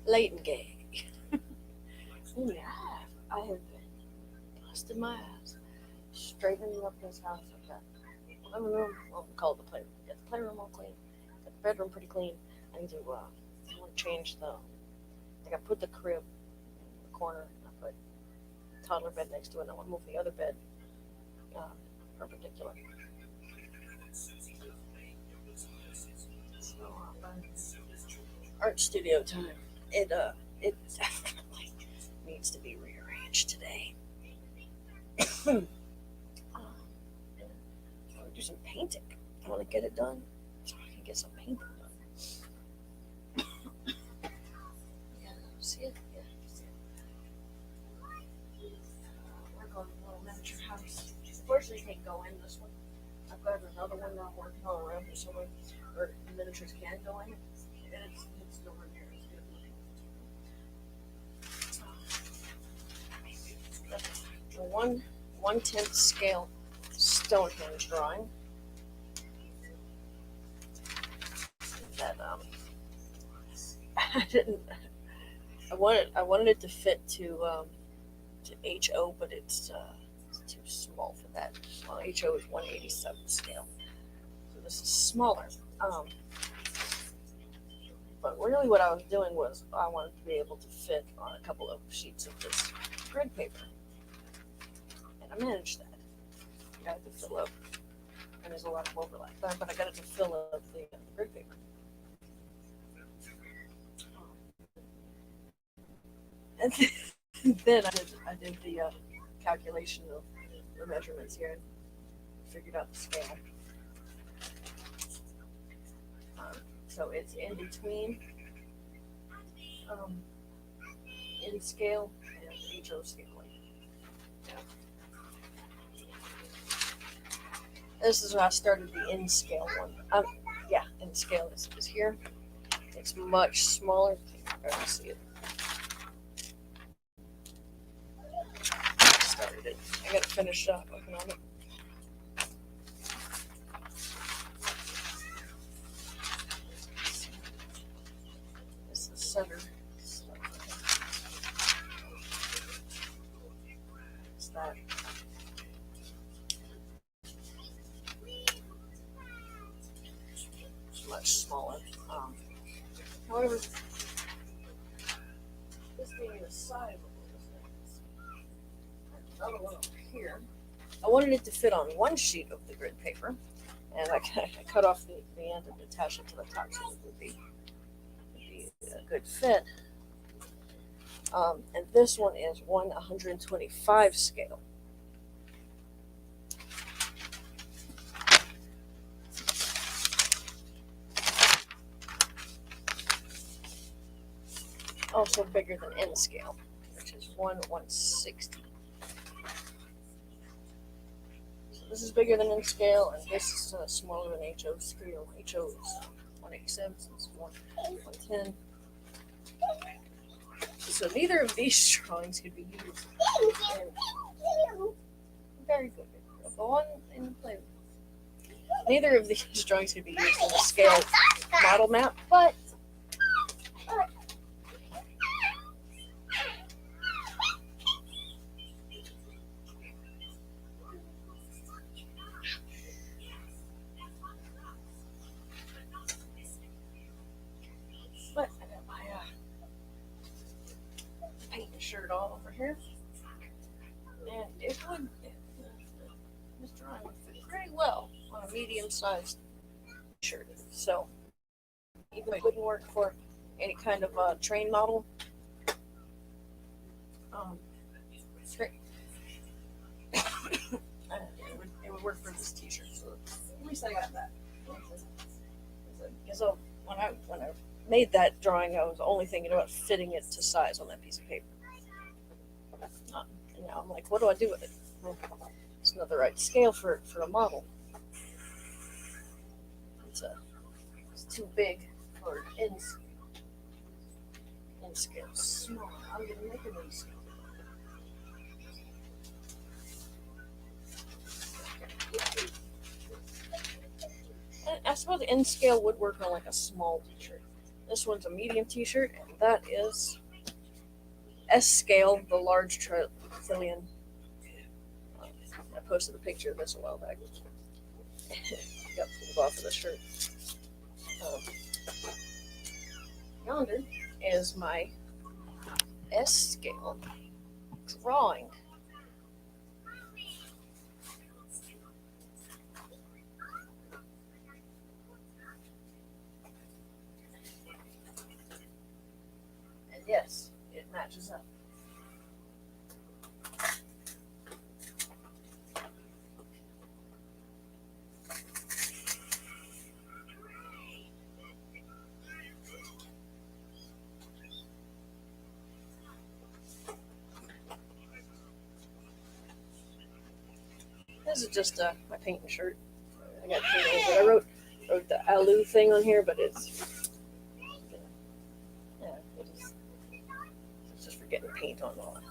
late and gay. Yeah, I have been busting my ass, straightening up this house. I've got the living room, well, we call it the playroom. Got the playroom all clean, got the bedroom pretty clean. I need to, I want to change I put the crib in the corner. I put the toddler bed next to it, and I want to move the other bed uh, perpendicular. So, art studio time. It definitely needs to be rearranged today. I want to do some painting. I want to get it done so I can get some painting done. Yeah, see it? Yeah, see it. We're going to a little miniature house. Unfortunately, can't go in this one. I've got another one that I'm working on around here somewhere where the miniatures can go in. And it's nowhere near as good looking. The 1/10 scale Stonehenge drawing that I didn't. I wanted it to fit to HO, but it's too small for that. Well, HO is 1/87 scale, so this is smaller. But really, what I was doing was I wanted to be able to fit on a couple of sheets of this grid paper, and I managed that. I got it to fill up, and there's a lot of overlap there, but I got it to fill up the grid paper. And then I did the calculation of the measurements here and figured out the scale. So it's in between in scale and HO scaling. Yeah. This is when I started the in scale one. Yeah, in scale is here. It's much smaller. You can barely see it. Started it. I got to finish working on it. This is center. It's that. It's much smaller. However, this being the size of another one over here. I wanted it to fit on one sheet of the grid paper, and I cut off the end and attached it to the top so it would be a good fit. And this one is 1/125 scale. Also bigger than N scale, which is 1/160. So this is bigger than N scale, and this is smaller than HO scale. HO is 1/87, so it's 1/10. So neither of these drawings could be used. Very good. The one in the playroom. Neither of these drawings could be used in a scale model map, but I got my paint shirt all over here, and it would. This drawing would fit pretty well on a medium-sized shirt. So even if it wouldn't work for any kind of train model, it's great. It would work for this T-shirt. So at least I got that. So when I made that drawing, I was only thinking about fitting it to size on that piece of paper. And now I'm like, what do I do with it? Well, it's not the right scale for a model. It's too big for in scale. Small. I'm gonna make it in scale. And I suppose in scale would work on like a small T-shirt. This one's a medium t-shirt, and that is S scale, the large trillion. I posted a picture of this a while back. Got pulled off of the shirt. Yonder is my S scale drawing. And yes, it matches up. This is just my painting shirt. I got paint over it. I wrote the alu thing on here, but it's just for getting paint on all that.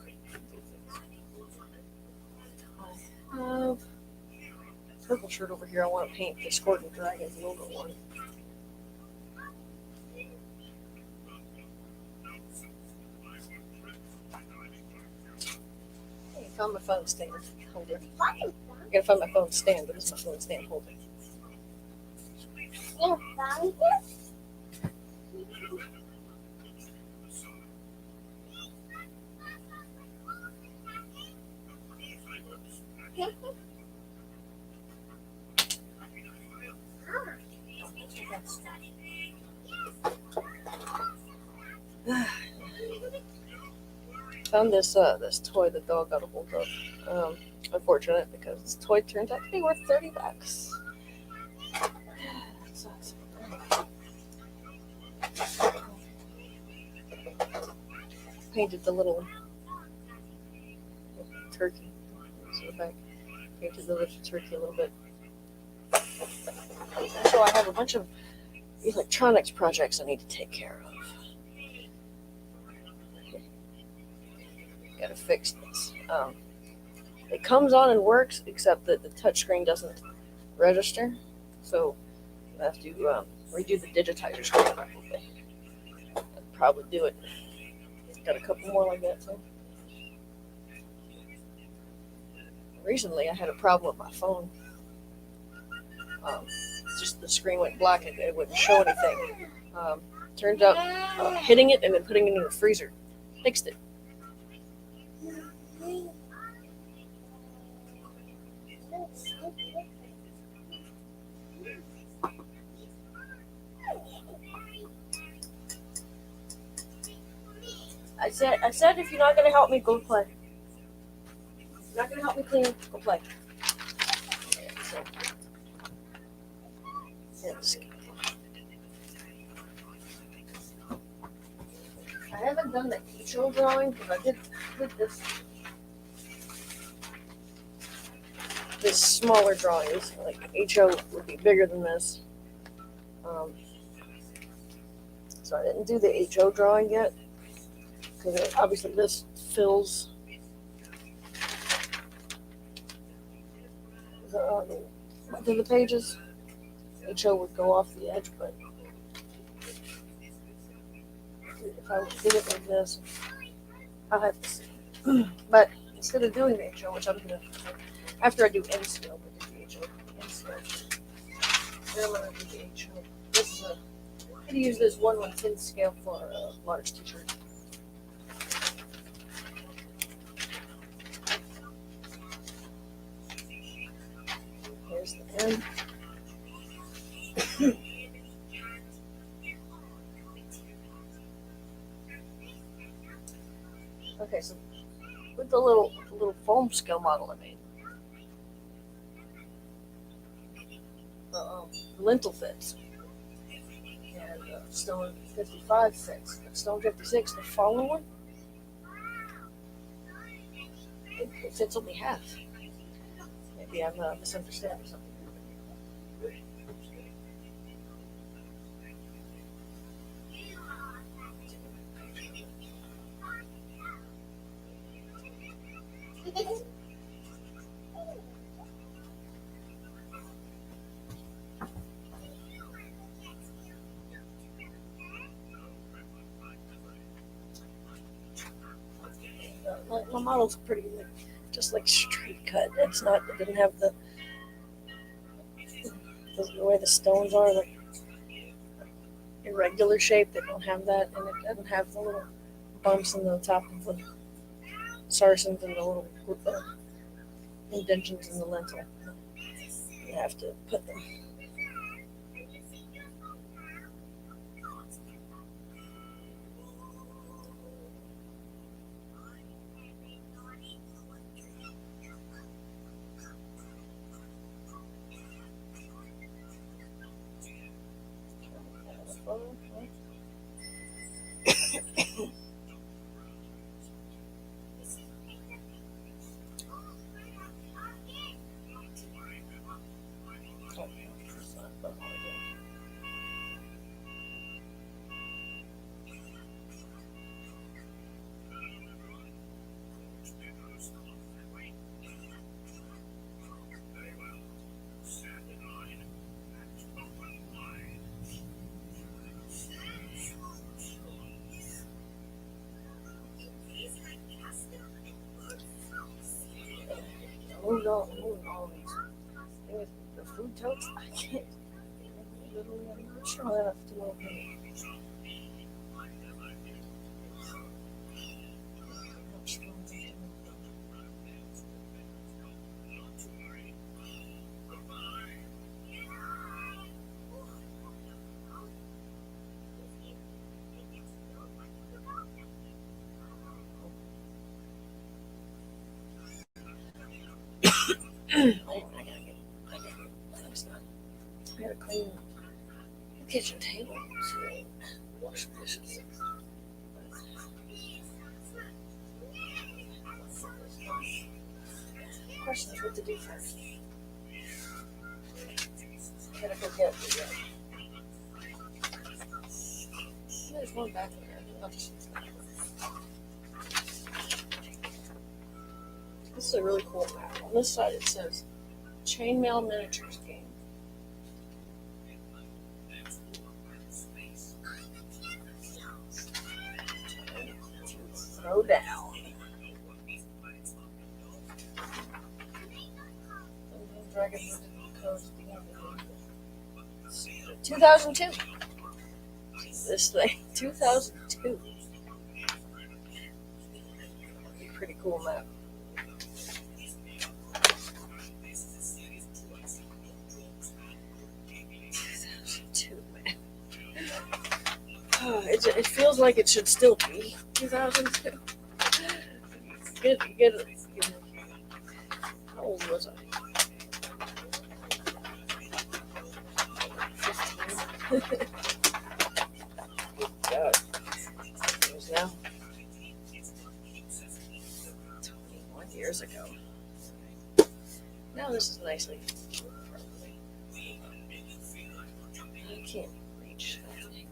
I have a purple shirt over here. I want to paint the Scorpion Dragon's logo on. Hey, I found my phone stand holder. I gotta find my phone stand, but it's my phone stand holder. You found it? Found this toy the dog got a hold of. Unfortunate because this toy turned out to be worth $30. That sucks. Painted the little turkey. So back, painted the little turkey a little bit. So I have a bunch of electronics projects I need to take care of. Gotta fix this. It comes on and works, except that the touchscreen doesn't register. So I have to redo the digitizer screen probably. I'll probably do it. Got a couple more like that too. Recently I had a problem with my phone. Just the screen went black and it wouldn't show anything. Turns out hitting it and then putting it in the freezer fixed it. I said if you're not gonna help me, go play. If you're not gonna help me clean, go play. Okay, so I haven't done the HO drawing because I did this smaller drawings. Like HO would be bigger than this. So I didn't do the HO drawing yet because obviously this fills the pages. HO would go off the edge, but if I did it like this, I'll have to see. But instead of doing the HO, which I'm gonna after I do N scale, but do the HO N scale, then I'm gonna do the HO. This is I'm gonna use this 1/10 scale for a large t-shirt. Here's the N. Okay, so with the little foam scale model I made, the lintel fits, and stone 55 fits. But stone 56, the fallen one, it fits only half. Maybe I'm misunderstanding something. My model's pretty just like straight cut. It didn't have the way the stones are, like irregular shape. They don't have that, and it doesn't have the little bumps in the top of the sarcens and the little indentions in the lintel. You have to put them. Moved all these. The food totes, I can't. Literally, I'm not strong enough to move them. I gotta clean the kitchen table to wash the dishes. Question is what to do first. Gotta go get the. There's one back there. This is a really cool map. On this side it says Chainmail Miniatures game. Throw down. Dragon 2002. This thing, 2002. Pretty cool map. It feels like it should still be 2002. Good. How old was I? 15. God. It was now 21 years ago. Now this is nicely. I can't reach that thing.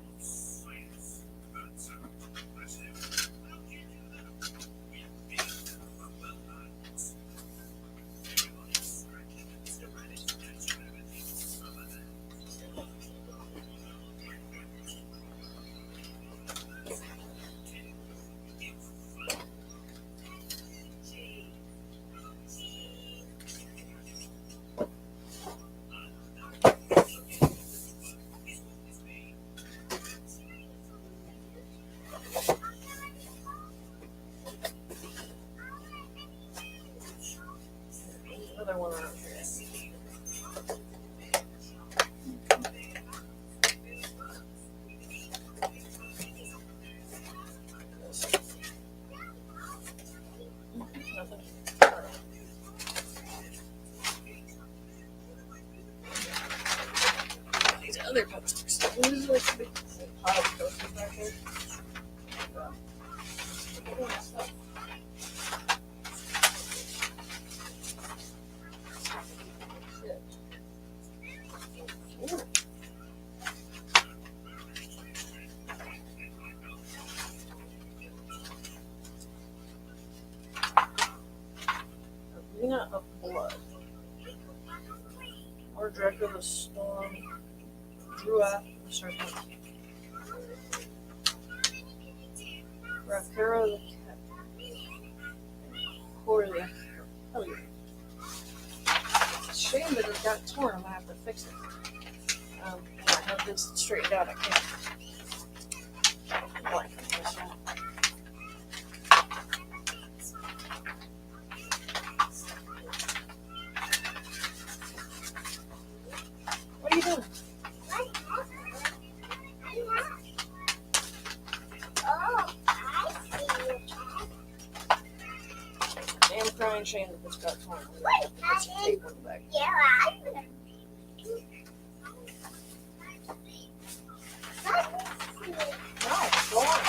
Another one around here. These other posters. This is like a big pile of posters back here. Arena of Blood. Or Draco the Storm. Drua the Serpent. Rapera the Cat. poorly. Oh, yeah. It's a shame that it got torn. I'm gonna have to fix it. When I have this straightened out, I can't. What are you doing? Damn crying shame that this got torn. I'm gonna have to put some tape on the back. No, go on.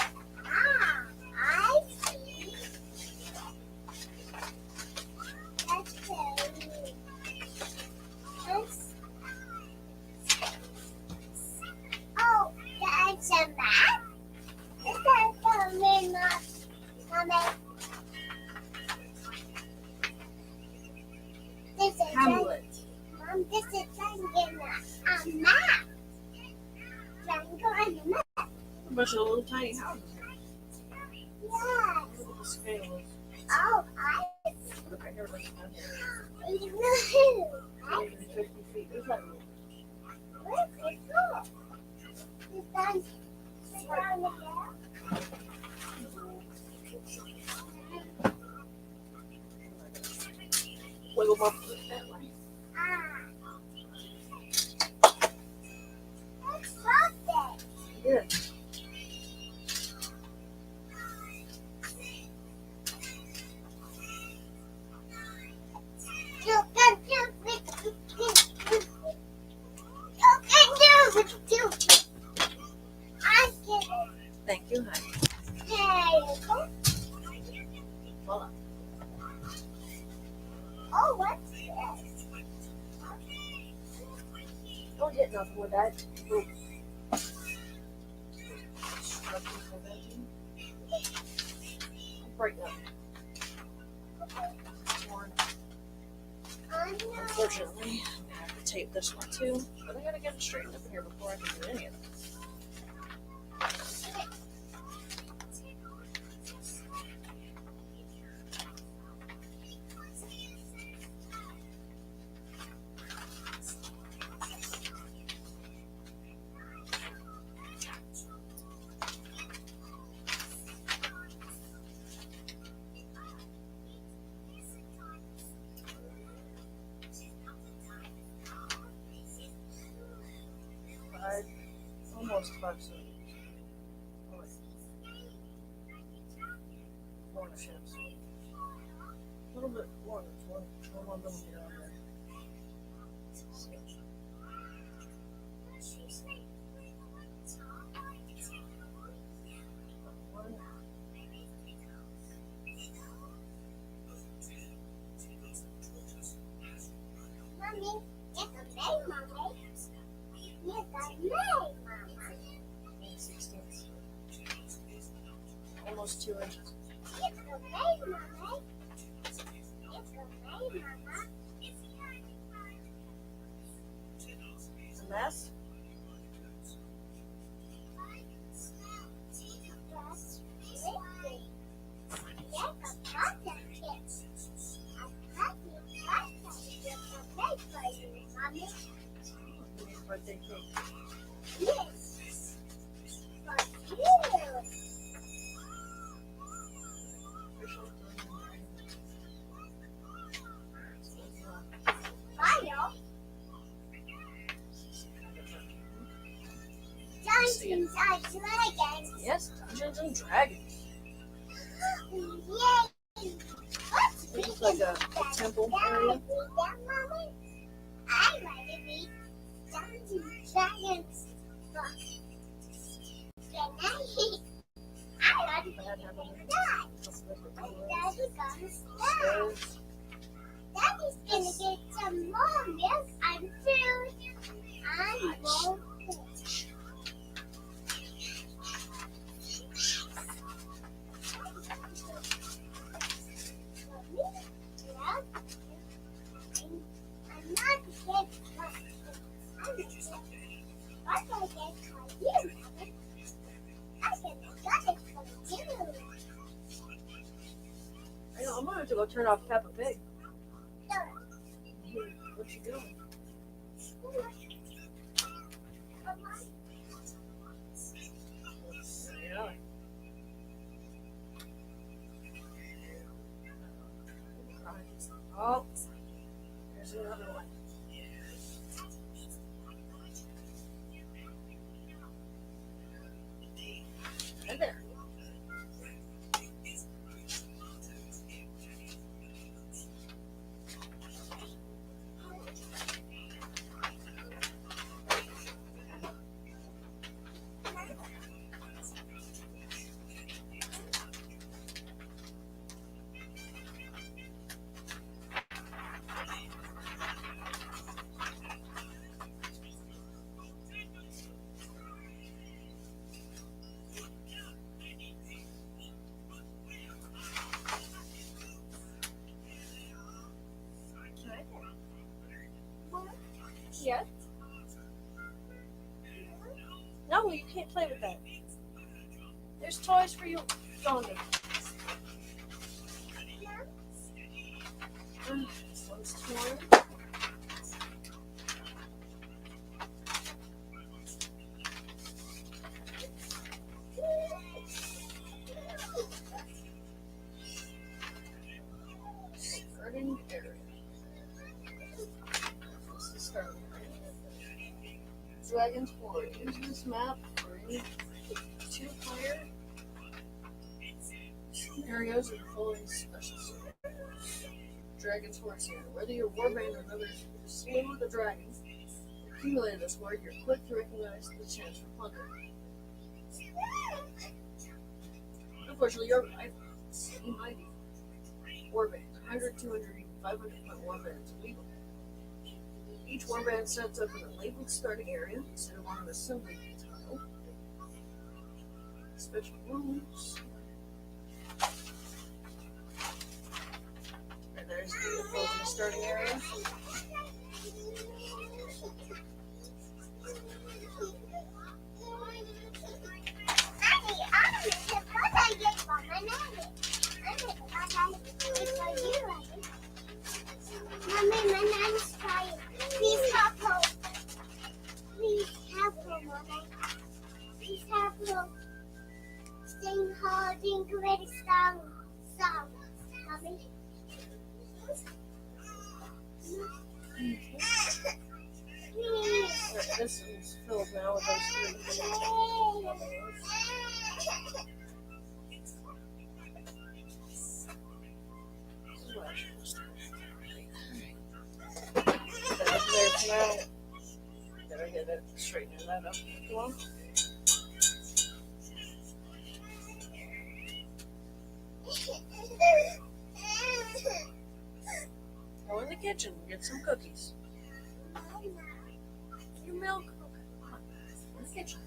Hamlet. Mom, this is a map. A bunch of little tiny houses. Yes. Look at the scale. Oh, Look at here. 150 feet. There's that little. Where's the door? Is that around the hill? Wiggle bump that way. What's something? Here. Thank you, honey. Voila. Oh, what's this? Don't hit nothing with that. Ooh. Break nothing. Unfortunately, I'm gonna have to tape this one too, but I gotta get it straightened up in here before I can do any of it. Almost 5 cents. Corner shifts. A little bit more. One more little bit on there. Mommy, it's a May, Mommy. It's a May, Mama. 16. Almost 2 inches. It's a May, Mommy. It's a May, Mama. It's a mess. Birthday cake. Yes. For you. Fire. Dungeons and Dragons. Yes, Dungeons and Dragons. Yay. What's This is like a temple area. I want to read Dungeons and Dragons book. Good night. I want to read that. Daddy gonna stop. Daddy's gonna get some more milk and food and more fish. I'm not getting what I get for you? I got it for you. I know, I'm gonna have to go turn off Peppa Pig. What you doing? Yeah. Oh, there's another one. Right there. Yeah. No, you can't play with that. There's toys for you, Donnie. This one's torn. Starting area. This is starting area. Dragon's Forge. Use this map for any 2-player scenarios and fully special scenarios. Dragon's Forge here. Whether you're warband or another slew the dragons, accumulate this word, you're quick to recognize the chance for plunder. Unfortunately, you're mighty warbands. 100, 200, 500 warbands illegal. Each warband sets up in a labeled starting area instead of on an assembly tile. Special rules. And there's the starting area. Mommy, my name is crying. Please help her. Please help her, Mommy. Please help her. Sing her great song, Mommy. This is filled now with those three. There for now. Gotta get it straighten that up. Come on. Go in the kitchen, get some cookies. Your milk. Come on. In the kitchen.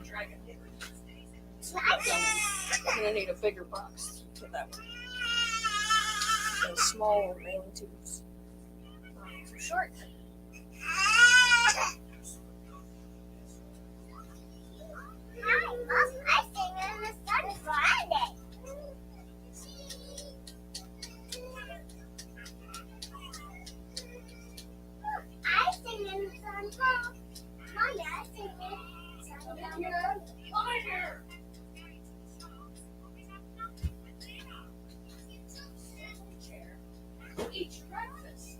Dragon. I'm gonna need a bigger box to put that one. Those small mailing tubes. Too short. Eat your breakfast.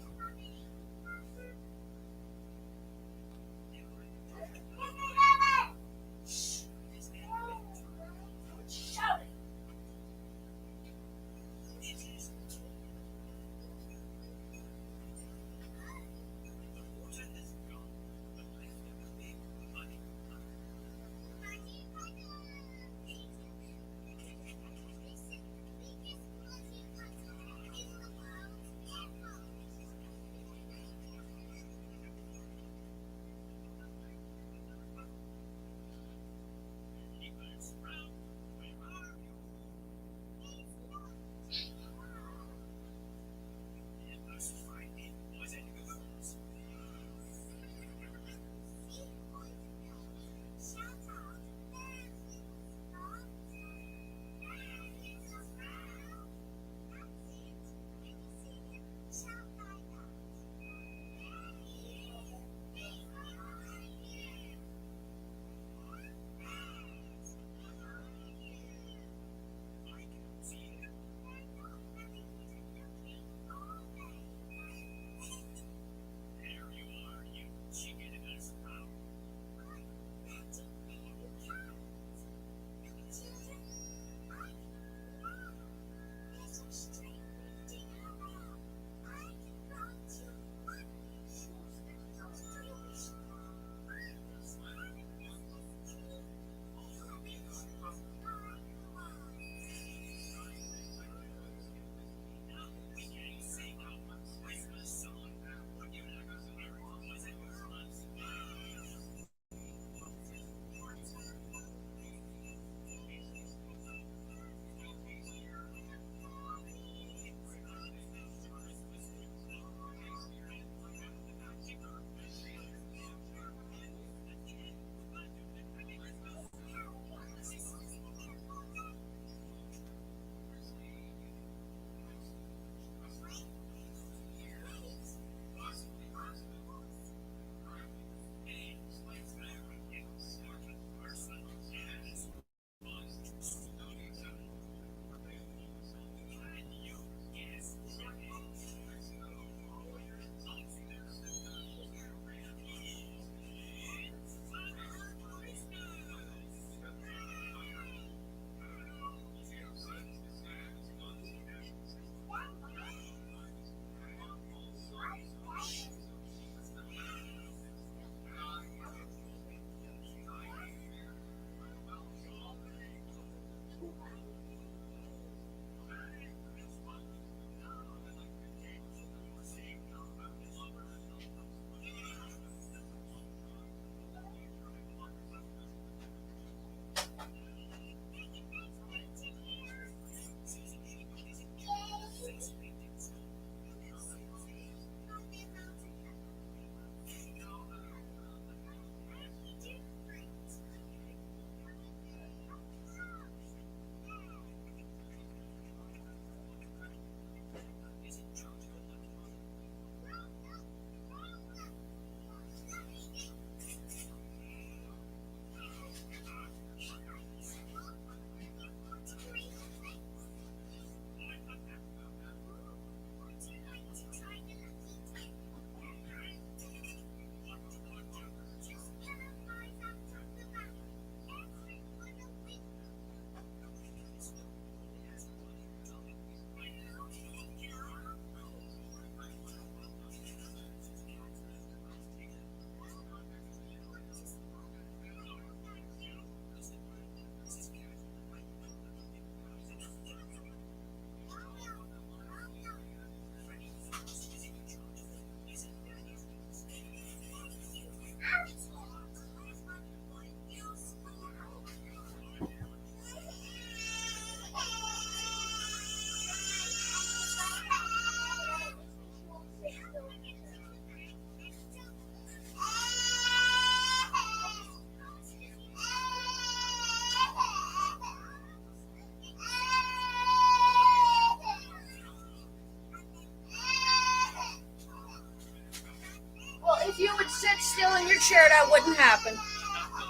sit still in your chair, that wouldn't happen. I'm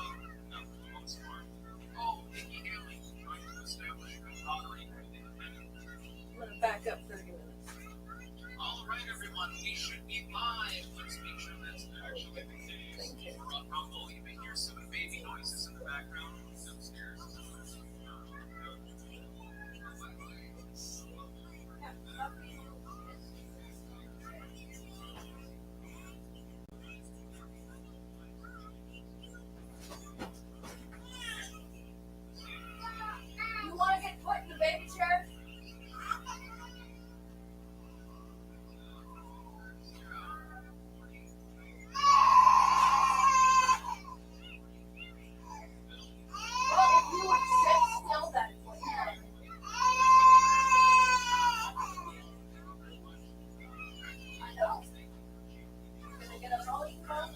going to back up 30 minutes. All right, everyone, we should be live. Let's make sure that's actually the case. Thank you. We're on Rumble. You may hear some baby noises in the background upstairs. You want to get put in the baby chair? Well, if you would sit still, that wouldn't happen. I know. You're going to get a rolling cold.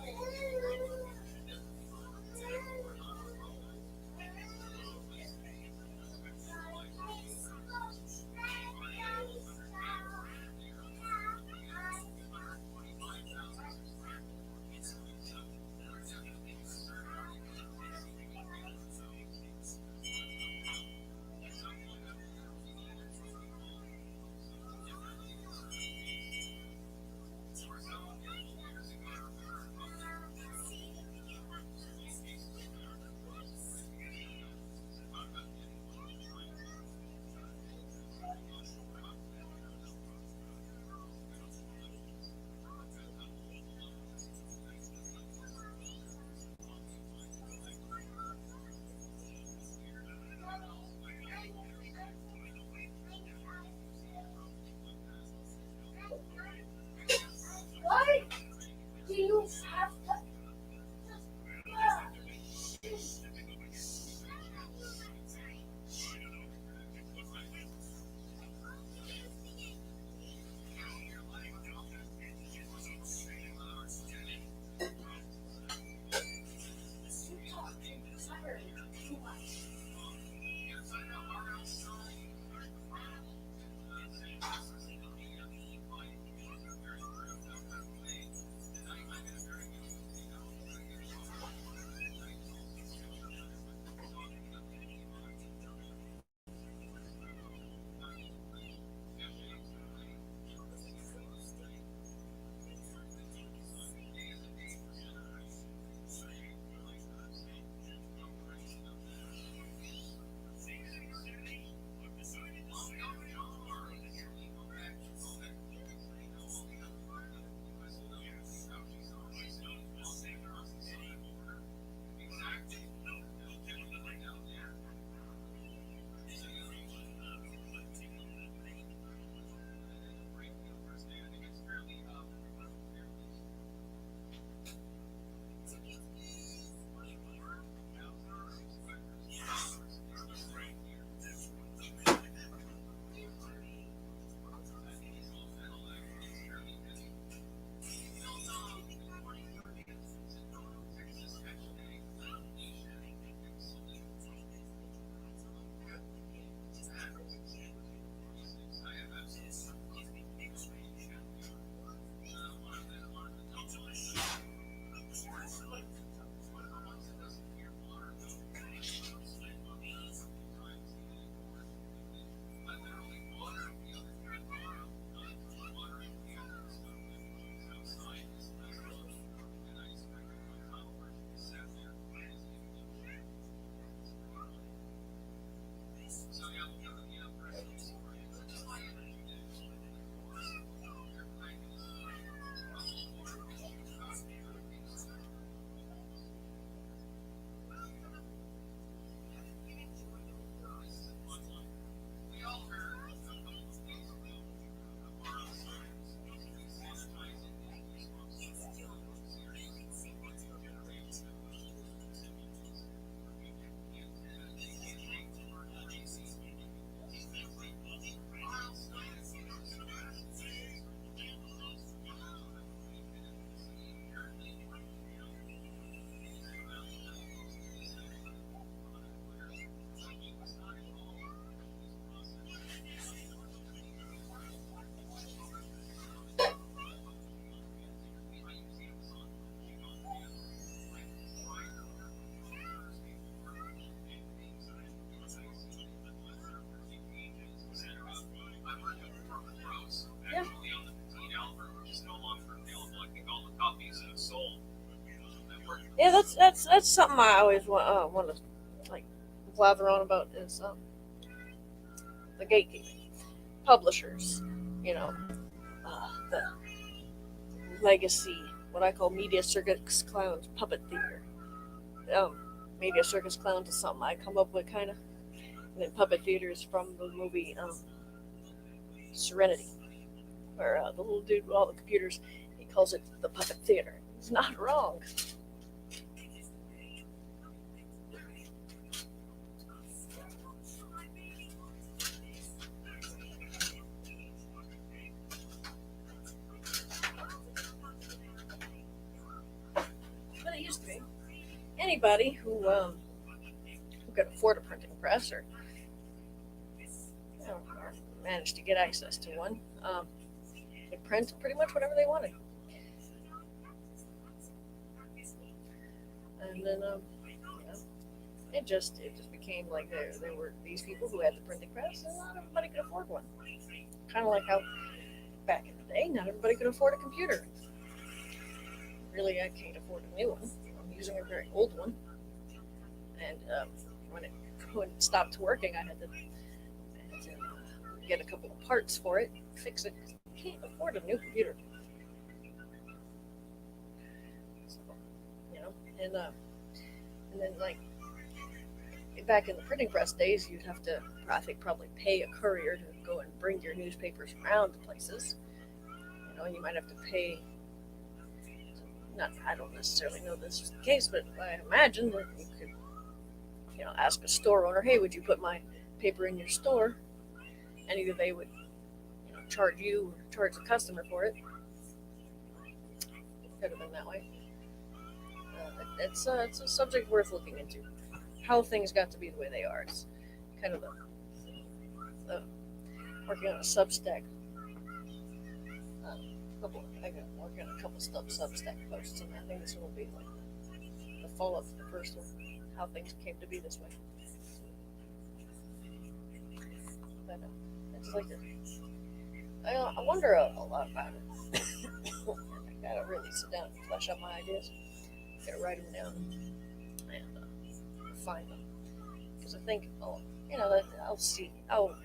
Why do you have to? no longer available. I think all the copies have sold. Yeah, that's something I always want to like blather on about is the gatekeeping publishers. You know, the legacy, what I call media circus clowns puppet theater. Um, Media circus clowns is something I come up with kind of, and then puppet theater is from the movie Serenity, where the little dude with all the computers, he calls it the puppet theater. He's not wrong. But it used to be. Anybody who could afford a printing press or or managed to get access to one could print pretty much whatever they wanted. And then it just became like there were these people who had the printing press, and not everybody could afford one. Kind of like how back in the day, not everybody could afford a computer. Really, I can't afford a new one. I'm using a very old one, and when it stopped working, I had to get a couple of parts for it, fix it. I can't afford a new computer. So, and then like back in the printing press days, you'd have to, I think, probably pay a courier to go and bring your newspapers around to places. You might have to pay. Not, I don't necessarily know this is the case, but I imagine that you could, ask a store owner, hey, would you put my paper in your store? And either they would, charge you or charge the customer for it. Could have been that way. It's a subject worth looking into. How things got to be the way they are. It's kind of the working on a Substack. I got working on a couple Substack posts, and I think this one will be like the follow-up to the first one. How things came to be this way. But I just like to. I wonder a lot about it. I gotta really sit down and flesh out my ideas. Gotta write them down and find them. Because I think, I'll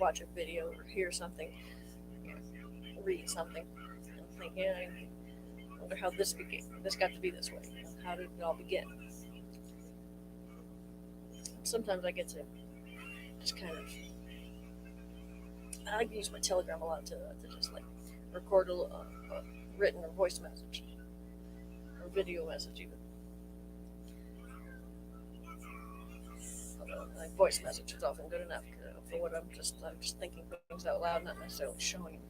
watch a video or hear something, read something, and think, I wonder how this got to be this way. How did it all begin? Sometimes I get to just kind of. I like to use my Telegram a lot to just like record a written or voice message or video message even. Although like voice message is often good enough for what I'm just thinking things out loud, not necessarily showing them.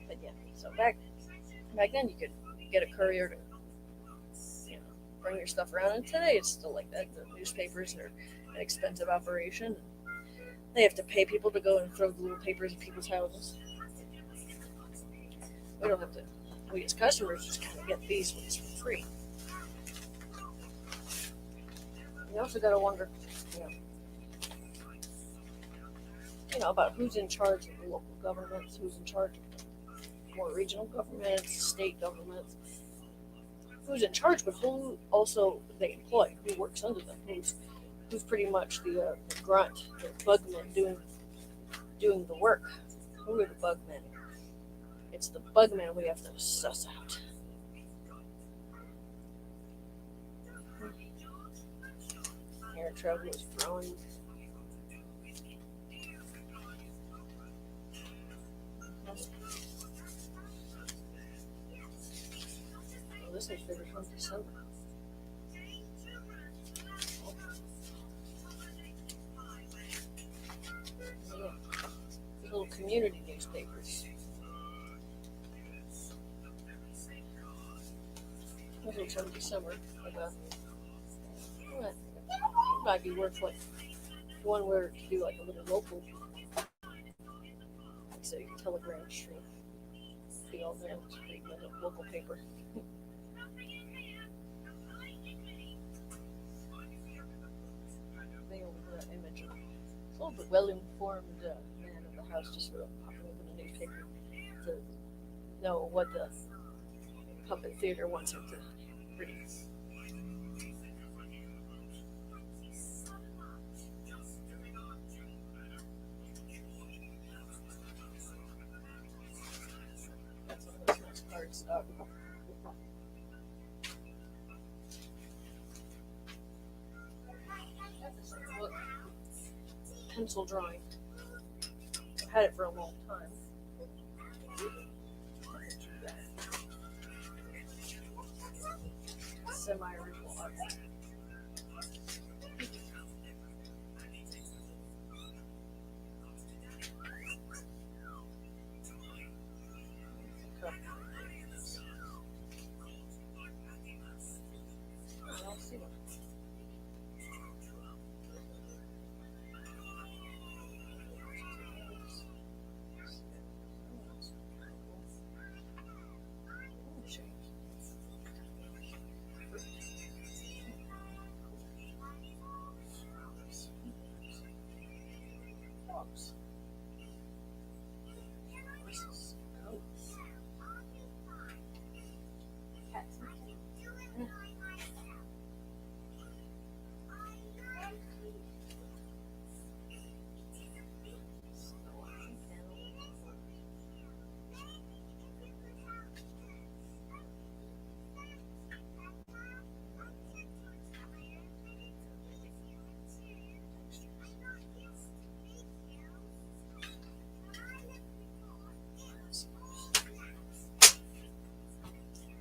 But yeah, so back then you could get a courier to bring your stuff around, and today it's still like that. The newspapers are an expensive operation. They have to pay people to go and throw the little papers at people's houses. We don't have to. We as customers just kind of get these ones for free. You also got to wonder, about who's in charge of the local governments, who's in charge of more regional governments, state governments, who's in charge, but who also they employ, who works under them, who's pretty much the grunt, the bugman doing the work. Who are the bugmen? It's the bugmen we have to suss out. Air travel is growing. This is figured from December. Little community newspapers. This is from December. It might be worth like one where to do like a little local, like say Telegram stream. Be all there, read the local paper. told the well-informed man of the house just sort of popping open a newspaper to know what the puppet theater wants him to read. That's one of those nice cards. Book. Pencil drawing. I've had it for a long time. Semi-original art.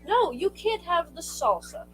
No, you can't have the salsa.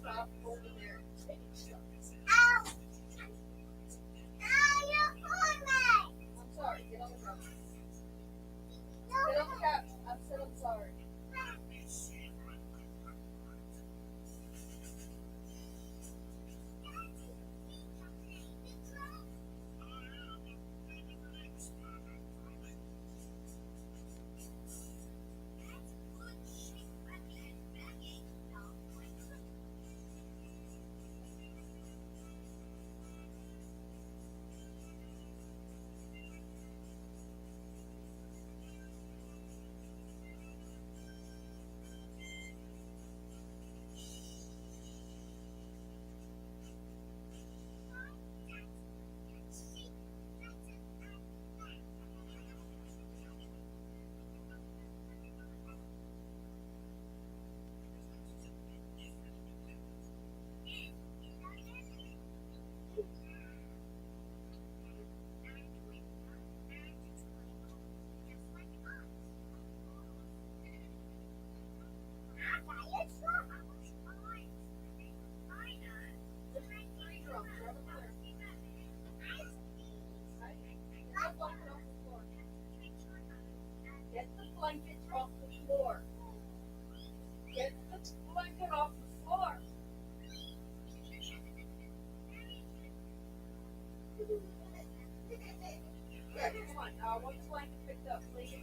stop holding there. Ow! Ow, you're pulling me! I'm sorry. Get on the couch. No, Get on the couch. I said I'm sorry. Get the blanket off the floor. Get the blanket off the floor. Yeah, come on. I want the blanket picked up, please.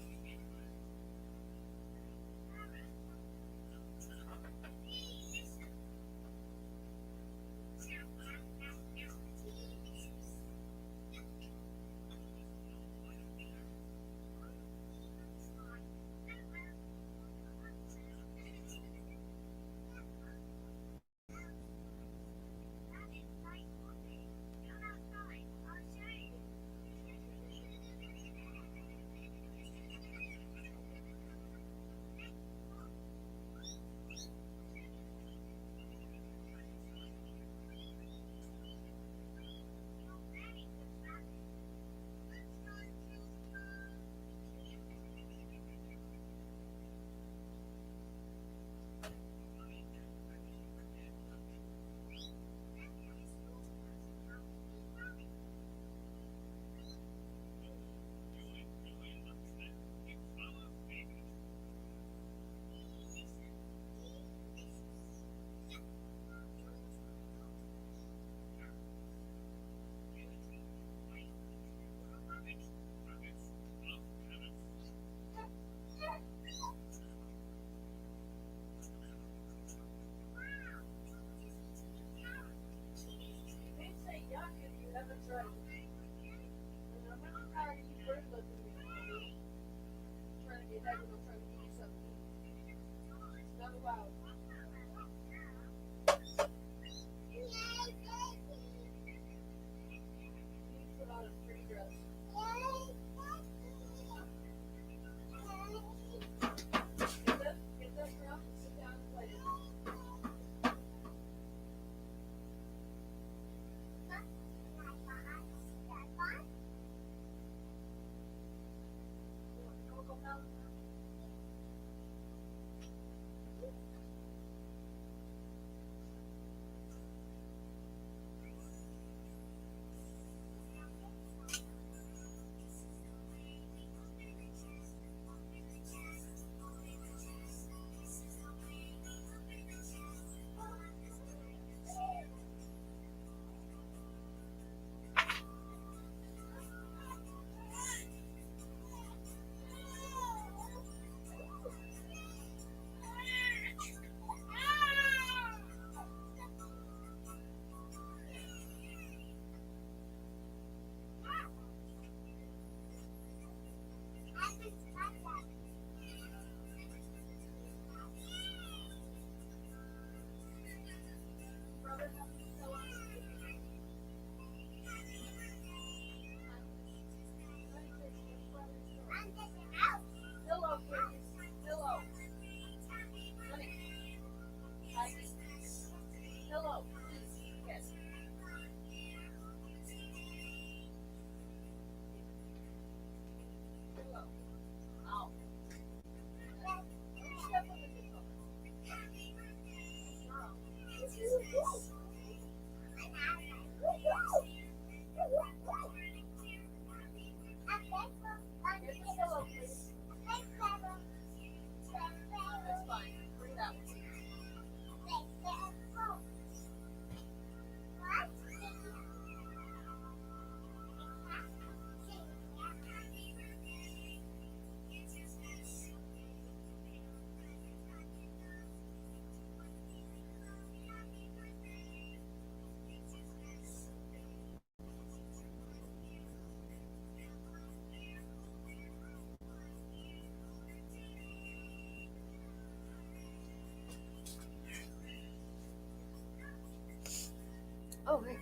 Oh, hey.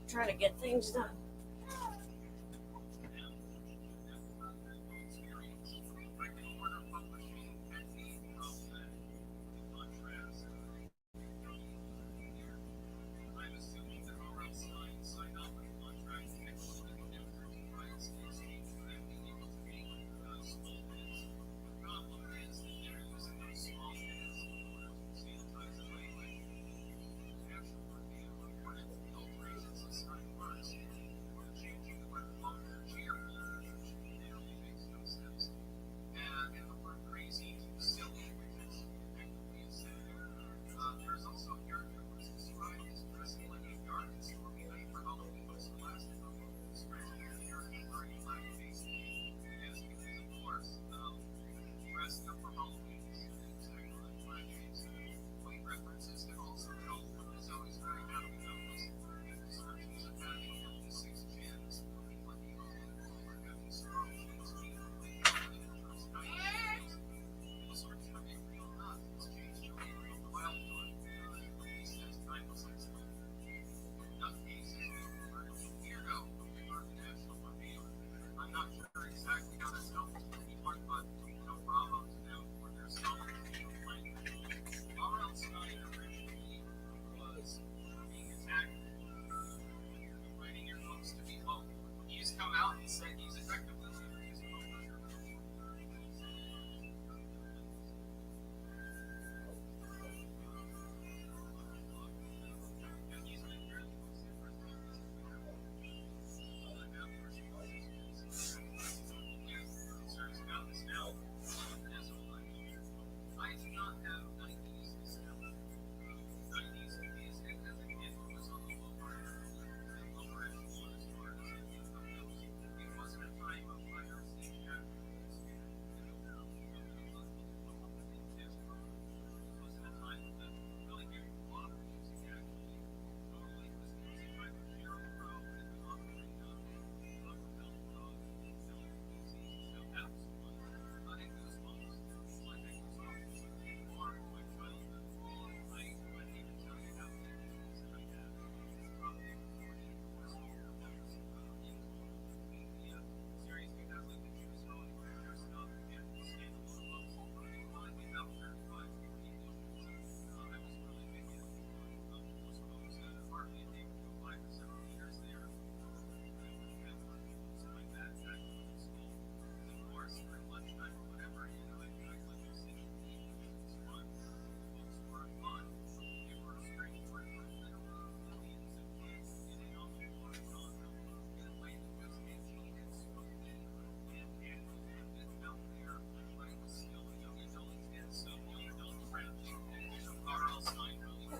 Trying to get things done.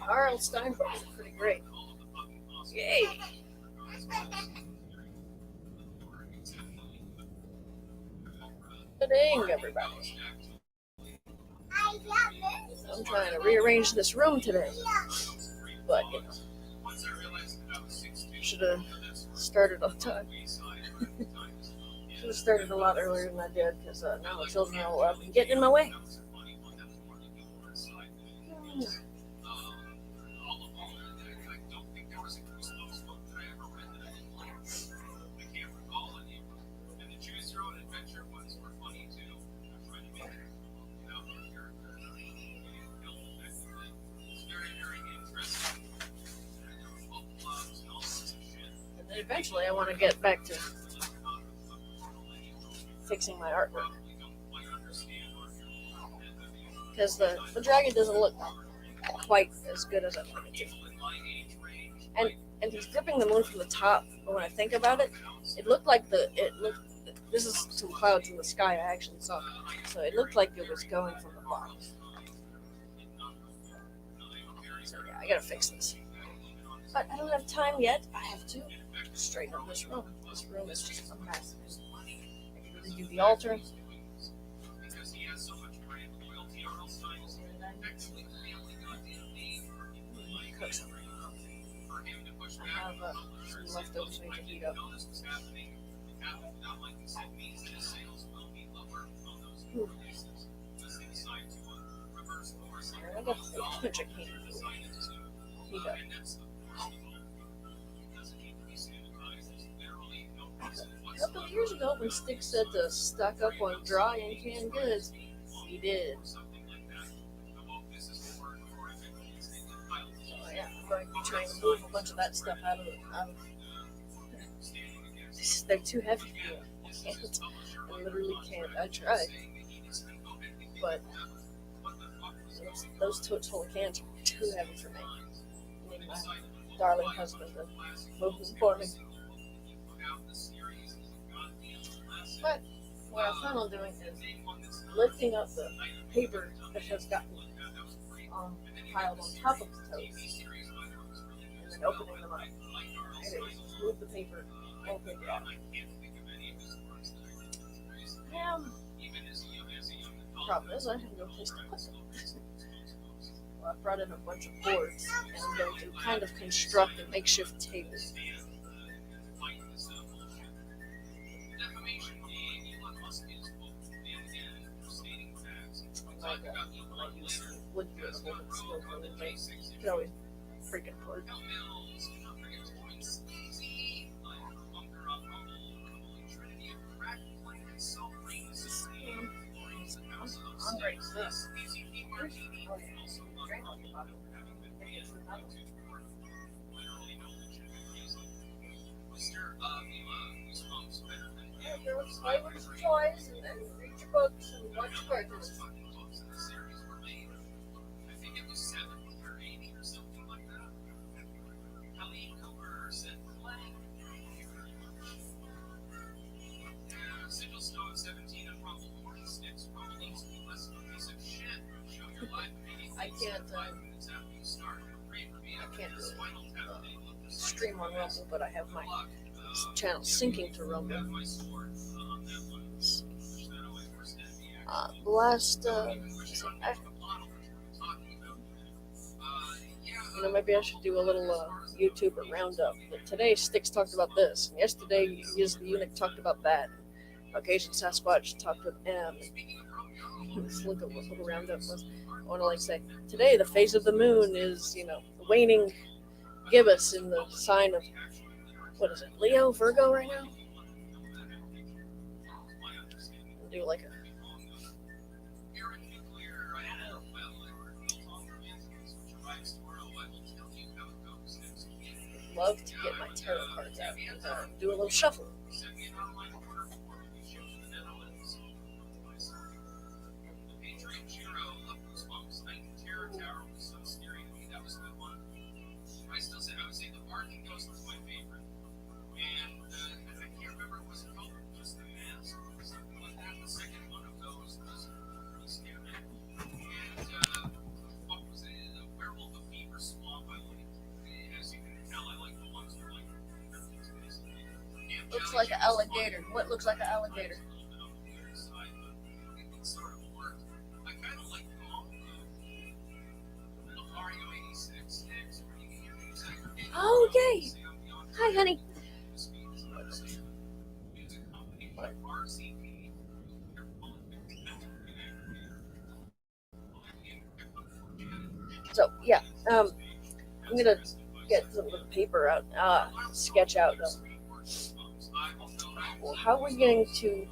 R.L. Steinberg is pretty great. Yay! Good evening, everybody. I'm trying to rearrange this room today, but you know, should have started on time. Should have started a lot earlier than I did because now the children are all up and getting in my way. eventually I want to get back to fixing my artwork. Because the dragon doesn't look quite as good as I want it to. And he's dripping the moon from the top, but when I think about it, this is some clouds in the sky I actually saw. So it looked like it was going from the bottom. So yeah, I gotta fix this. But I don't have time yet. I have to straighten up this room. This room is just a mess. I can redo the altar. Cook something. I have some leftovers we can heat up. I got a bunch of candy heat up. A couple of years ago, when Stick said to stock up on dry and canned goods, he did. So yeah, I'm going to be trying to move a bunch of that stuff out of they're too heavy for me. I can't. I literally can't. I tried. But those total cans are too heavy for me. I need my darling husband to move them for me. But what I plan on doing is lifting up the paper that has gotten piled on top of the toes and then opening them up. Anyways, just move the paper and take it out. Problem is, I have no place to put them. Well, I brought in a bunch of boards and I'm going to kind of construct a makeshift table. I use wood for the whole smoke on it, but you can always freaking plug. I'm great. This. Flavors, toys, and then read your books and watch cartoons. I think it was 70 or 80 or something like that. Colleen Cooper said play. Sigil Stone 17 and Rumble Morning Sticks probably needs to be less of a piece of shit. Show your life. I can't stream on Rumble, but I have my channel syncing to Rumble. Maybe I should do a little YouTuber roundup. But today, Sticks talked about this, and yesterday, the Eunuch talked about that. Caucasian Sasquatch talked with M. Let's look at what little roundup was. I want to say, today the phase of the moon is, the waning gibbous in the sign of, what is it, Leo, Virgo right now? I'll do like a love to get my tarot cards out and do a little shuffle. I would say the barking ghost was my favorite. And I can't remember what it was called, just the mask or something like that. The second one of those was pretty scary. And what was it? The Werewolf of Beaver Swamp. As you can tell, I like the ones that are like. Looks like an alligator. What looks like an alligator? It sort of worked. I kind of like the Mario 86. Oh, yay! Hi, honey. So, yeah, I'm gonna get some of the paper out, sketch out how we're going to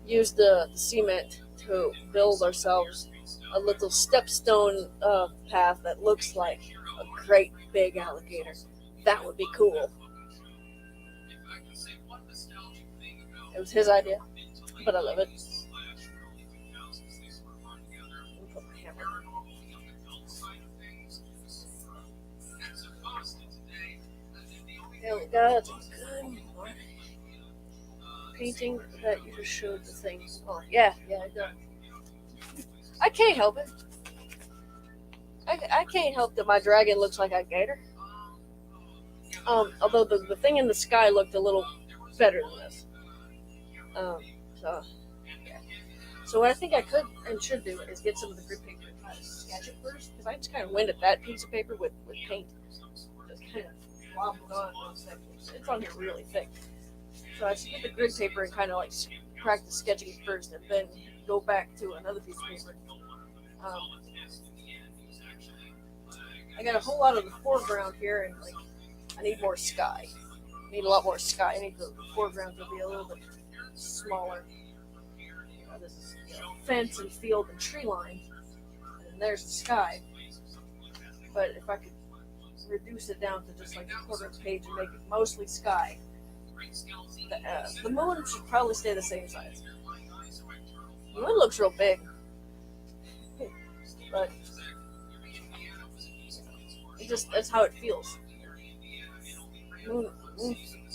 use the cement to build ourselves a little stepstone path that looks like a great big alligator. That would be cool. It was his idea, but I love it. Put my hammer. There we go. That's a good one. Painting that you just showed the thing. Oh, yeah, I done. I can't help it. I can't help that my dragon looks like a gator. Although the thing in the sky looked a little better than this. So, yeah. So what I think I could and should do is get some of the grid paper and try to sketch it first, because I just kind of went at that piece of paper with paint. Just kind of wobbled on one second. It's on here really thick. So I should get the grid paper and kind of like practice sketching it first, and then go back to another piece of paper. I got a whole lot of the foreground here, and like I need more sky. I need a lot more sky. I need the foreground to be a little bit smaller. This is fence and field and tree line, and there's the sky. But if I could reduce it down to just like a quarter of a page and make it mostly sky, the moon should probably stay the same size. The moon looks real big, but that's how it feels. Moon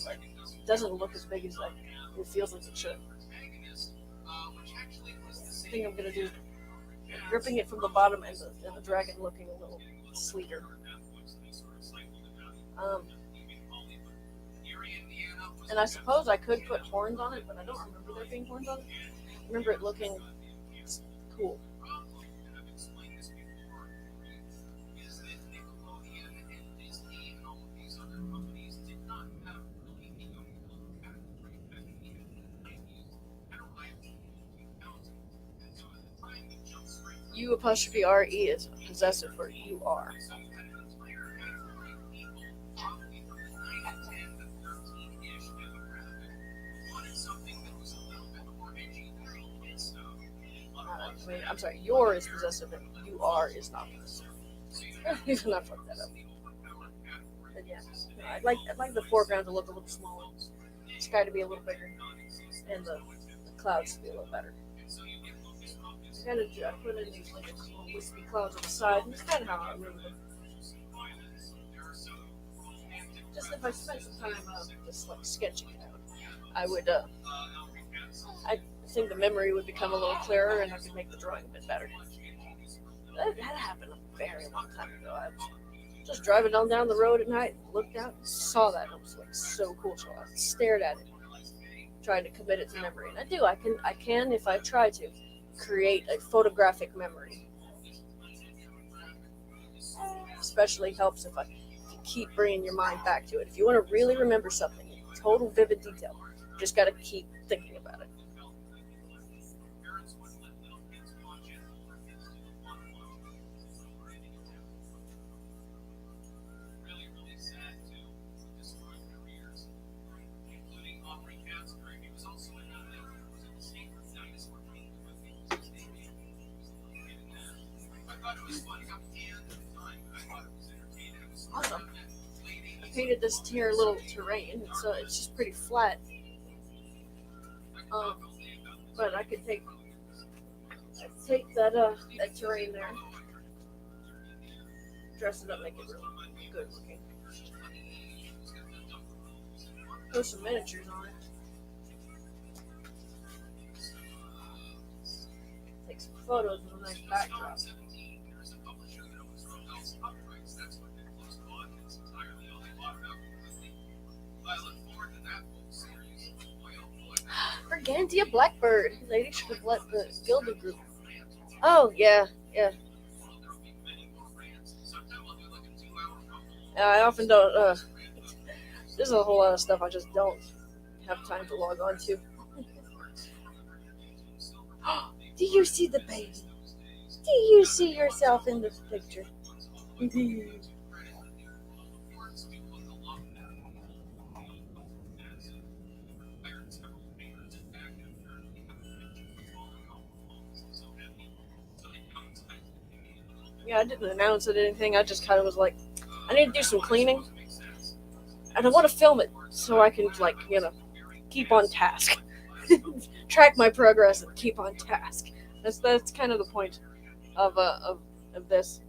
like, doesn't look as big as like it feels like it should. I think I'm gonna do gripping it from the bottom and the dragon looking a little sleeker. And I suppose I could put horns on it, but I don't remember there being horns on it. I remember it looking cool. U''RE is possessive for you are. I'm sorry, your is possessive and you are is not possessive. You cannot fuck that up. But yeah, I'd like the foreground to look a little smaller, the sky to be a little bigger, and the clouds to be a little better. I put in these like little wispy clouds on the side, and it's kind of how I remember them. Just if I spent some time just like sketching it out, I would I think the memory would become a little clearer, and I could make the drawing a bit better. That happened a very long time ago. I was just driving down the road at night, looked out, and saw that. It was like so cool. So I stared at it, trying to commit it to memory. And I can if I try to, create a photographic memory. Especially helps if you keep bringing your mind back to it. If you want to really remember something in total vivid detail, you just got to keep thinking about it. Awesome. I painted this here little terrain, so it's just pretty flat. But I could take that terrain there, dress it up, make it really good looking. Put some miniatures on it. Take some photos with a nice backdrop. Brigantia Blackbird. Lady should have let the Gilded group. Oh, yeah. I often don't, there's a whole lot of stuff I just don't have time to log on to. Do you see the baby? Do you see yourself in this picture? Yeah, I didn't announce it or anything. I just kind of was like, I need to do some cleaning. And I want to film it so I can, keep on task. track my progress and keep on task. That's kind of the point of this.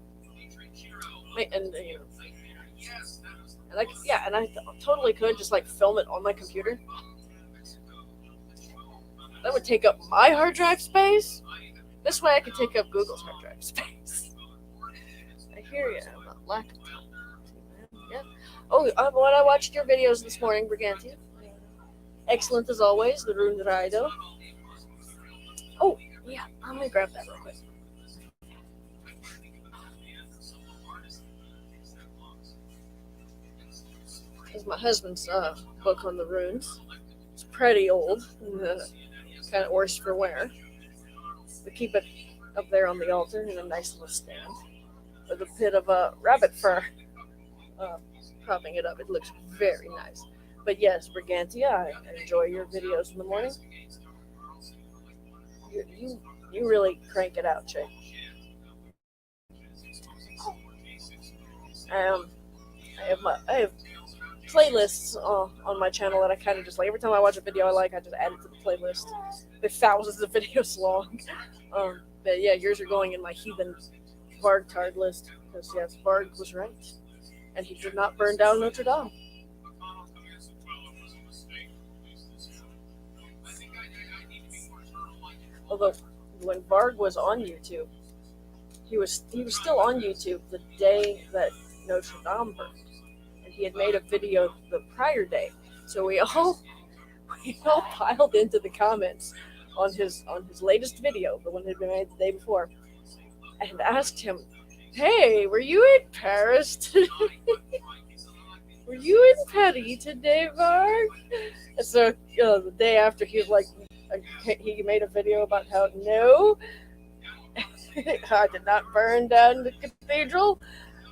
And you know, and like yeah, and I totally could just like film it on my computer. That would take up my hard drive space. This way, I could take up Google's hard drive space. I hear you. I'm not lack of time. Yeah. Oh, when I watched your videos this morning, Brigantia. Excellent as always. The Rune Rido. Oh, yeah. I'm gonna grab that real quick. This is my husband's book on the runes. It's pretty old. Kind of worse for wear. We keep it up there on the altar in a nice little stand with a bit of a rabbit fur propping it up. It looks very nice. But yes, Brigantia, I enjoy your videos in the morning. You really crank it out, Che. I have playlists on my channel that I kind of just like. Every time I watch a video I like, I just add it to the playlist. They're thousands of videos long. But yeah, yours are going in my heathen Varg list. Because yes, Varg was right. And he did not burn down Notre Dame. Although when Varg was on YouTube, he was still on YouTube the day that Notre Dame burned. And he had made a video the prior day. So we all piled into the comments on his latest video, the one that had been made the day before, and asked him, "Hey, were you in Paris today? Were you in Paris today, Varg?" And so the day after, he was like, he made a video about how no, I did not burn down the cathedral,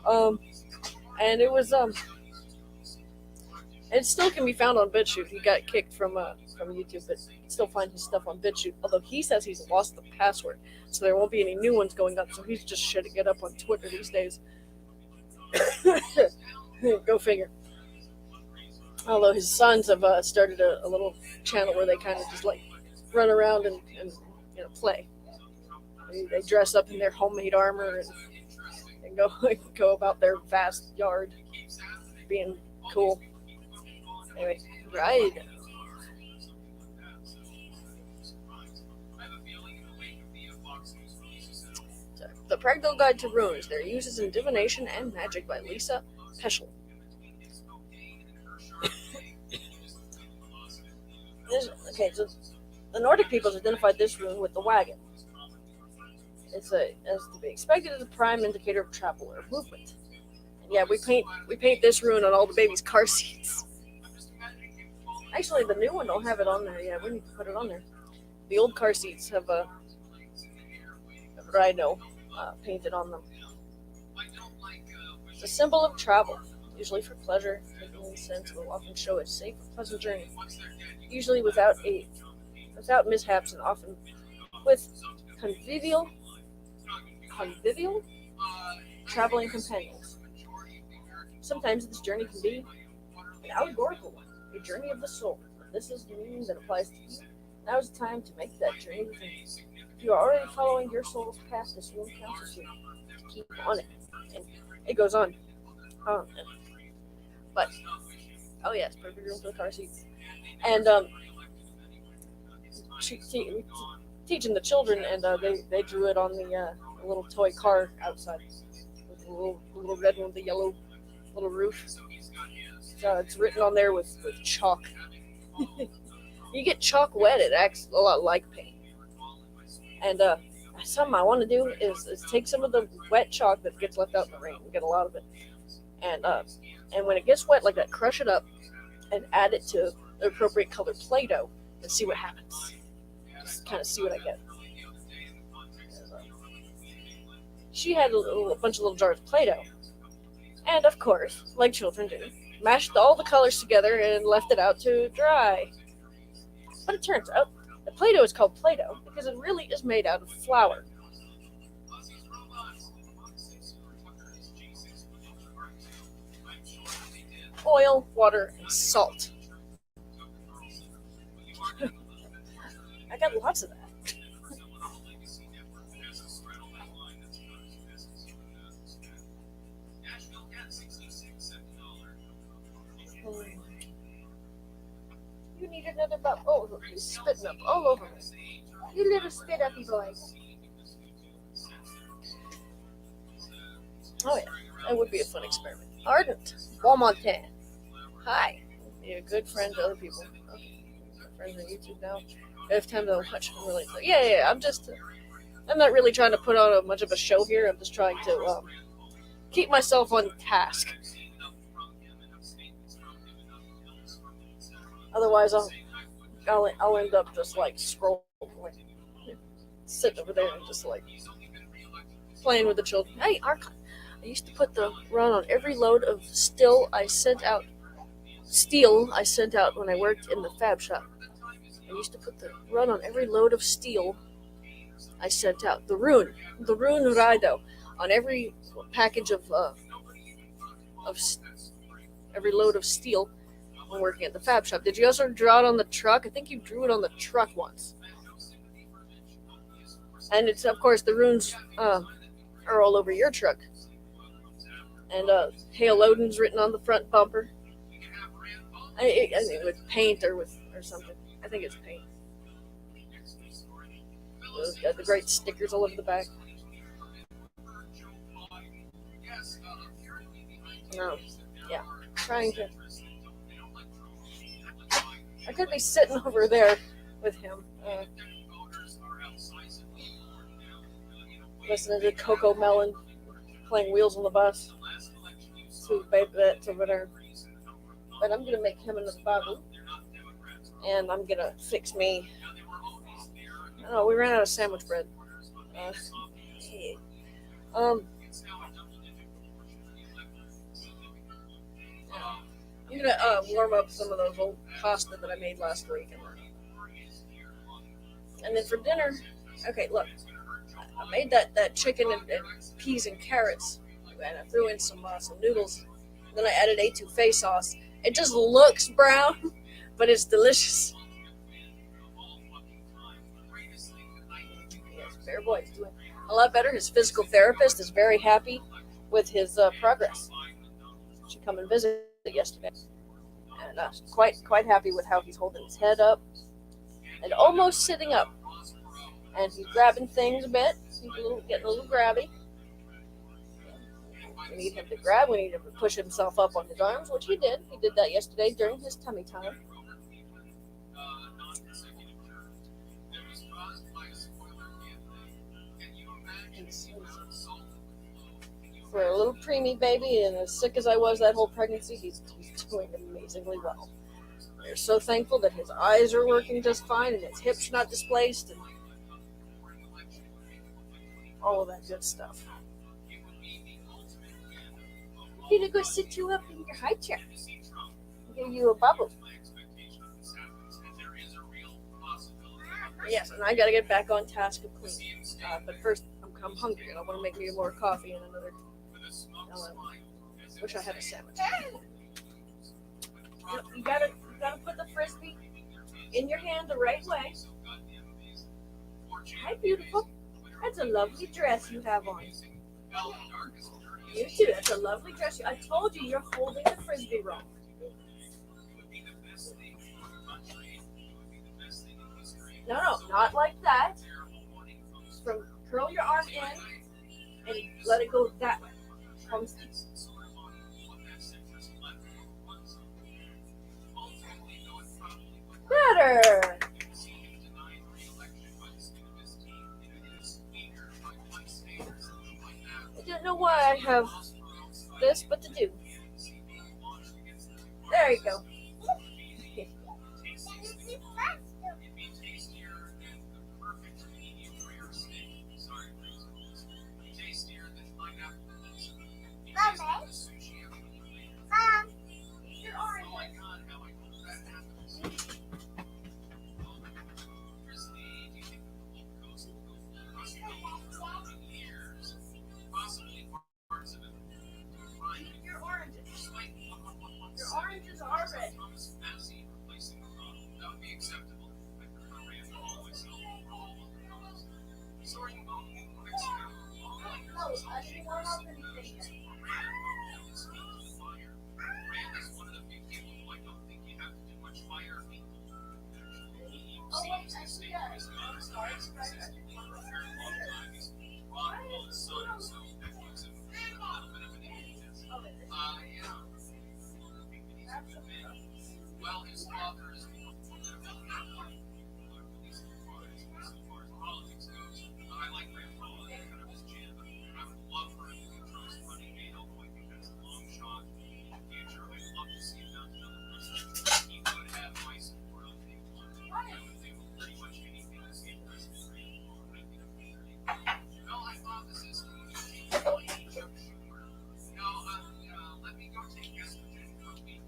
and it was it still can be found on BitChute. He got kicked from YouTube, but you can still find his stuff on BitChute. Although he says he's lost the password, so there won't be any new ones going up. So he's just shitting it up on Twitter these days. Go figure. Although his sons have started a little channel where they kind of just like run around and play. They dress up in their homemade armor and go about their vast yard, being cool. Anyway, right. The Practical Guide to Runes, Their Uses in Divination and Magic by Lisa Peschel. Okay, so the Nordic peoples identified this rune with the wagon. As to be expected, is a prime indicator of travel or movement. And yeah, we paint this rune on all the babies' car seats. Actually, the new one don't have it on there yet. We need to put it on there. The old car seats have a rhino painted on them. It's a symbol of travel, usually for pleasure. Making sense will often show a safe, pleasant journey, usually without mishaps, and often with convivial traveling companions. Sometimes this journey can be an allegorical one, a journey of the soul. This is the meaning that applies to you. Now is the time to make that journey with him. If you are already following your soul's path, this rune counsels you to keep on it. And it goes on. But oh yes, perfect room for the car seats. And teaching the children, and they drew it on the little toy car outside with the little red one with the yellow little roof. So it's written on there with chalk. You get chalk wet, it acts a lot like paint. And something I want to do is take some of the wet chalk that gets left out in the rain. We get a lot of it. And when it gets wet like that, crush it up and add it to the appropriate color Play-Doh and see what happens. Just kind of see what I get. She had a bunch of little jars of Play-Doh. And of course, like children do, mashed all the colors together and left it out to dry. But it turns out that Play-Doh is called Play-Doh because it really is made out of flour. Oil, water, and salt. got lots of that. You need another bubble. Oh, he's spitting up all over me. You little spit uppy boy. Oh yeah, that would be a fun experiment. Ardent, Walmontan. Hi. You're a good friend to other people. Okay. Friends on YouTube now. If time to watch, I'm really like, yeah. I'm not really trying to put on much of a show here. I'm just trying to keep myself on task. Otherwise, I'll end up just like scrolling, like sitting over there and just like playing with the children. Hey, I used to put the run on every load of steel I sent out when I worked in the fab shop. I used to put the run on every load of steel I sent out. The rune Raido on every package of every load of steel when working at the fab shop. Did you also draw it on the truck? I think you drew it on the truck once. And it's, of course, the runes are all over your truck. And Hail Odin's written on the front bumper. I think with paint or something. I think it's paint. It's got the great stickers all over the back. Yeah. Trying to. I could be sitting over there with him, listening to Coco Melon playing Wheels on the Bus. To baby that's over there. But I'm gonna make him another babu, and I'm gonna fix me. Oh, we ran out of sandwich bread. I'm gonna warm up some of those old pasta that I made last week, and then for dinner, okay, look, I made that chicken and peas and carrots, and I threw in some noodles. Then I added etouffee sauce. It just looks brown, but it's delicious. Yes, Bear Boy is doing a lot better. His physical therapist is very happy with his progress. She came and visited yesterday, and quite happy with how he's holding his head up and almost sitting up. And he's grabbing things a bit. He's getting a little grabby. We need him to grab. We need him to push himself up on his arms, which he did. He did that yesterday during his tummy time. For a little preemie baby, and as sick as I was that whole pregnancy, he's doing amazingly well. We're so thankful that his eyes are working just fine, and his hips are not displaced, and all of that good stuff. I'm gonna go sit you up in your high chair. Give you a bubble. Yes, and I gotta get back on task of cleaning. But first, I'm hungry, and I want to make me more coffee and another. Wish I had a sandwich. You gotta put the frisbee in your hand the right way. Hi, beautiful. That's a lovely dress you have on. You too. That's a lovely dress. I told you you're holding the frisbee wrong. No, not like that. From curl your arm in and let it go that way. Better. I don't know why I have this, but to do. There you go. Your oranges are red. That would be acceptable. is one of the few people who I don't think you have to do much fire people. Seems to stay his guns and has consistently for a very long time. He's brought all his son, so that gives him a little bit of an impetus. Yeah. Well, his father is so far as politics goes. I like Grandpa, that's kind of his jam. I would love for him to control some running mate, although I think that's a long shot in the future. I'd love to see him mount another president. He would have my support on day one. I would do pretty much anything to see President well, hypothesis, Chuck Schumer. Let me go take estrogen cookie.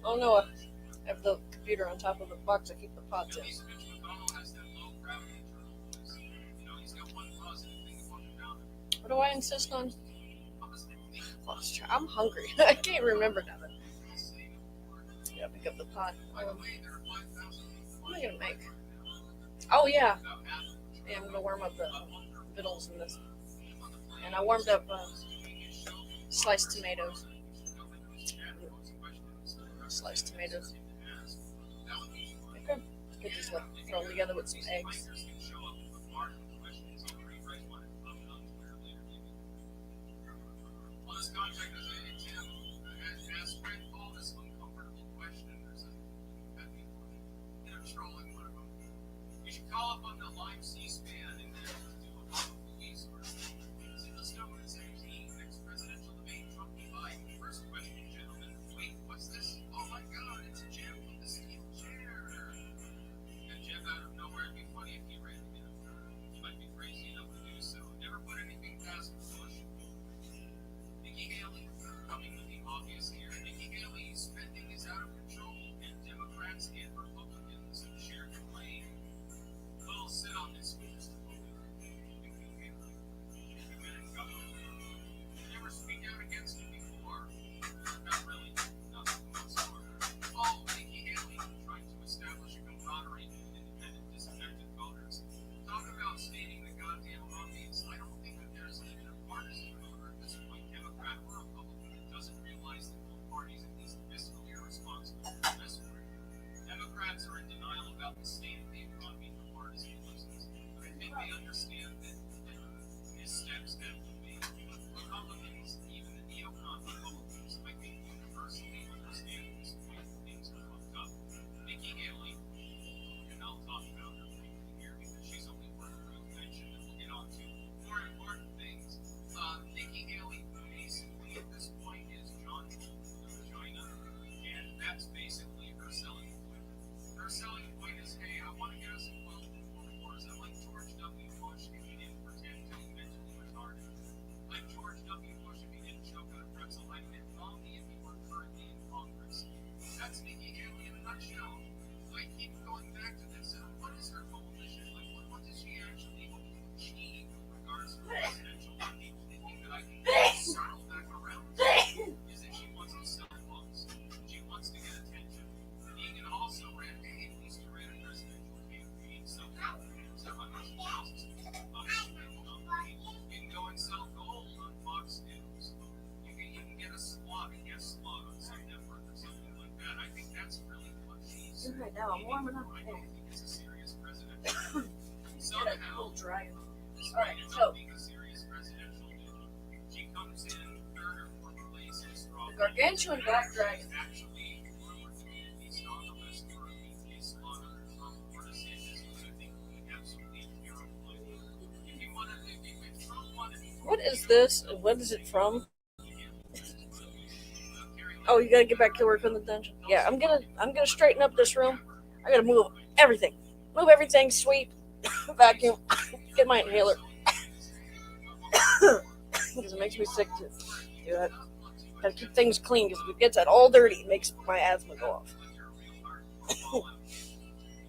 Oh no, I have the computer on top of the box I keep the pots in. Mitch McConnell has that low gravity internal. He's got one positive thing about him. What do I insist on? I'm hungry. I can't remember nothing. Yeah, pick up the pot. What am I gonna make? Oh yeah. Yeah, I'm gonna warm up the vittles in this. And I warmed up sliced tomatoes. Sliced tomatoes. Okay. Could just throw them together with some eggs. You should call up on the live C-SPAN and then do a police or Stone 17, next presidential debate, Trump v. Biden. First question, gentlemen. Wait, what's this? Oh my God, it's Jim from the steel chair. And Jim out of nowhere, it'd be funny if he ran again. He might be crazy enough to do so. Never put anything past Bush. Nikki Haley, coming with the obvious here. Nikki Haley's spending is out of control, and Democrats and Republicans share the blame. We'll sit on this for just a moment. Never speak out against it before. Not really. Nothing whatsoever. Oh, Nikki Haley trying to establish a camaraderie with independent, disaffected voters. Talk about stating the goddamn obvious. I don't think that there's even a partisan voter at this point, Democrat or Republican, that doesn't realize that both parties at least fiscally are responsible for this work. Democrats are in denial about the state of the economy for partisan reasons, but I think they understand that missteps have to be made. Republicans, even the neocon Republicans, I think universally understand this point that things are fucked up. Nikki Haley, and I'll talk about her briefly here because she's only worth a brief mention, and we'll get on to more important things. Nikki Haley basically at this point is John Bolton of China, and that's basically her selling point. Her selling point is, hey, I want to get us involved in world wars. I'm like George W. Bush if he didn't pretend to be mentally retarded. Like George W. Bush if he didn't choke on a pretzel. Like Mitt Romney if he were currently in Congress. That's Nikki Haley in a nutshell. I keep going back to this. What is her coalition? Like, what does she actually hope to achieve with regards to presidential? I keep thinking that I can circle back around. Is that she wants to sell books. She wants to get attention. Negan also ran, hey, at least you ran a presidential campaign, so you can go and sell gold on Fox News. You can get a slot, a guest slot on some network or something like that. I think that's really what she's. Right now, I'm warming up. I don't think it's a serious presidential. Somehow, Dragon. despite it not being a serious presidential bid, she comes in third or fourth place in straw. Gargantuan black dragon. Actually, rumored to be at least on the list for a VP slot under Trump or DeSantis, which I think would absolutely terrify. If Trump wanted to. What is this? What is it from? Oh, you gotta get back to work on the dungeon. Yeah, I'm gonna straighten up this room. I gotta move everything. Move everything, sweep, vacuum, get my inhaler. Because it makes me sick to do that. Gotta keep things clean because if it gets that all dirty, it makes my asthma go off.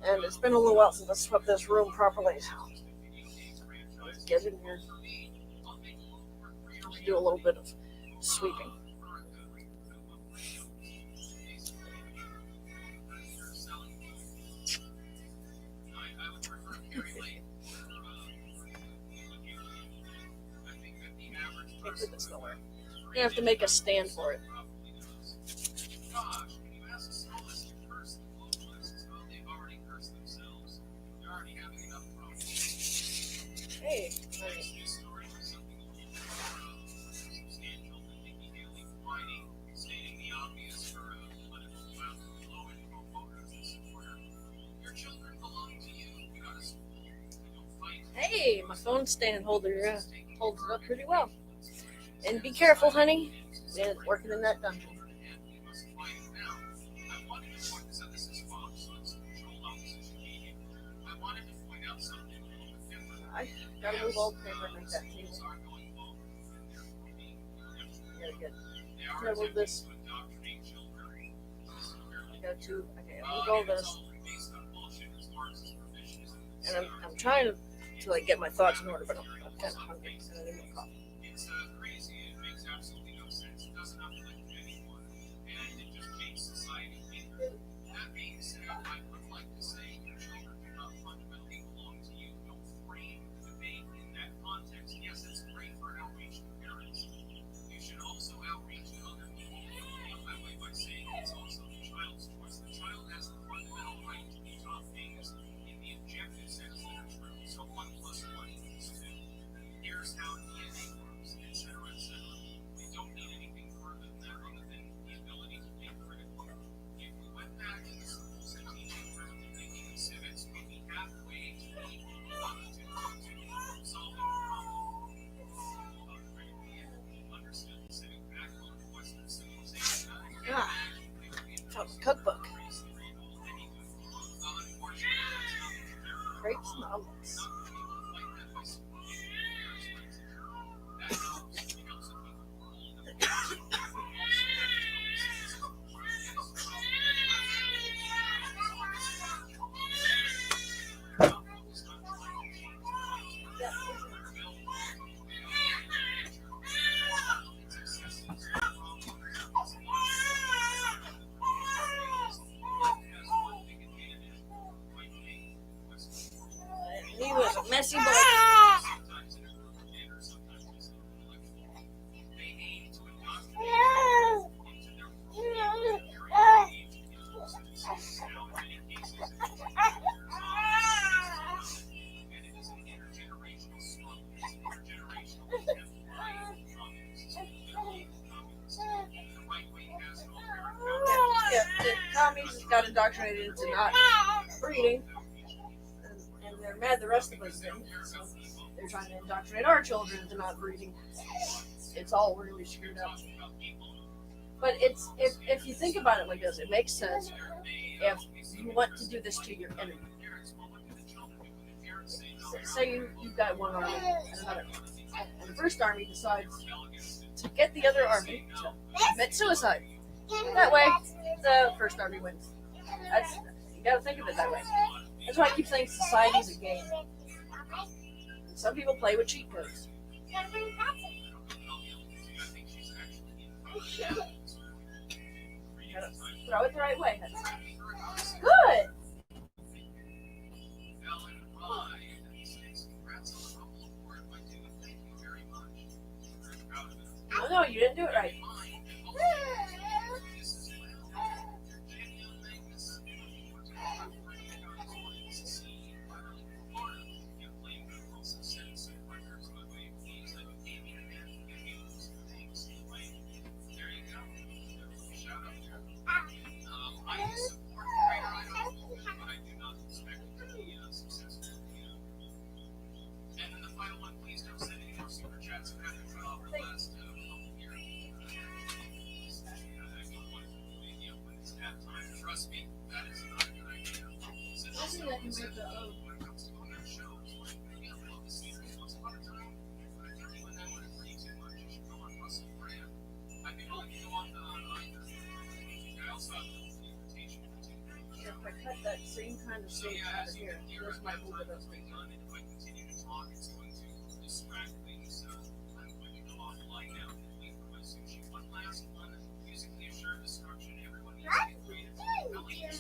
And it's been a little while since I swept this room properly, so let's get in here. Just do a little bit of sweeping. I would prefer Carrie Lake. I think can't put this nowhere. I'm gonna have to make a stand for it. Gosh, when you ask Solace to curse the globalists, well, they've already cursed themselves. They're already having enough problems. Hey, Today's news story was something a little more substantial than Nikki Haley whining, stating the obvious for political clout and low-income voters and supporter. Your children belong to you. You go to school. You don't fight. hey, my phone stand holder holds it up pretty well. And be careful, honey. Yeah, working in that dungeon. I gotta move old paper and make that table. Gotta move this. I got two. Okay, I'm gonna go this. And I'm trying to like get my thoughts in order, but I'm kind of hungry, so I need more coffee. It's crazy. It makes absolutely no sense. It doesn't uplift anyone, and it just makes society weaker. That being said, I would like to say your children do not fundamentally belong to you. Don't frame the debate in that context. Yes, it's great for outreach to parents. You should also outreach to other people who feel that way by saying it's also the child's choice. The child has the fundamental right to be taught things in the objective sense that are true. So 1 + 1 equals 2. Here's how DNA works, etc., etc. We don't need anything further than that other than the ability to think critically. If we went back to the schools and teaching critical thinking and civics, we'd be halfway to solving the problem. Critically understood the civic backbone of Western civilization. Ah, found a cookbook. Grapes and omelets. He was a messy boy. Yeah, the commies got indoctrinated into not breeding, and they're mad the rest of us didn't. So they're trying to indoctrinate our children into not breeding. It's all really screwed up. But it's if you think about it like this, it makes sense. If you want to do this to your enemy, say you've got one army and another army, and the first army decides to get the other army to commit suicide. That way, the first army wins. You gotta think of it that way. That's why I keep saying society's a game. Some people play with cheat codes. You gotta throw it the right way. Good! No, you didn't do it right. Trust me, that is not a good idea. Since when it comes to going on shows, maybe I love the series once upon a time, but I tell you when that would agree too much, you should go on Russell Brand. I'd be willing to go on either. I also have a little invitation to If I cut that same kind of shape out of here, there's my move it up. if I continue to talk, it's going to distract things, so I'm going to go offline now and leave for my sushi. One last one, musically assured destruction. Everyone needs to be creative. Oh, yeah.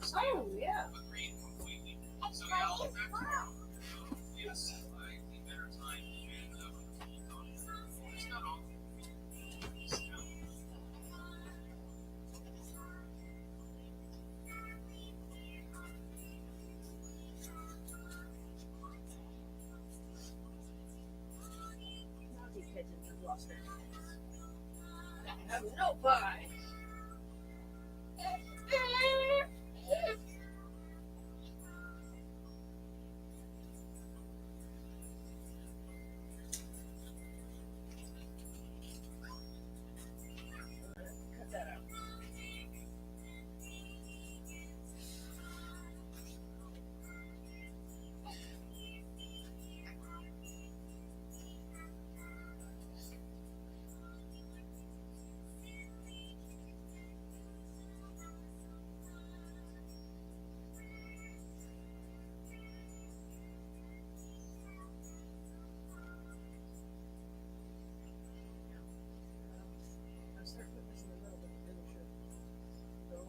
So yeah, I'll get back to you. is a better time than when the full dawn. It's not all. Naughty pigeons have lost their heads. They have no pie. Cut that out. I'm starting to put this in the middle, but it really should go.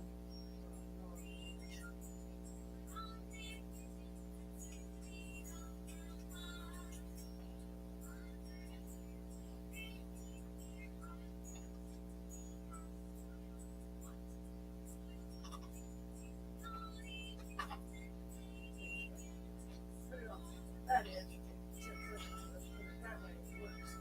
Put it on that edge. Let's put it that way. It works.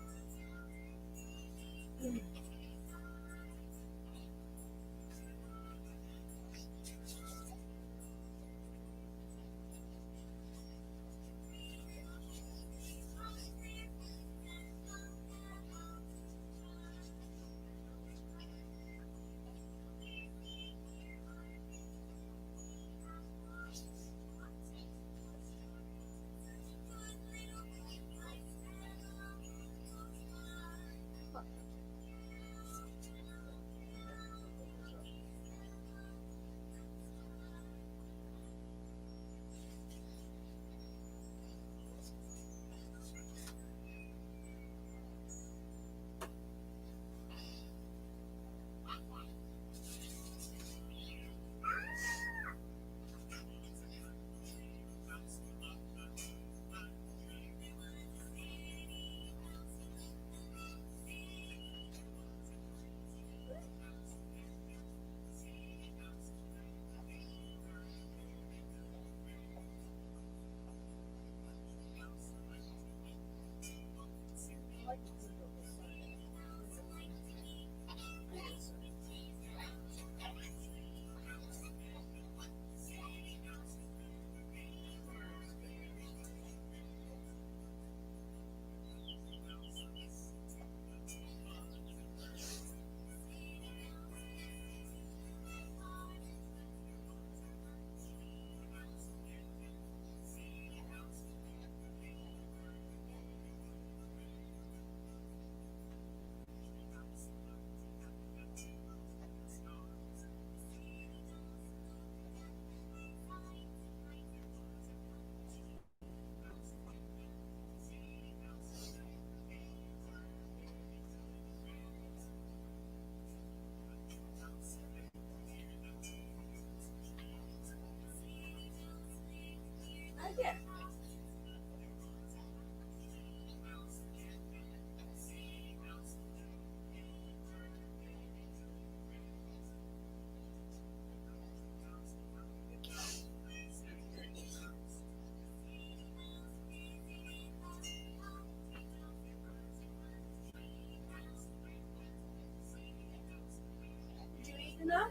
I like the blue on this side. Yeah. Did you eat enough?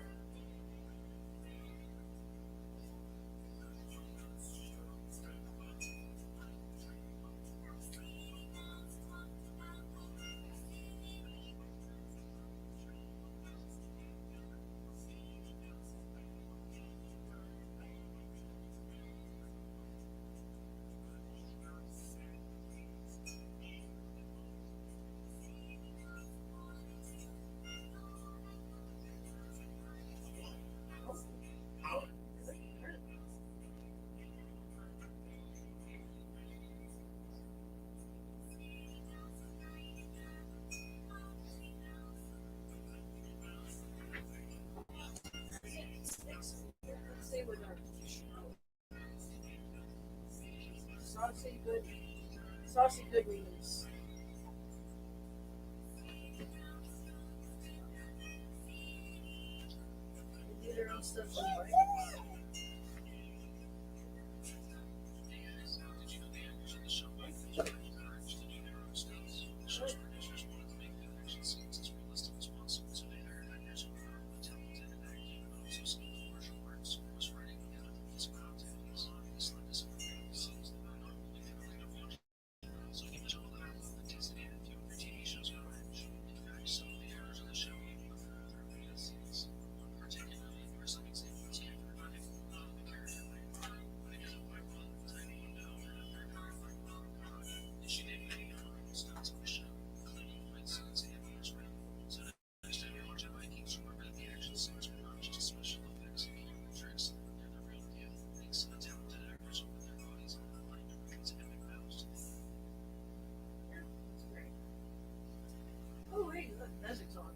Stay with her. Saucy good news. They do their own stuff anyway. Did you know the actors of the show might be encouraged to do their own stunts? The show's producers wanted to make the action scenes as realistic as possible, so they hired actors who were not only talented in acting but also skilled in martial arts, horse riding, and other physical activities. This led to some incredible scenes that were not only thrilling to watch, but also give the show a level of authenticity that few other TV shows could match. In fact, some of the actors of the show even performed their own scenes. One particularly impressive example is Catherine Dunning, the character played by tiny window and she did many memorable stunts on the show, including fight scenes and horse riding. So next time you watch a Vikings, remember that the action scenes were not just special effects and camera tricks, they're the real deal, thanks to the talented actors who put their bodies on the line to bring these epic battles to life. Yeah, that's great. Oh, hey, look, music's on.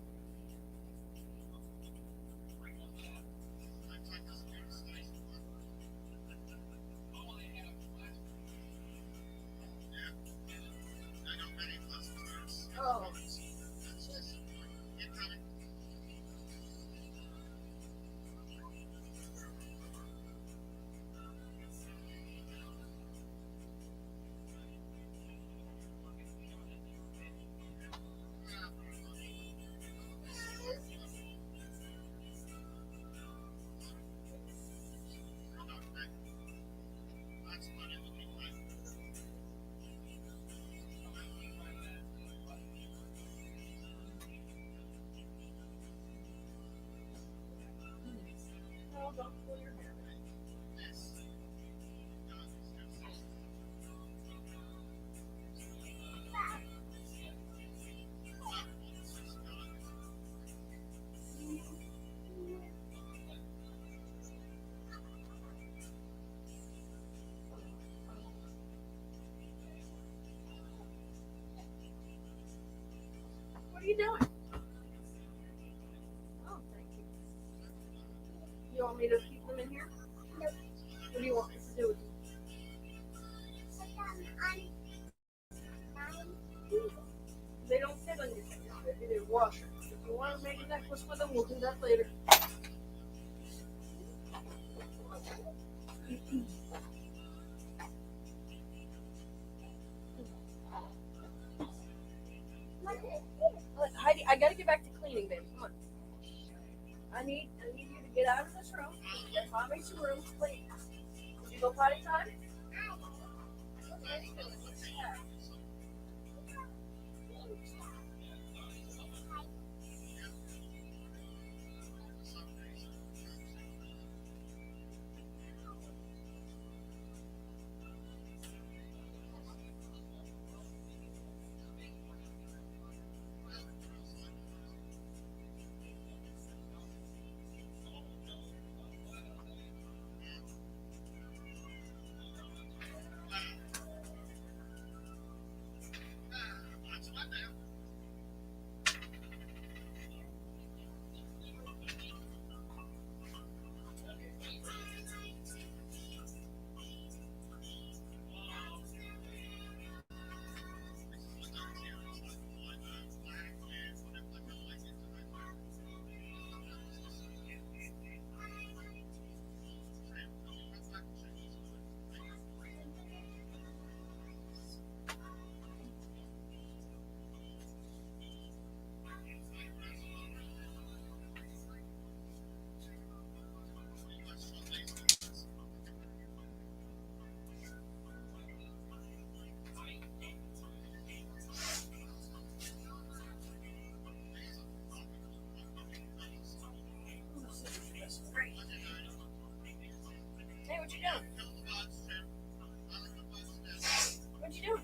Oh. No, don't pull your hair. What are you doing? Oh, thank you. You want me to keep them in here? Nope. What do you want me to do with them? They don't fit on your finger. They need a washer. If you want to make a necklace with them, we'll do that later. Look, Heidi, I gotta get back to cleaning, baby. Come on. I need you to get out of this room. Get mommy's room clean. Did you go potty time? Yeah. Hey, what you doing? What you doing?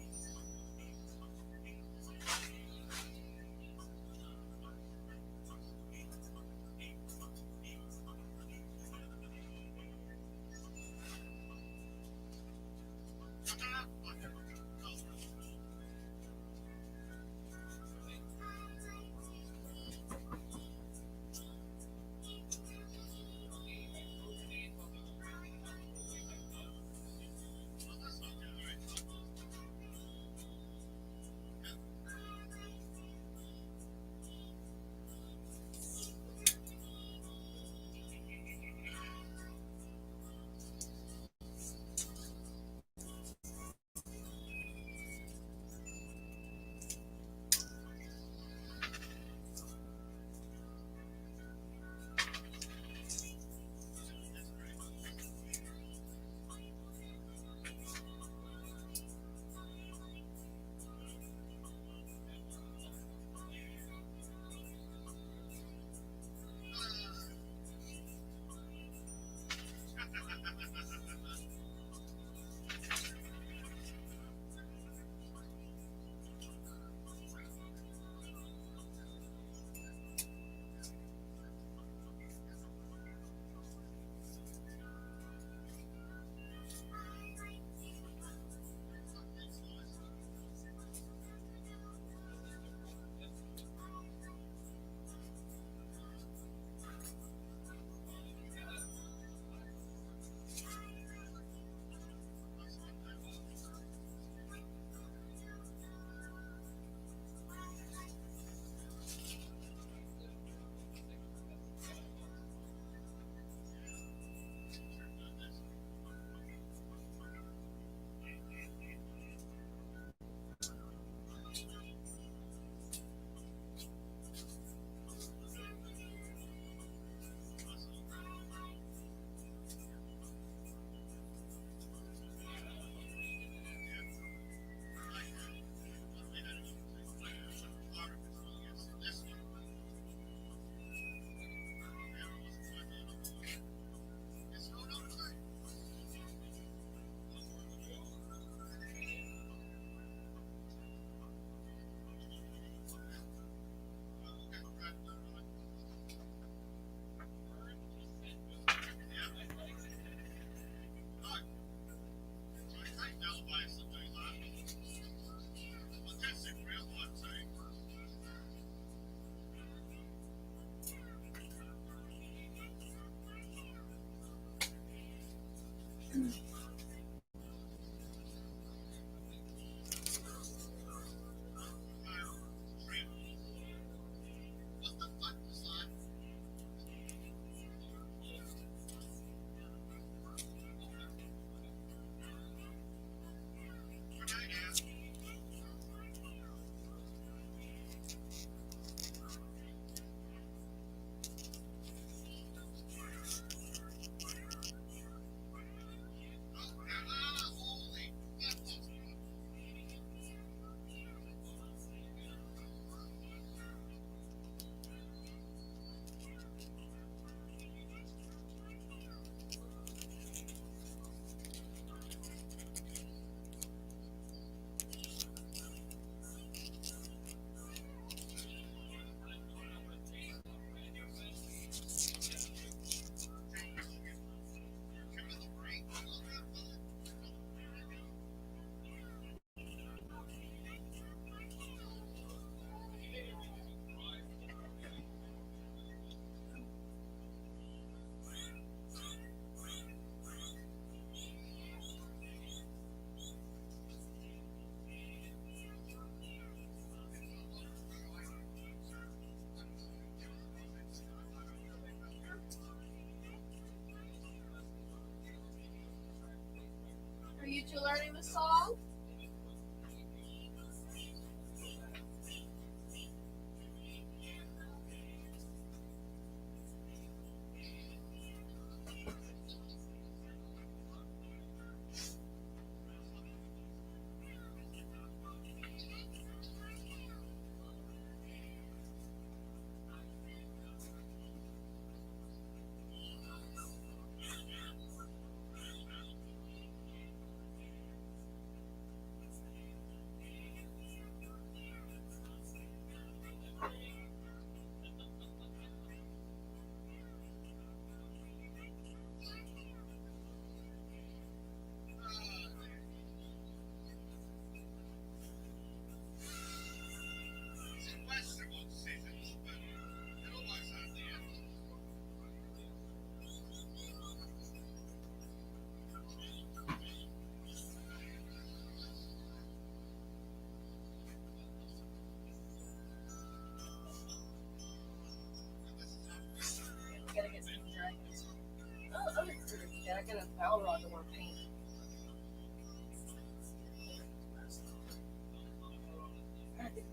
Are you two learning the song?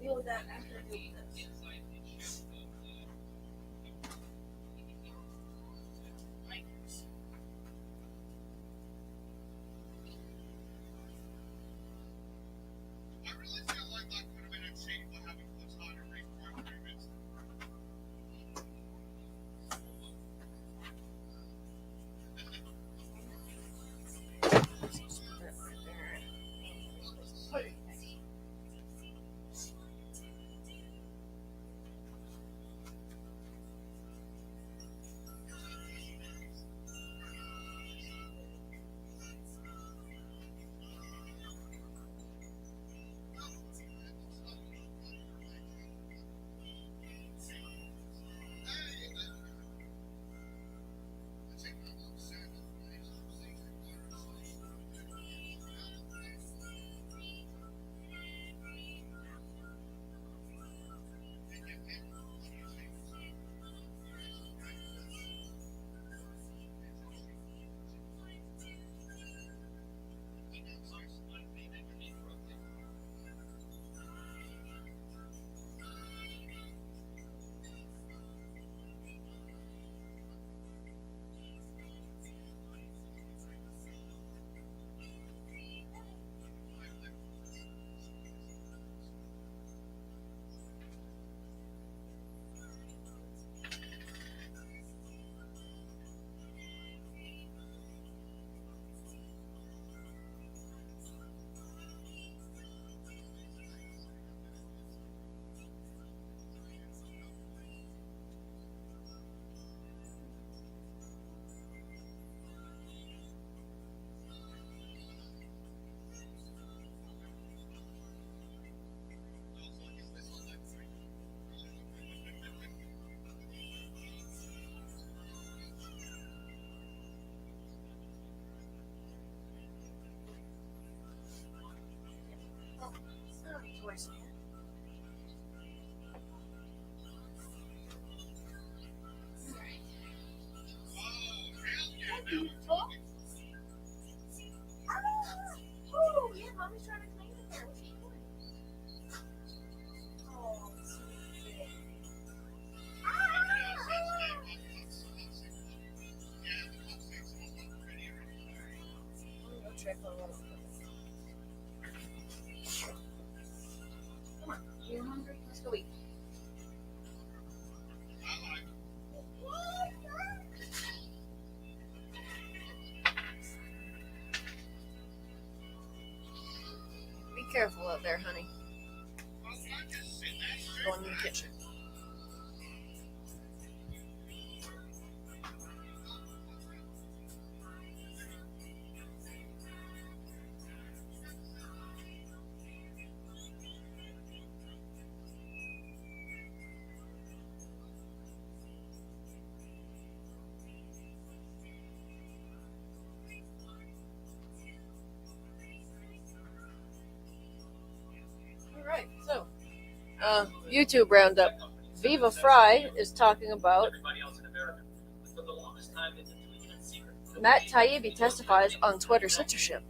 deal with that after I deal with this. I really feel like that could have been achieved by having Platonic record agreements. Twice. Oh, yeah, Mommy's trying to clean it there. What's she doing? Oh, sweet. I'm gonna go check on what I'm cooking. Come on, you hungry? Let's go eat. Be careful out there, honey. Go in the kitchen. Alright, so YouTube roundup. Viva Fry is talking about Matt Taibbi testifies on Twitter censorship.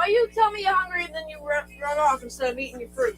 Why you tell me you're hungry and then you run off instead of eating your fruit?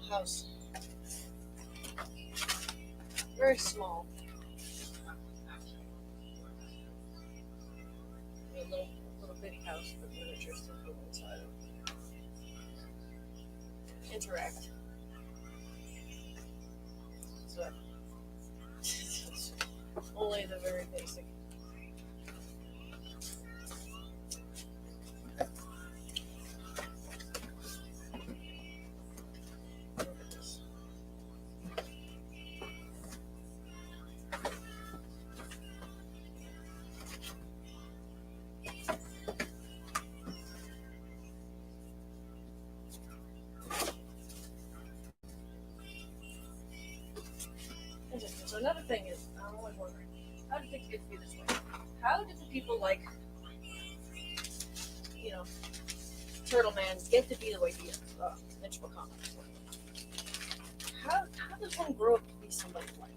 House. Very small. A little bitty house with miniatures to go inside of. Interact. So only the very basic. So another thing is, I'm always wondering, how did things get to be this way? How did the people like, Turtle Man get to be the way he is? Mitch McConnell. How does one grow up to be somebody's wife?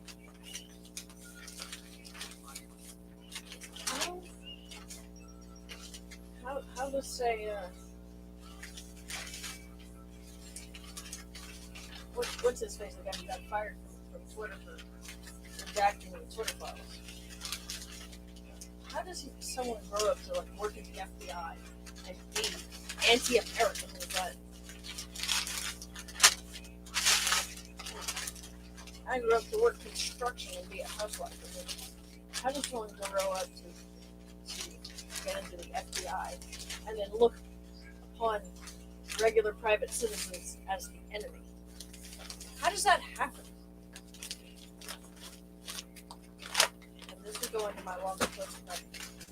How does say what's his face? The guy who got fired from Twitter for redacting the Twitter files. How does someone grow up to like work at the FBI and be anti-American like that? I grew up to work construction and be a housewife. How does someone grow up to get into the FBI and then look upon regular private citizens as the enemy? How does that happen? And this will go into my longer post about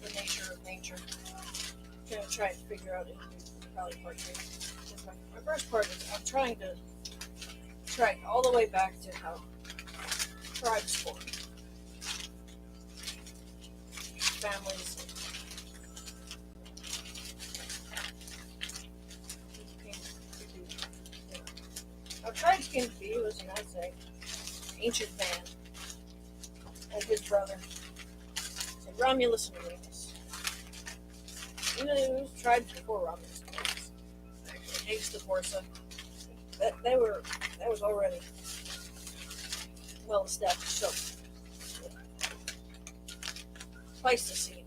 the nature of nature. I'm going to try and figure out probably part 2. My first part is I'm trying to track all the way back to how tribes formed. Families. How tribes came to be was, I'd say, ancient man and his brother, so Romulus and Remus. There was tribes before Romulus and Remus. Actually, Higgs the Borsa. That was already well established. So, Pleistocene.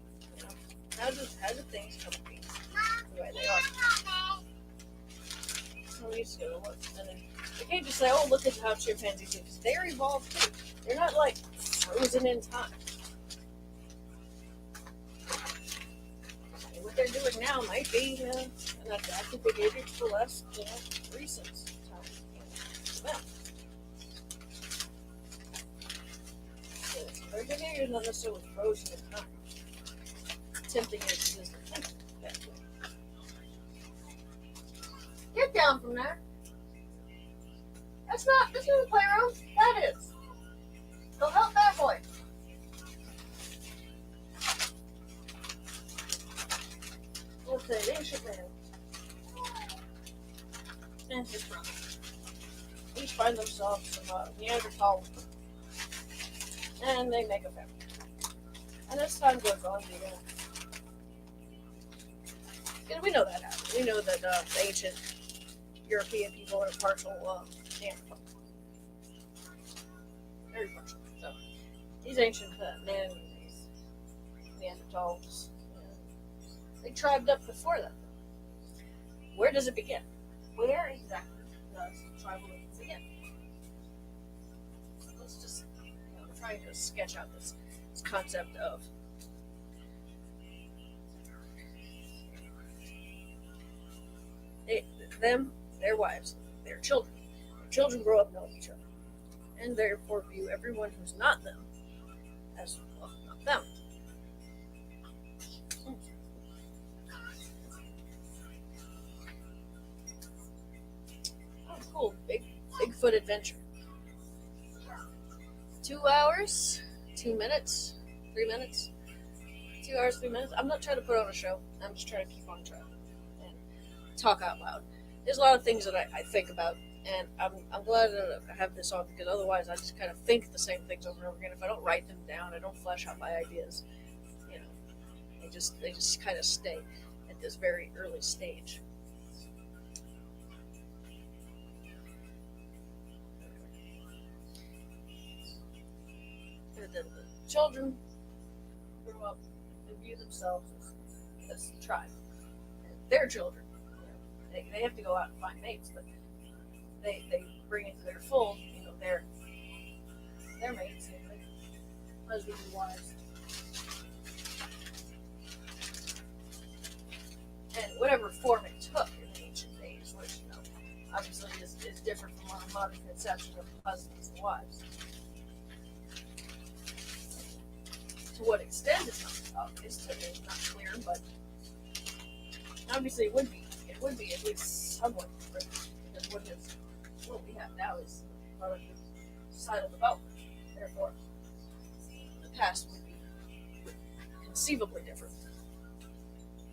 How did things come to be the way they are? So we used to go look, and then you can't just say, "Oh, look at how chimpanzees do," because they're evolved too. They're not like frozen in time. And what they're doing now might be an adaptive behavior for less, recent time for them. So their behavior is not necessarily frozen in time. Tempting it to just get down from there. This isn't a playroom. That is. Go help that boy. Let's say ancient man and his brother each find themselves some Neanderthal, and they make a family. And as time goes on, we know that happened. We know that the ancient European people are partial Neanderthal. Very partial. So these ancient men, Neanderthals. They tribed up before that. Where does it begin? Where exactly does tribalism begin? So let's just try to sketch out this concept of their wives, their children. Their children grow up knowing each other, and therefore view everyone who's not them as, well, not them. Oh, cool. Bigfoot adventure. 2 hours, 2 minutes, 3 minutes. 2 hours, 3 minutes. I'm not trying to put on a show. I'm just trying to keep on track and talk out loud. There's a lot of things that I think about, and I'm glad that I have this on, because otherwise I just kind of think the same things over and over again. If I don't write them down, I don't flesh out my ideas. They just kind of stay at this very early stage. The children grow up and view themselves as the tribe. And their children, they have to go out and find mates, but they bring into their fold, their mates and their husbands and wives. And whatever form it took in the ancient days, which, obviously is different from our modern conception of husbands and wives. To what extent is not obvious, to me, not clear, but obviously it would be at least somewhat different, because what we have now is the product of societal development. Therefore, the past would be conceivably different.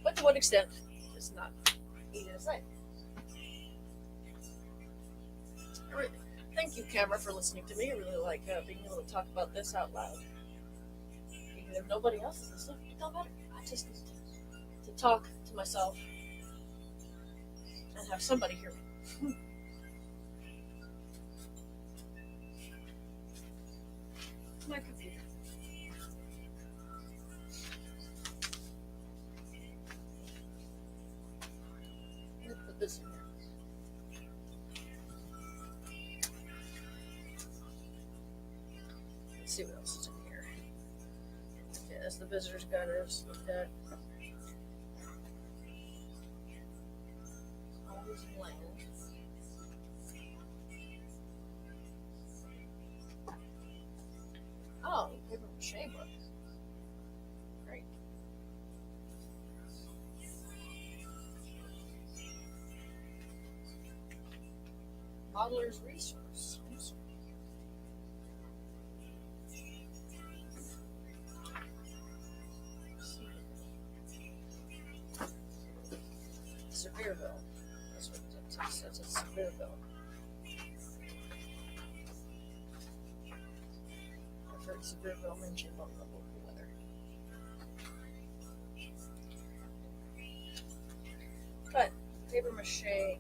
But to what extent is not easy to say. Thank you, camera, for listening to me. I really like being able to talk about this out loud. Even if nobody else is listening, it don't matter. I just need to talk to myself and have somebody hear me. My computer. Let's put this in here. Let's see what else is in here. Okay, that's the visitor's guide. Looked at. Always land. Oh, paper mache book. Great. Modeler's resource. Sevierville. That's what it says. It's Sevierville. I've heard Sevierville mentioned on the local weather. But paper mache,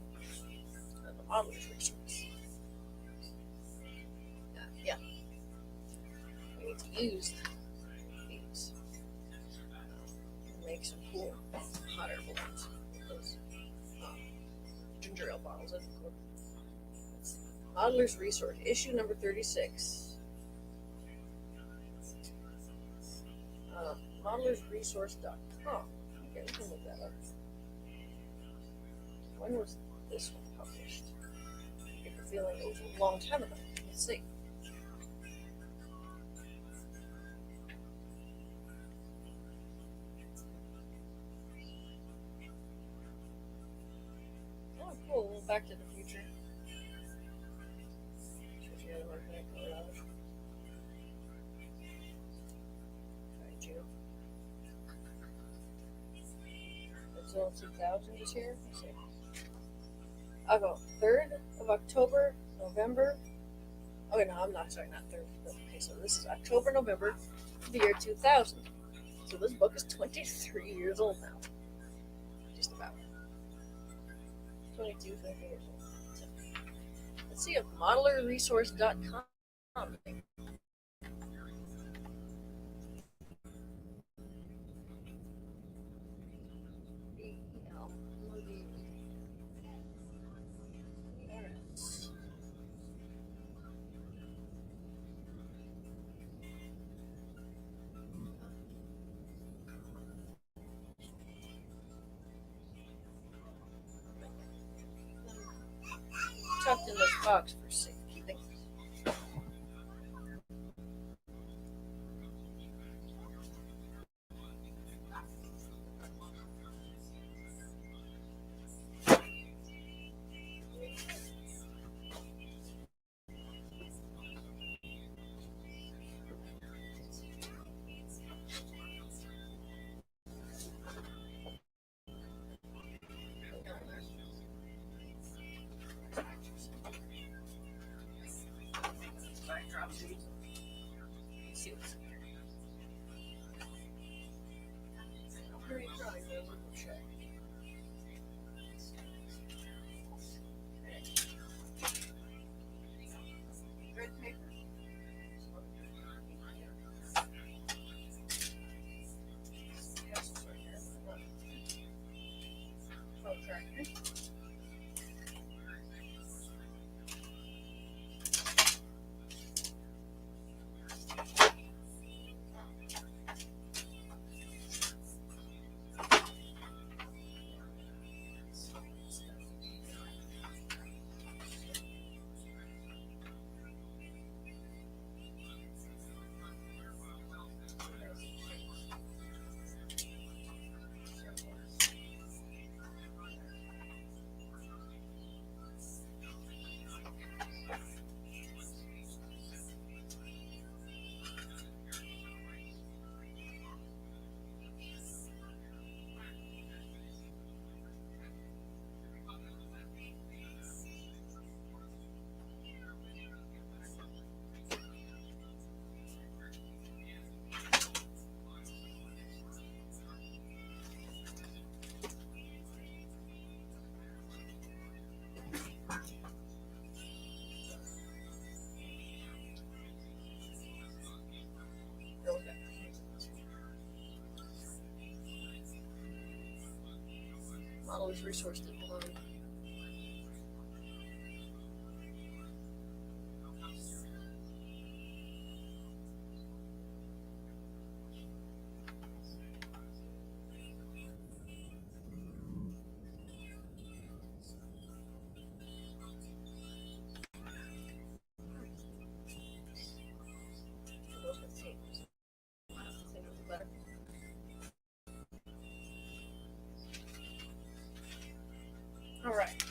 the modeler's resource. Yeah. We need to use these. Make some cool hot air balloons. Those ginger ale bottles. Modeler's Resource, issue number 36. Modelersresource.com. Okay, we can look that up. When was this one published? I get the feeling it was a long time ago. Let's see. Oh, cool. A little Back to the Future. Until 2000 is here. Let's see. I'll go 3rd of October, November. Okay, no, I'm not. Sorry, not 3rd. Okay, so this is October, November of the year 2000. So this book is 23 years old now. Just about. 23 years old. So, let's see if modelerresource.com. box for safekeeping. See what's in there. Very dry, no little check. Red paper. Protractor. Model is resourced at below. All right.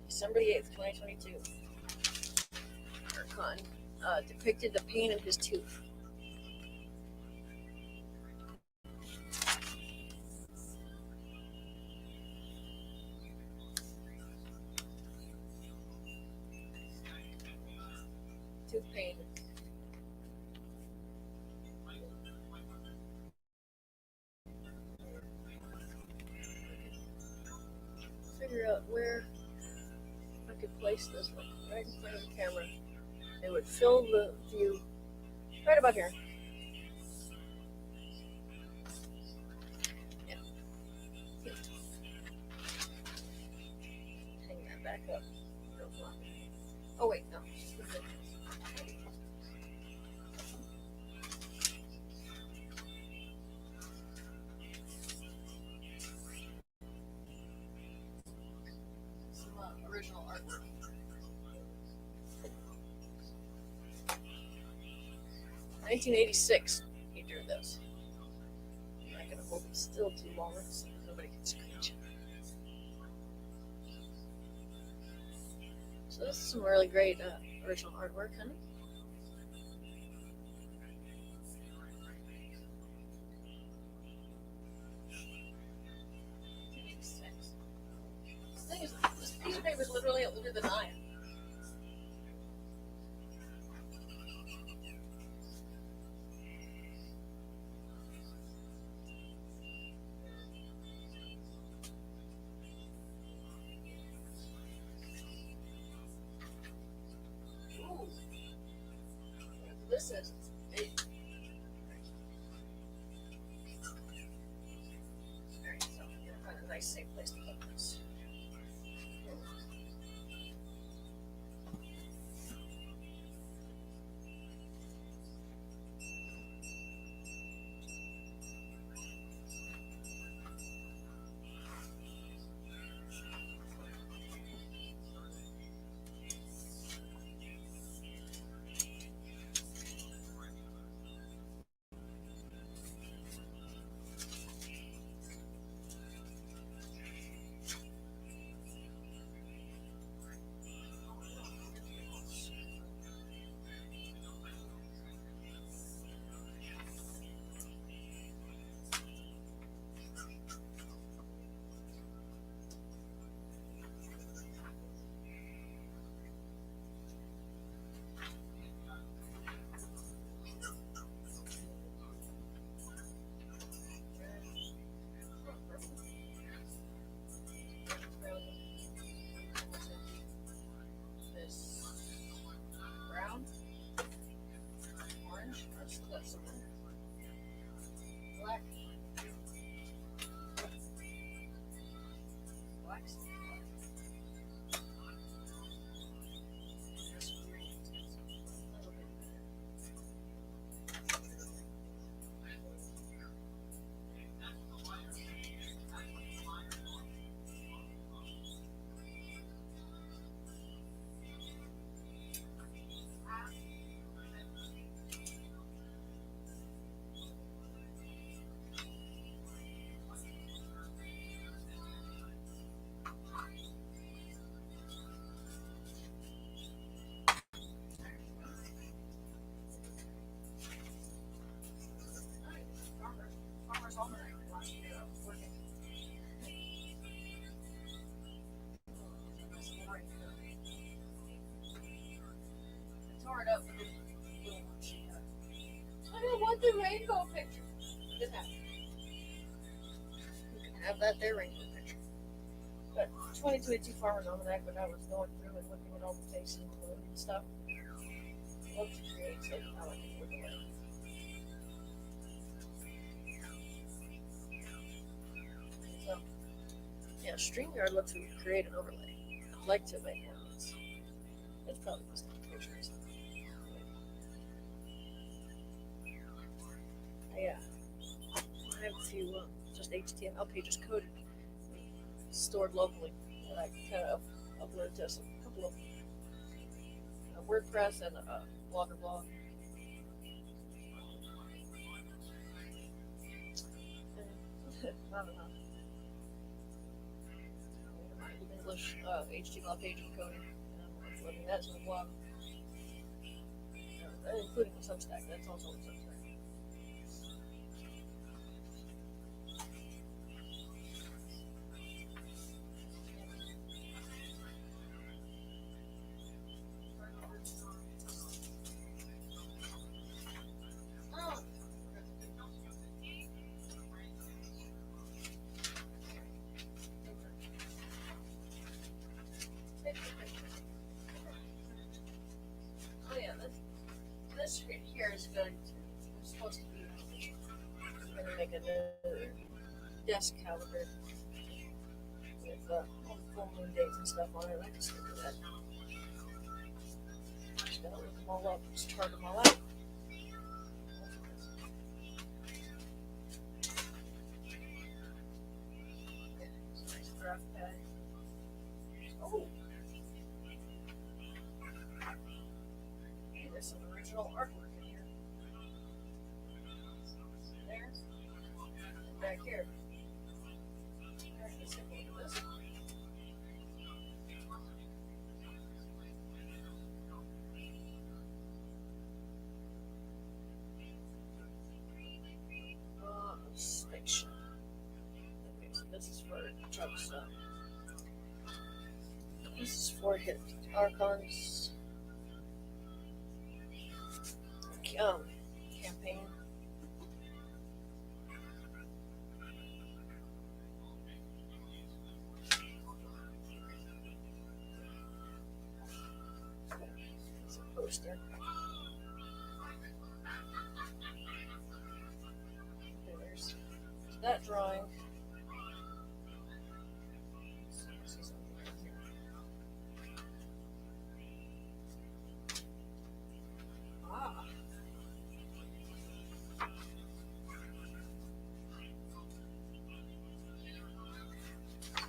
December the 8th, 2022. Archon depicted the pain of his tooth. Tooth pain. Figure out where I could place this one right in front of the camera. It would fill the view right about here. Yeah. Hang that back up. Oh wait, no. Some original artwork. In 1986, he drew this. I'm not gonna hold it still too long so nobody can screech it. So this is some really great original artwork, honey. This piece of paper is literally older than I am. Ooh. This is big. Alright, so I'm gonna find a nice safe place to put this. relaxing. Farmer's Almanac last year. I was working. I tore it up with a little one she had. I don't want the rainbow picture. Didn't have it. You can have that there rainbow picture. But 2022 Farmer's Almanac, when I was going through and looking at all the faces and blue and stuff, I love to create, so I like to work away. So, yeah, StreamYard lets me create an overlay. I'd like to make one. It's probably just pictures. Yeah, I have a few just HTML pages coded, stored locally that I kind of upload to a couple of WordPress and a Blogger blog. I don't know. English HTML pages coding. I'm uploading that to the blog. Including the Substack. That's also a Substack. Oh yeah, this here is going to, it's supposed to be, I'm going to make another desk caliber with all the full moon dates and stuff on it. I just look at that. Just gotta look them all up, just chart them all out. Nice graph pad. Oh! There's some original artwork in here. There. And back here. Alright, let's take a look at this. Spaceship. Okay, so this is for Chuck's stuff. This is for his Archon's campaign. It's a poster. There's that drawing. Ah.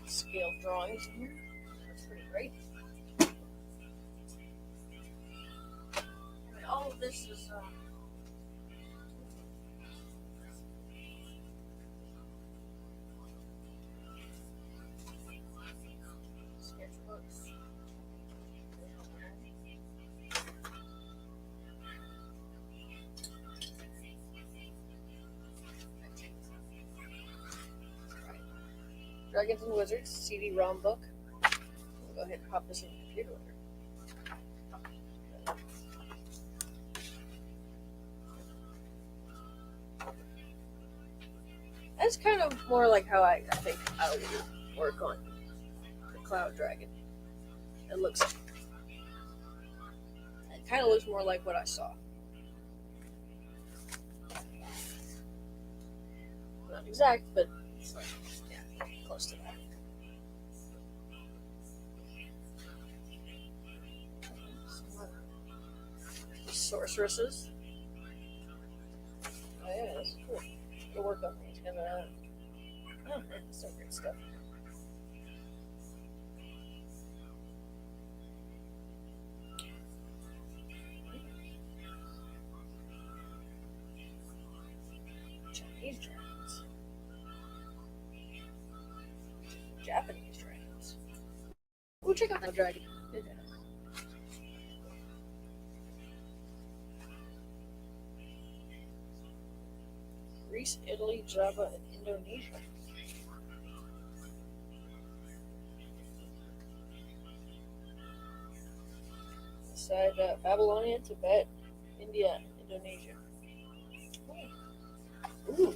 Scale drawings in here. That's pretty great. I mean, all of this is sketchbooks. Dragons and Wizards CD-ROM book. We'll go ahead and pop this in the computer later. That's kind of more like how I think I would work on the Cloud Dragon. It kind of looks more like what I saw. Not exact, but it's like, yeah, close to that. sorceresses. Oh yeah, that's cool. Go work on these. And oh man, that's some great stuff. Chinese dragons. Japanese dragons. Oh, check out that dragon. Greece, Italy, Java, and Indonesia. Beside Babylonia, Tibet, India, Indonesia. Ooh.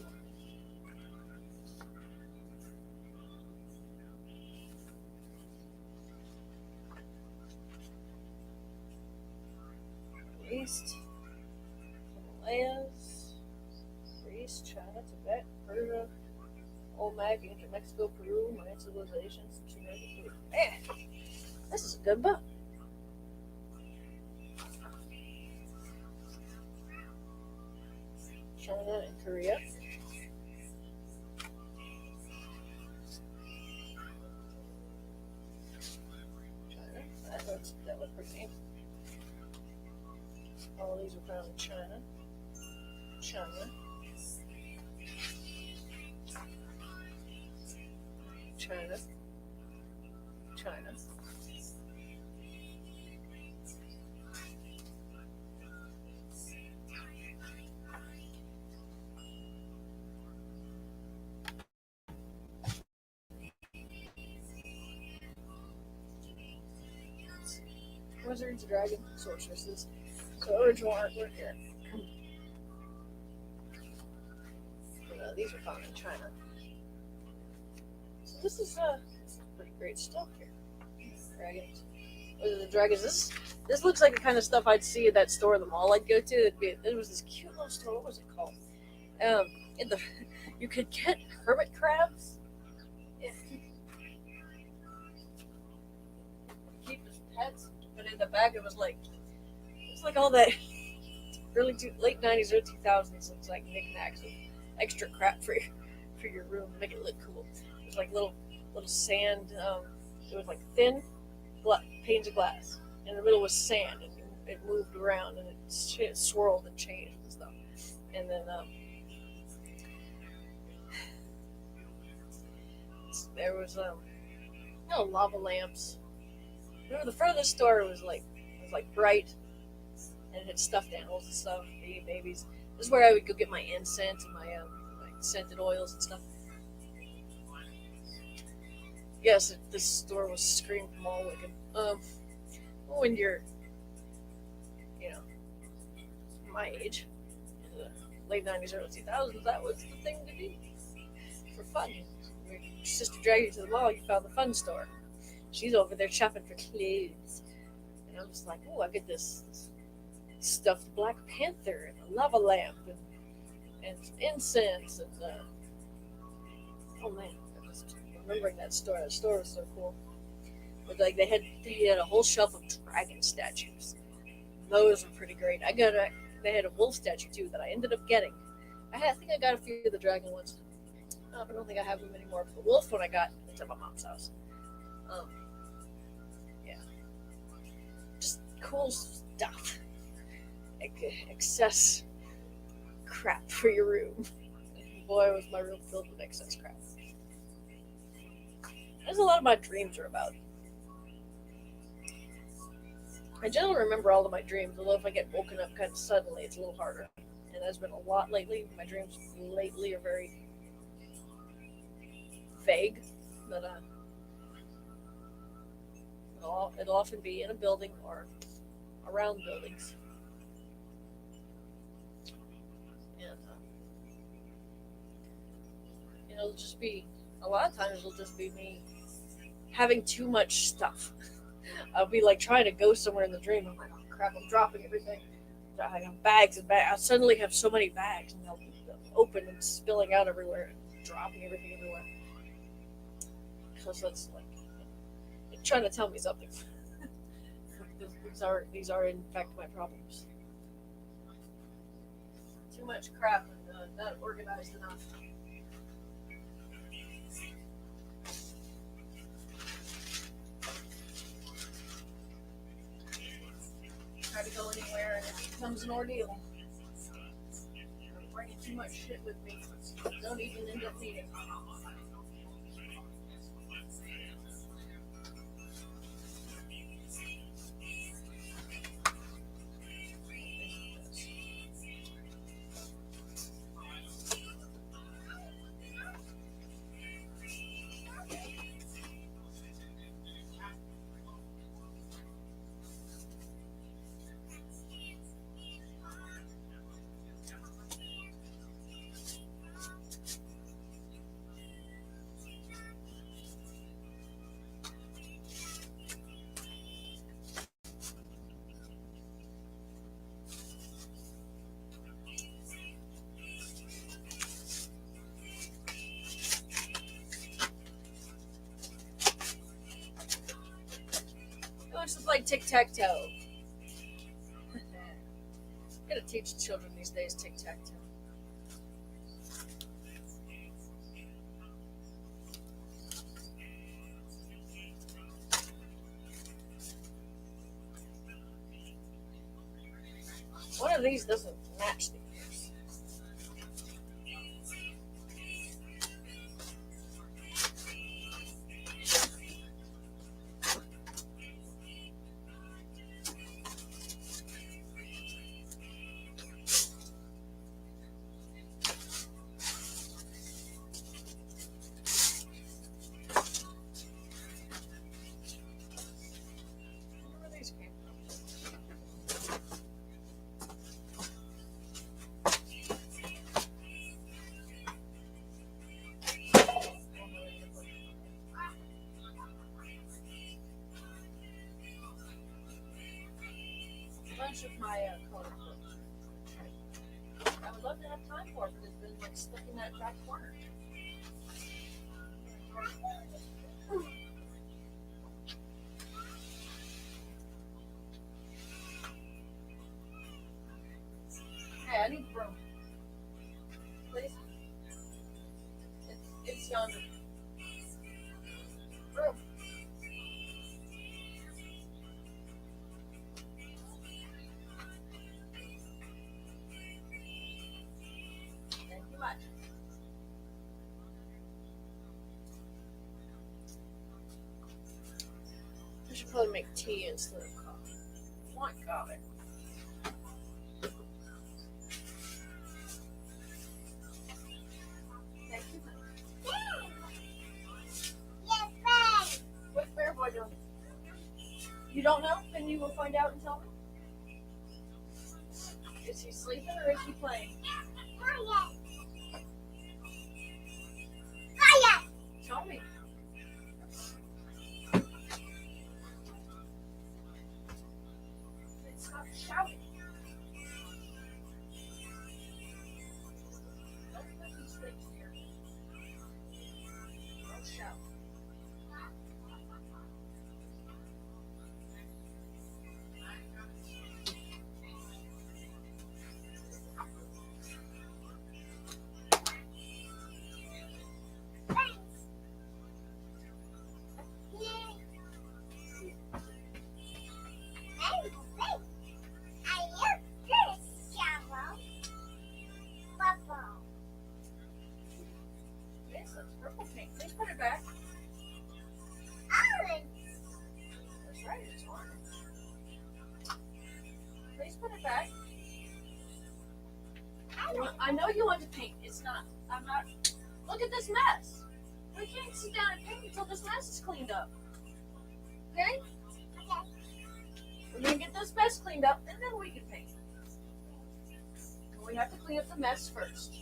East, Himalayas, Greece, China, Tibet, Persia, Olmec, Ancient Mexico, Peru, Mayan civilizations, Sumeria. Man, this is a good book. China and Korea. China. That looks pretty neat. All of these are found in China. China. China. China. Wizards, dragons, sorceresses. So original artwork here. These are found in China. So this is pretty great stuff here. Dragons. What are the dragons? This looks like the kind of stuff I'd see at that store in the mall I'd go to. It was this cute little store. What was it called? You could get hermit crabs. Keep as pets, but in the back it was like all that late 90s, early 2000s. Looks like knickknacks with extra crap for your room to make it look cool. It was like little sand. It was like thin panes of glass. In the middle was sand, and it moved around, and it swirled and changed and stuff. And then there was lava lamps. Remember, the front of the store was like bright, and it had stuffed animals and stuff, babies. This is where I would go get my incense and my scented oils and stuff. Yes, this store was screamed from all wicked. When you're, my age, in the late 90s, early 2000s, that was the thing to do for fun. Your sister dragged you to the mall, you found the fun store. She's over there shopping for clothes. And I'm just like, oh, I get this stuffed Black Panther and a lava lamp and some incense and oh man, just remembering that store. That store was so cool. But like they had a whole shelf of dragon statues. Those were pretty great. They had a wolf statue too that I ended up getting. I think I got a few of the dragon ones. I don't think I have them anymore. But the wolf one I got at my mom's house. Yeah, just cool stuff. Excess crap for your room. Boy, was my room filled with excess crap. That's a lot of my dreams are about. I generally remember all of my dreams, although if I get woken up kind of suddenly, it's a little harder. And there's been a lot lately. My dreams lately are very vague, but it'll often be in a building or around buildings. And it'll just be, a lot of times it'll just be me having too much stuff. I'll be like trying to go somewhere in the dream. I'm like, oh crap, I'm dropping everything. I have bags and bags. I'll suddenly have so many bags and they'll open and spilling out everywhere and dropping everything everywhere. Because that's like, it's trying to tell me something. These are in fact my problems. too much crap and not organized enough. Try to go anywhere and it becomes an ordeal. I'm bringing too much shit with me. Don't even end up needing. Looks like tic-tac-toe. Gotta teach children these days tic-tac-toe. One of these doesn't match the ears. Bunch of my color books. I would love to have time for it, but it's been like stuck in that back corner. Hey, I need broom. Please. It's yonder. Broom. Thank you much. I should probably make tea instead of coffee. Oh my god. Thank you. Yes, bye. What's Bear Boy doing? You don't know? Then you will find out and tell me. Is he sleeping or is he playing? Quiet. Quiet. Tell me. Stop shouting. Don't put these things here. Don't shout. Yes, that's purple paint. Please put it back. That's right, it's orange. Please put it back. I know you want to paint. It's not. I'm not. Look at this mess. We can't sit down and paint until this mess is cleaned up. Okay? We're gonna get this mess cleaned up and then we can paint. We have to clean up the mess first.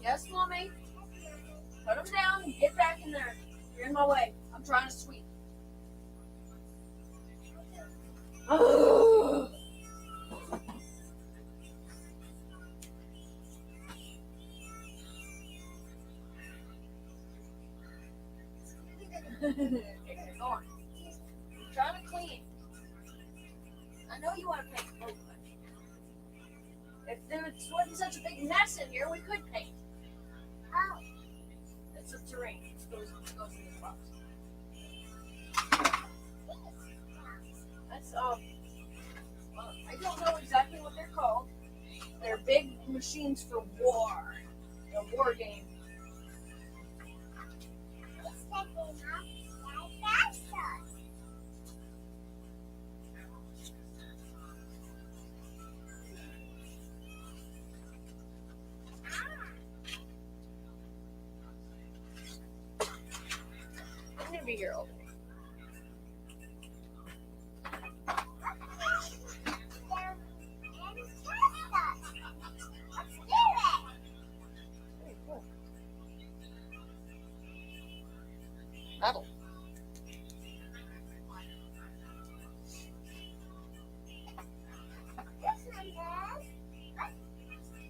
Yes, Mommy? Put them down and get back in there. You're in my way. I'm trying to sweep. Oh. Go on. I'm trying to clean. I I know you want to paint. Oh, if there wasn't such a big mess in here, we could paint. Oh. It's a terrain. It goes in this box. That's well, I don't know exactly what they're called. They're big machines for war. A war game. It's like a dinosaur. I'm gonna be here all day. Battle.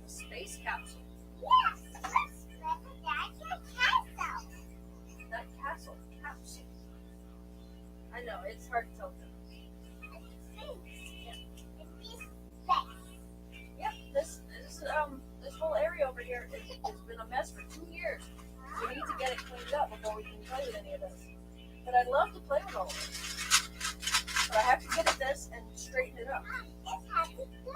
A space capsule. Yes, let's build a castle. Not castle. Capsule. I know it's hard to tell them. Yep. This whole area over here has been a mess for 2 years. We need to get it cleaned up before we can play with any of this. But I'd love to play with all of this. But I have to get at this and straighten it up. It's happy go.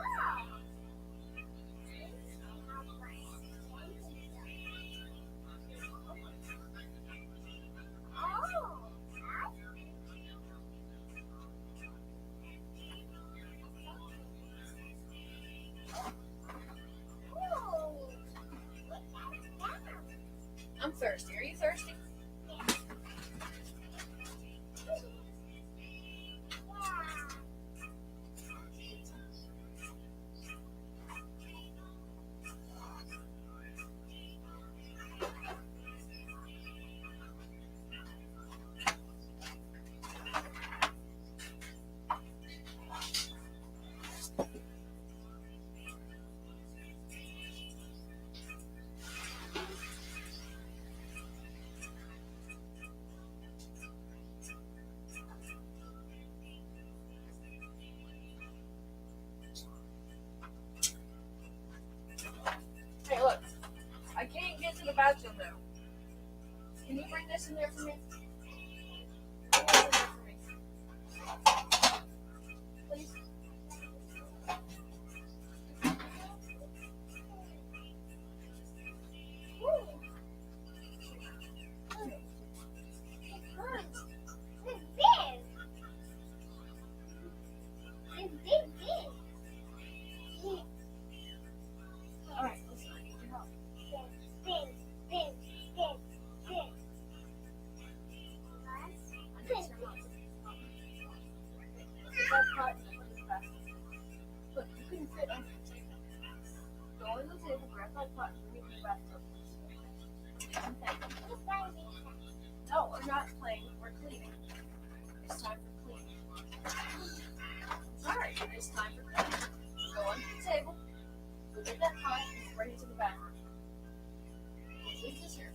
I'm thirsty. Are you thirsty? Hey, look. I can't get to the bathroom now. Can you bring this in there for me? Bring this in there for me. Please. All right, listen, I need your help. I need some help. Put that pot in the bathroom. Look, you couldn't fit under the table. Go under the table, grab that pot, and bring it to the bathtub. Okay. No, we're not playing. We're cleaning. It's time for cleaning. Sorry, it's time for cleaning. Go under the table, go get that pot, and bring it to the bathroom. Leave this here.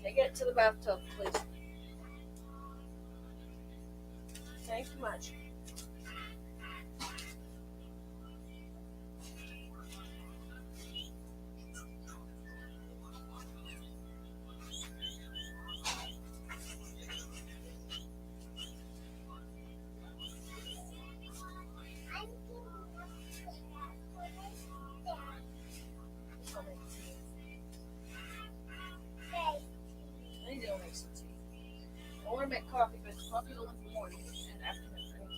Take it to the bathtub, please. Thank you much. I need to make some tea. I want to make coffee, but coffee's only for morning and afternoon. I need to make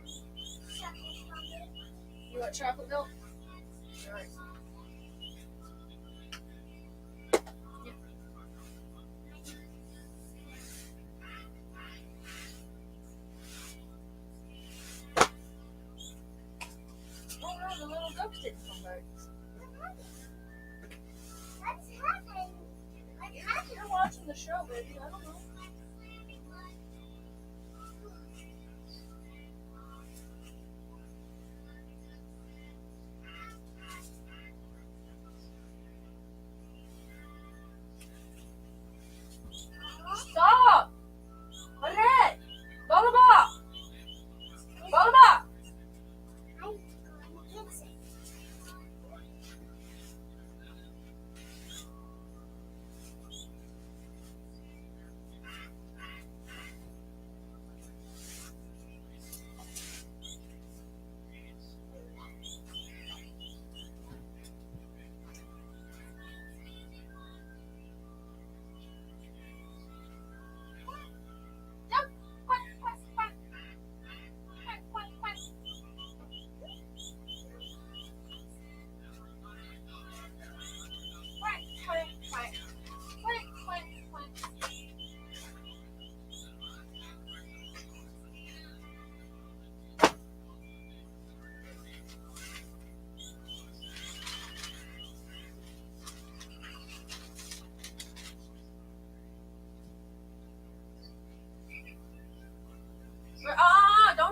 some tea. You want chocolate milk? All right. Yeah. Oh no, the little ducks didn't come back. You're watching the show, baby. I don't know.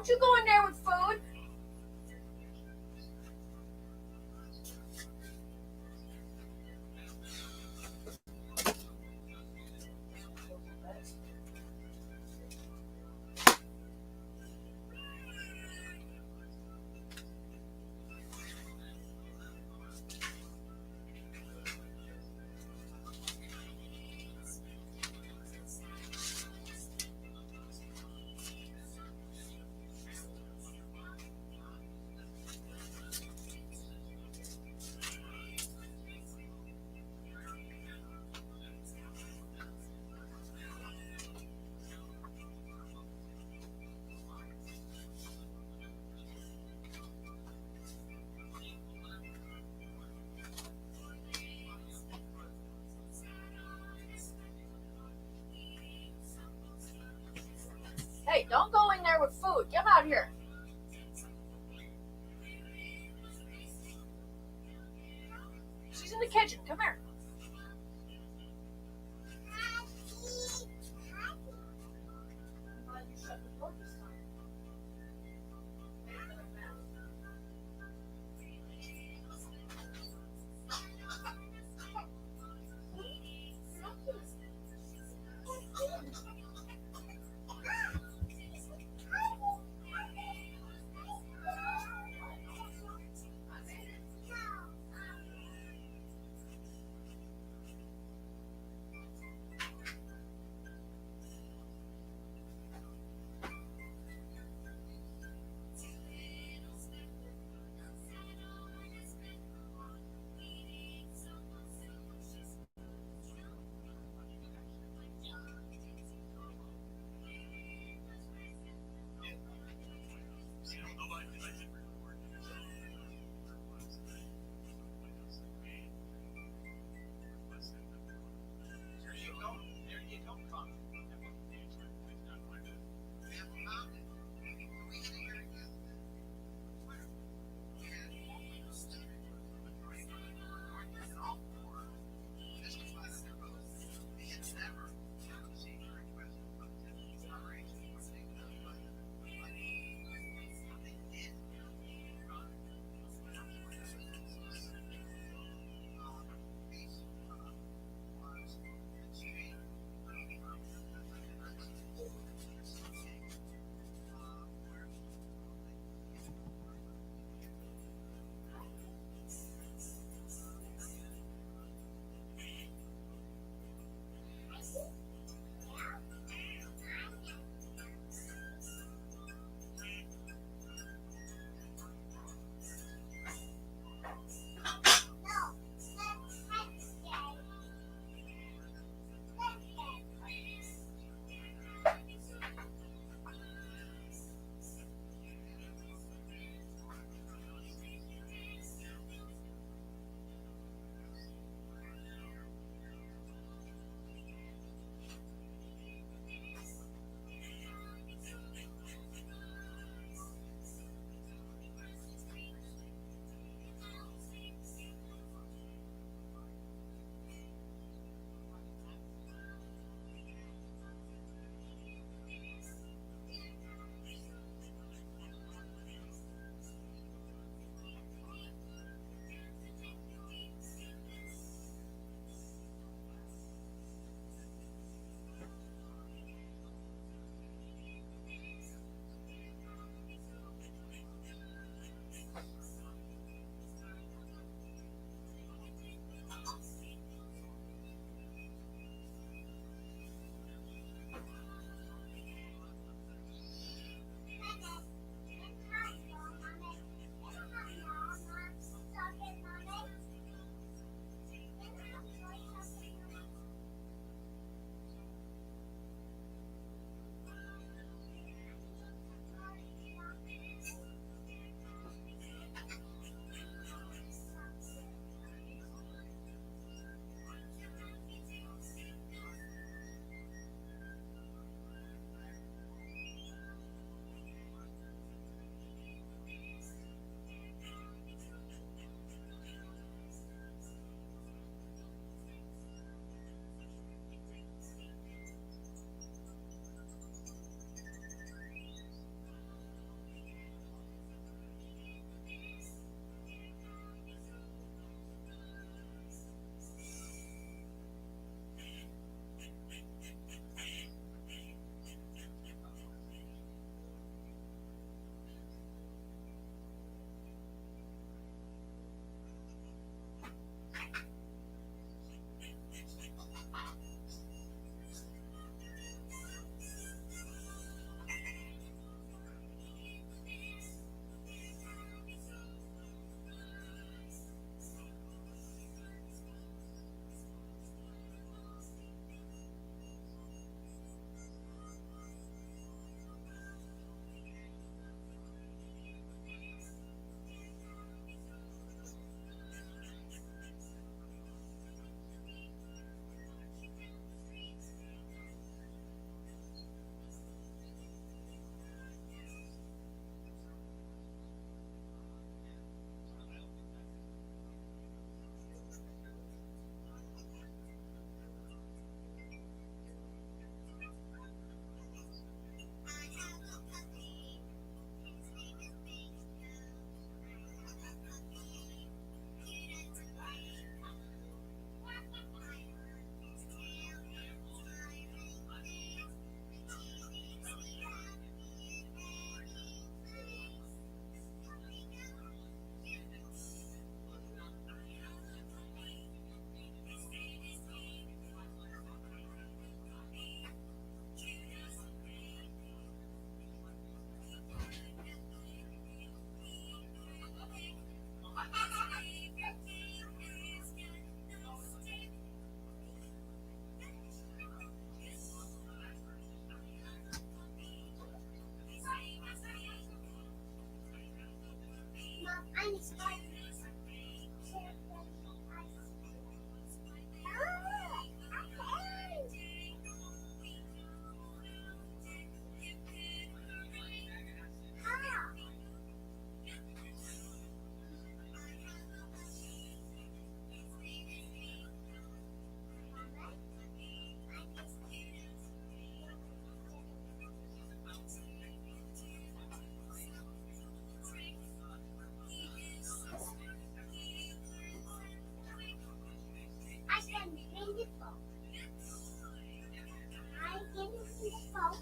Don't you go in there with food. Hey, don't go in there with food. Come out here. She's in the kitchen. Come here. I'm glad you shut the door this time. Mom, I'm Spider-Man. I can bring the phone. I can bring the phone.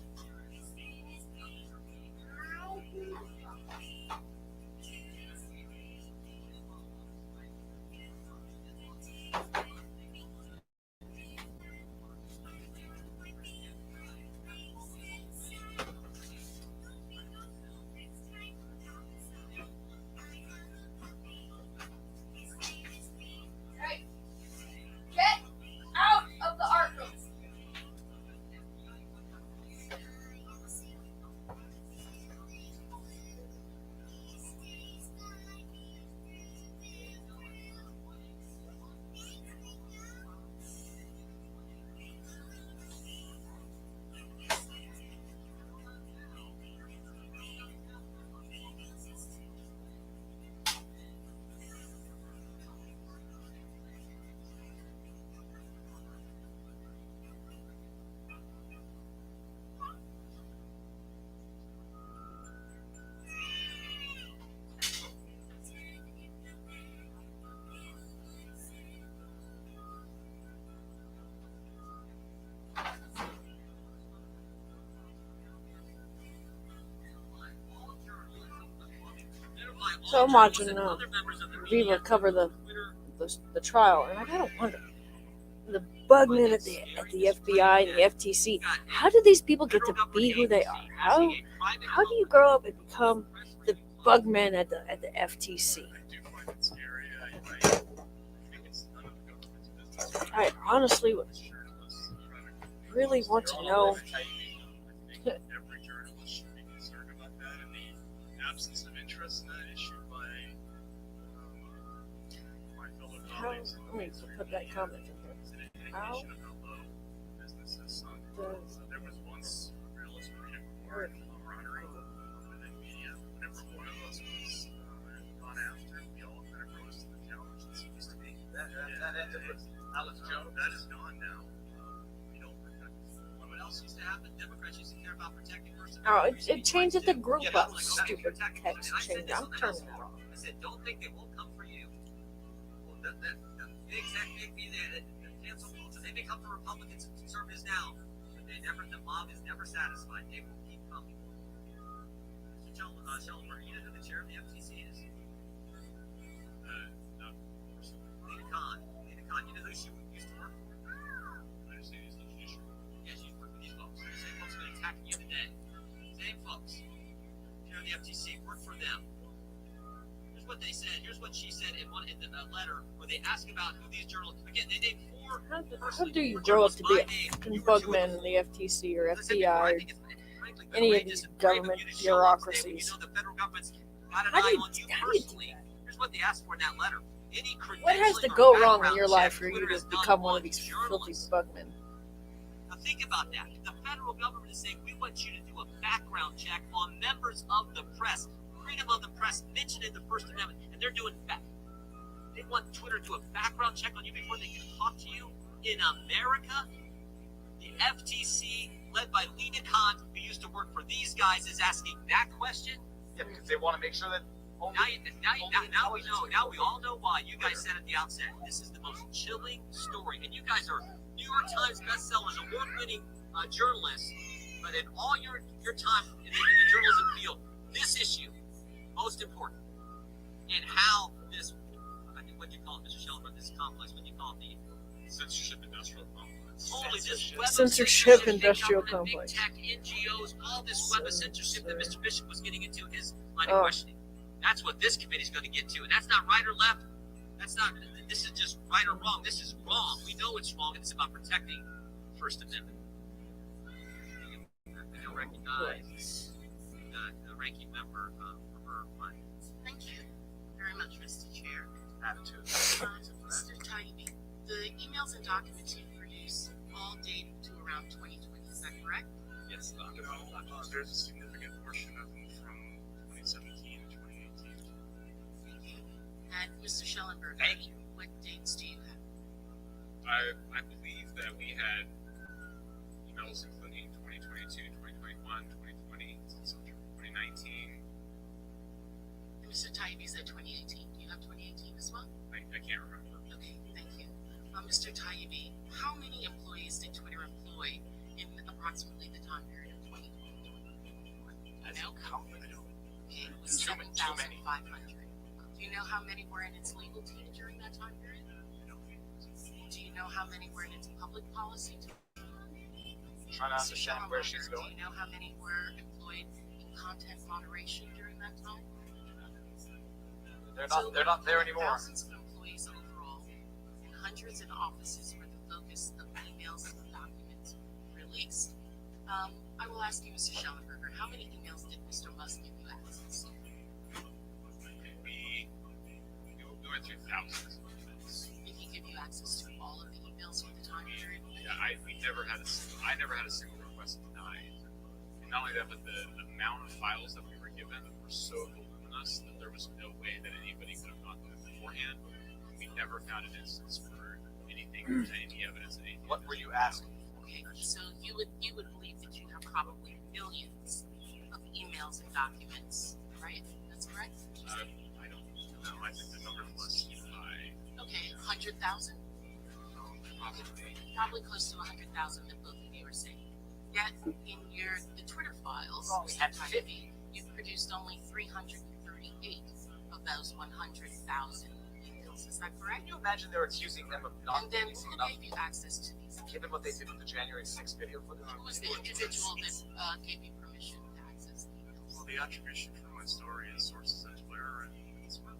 Hey, get out of the art room. So I'm watching Viva cover the trial, and I gotta wonder, the bugmen at the FBI and the FTC, how do these people get to be who they are? How do you grow up and become the bugmen at the FTC? I honestly would really want to know. Every journalist should be concerned about that, and the absence of interest in that issue by my fellow colleagues. Let me put that comment in here. How Indication of how low business has sunk. does There was once a realist freedom report camaraderie within media. Whenever one of us was gone after, we all kind of rose to the challenge that seems to be. Alex Jones, that is gone now. We don't protect. What else used to happen? Democrats used to care about protecting first. Oh, it changed at the group up. Stupid text change. I'm turning that off. I said, don't think they won't come for you. Well, the cancel culture, they may come for Republicans and conservatives now, but the mob is never satisfied. They will keep coming. Mr. Schellenberg, you know who the chair of the FTC is? No. Lena Khan. You know who she used to work for? the FTC, work for them. Here's what they said. Here's what she said in the letter where they ask about who these journalists. Again, they named four. How do you grow up to be a bugman in the FTC or FBI or any of these government bureaucracies? You know the federal government's got an How do eye you- on you how do you do personally. Here's what they asked for in that letter. Any What has to credentialing or go wrong in background your check life for you Twitter to has done become one on of these filthy journalists. bugmen? Now think about that. The federal government is saying we want you to do a background check on members of the press. Freedom of the press mentioned in the First Amendment, and they're doing that. They want Twitter to do a background check on you before they can talk to you in America. The FTC, led by Lena Khan, who used to work for these guys, is asking that question. Yeah, because they want to make sure that Now we all know why. You guys said at the outset, this is the most chilling story. And you guys are New York Times bestsellers, award-winning journalists. But in all your time in the journalism field, this issue, most important. And how this, I think what do you call it, Mr. Schellenberg, this complex, what do you call it, the censorship industrial complex. Holy, this web of Censorship big industrial government, complex. Big tech, NGOs, all this web of censorship that Mr. Bishop was getting into his line of Oh. questioning. That's what this committee's going to get to. And that's not right or left. That's not, this is just right or wrong. This is wrong. We know it's wrong, and it's about protecting the First Amendment. I don't recognize the ranking member for her line. Thank you very much, Mr. Chair. attitude. Mr. Taibbi, the emails and documents you produce all date to around 2020, is that correct? Yes, there's a significant portion of them from 2017 and 2018. Thank you. And Mr. Schellenberg, Thank you. what dates do you have? I believe that we had emails including 2022, 2021, 2020, 2019. And Mr. Taibbi said 2018. Do you have 2018 as well? I can't remember. Okay, thank you. Mr. Taibbi, how many employees did Twitter employ in approximately the time period of 2020 to 2021? No comment. Okay, it was Too many. 7,500. Do you know how many were in its legal team during that time period? Do you know how many were in its public policy team? Trying to Mr. understand where she's Schellenberger, going. do you know how many were employed in content moderation during that time? They're not there anymore. Thousands of employees overall, and hundreds in offices were the focus of emails and documents released. I will ask you, Mr. Schellenberger, how many emails did Mr. Musk give you access to? We went through thousands of emails. Did he give you access to all of the emails for the time period? Yeah, I never had a single request denied. And not only that, but the amount of files that we were given were so voluminous that there was no way that anybody could have gotten them beforehand. We never found an instance where anything was any evidence of anything. What were you asking? Okay, so you would believe that you have probably millions of emails and documents, right? That's correct? I don't know. I think the number was high. Okay, 100,000? Possibly. Probably close to 100,000 that both of you are saying. Yet in the Twitter files, We had 50. you produced only 338 of those 100,000 emails. Is that correct? Can you imagine they're accusing them of not And then releasing who enough, gave you access to these? given what they did with the January 6th video footage? Who was the individual that gave you permission to access the emails? Well, the attribution from my story is sources on Twitter and Facebook.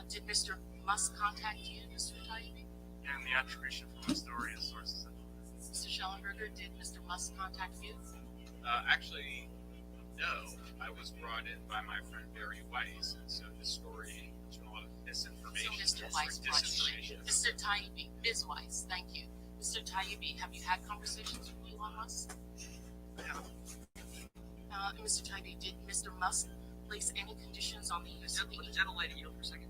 Did Mr. Musk contact you, Mr. Taibbi? And the attribution from my story is sources on Twitter. Mr. Schellenberger, did Mr. Musk contact you? Actually, no. I was brought in by my friend Barry Weiss, and so the story was a lot of So misinformation. Mr. Weiss brought you in. Disinformation. Mr. Taibbi, Ms. Weiss, thank you. Mr. Taibbi, have you had conversations with Elon Musk? Yeah. Mr. Taibbi, did Mr. Musk place any conditions on the use of the Gentlelady, you know, for a second.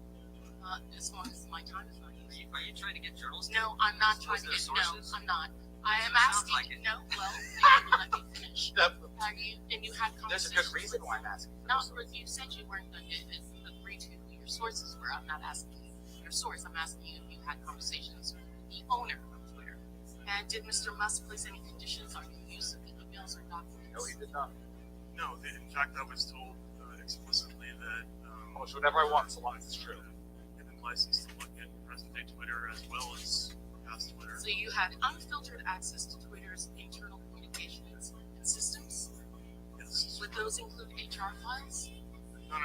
as long as my time is not used? Are you trying to get journalists? No, I'm not trying to Sources get, or no, sources? I'm not. I am Sounds asking, like it. no, well, you didn't let me finish. Are you, and you had There's a conversations. good reason why I'm asking. for Not this. what you said you weren't going to agree to who your sources were. I'm not asking you your source. I'm asking you if you had conversations with the owner of Twitter. And did Mr. Musk place any conditions on your use of the emails or documents? No, he did not. No, in fact, I was told explicitly that I'll do whatever I want, so long as it's true. given license to look at present-day Twitter as well as past Twitter. So you had unfiltered access to Twitter's internal communications and systems? Yes. Would those include HR files? No.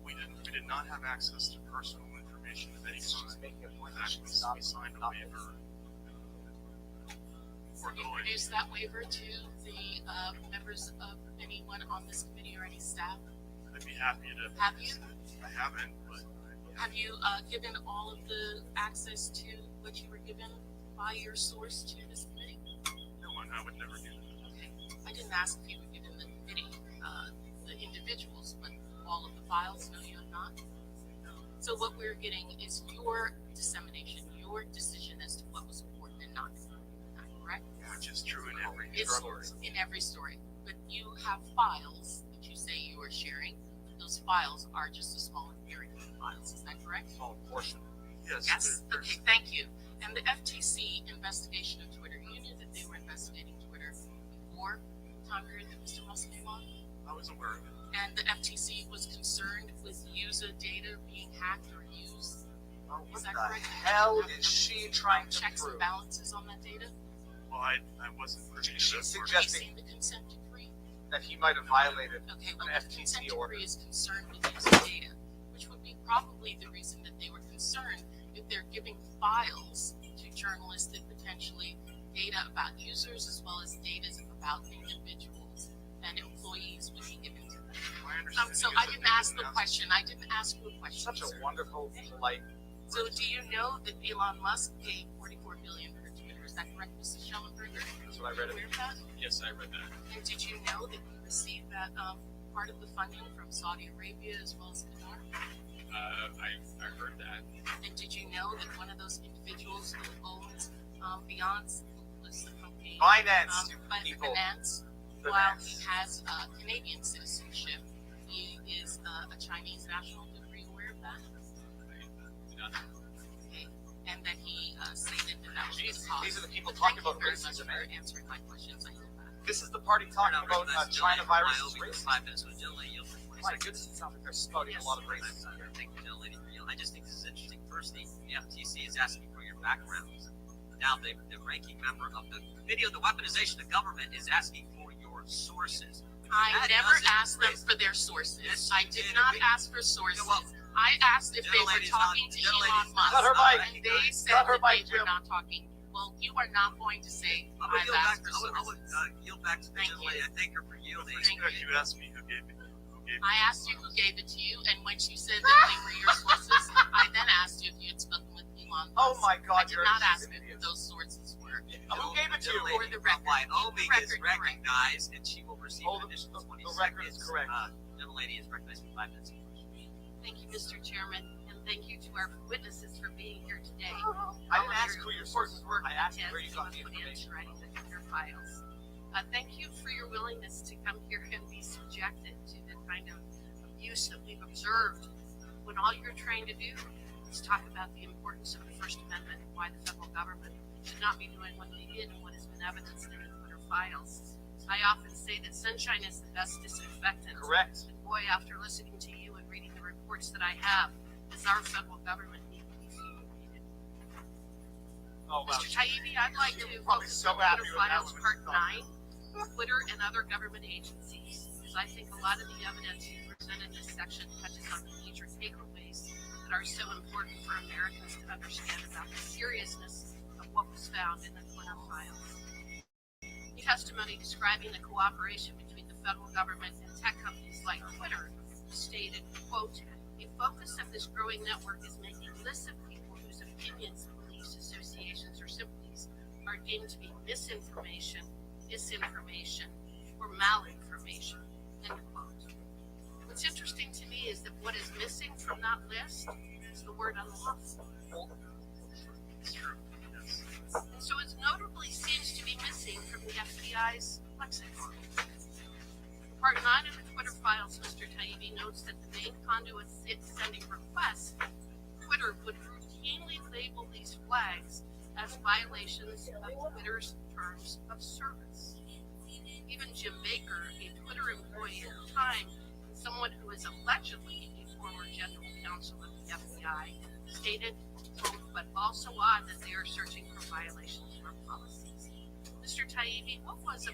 We did not have access to personal information of any She's kind. making a point That that she's was, not we signed a not waiver for You Deloitte. produce that waiver to the members of anyone on this committee or any staff? I'd be happy to. Have you? I haven't, but Have you given all of the access to what you were given by your source to this committee? no, I would never do that. Okay. I didn't ask if you were given the committee, the individuals, but all of the files. No, you have not. So what we're getting is your dissemination, your decision as to what was important and not important. Correct? Which is true in every It's story. in every story. But you have files that you say you are sharing. Those files are just a small very few files. Is that correct? small portion. Yes. Yes. there's- Okay. Thank you. And the FTC investigation of Twitter. You knew that they were investigating Twitter before the time period that Mr. Musk came on, I was aware of it. and the FTC was concerned with user data being hacked or used. Well, Is what that the correct? hell is she trying to Checks and prove? balances on that data. Well, I wasn't privy to She's this part. Have you suggesting seen the consent decree? that he might have violated Okay, well, an the FTC consent order. decree is concerned with user data, which would be probably the reason that they were concerned if they're giving files to journalists that potentially data about users as well as data about individuals and employees would be given to them. My understanding So is I that didn't they ask didn't the ask- question. I didn't ask you a question. Such a sir. wonderful, polite. So do you know that Elon Musk paid $44 billion for Twitter? Is that correct, Mrs. Schellenberger? That's what I read. Aware of that? Yes, I read that. And did you know that he received that part of the funding from Saudi Arabia as well as Qatar? I heard that. And did you know that one of those individuals who owns Beyonce, who was the company Finance, you people. Finance, while he has Canadian citizenship, he is a Chinese national. Were you aware of that? Okay. And that he stated that that was Jeez, the cause. these are the people Thank talking you about very much racism. for answering my questions. I know that. This is the party talking about China virus is racist. 5 minutes with Jill Lady. My goodness, it sounds like they're spouting a lot of racism here. Thank you, Jill Lady. I just think this is interesting. Firstly, the FTC is asking for your background. Now, the ranking member of the Committee on the Weaponization of Government is asking for your sources. I That never doesn't asked them raise- for their sources. Yes, I you did did. not We- ask for sources. well, I asked if they were Gentlelady's talking not- to Gentlelady's Elon not- Musk. Cut her mic. And they said Cut her that they mic, were Jim. not talking. Well, you are not going to say, I'm gonna I've yield back. asked for I would sources. yield back to the Thank Jill you. Lady. I thank her for yielding. Thank If you asked me who gave it. I asked you who gave it to you, and when you said that they were your sources, I then asked you if you had spoken with Elon Musk. Oh my I God, did you're not an ask you idiot. who those sources were. Who gave it to you? Jill Lady For the from record. Wyoming For the is record, correct. recognized, and she will receive Oh, an the- additional the 20 record is seconds. correct. Jill Lady is recognized for 5 minutes. Thank you, Mr. Chairman, and thank you to our witnesses for being here today. I didn't ask who your sources were. I asked where you got the Put into information. writing the Twitter files. Thank you for your willingness to come here and be subjected to the kind of abuse that we've observed when all you're trying to do is talk about the importance of the First Amendment and why the federal government should not be doing what they did and what has been evidenced in the Twitter files. I often say that sunshine is the best disinfectant. Correct. And boy, after listening to you and reading the reports that I have, does our federal government need to be fumigated? Oh, wow. Mr. Taibbi, I'd like to probably focus so on happy Twitter with that Files one. Part 9, Twitter and other government agencies, because I think a lot of the evidence you presented in this section touches on the major takeaways that are so important for Americans to understand about the seriousness of what was found in the Twitter files. Testimony describing the cooperation between the federal government and tech companies like Twitter stated, quote, a focus of this growing network is making lists of people whose opinions, beliefs, associations, or sympathies are deemed to be misinformation, disinformation, or malinformation, end quote. What's interesting to me is that what is missing from that list is the word unlawful. It's true. Yes. And so it notably seems to be missing from the FBI's lexicon. Part 9 of the Twitter files, Mr. Taibbi notes that the main conduit sending requests, Twitter would routinely label these flags as violations of Twitter's terms of service. Even Jim Baker, a Twitter employee at the time, and someone who is allegedly a former general counsel of the FBI, stated, quote, but also odd that they are searching for violations of our policies. Mr. Taibbi, what was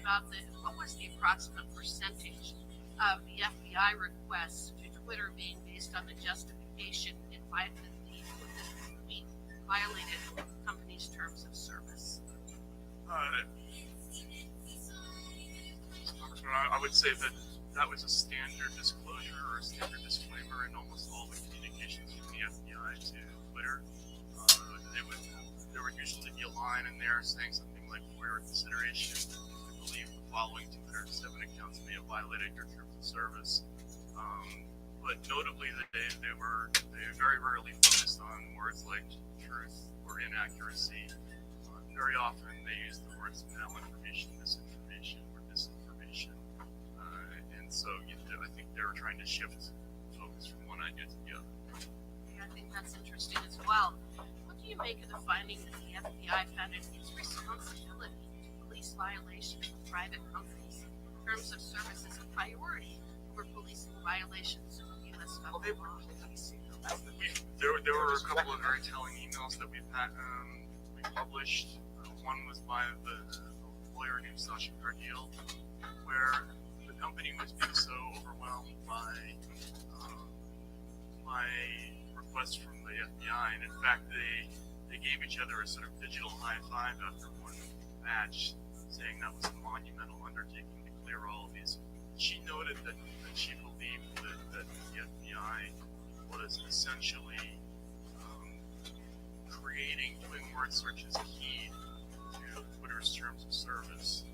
the approximate percentage of the FBI requests to Twitter being based on the justification it violated the company's terms of service? Congressman, I would say that that was a standard disclosure or a standard disclaimer in almost all the communications from the FBI to Twitter. There would usually be a line in there saying something like, for your consideration, we believe the following Twitter 7 accounts may have violated your terms of service. But notably, they very rarely focused on words like truth or inaccuracy. Very often they used the words malinformation, misinformation, or disinformation. And so I think they were trying to shift focus from one idea to the other. Yeah, I think that's interesting as well. What do you make of the finding that the FBI found it its responsibility to police violations of private companies' terms of service as a priority over policing violations of U.S. federal law? There were a couple of very telling emails that we published. One was by the lawyer named Sasha Cargill, where the company was being so overwhelmed by requests from the FBI, and in fact they gave each other a sort of digital high five after one batch, saying that was a monumental undertaking to clear all of these. She noted that she believed that the FBI was essentially doing word searches key to Twitter's terms of service,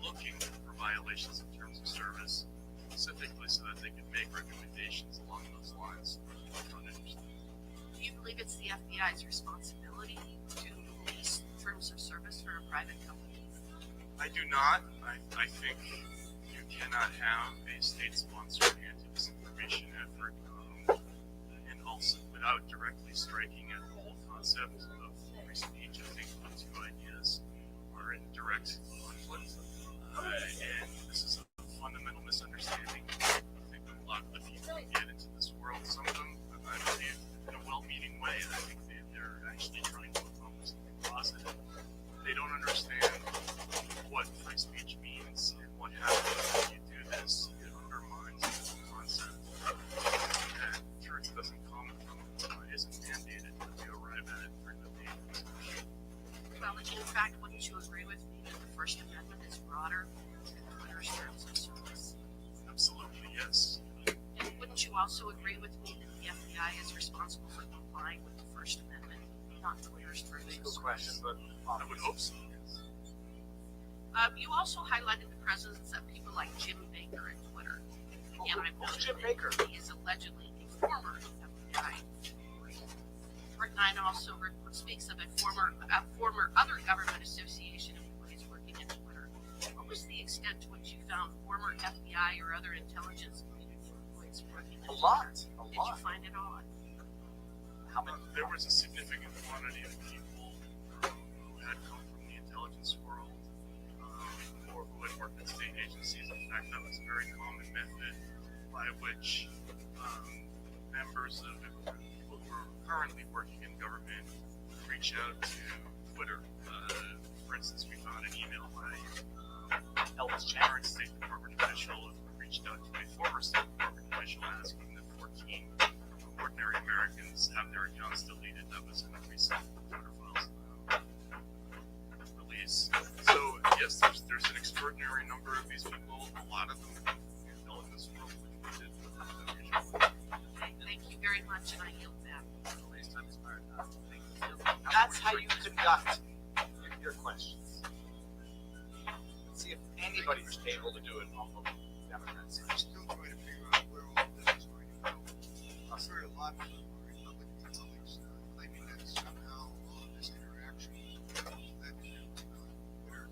looking for violations of terms of service specifically so that they could make recommendations along those lines. Do you believe it's the FBI's responsibility to police terms of service for a private company? I do not. I think you cannot have a state-sponsored anti-disinformation effort and also without directly striking at the whole concept of free speech. I think the two ideas are in direct conflict, and this is a fundamental misunderstanding. I think a lot of the people who get into this world, some of them, I believe, in a well-meaning way, I think they're actually trying to accomplish something positive. They don't understand what free speech means and what happens when you do this. It undermines the concept that truth doesn't come from, isn't mandated, but you arrive at it through the data. Well, in fact, wouldn't you agree with me that the First Amendment is broader than Twitter's terms of service? Absolutely, yes. And wouldn't you also agree with me that the FBI is responsible for complying with the First Amendment, not Twitter's terms of service? Good question, but I would hope so, yes. You also highlighted the presence of people like Jim Baker at Twitter. And I've who's noted Jim that Baker? he is allegedly a former FBI. Part 9 also speaks of a former other government association employees working at Twitter. What was the extent to which you found former FBI or other intelligence community employees working at Twitter? Did you find it odd? How many? There was a significant quantity of people who had come from the intelligence world or who had worked at state agencies. In fact, that was a very common method by which members of people who are currently working in government reach out to Twitter. For instance, we found an email by Elvis Cameron, State Department official, who reached out to a former State Department official asking that 14 ordinary Americans have their accounts deleted. That was in a recent Twitter files release. So yes, there's an extraordinary number of these people. A lot of them in the intelligence world, which we did with unusual. Thank you very much, and I yield back. That's how you conduct your questions. Let's see if anybody was able to do it on the Democrats. I'm still trying to figure out where all this is going to go. I've heard a lot from Republican colleagues claiming that somehow all of this interaction led to Twitter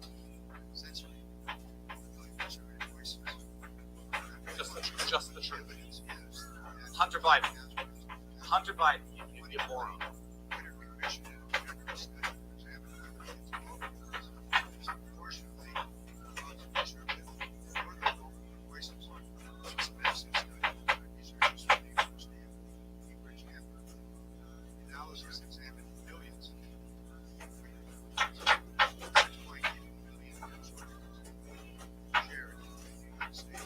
censoring conservative voices. Just the truth. Evidence is that Hunter Biden. that's what it's about. Hunter Biden, you moron. Twitter commission study examined evidence of overtones. Unfortunately, conservative or liberal voices. It's a massive study. Researchers really understand deeper example. Analysis examined millions of people. 6.8 million news articles shared in the United States.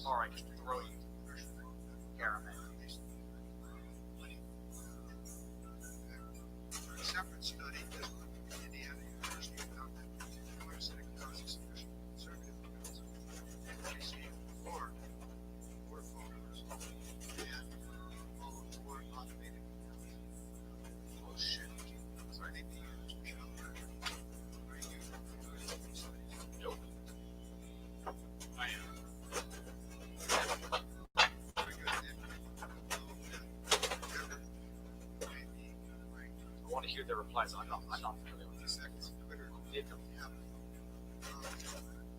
All right, throwing caramel. A separate study that Indiana University found that arsenic causes sufficient conservative amounts of NPC or photos and all of more automated accounts. Oh shit. Sorry. Maybe you, Mr. Sheldon, are you familiar with these studies? Nope. I am. Very good. And maybe right I want to hear their replies. I'm not familiar with these things. Twitter Did them. have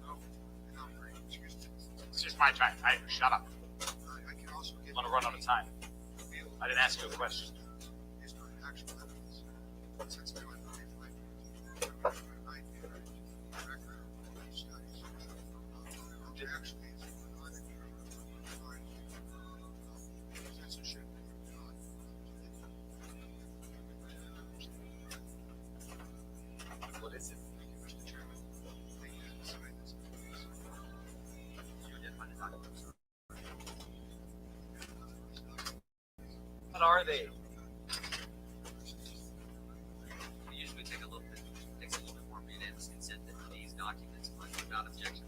no, not very, excuse me. It's just my time. Shut up. I can also I'm give gonna run out of time. real I didn't ask you a question. based on actual evidence. Since they were record of these studies, which actually is not censorship. What is it? Thank you, Mr. Chairman. They can decide this. You did find it on the website. What are they? We usually take a little bit, takes a little bit more unanimous consent than these documents, but without objection.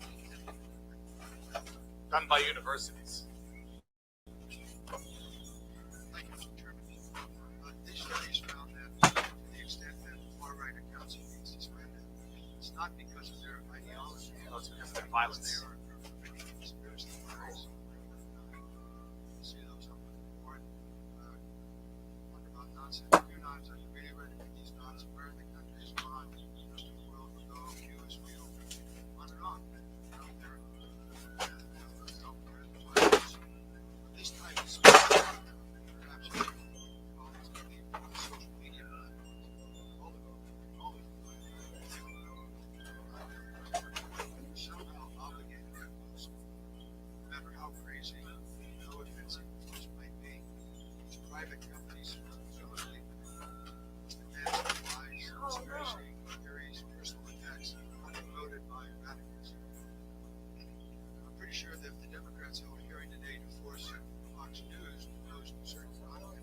Done by universities. Thank you, Mr. Chairman. These studies found that to the extent that far-right accounts are being suspended, it's not because of their ideology. No, it's because of their violence. They are perpetrating conspiracy theories. See those up on the board. Wonder about nonsense. New knives. Are you really ready for these knots? Where the country is gone? Just a world will go. Q is real. On and on. Out there. These types perhaps you can call these people social media platforms. All of them. Somehow obligated to post, no matter how crazy, how offensive the post might be. Private companies presumably advance lies, conspiracy theories, personal attacks promoted by radicals. I'm pretty sure that if the Democrats held a hearing today to force Fox News to post certain content,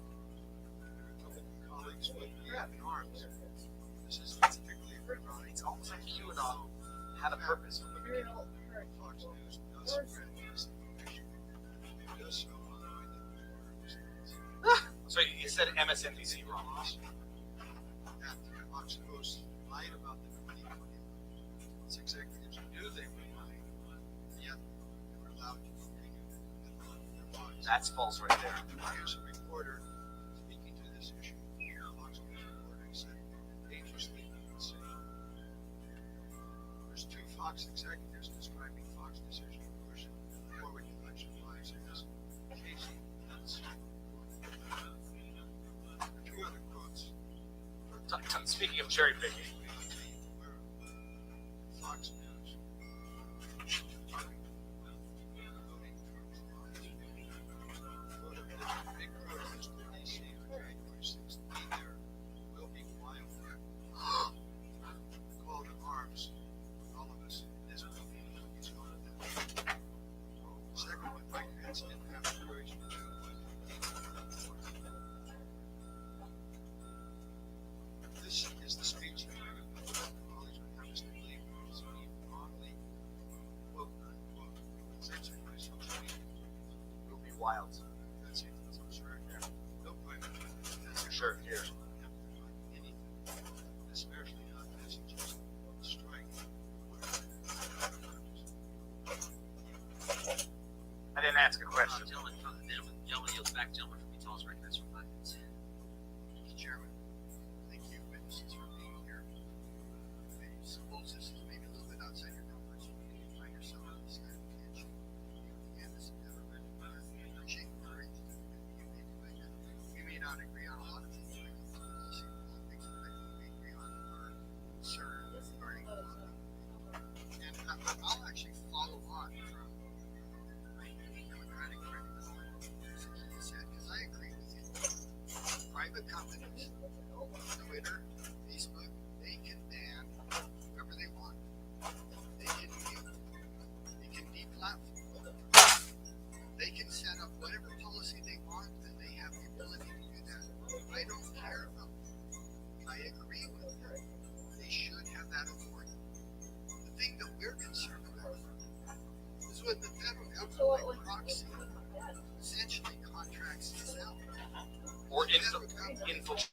their Republican colleagues would be up in arms. This is particularly ironic. It's almost like QAnon had a purpose from the beginning. Fox News does spread misinformation. It does so on the way that So you said MSNBC wrong. that Fox hosts lied about the 2020. Its executives knew they were lying, yet they were allowed to continue their lies. That's false right there. Here's a reporter speaking to this issue. Fox News reporter said, dangerously insane. There's two Fox executives describing Fox decision to push forward election lies as Casey nuts. Two other quotes. Speaking of cherry picking, Fox News. Big protest in DC on January 6th. Be there. Will be wild. Call to arms. All of us in this movie is one of them. Second one, Mike Pence didn't have the courage to do what he did. This is the speech that college would have us to believe was being wrongly, quote unquote, censored by social media. will be wild. That's it. That's what's right there. No private. That's Sure, here. anything, especially not messages, strike. I didn't ask a question. Gentlemen, yields back, gentlemen, from Utah's recognized for 5 minutes. Mr. Chairman, thank you, witnesses, for being here. I suppose this is maybe a little bit outside your comfort zone. You find yourself in this kind of pinch. And this has never been appreciate the courage that you may do like that. We may not agree on a lot of things, but I think policy, things that we agree on are concerned regarding the law. And I'll actually follow on from my Democratic friend said, because I agree with you. Private companies, Twitter, Facebook, they can ban whoever they want. They can mute. They can They can set up whatever policy they want, and they have the ability to do that. I don't care about that. I agree with them. They should have that authority. The thing that we're concerned about is when the federal government, like proxy, essentially contracts this out. Or The federal government infiltrate.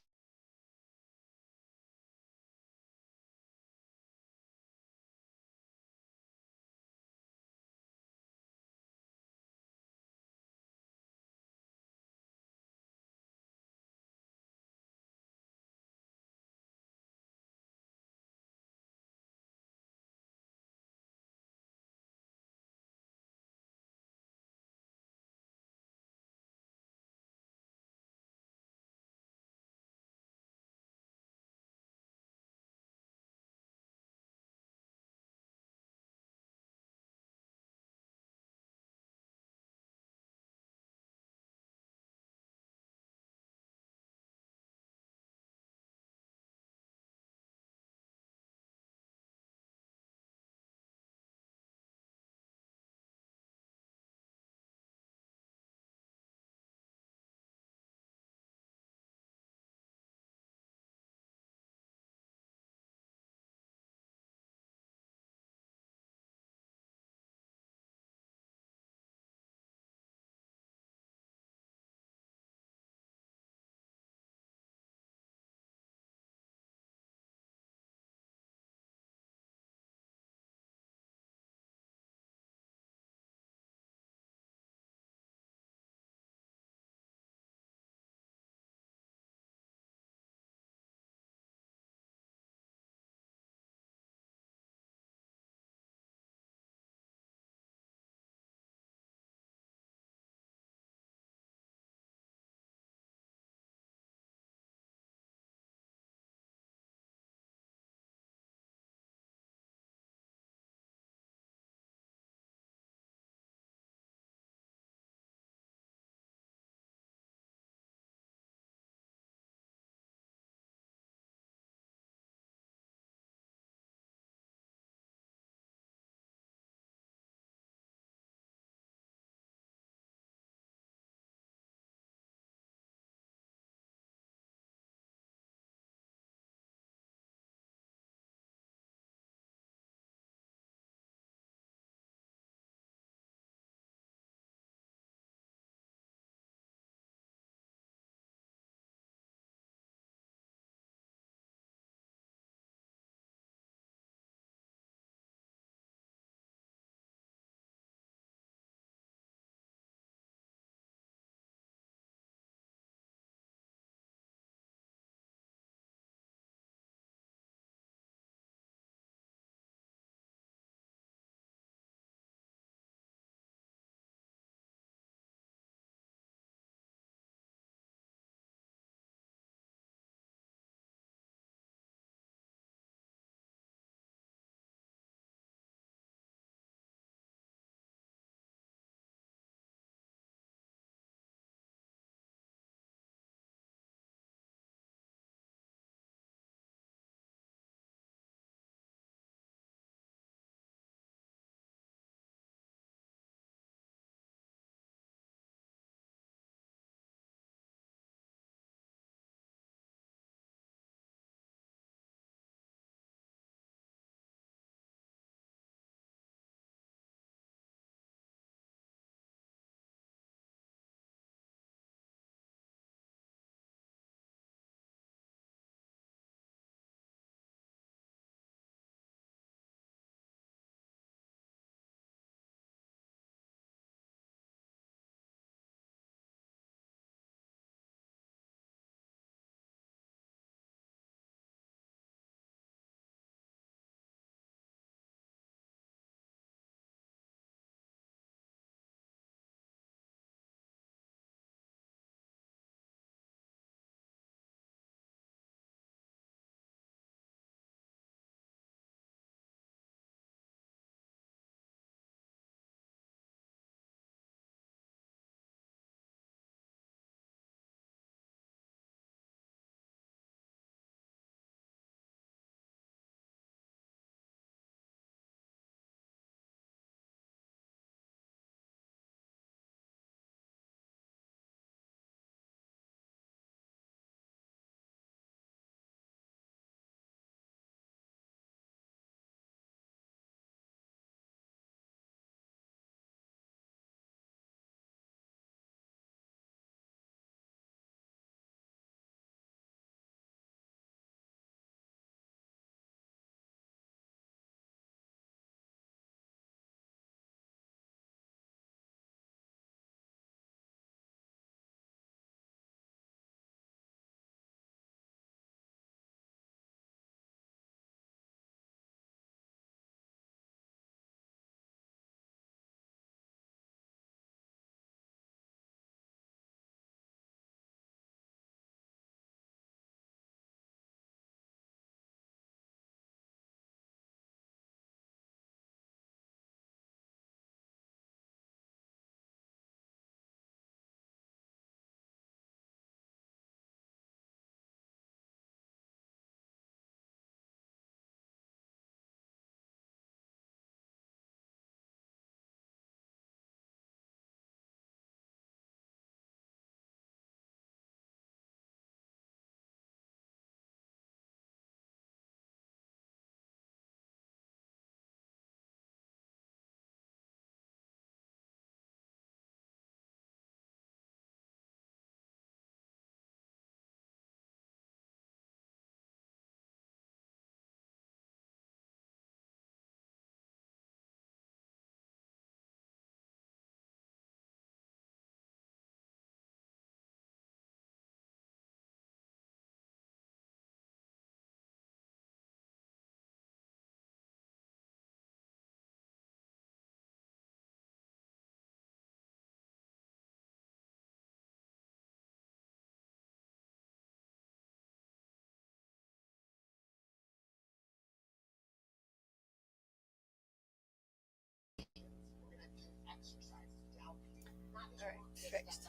Alright, fixed.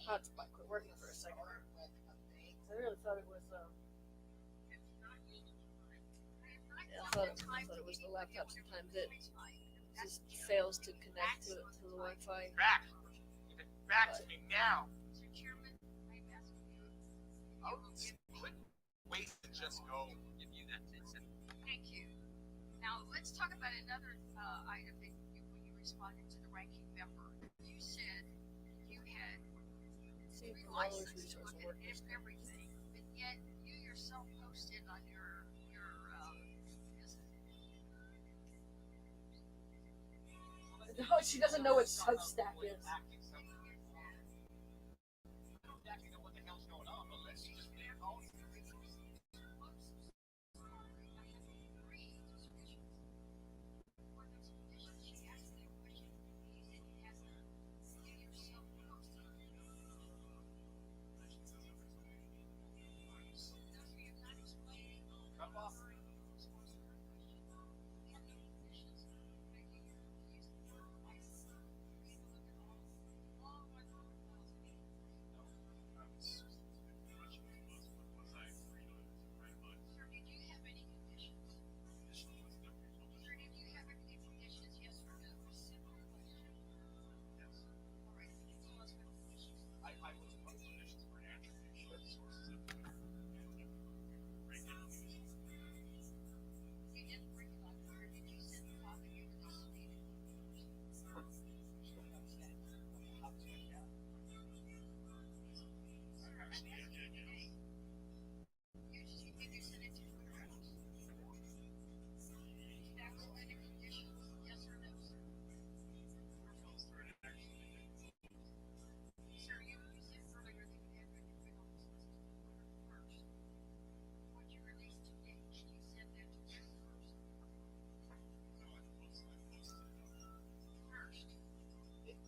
Hotspot quit working for a second. I really thought it was I thought it was the laptop. Sometimes it just fails to connect to the Wi-Fi. Back. Give it back to me now. Oh, couldn't wait to just go. Give you that 10 seconds. Thank you. Now let's talk about another item that when you responded to the ranking member, you said you had See if all license those to resources look work. at everything, but yet you yourself posted on your No, she doesn't know what Substack is.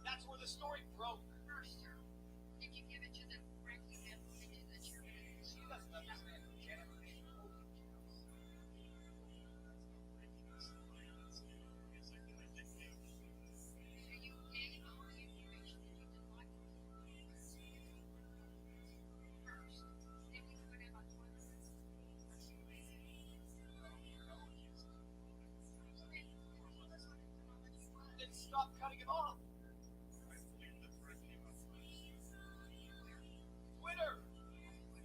That's where the story broke. first, sir. Did you give it to the ranking member and the chairman? She doesn't understand the jam. Then stop cutting it off. Twitter. It's public.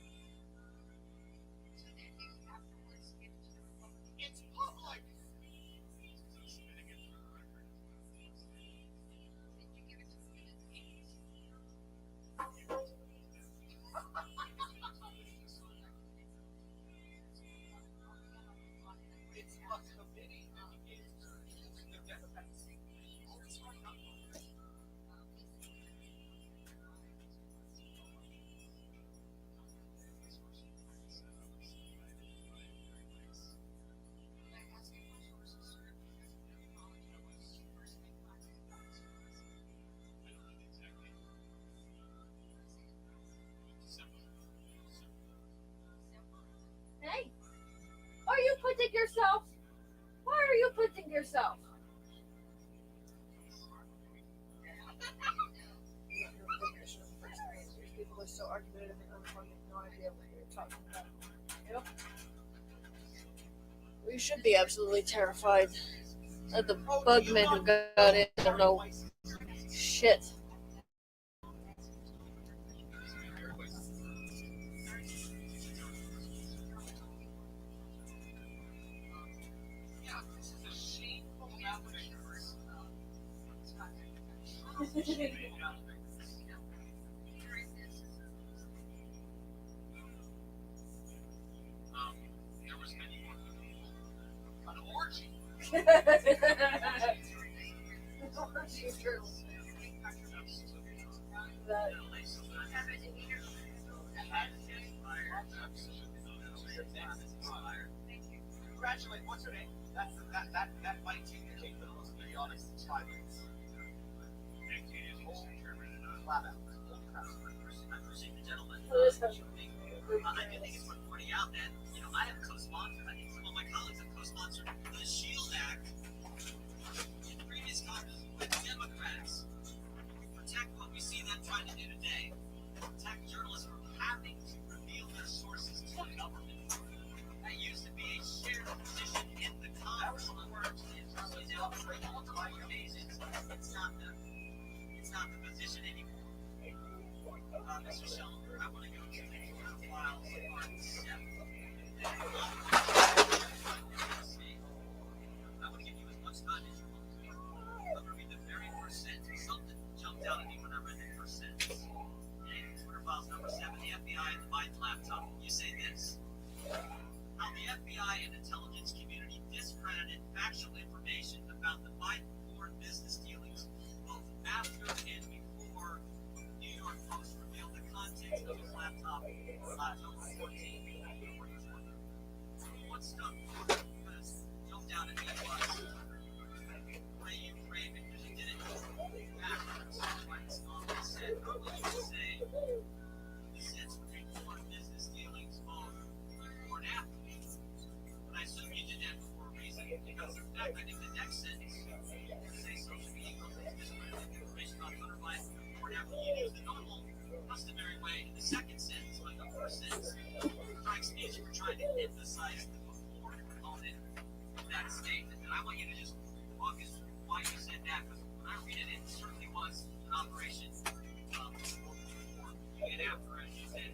It's a committee that gave it to the Democrats. Hey, are you putting yourself? Why are you putting yourself? These people are so argumentative and unfunny, no idea what you're talking about. Yep. We should be absolutely terrified of the bugmen who got in and know shit. Yeah, this is a shameful application. There was many more. An orgy. Congratulate. What's her name? That might take the cake, but let's be honest, it's 5 minutes. Flat out. I appreciate the gentleman. Well, this has to be I think it's worth pointing out that, I have co-sponsored, I think some of my colleagues have co-sponsored the SHIELD Act in previous is Congress with Democrats. Protect what we see them trying to do today. Protect journalists from having to reveal their sources to the government. That used to be a shared position in the Congress. Now, for all of our reasons, it's not the position anymore. Mr. Sheldon, I want to go to the files part 7. I want to give you as much time as you want to. I'm going to read the very first sentence. Something jumped out at me when I read the first sentence. Twitter files number 7, the FBI and the Biden laptop. You say this. How the FBI and intelligence community discredited factual information about the Biden foreign business dealings, both after and before New York Post revealed the contents of his laptop on October 14th. What stuff was jumped out at me was the way you frame it, because you did it backwards. Like Stonehenge said, normally you would say the sense between foreign business dealings both before and after. But I assume you did that for a reason, because in fact, I think the next sentence say social media companies discredited information about Hunter Biden before and after. You use the normal, customary way in the second sentence, but the first sentence strikes me as you were trying to emphasize the before component of that statement. And I want you to just walk us through why you said that, because when I read it, it certainly was an operation before and after, as you said.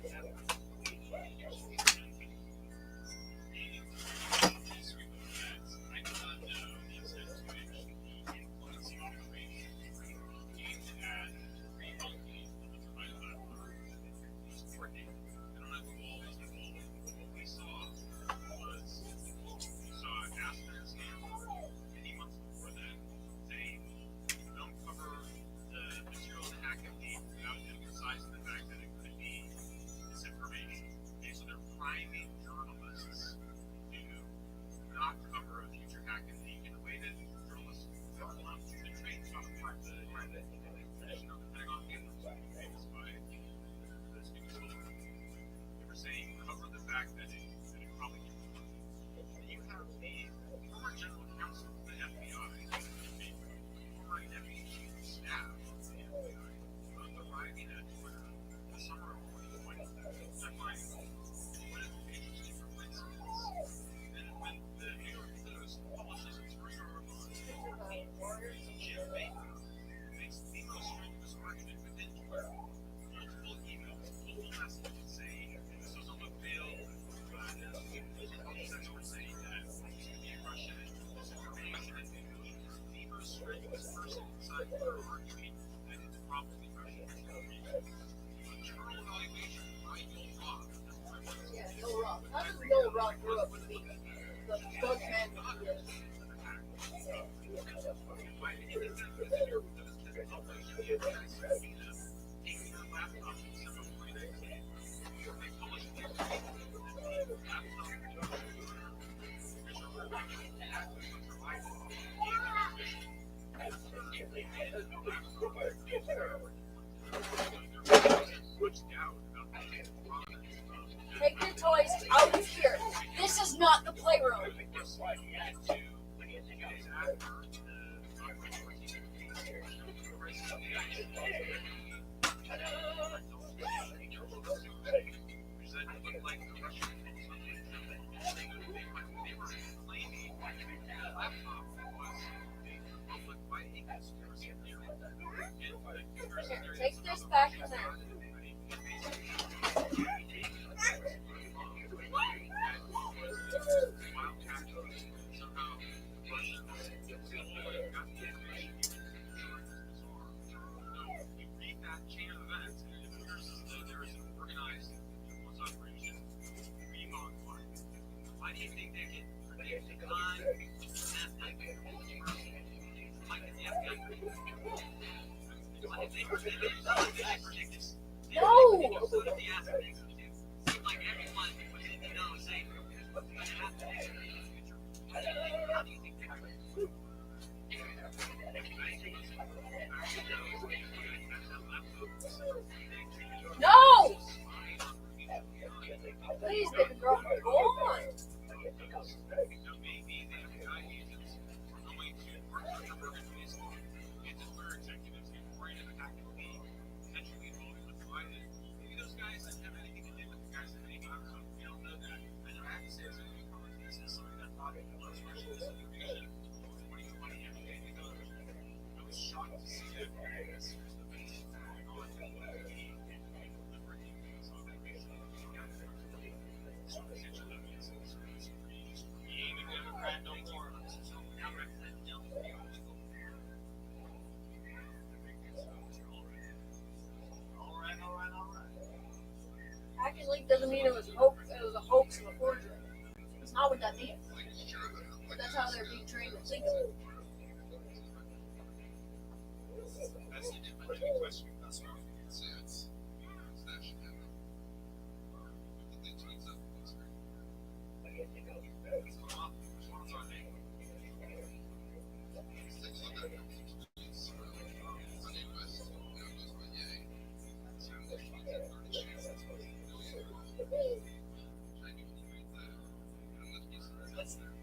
Take your toys out of here. This is not the playroom. Take this back in there. No! Please, baby girl, go on. Acting like doesn't mean it was a hoax. It was a hoax and a forgery. That's not what that means. But that's how they're being trained to think of it. That's the question. That's what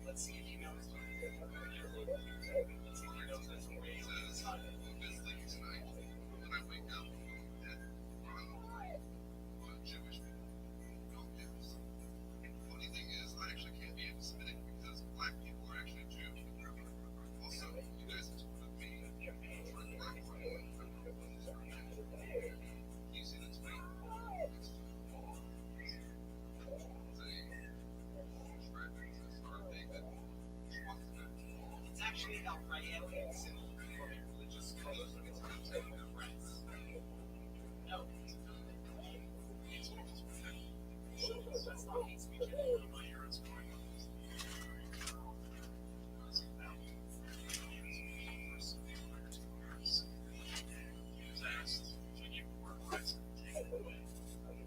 let's see if he knows. Let's see if he knows that's what he says. Jewish people don't Jews. Funny thing is, I actually can't be anti-Semitic because black people are actually Jews. Also, you guys have told me for black people. You see the tweet? It's actually outright anti-Semitic for religious cause against the rights. No. That's not hate speech. I hear it's going on. He was asked if any work rights have been taken away.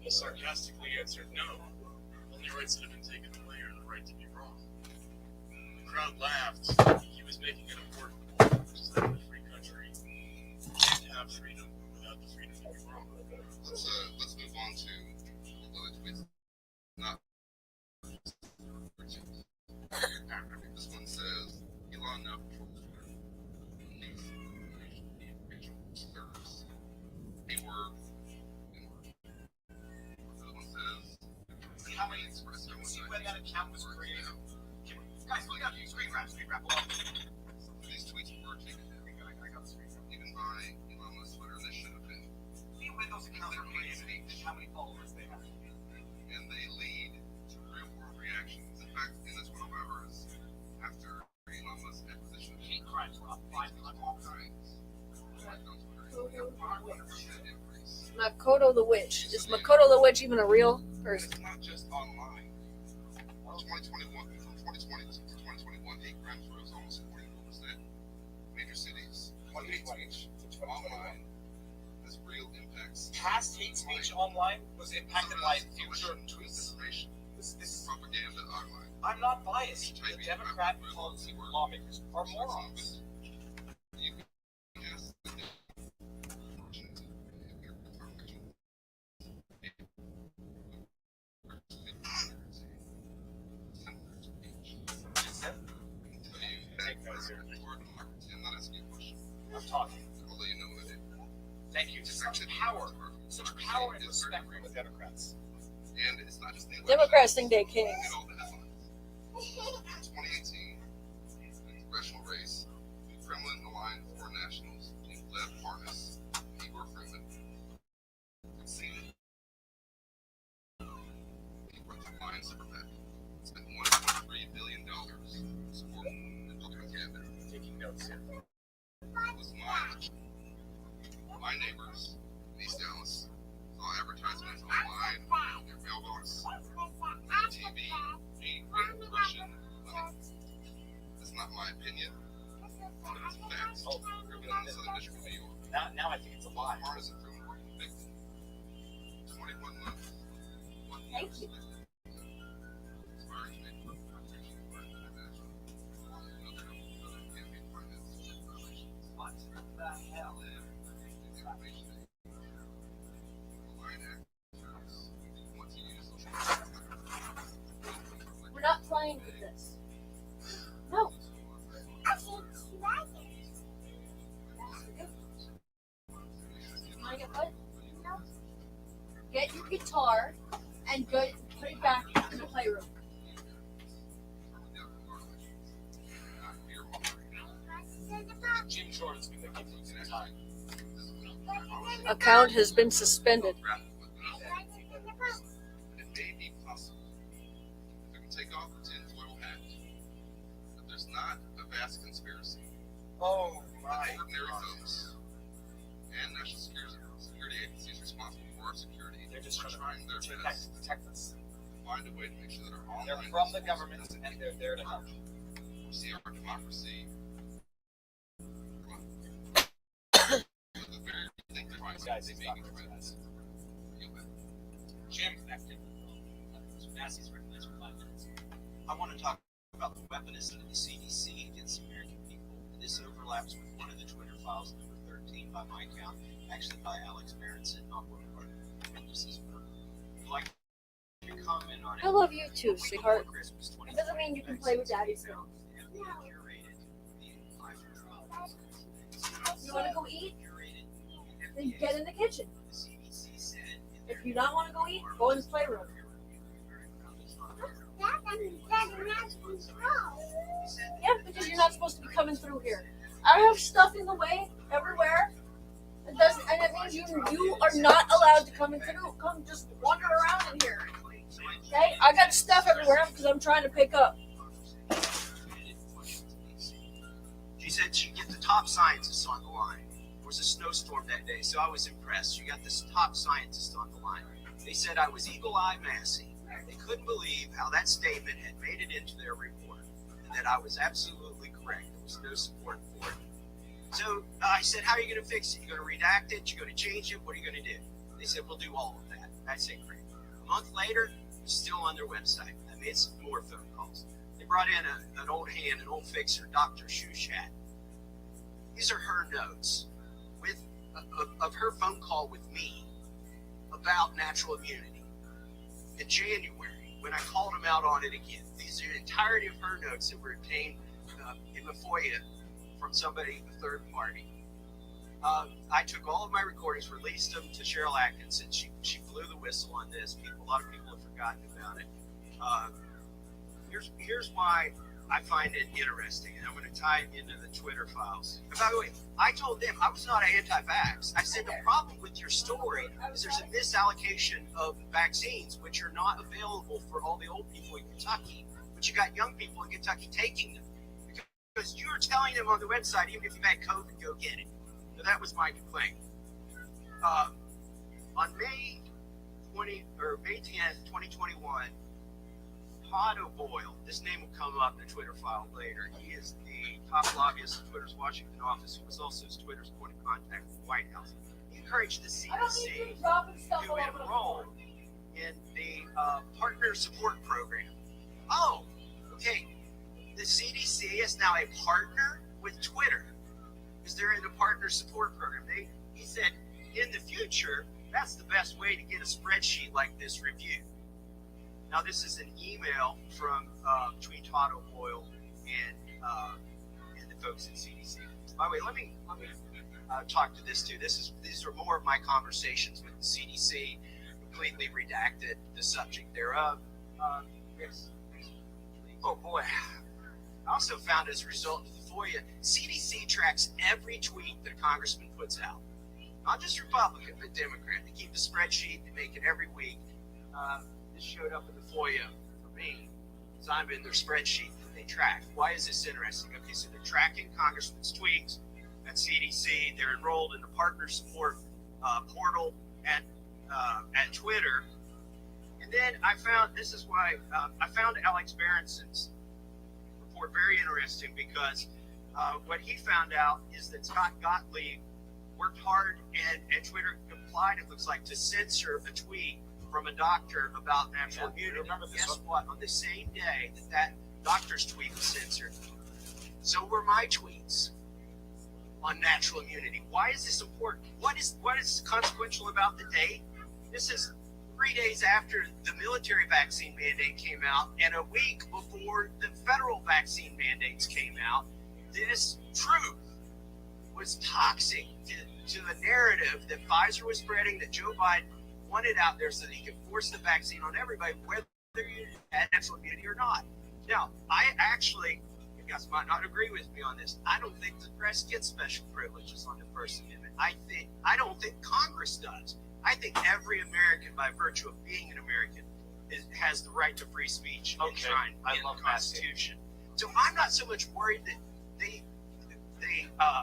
He sarcastically answered no. Only rights that have been taken away are the right to be wrong. The crowd laughed. He was making an important point, which is that in a free country, you can't have freedom without the freedom to be wrong. Let's move on to other tweets. Not this one says Elon now controls Twitter. Serves. Keyword. Another one says How many? See when that account was created. Guys, look up. Screen grab. some of these tweets were taken down. I got the screen grab. Even by Elon Musk's Twitter, they should have been. See when those accounts were created. How many followers they have. And they lead to real world reactions. In fact, in the 12 hours after Elon Musk's acquisition of Hate crimes were up 500 times, Makoto the Witch. Is Makoto the Witch even a real person? it's not just online. 2021, from 2020 to 2021, hate crimes rose almost 44%. Major cities, hate speech online has real impacts. Past hate speech online was impacted by future tweets. Disinformation. This is Propaganda online. I'm not biased. The Democrat policy lawmakers are morons. You can ask the I'm not asking you a question. I'm talking. I'll let you know what I did. Thank you. Such power and respect from the Democrats. And it's not just the election. Democrats think they kings. Get all the headlines. 2018, congressional race, Kremlin aligned foreign nationals named Lev Parnas, Igor Fruman, succeeded. He brought the line super PAC, spent $1.3 billion supporting Republican candidates. Taking notes here. It was my neighbors in East Dallas saw advertisements online, their mailbox, TV, being Russian money. That's not my opinion, but it's facts. Proven in the Southern District of New York. Now I think it's a lie. Partisan proven were convicted. 21 months. Thank you. What the hell? We're not playing with this. No. You want to get what? Get your guitar and go Put it back in the playroom. Jim Jordan's been making things in time. Account has been suspended. It may be possible if we can take off the tinfoil hat that there's not a vast conspiracy Oh of my ordinary God. folks and national security agencies responsible for our security. They're just are trying trying their to best protect us. to find a way to make sure that our online They're from the government and they're there to help. we see our democracy. The very thing that These guys, they these make it doctors, guys. Jim, Massey's recognized for 5 minutes. I want to talk about the weaponism of the CDC against American people. And this overlaps with one of the Twitter files, number 13 by my count, actually by Alex Berenson, not one of our witnesses. Would you like to comment on it? I love you too, sweetheart. Christmas It doesn't mean you can play with daddy's now. You want to go eat? Then get in the kitchen. If you don't want to go eat, go in the playroom. Yeah, because you're not supposed to be coming through here. I have stuff in the way everywhere. It doesn't, and it means you are not allowed to come in through. Come just wander around in here. Okay? I got stuff everywhere because I'm trying to pick up. She said she'd get the top scientists on the line. There was a snowstorm that day, so I was impressed. She got this top scientist on the line. They said I was eagle-eye Massey. They couldn't believe how that statement had made it into their report, and that I was absolutely correct. There was no support for it. So I said, how are you going to fix it? You're going to redact it? You're going to change it? What are you going to do? They said, we'll do all of that. I said, great. A month later, it's still on their website. I made some more phone calls. They brought in an old hand, an old fixer, Dr. Shushat. These are her notes of her phone call with me about natural immunity in January when I called him out on it again. These are the entirety of her notes that were obtained in a FOIA from somebody, a third party. I took all of my recordings, released them to Cheryl Atkinson. She blew the whistle on this. A lot of people have forgotten about it. Here's why I find it interesting, and I'm going to tie it into the Twitter files. And by the way, I told them I was not anti-vax. I said the problem with your story is there's a misallocation of vaccines which are not available for all the old people in Kentucky, but you got young people in Kentucky taking them. Because you were telling them on the website, even if you've had COVID, go get it. So that was my complaint. On May 10th, 2021, Todd O'Boyle, this name will come up in the Twitter file later. He is the top lobbyist of Twitter's Washington office, who was also Twitter's point of contact with the White House. He encouraged the CDC to enroll in the partner support program. Oh, okay. The CDC is now a partner with Twitter because they're in the partner support program. He said, in the future, that's the best way to get a spreadsheet like this reviewed. Now, this is an email from between Todd O'Boyle and the folks at CDC. By the way, let me talk to this too. These are more of my conversations with the CDC. Completely redacted the subject thereof. Yes. Oh boy. I also found as a result of the FOIA, CDC tracks every tweet that a congressman puts out. Not just Republican, but Democrat. They keep a spreadsheet. They make it every week. This showed up in the FOIA for me. So I'm in their spreadsheet that they track. Why is this interesting? Okay, so they're tracking congressmen's tweets at CDC. They're enrolled in the partner support portal at Twitter. And then I found, this is why, I found Alex Berenson's report very interesting because what he found out is that Scott Gottlieb worked hard and Twitter complied, it looks like, to censor a tweet from a doctor about natural immunity. Guess what? On the same day that doctor's tweet was censored, so were my tweets on natural immunity. Why is this important? What is consequential about the date? This is 3 days after the military vaccine mandate came out and a week before the federal vaccine mandates came out. This truth was toxic to the narrative that Pfizer was spreading, that Joe Biden want it out there so that he can force the vaccine on everybody, whether you had natural immunity or not. Now, I actually, you guys might not agree with me on this. I don't think the press gets special privileges on the First Amendment. I don't think Congress does. I think every American, by virtue of being an American, has the right to free speech enshrined in the Constitution. So I'm not so much worried that they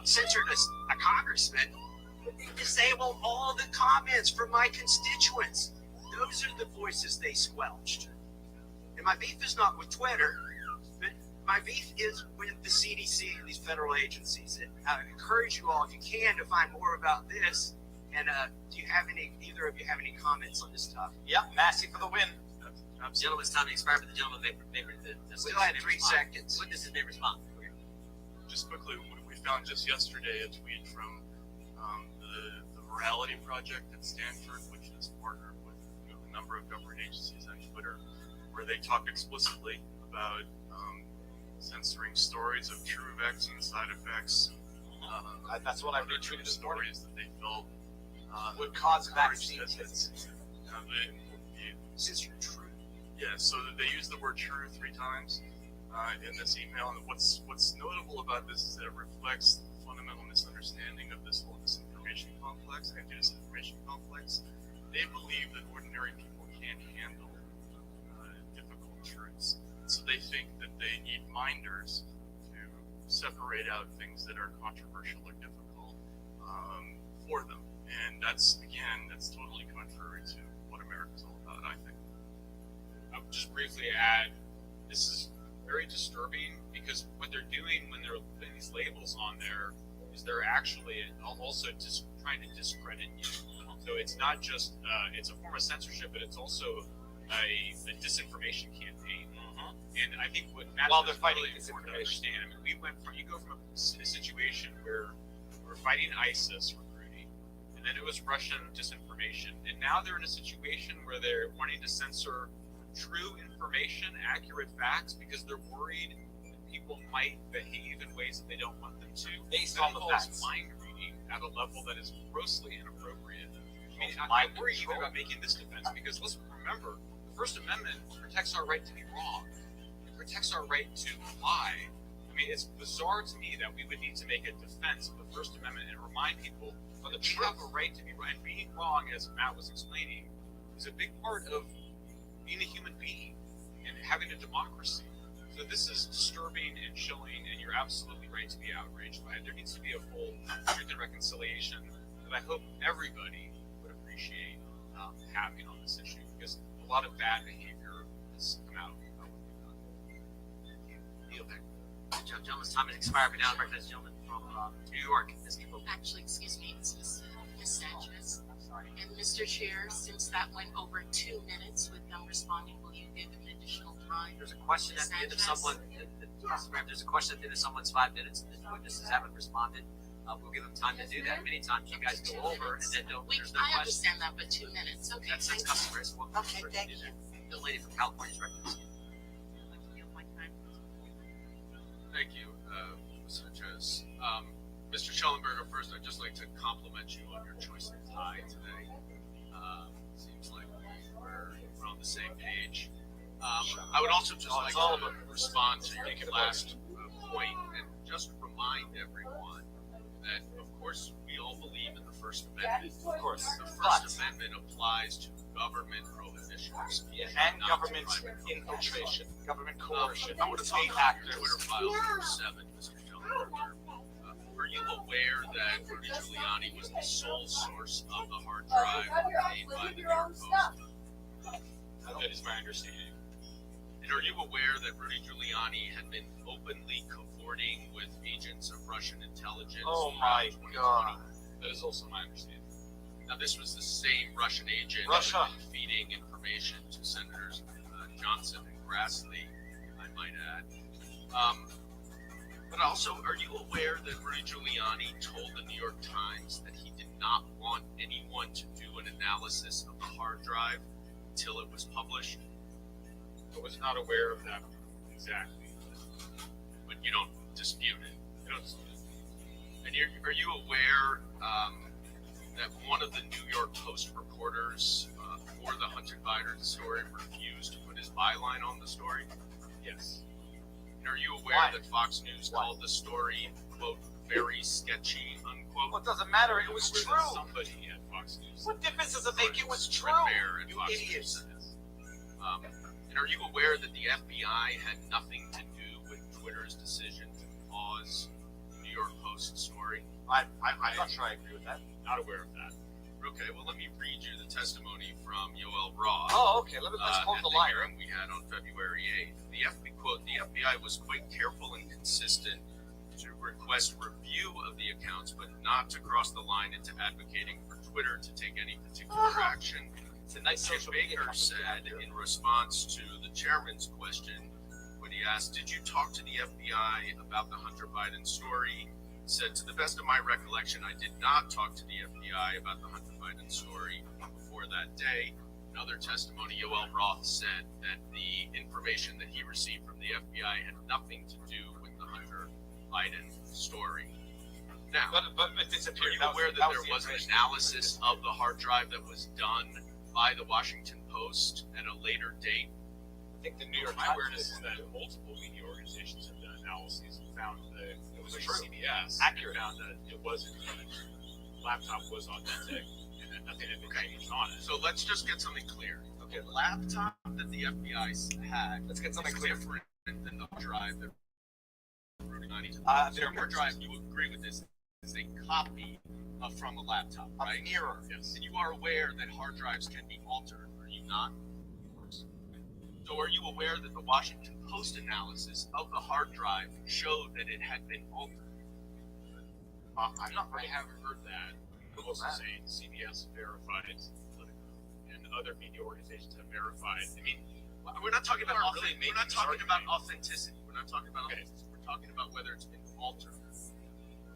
censored a congressman, but they disabled all the comments from my constituents. Those are the voices they squelched. And my beef is not with Twitter, but my beef is with the CDC and these federal agencies. And I encourage you all, if you can, to find more about this. And do you have either of you have any comments on this topic? Yep, Massey for the win. Gentleman's time expired, but the gentleman may still have 3 seconds. Witnesses may respond. Okay. Just quickly, we found just yesterday a tweet from the Morality Project at Stanford, which is partnered with a number of government agencies on Twitter, where they talk explicitly about censoring stories of true vaccine side effects. That's what I retweeted this morning. Stories that they felt would cause vaccine hesitancy. Since you're true. Yeah, so they use the word true 3 times in this email. And what's notable about this is that it reflects the fundamental misunderstanding of this whole disinformation complex, anti-disinformation complex. They believe that ordinary people can't handle difficult truths. So they think that they need minders to separate out things that are controversial or difficult for them. And that's totally contrary to what America's all about, I think. I'll just briefly add, this is very disturbing because what they're doing when they're putting these labels on there is they're actually also just trying to discredit you. So it's not just, it's a form of censorship, but it's also a disinformation campaign. And I think what Matt they're fighting important to understand, I mean, you go from a situation where we're fighting ISIS recruiting, and then it was Russian disinformation, and now they're in a situation where they're wanting to censor true information, accurate facts, because they're worried that people might behave in ways that they don't want them to. Based on the facts. Mind reading at a level that is grossly inappropriate. I mean, I worry even about making this defense because let's remember, the First Amendment protects our right to be wrong. It protects our right to lie. I mean, it's bizarre to me that we would need to make a defense of the First Amendment and remind people that we have a right to be right. And being wrong, as Matt was explaining, is a big part of being a human being and having a democracy. So this is disturbing and chilling, and you're absolutely right to be outraged by it. There needs to be a full truth and reconciliation that I hope everybody would appreciate having on this issue, because a lot of bad behavior has come out. Gentleman's time has expired, but now I recognize the gentleman from New York. Actually, excuse me, it's Ms. Sanchez. And Mr. Chair, since that went over 2 minutes with them responding, will you give him additional time? There's a question at the end of someone. There's a question at the end of someone's 5 minutes, and the witnesses haven't responded. We'll give them time to do that. Many times you guys go over, and then there's no I question. understand that, but 2 minutes. Okay, That's thank you. customary. So we'll Thank you. The lady from California is recognized. Thank you, Ms. Sanchez. Mr. Schellenberger, first, I'd just like to compliment you on your choice of tie today. Seems like we're on the same page. I would also just like to respond to your last point and just remind everyone that, of course, we all believe in the First Amendment. Of course. The First Amendment applies to government prohibition of speech. And not to government private infiltration, government coercion, I want to talk state about actors. Twitter file number 7, Mr. Schellenberger. Were you aware that Rudy Giuliani was the sole source of the hard drive obtained by the New York Post? That is my understanding. And are you aware that Rudy Giuliani had been openly cavorting with agents of Russian intelligence? Oh my God. That is also my understanding. Now, this was the same Russian agent Russia. who had been feeding information to Senators Johnson and Grassley, I might add. But also, are you aware that Rudy Giuliani told the New York Times that he did not want anyone to do an analysis of the hard drive until it was published? I was not aware of that exactly, but you don't dispute it. You don't dispute it. And are you aware that one of the New York Post reporters for the Hunter Biden story refused to put his byline on the story? Yes. And are you aware Why? that Fox News called the story, quote, very sketchy, unquote? Well, it doesn't matter. It was Where true. Somebody at Fox News. What difference does it make? It was true. Fred Bear at You Fox News idiots. said this. And are you aware that the FBI had nothing to do with Twitter's decision to pause the New York Post story? I'm not sure I agree with that. Not aware of that. Okay, well, let me read you the testimony from Yoel Roth. Oh, okay. Let's close At the the line. hearing we had on February 8th. The FBI was quite careful and consistent to request review of the accounts, but not to cross the line into advocating for Twitter to take any particular action. It's a nice Chip social media Baker company. said in response to the chairman's question, when he asked, "Did you talk to the FBI about the Hunter Biden story?" Said, "To the best of my recollection, I did not talk to the FBI about the Hunter Biden story before that day." In other testimony, Yoel Roth said that the information that he received from the FBI had nothing to do with the Hunter Biden story. Now, But it are disappeared. you aware that there was an analysis of the hard drive that was done by the Washington Post at a later date? I think the New York My Times awareness did is that multiple media organizations have done analyses and found that it was True. CBS Accurate. found that it wasn't the laptop was authentic and that nothing had been changed on it. So let's just get something clear. Okay, the laptop that the FBI had, Let's get is something clear. different than the hard drive that Rudy 90. They're hard drive, you agree with this, is a copy from a laptop, right? a mirror. Yes. And you are aware that hard drives can be altered, are you not? So are you aware that the Washington Post analysis of the hard drive showed that it had been altered? I'm not I right. haven't heard that. I'm also that? saying CBS verified it, and other media organizations have verified. I mean, We're not talking about We're really we're not making talking this about argument. authenticity. We're not talking about Okay. authenticity. We're talking about whether it's been altered.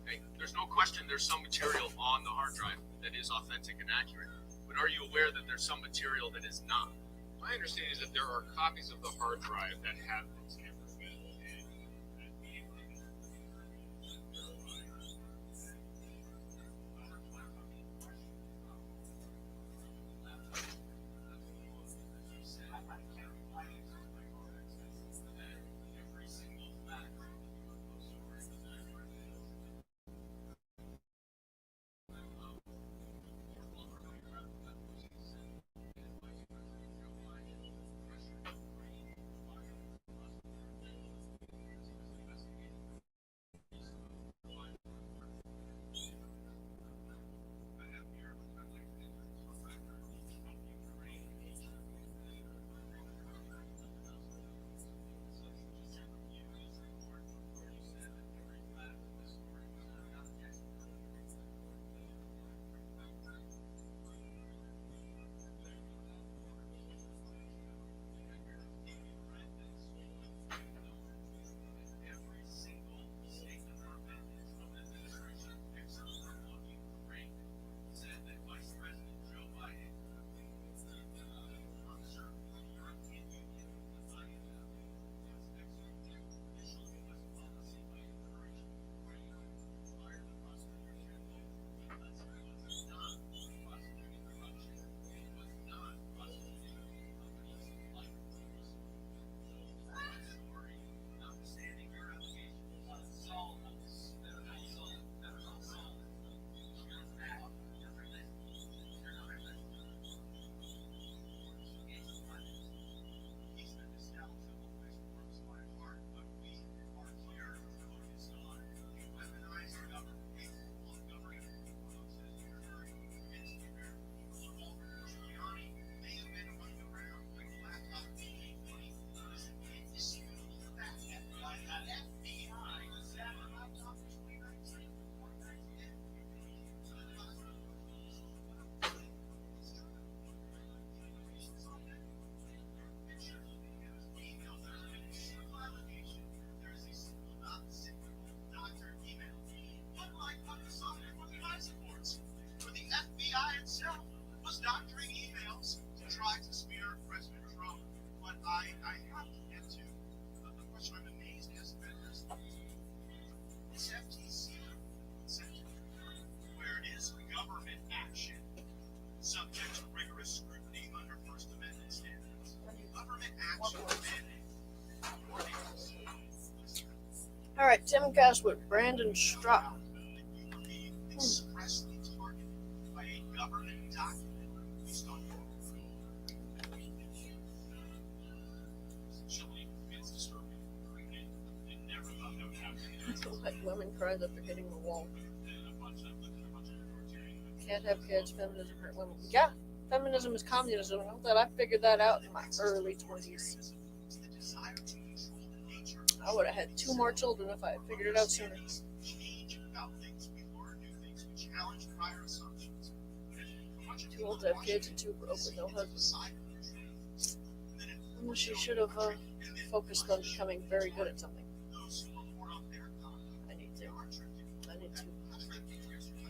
Okay? There's no question there's some material on the hard drive that is authentic and accurate. But are you aware that there's some material that is not? my understanding is that there are copies of the hard drive that have been tampered with, and that media where it is government action, subject to rigorous scrutiny under First Amendment standards. Government action All right, Tim Caswood, Brandon Straub. expressly targeted by a government document based on chilling, it's disturbing. I never thought that would happen. Let women cry that they're hitting the wall. Can't have kids. Feminism hurt women. Yeah, feminism is communism. That I figured that out in my early 20s. I would have had 2 more children if I had figured it out sooner. Too old to have kids and too broke with no husband. She should have focused on becoming very good at something. I need to.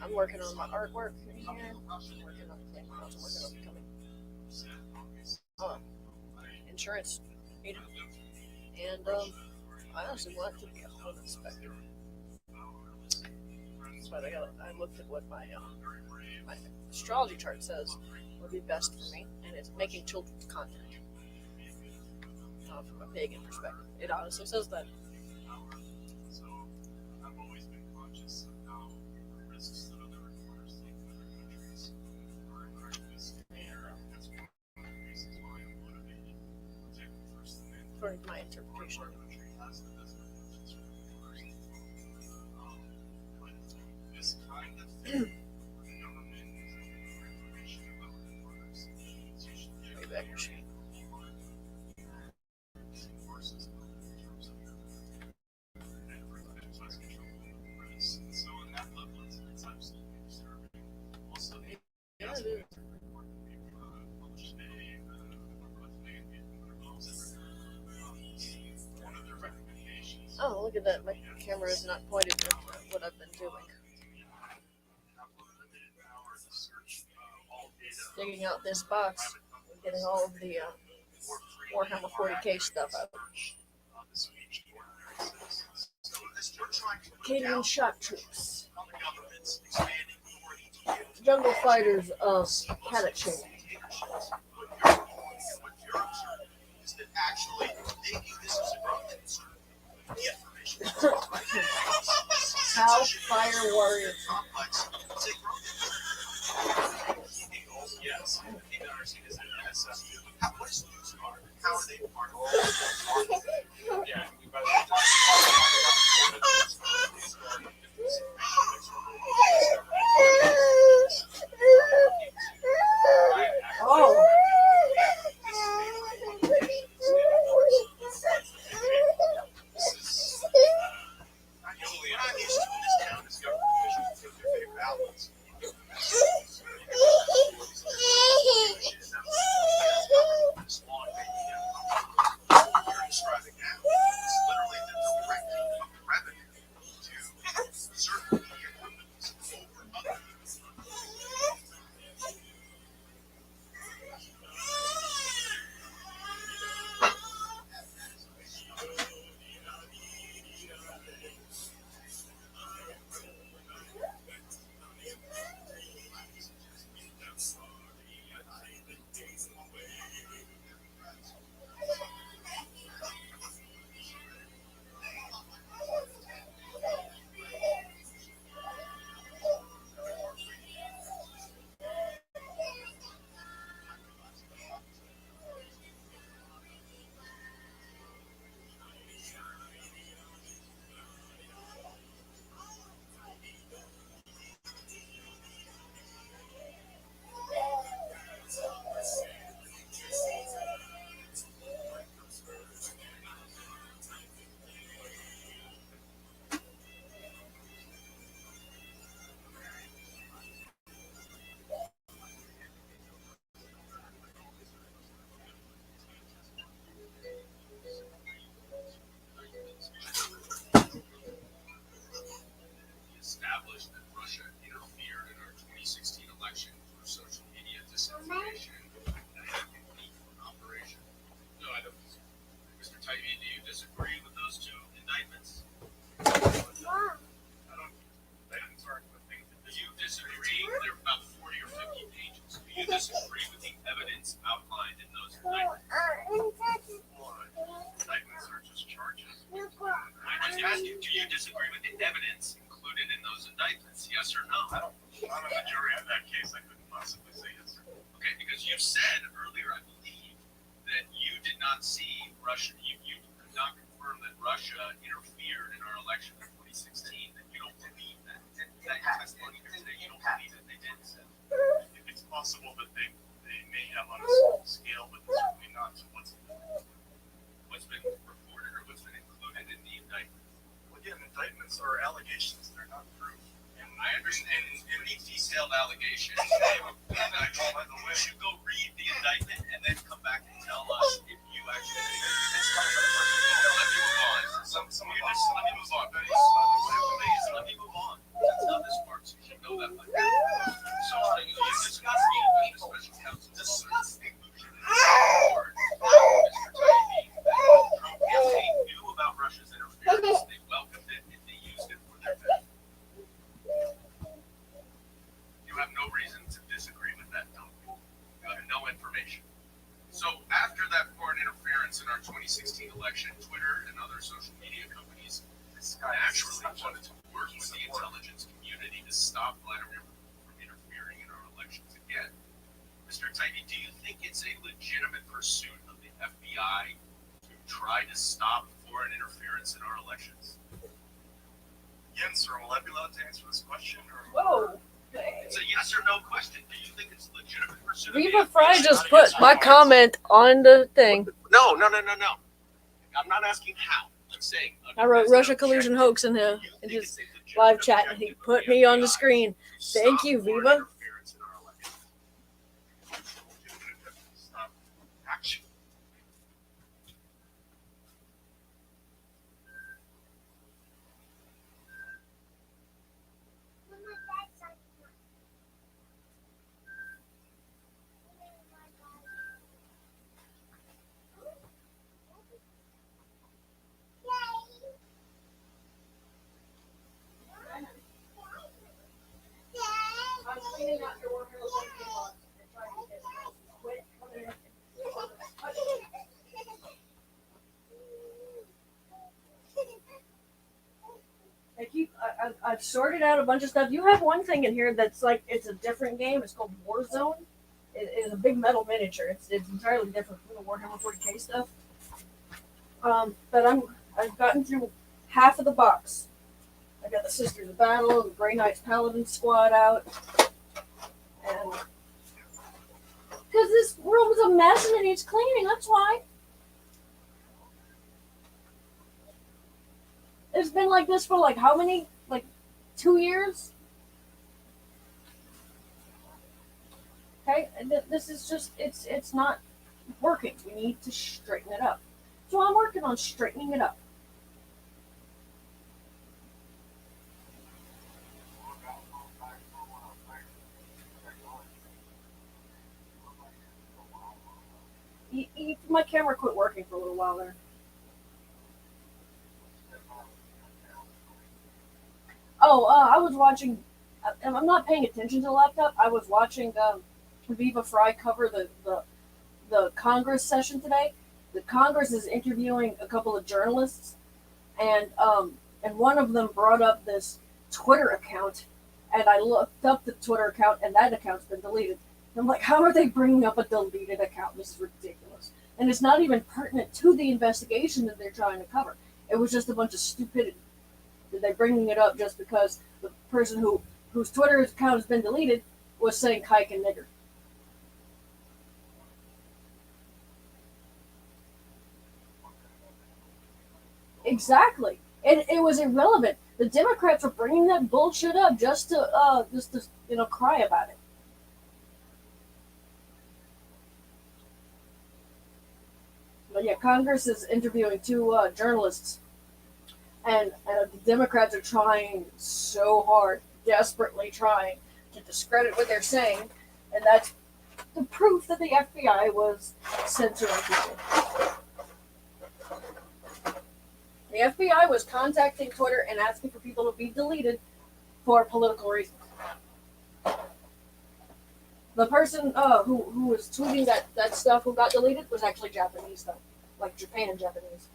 I'm working on my artwork in here. I'm working on cleaning house. I'm working on becoming insurance agent. And I honestly want to be a home inspector. But I looked at what my astrology chart says would be best for me, and it's making children's content. From a pagan perspective, it honestly says that. So I've always been conscious of how the risks that other reporters take in other countries are in practice here. That's one of the reasons why I'm motivated to protect the First Amendment. According to my interpretation. Our country has the best protections for reporters. But this kind of thing, where the government is looking for information about reporters, so you should give Way back machine. forces in terms of and prevent less control of the press. And so on that level, it's absolutely disturbing. Also, the Yeah, it is. report that we've published today, one of their recommendations. Oh, look at that. My camera is not pointed at what I've been doing. Digging out this box and getting all of the Warhammer 40k stuff out. Canadian shock troops. Jungle fighters of Kataching. is that actually they view this as a growth concern. The information How fire warriors. complex is a growth concern. Yes, keep it understood as an NSS. What is news are? How are they part of it? Yeah, Oh. you disagree with the evidence outlined in those indictments? Indictments are just charges. I just asked you, do you disagree with the evidence included in those indictments? Yes or no? I'm a jury in that case. I couldn't possibly say yes or no. Okay, because you said earlier, I believe, that you did not see Russia, you could not confirm that Russia interfered in our election in 2016, that you don't believe that. That testimony here today, you don't believe that they did. It's possible that they may have on a small scale, but certainly not to what's Been reported or what's been included in the indictment. Well, again, indictments are allegations; they're not proof. And I understand it's pretty detailed allegations. You should go read the indictment and then come back and tell us if you actually think it's coming from the person. Let me move on. Let me move on. Please, let me move on. That's how this works. You should know that by now. So you discuss the special counsel. Discuss the inclusion in the report. Mr. Taibbi, Trump campaign knew about Russia's interference. They welcomed it and they used it for their benefit. You have no reason to disagree with that, don't you? You have no information. So after that foreign interference in our 2016 election, Twitter and other social media companies naturally wanted to work with the intelligence community to stop Vladimir from interfering in our elections again. Mr. Taibbi, do you think it's a legitimate pursuit of the FBI to try to stop foreign interference in our elections? Again, sir, will I be allowed to answer this question? Whoa. It's a yes or no question. Do you think it's a legitimate pursuit of the Viva FBI? Fry It's just not a put yes or my no comment on the thing. No. I'm not asking how. I'm saying. I wrote Russia collusion hoax in his live chat, and he put me on the screen. Thank you, Viva. Stop action. I've sorted out a bunch of stuff. You have one thing in here that's like it's a different game. It's called Warzone. It is a big metal miniature. It's entirely different from the Warhammer 40k stuff. But I've gotten through half of the box. I got the Sisters of Battle, the Grey Knights Paladin squad out, and because this room is a mess and it needs cleaning, that's why. It's been like this for like how many? Like 2 years? Okay, and this is just, it's not working. We need to straighten it up. So I'm working on straightening it up. My camera quit working for a little while there. Oh, I was watching, I'm not paying attention to the laptop. I was watching Viva Fry cover the Congress session today. The Congress is interviewing a couple of journalists, and one of them brought up this Twitter account, and I looked up the Twitter account, and that account's been deleted. I'm like, how are they bringing up a deleted account? This is ridiculous. And it's not even pertinent to the investigation that they're trying to cover. It was just a bunch of stupidity. They're bringing it up just because the person whose Twitter account has been deleted was saying kike and nigger. Exactly. It was irrelevant. The Democrats were bringing that bullshit up just to cry about it. But yeah, Congress is interviewing two journalists, and the Democrats are trying so hard, desperately trying to discredit what they're saying, and that's the proof that the FBI was censoring people. The FBI was contacting Twitter and asking for people to be deleted for political reasons. The person who was tweeting that stuff who got deleted was actually Japanese though, like Japan Japanese.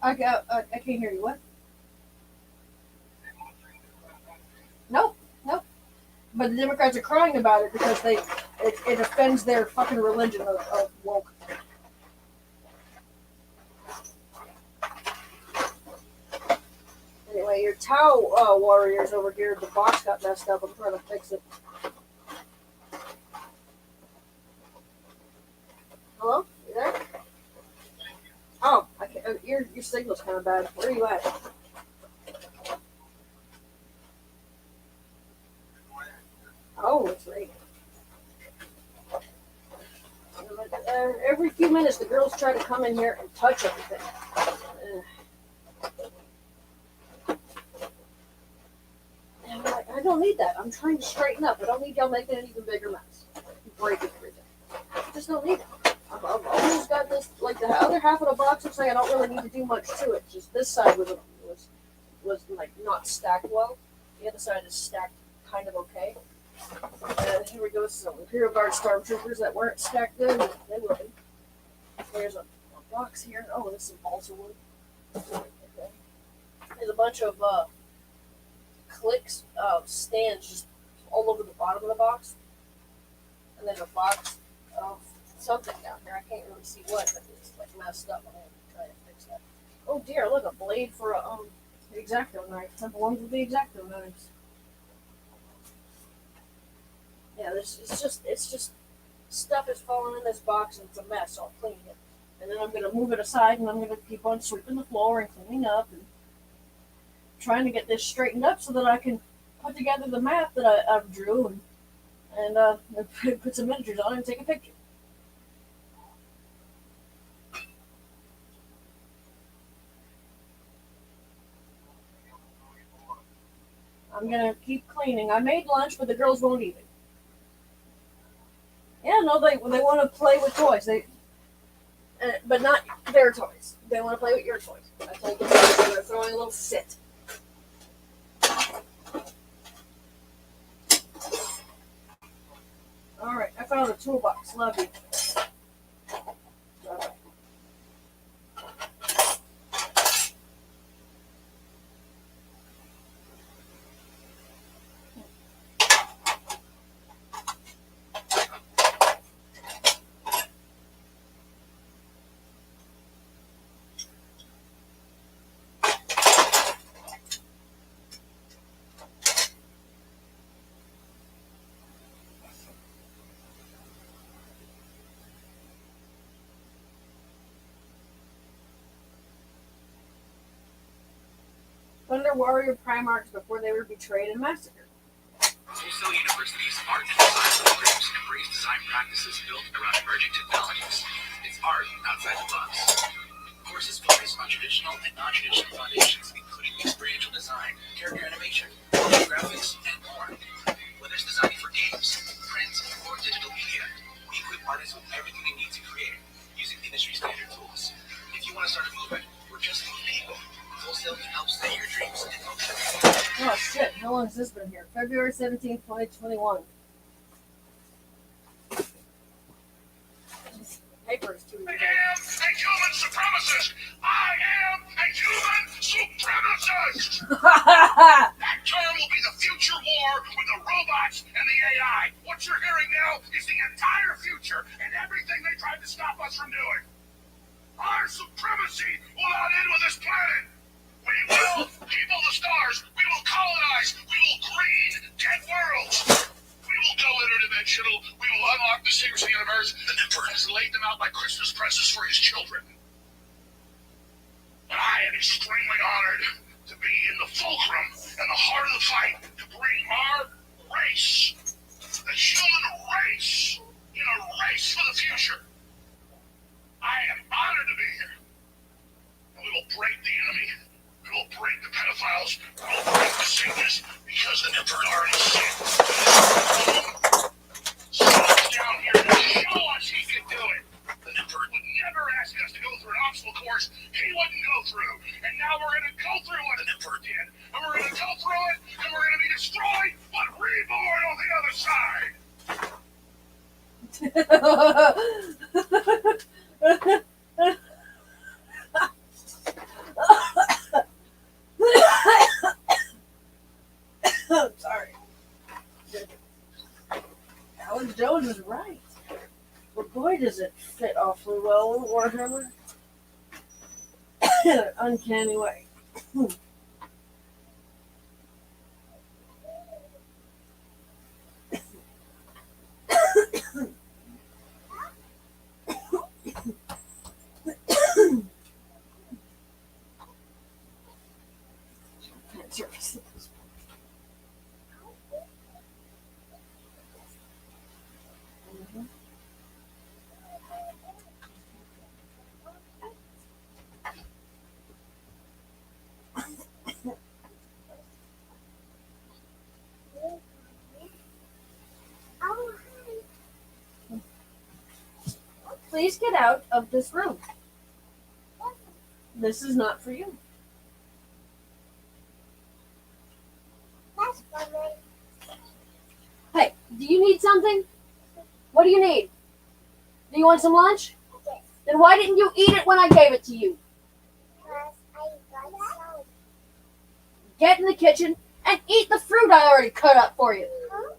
I can't hear you. What? Nope. But the Democrats are crying about it because it offends their fucking religion of woke. Anyway, your Tau warriors over here, the box got messed up. I'm trying to fix it. Hello? You there? Oh, I can't, your signal's kind of bad. Where are you at? Oh, it's raining. Every few minutes, the girls try to come in here and touch everything. And I'm like, I don't need that. I'm trying to straighten up. I don't need y'all making an even bigger mess. Breaking everything. I just don't need it. I've always got this, like the other half of the box looks like I don't really need to do much to it. Just this side was like not stacked well. The other side is stacked kind of okay. And here we go, some Imperial Guard Stormtroopers that weren't stacked good. They will be. There's a box here. Oh, this is balsa wood. Okay. There's a bunch of clicks, stands just all over the bottom of the box. And there's a box of something down here. I can't really see what, but it's like messed up. I'm going to try to fix that. Oh dear, look, a blade for a X-Acto knife. That belongs with the X-Acto knives. Yeah, it's just stuff is falling in this box and it's a mess, so I'm cleaning it. And then I'm going to move it aside and I'm going to keep on sweeping the floor and cleaning up and trying to get this straightened up so that I can put together the map that I drew and put some miniatures on it and take a picture. I'm going to keep cleaning. I made lunch, but the girls won't eat it. Yeah, no, they want to play with toys. But not their toys. They want to play with your toys. I told them they're throwing a little fit. All right, I found a toolbox. Love you. All right. Thunder Warrior Primarchs before they were betrayed and massacred. Wholesale University's art and design programs embrace design practices built around emerging technologies. It's art outside the box. Courses focus on traditional and non-traditional foundations, including experiential design, character animation, graphics, and more. Whether it's designing for games, print, or digital media, we equip artists with everything they need to create using industry-standard tools. If you want to start a movement, or just need people, Wholesale can help set your dreams in motion. Oh shit, how long has this been here? February 17th, 2021. Paper is too I am a human supremacist! I am a human supremacist! That term will be the future war with the robots and the AI. What you're hearing now is the entire future and everything they tried to stop us from doing. Our supremacy will not end with this planet. We will people the stars. We will colonize. We will green 10 worlds. We will go interdimensional. We will unlock the secrets of the universe. The Emperor has laid them out like Christmas presents for his children. And I am extremely honored to be in the fulcrum and the heart of the fight to bring our race, the human race, in a race for the future. I am honored to be here. And we will break the enemy. We will break the pedophiles. We will break the Satanists because the Emperor already said. So he's down here to show us he can do it. The Emperor would never ask us to go through an obstacle course he wouldn't go through. And now we're go through what the Emperor did. And we're gonna go through it, and we're gonna be destroyed, but reborn on the other side. I'm sorry. Alex Jones is right. But boy, does it fit awfully well with Warhammer. In an uncanny way. Please get out of this room. This is not for you. That's for me. Hey, do you need something? What do you need? Do you want some lunch? Yes. Then why didn't you eat it when I gave it to you? Because I got some. Get in the kitchen and eat the fruit I already cut up for you. Huh?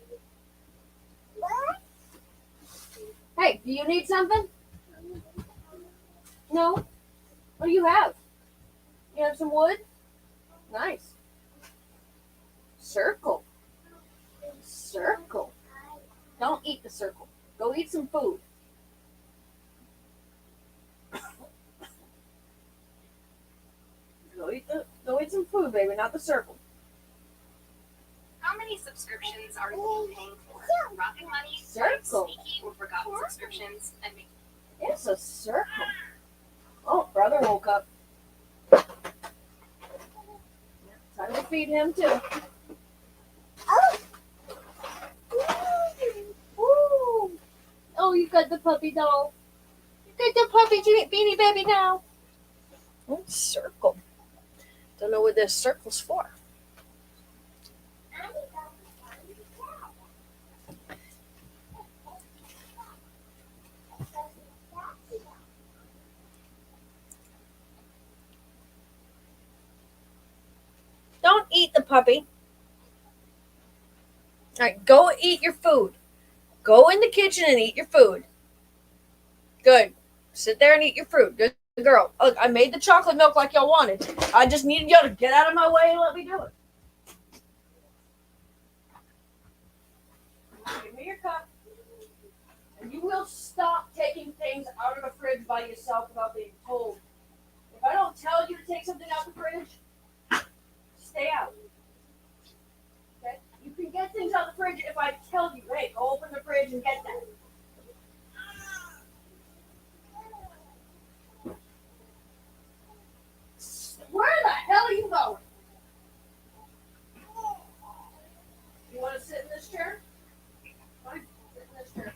What? Hey, do you need something? No? What do you have? You have some wood? Nice. Circle. Circle. Don't eat the circle. Go eat some food. Go eat some food, baby, not the circle. How many subscriptions are you paying for? Rocket money, Circle. sneaky, or forgotten subscriptions, and making. It's a circle. Oh, brother woke up. Time to feed him too. Oh. Woo. Oh, you got the puppy doll. You got the puppy beanie baby now. Oh, circle. Don't know what this circle's for. Don't eat the puppy. All right, go eat your food. Go in the kitchen and eat your food. Good. Sit there and eat your food. Good girl. Look, I made the chocolate milk like y'all wanted. I just needed y'all to get out of my way and let me do it. Give me your cup. And you will stop taking things out of the fridge by yourself without being told. If I don't tell you to take something out of the fridge, stay out. Okay? You can get things out of the fridge if I tell you, hey, go open the fridge and get that. Where the hell are you going? You want to sit in this chair? Fine, sit in this chair.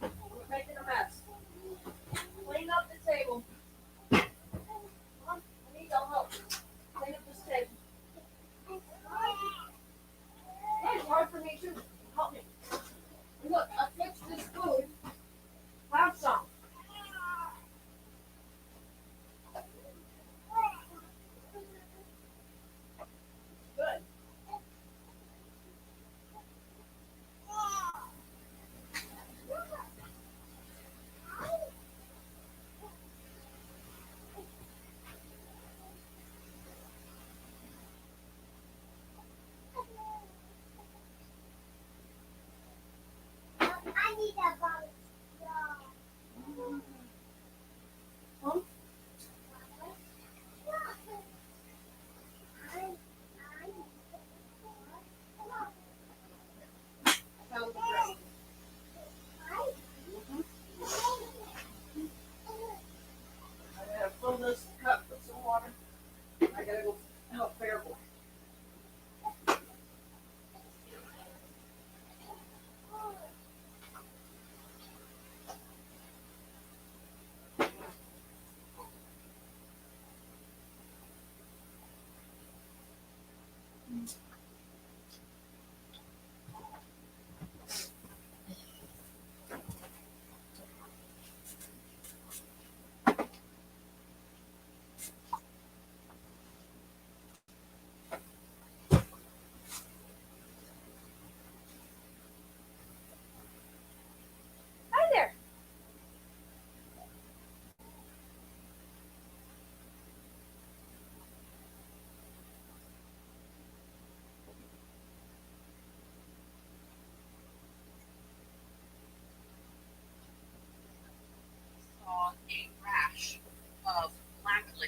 We're making a mess. Clean up the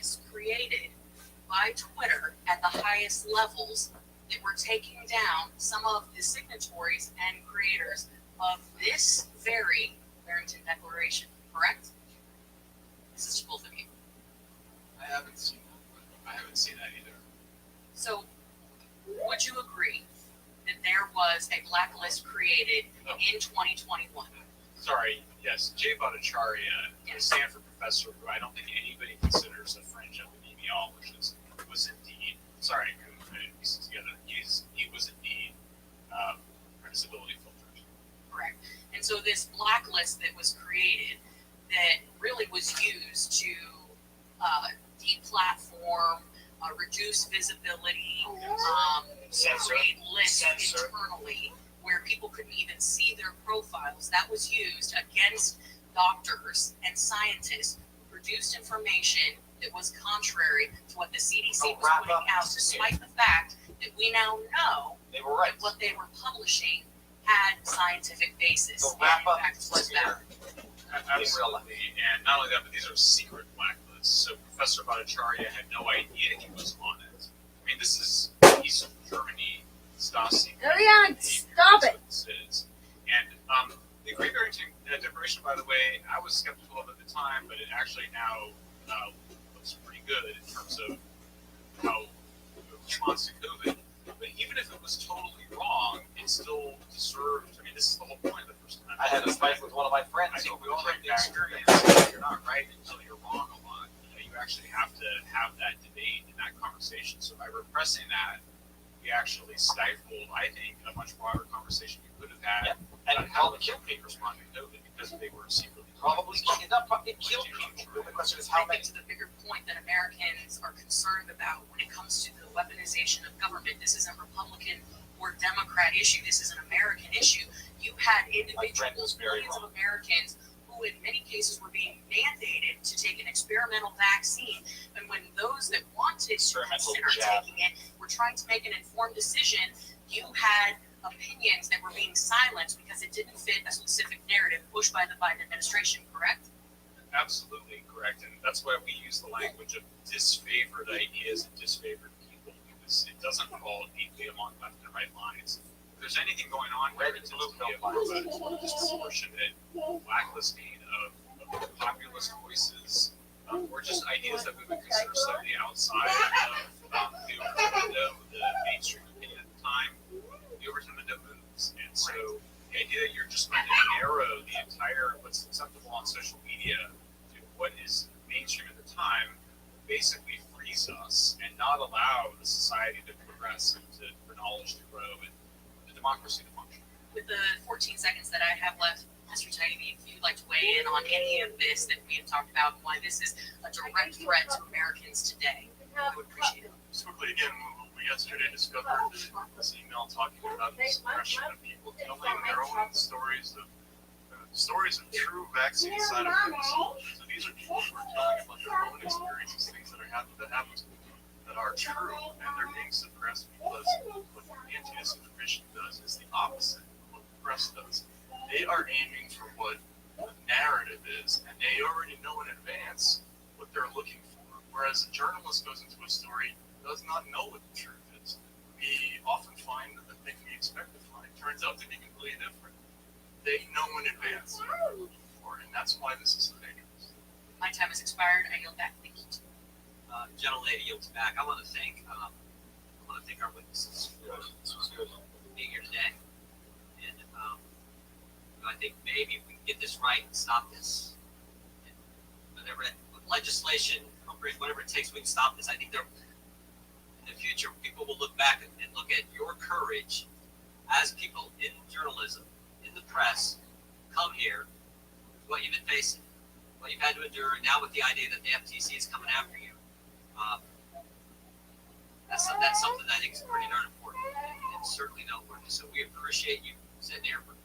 blacklists created by Twitter at the highest levels that were taking down some of the signatories and creators of this very Barrington Declaration, correct? This is to both of you. I haven't seen that. I haven't seen that either. So, would you agree that there was a blacklist created in 2021? Sorry, yes, Jay Bhattacharya, a Stanford professor who I don't think anybody considers a fringe epidemiologist, was indeed, sorry, I couldn't put it pieces together. He was indeed disability filtered. Correct. And so this blacklist that was created that really was used to deplatform, reduce visibility, create lists internally where people couldn't even see their profiles. That was used against doctors and scientists who produced information that was contrary to what the CDC was putting out, despite the fact that we now know They were right. that what they were publishing had scientific basis. So wrap up was that. Absolutely, and not only that, but these are secret blacklists. So Professor Bhattacharya had no idea he was on it. I mean, this is East Germany, Stasi. Oh yeah, stop it. This is. And the Great Barrington Declaration, by the way, I was skeptical of at the time, but it actually now looks pretty good in terms of how it responds to COVID. But even if it was totally wrong, it still deserved. I mean, this is the whole point of the first time. I had a fight with one of my friends. I think we all have the experience that you're not right until you're wrong a lot. You actually have to have that debate and that conversation. So by repressing that, we actually stifled, I think, a much broader conversation we could have had And about how the people responded to COVID because they were secretly probably killed people. The question is how I many. think to the bigger point that Americans are concerned about when it comes to the weaponization of government, this isn't Republican or Democrat issue. This is an American issue. You had individuals, millions of Americans, who in many cases were being mandated to take an experimental vaccine. And when those that wanted to consider taking it were trying to make an informed decision, you had opinions that were being silenced because it didn't fit a specific narrative pushed by the Biden administration, correct? absolutely correct. And that's why we use the language of disfavored ideas and disfavored people, because it doesn't fall neatly among left and right lines. If there's anything going on here, it's a disproportionate blacklisting of populist voices, or just ideas that we would consider slightly outside of the mainstream opinion at the time. The overtime window moves, and so the idea that you're just going to narrow the entire what's acceptable on social media to what is mainstream at the time basically frees us and not allow the society to progress and for knowledge to grow and the democracy to function. With the 14 seconds that I have left, Mr. Tiny, if you'd like to weigh in on any of this that we have talked about and why this is a direct threat to Americans today, I would appreciate it. Just quickly again, we yesterday discovered this email talking about the suppression of people telling their own stories of true vaccine side effects. So these are people who are telling about their own experiences, things that happen to them that are true, and they're being suppressed because what anti-disinformation does is the opposite of what the press does. They are aiming for what the narrative is, and they already know in advance what they're looking for. Whereas a journalist goes into a story, does not know what the truth is. We often find that the thing we expect to find turns out to be completely different. They know in advance what they're looking for, and that's why this is so dangerous. My time has expired. I yield back. Thank you. Gentlelady yields back. I want to thank our witnesses for being here today, and I think maybe if we can get this right and stop this, and whatever legislation, whatever it takes, we can stop this. I think in the future, people will look back and look at your courage as people in journalism, in the press, come here, what you've been facing, what you've had to endure, and now with the idea that the FTC is coming after you. That's something that I think is pretty darn important and certainly noteworthy. So we appreciate you sitting here for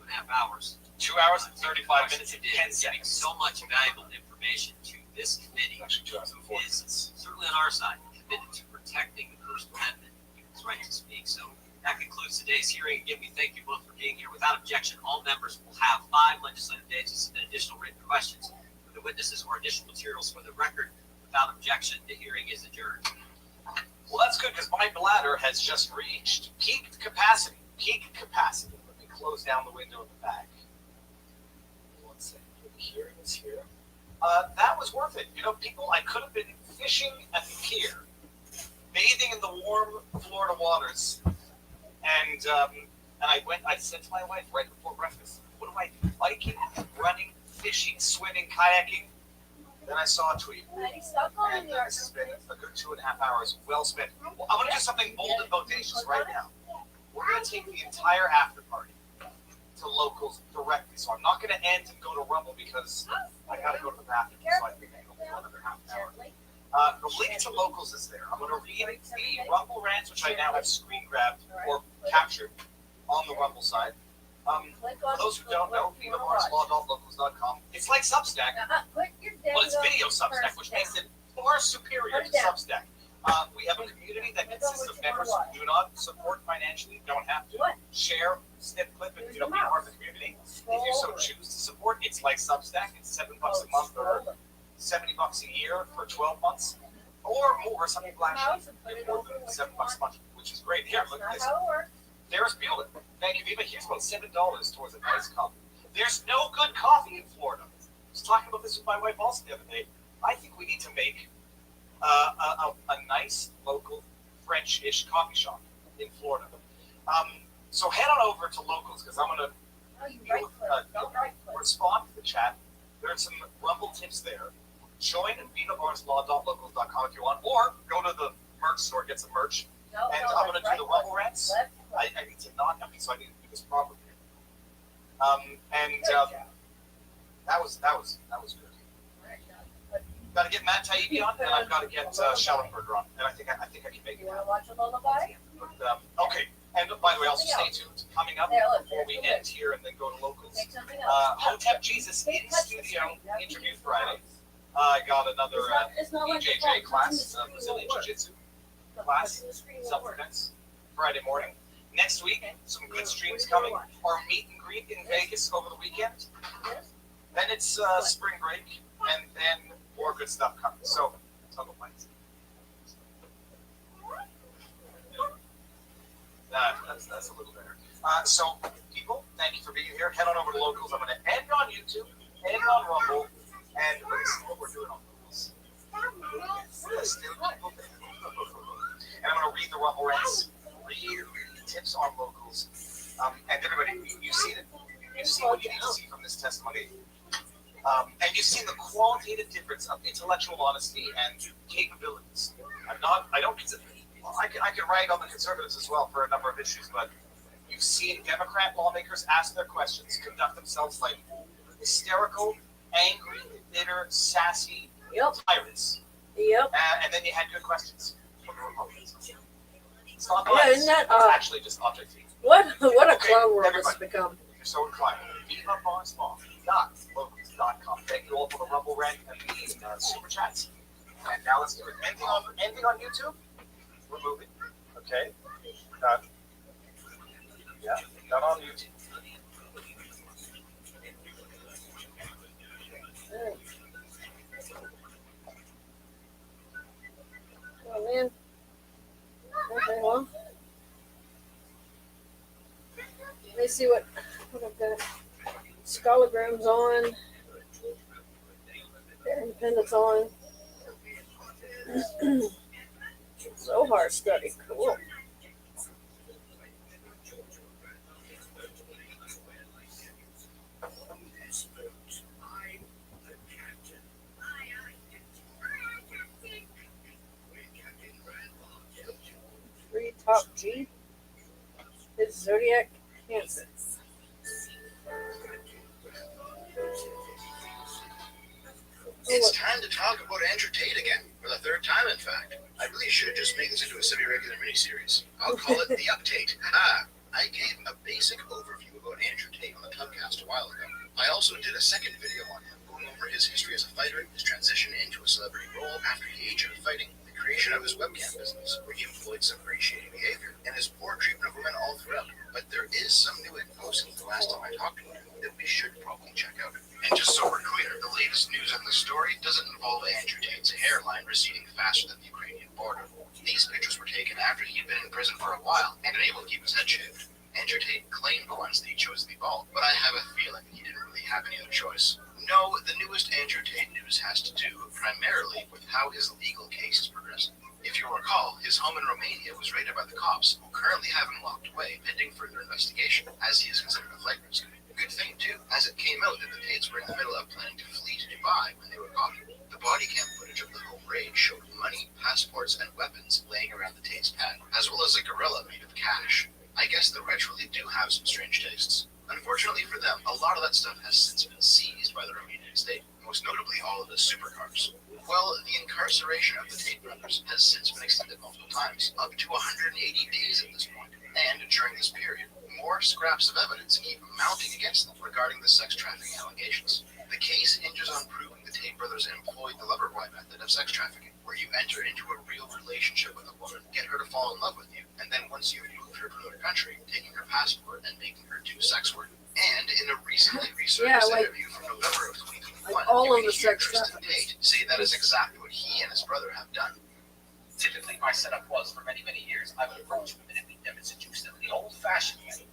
2.5 hours. 2 hours and 35 minutes and 10 giving seconds. so much valuable information to this committee. Actually, 2 hours and 4 Is minutes. certainly on our side committed to protecting the First Amendment, people's right to speak. So that concludes today's hearing. Again, we thank you both for being here. Without objection, all members will have 5 legislative days to submit additional written questions for the witnesses or additional materials for the record. The Without objection, the hearing is adjourned. Well, that's good because my bladder has just reached peak capacity. Peak capacity. Let me close down the window in the back. One second. The hearing is here. That was worth it. You know, people, I could have been fishing at the pier, bathing in the warm Florida waters, and I said to my wife right before breakfast, what do I do? Biking, running, fishing, swimming, kayaking. Then I saw a tweet, and this has been a good 2.5 hours well spent. Well, I'm going to do something bold and bodacious right now. We're going to take the entire after party to Locals directly. So I'm not going to end and go to Rumble because I got to go to the bathroom. So I think I go for another half an hour. The link to Locals is there. I'm going to read the Rumble rants, which I now have screen grabbed or captured on the Rumble side. For those who don't know, violenceislife.locals.com. It's like Substack. Well, it's video Substack, which makes it far superior to Substack. We have a community that consists of members who do not support financially, don't have to share, snip, clip, and be part of the community. If you so choose to support, it's like Substack. It's $7 a month or $70 a year for 12 months or more. Some people actually give more than $7 a month, which is great. Here, look at this. There's Bueller. Thank you, Viva. Here's about $7 towards a nice coffee. There's no good coffee in Florida. I was talking about this with my wife also the other day. I think we need to make a nice local French-ish coffee shop in Florida. So head on over to Locals because I'm going to respond to the chat. There's some Rumble tips there. Join vivabardslaw.locals.com if you want, or go to the merch store, get some merch. And I'm going to do the Rumble rants. I need to not have it, so I need to do this properly. That was good. Got to get Matt Taibbi on, and I've got to get Schellenberger on, and I think I can make it. You want to watch a lullaby? Okay. And by the way, also stay tuned. Coming up before we end here and then go to Locals. Hotep Jesus in studio interview Friday. I got another BJJ class, Brazilian Jiu-Jitsu class, self-defense, Friday morning. Next week, some good streams coming. Our meet and greet in Vegas over the weekend. Then it's spring break, and then more good stuff coming. So, toggle plans. That's a little better. So, people, thank you for being here. Head on over to Locals. I'm going to end on YouTube, end on Rumble, and let's see what we're doing on Locals. There's still people there. And I'm going to read the Rumble rants, read the tips on Locals. And everybody, you've seen it. You've seen what you need to see from this testimony. And you've seen the qualitative difference of intellectual honesty and capabilities. I don't consider, I can rag on the conservatives as well for a number of issues, but you've seen Democrat lawmakers ask their questions, conduct themselves like hysterical, angry, bitter, sassy tyrants. Yep. And then you had good questions from the Republicans. It's not Yeah, bias. isn't that It's actually just objectivity. what a Okay, clown world it's everybody. become. If you're so inclined, vivabardslaw.locals.com. Thank you all for the Rumble rant and the super chats. And now let's do it. Ending on YouTube, we're moving. Okay? Not on YouTube. Oh man. Okay, well. Let me see what I've got. Schologram's on. Independence on. Zohar study. Cool. Free top G. His zodiac Cancer. It's time to talk about Andrew Tate again, for the third time, in fact. I really should just make this into a semi-regular miniseries. I'll call it The Update. I gave a basic overview about Andrew Tate on the Tubcast a while ago. I also did a second video on him, going over Remember his history as a fighter, his transition into a celebrity role after he aged out of fighting, the creation of his webcam business, where he employed some very shady behavior, and his poor treatment of women all throughout. But there is some new info since the last time I talked to him that we should probably check out. And just so we're clear, the latest news on the story doesn't involve Andrew Tate's hairline receding faster than the Ukrainian border. These pictures were taken after he had been in prison for a while and unable to keep his head shaved. Andrew Tate claimed once that he chose to be bald, but I have a feeling he didn't really have any other choice. No, the newest Andrew Tate news has to do primarily with how his legal case is progressing. If you recall, his home in Romania was raided by the cops, who currently have him locked away pending further investigation, as he is considered a flight risk. Good thing, too, as it came out that the Tates were in the middle of planning to flee to Dubai when they were caught. The body cam footage of the home raid showed money, passports, and weapons laying around the Tates' pad, as well as a gorilla made of cash. I guess the rich really do have some strange tastes. Unfortunately for them, a lot of that stuff has since been seized by the Romanian state, most notably all of the supercars. Well, the incarceration of the Tate brothers has since been extended multiple times, up to 180 days at this point. And during this period, more scraps of evidence keep mounting against them regarding the sex trafficking allegations. The case hinges on proving the Tate brothers employed the lover boy method of sex trafficking, where you enter into a real relationship with a woman, get her to fall in love with you, and then once you've moved her to another country, taking her passport and making her do sex work. And in a recently resurfaced interview from November of 2021, all of you the can hear sex Tristan Tate say that is exactly what he and his brother have done. Typically, my setup was, for many, many years, I would approach women and meet them and seduce them the old-fashioned way.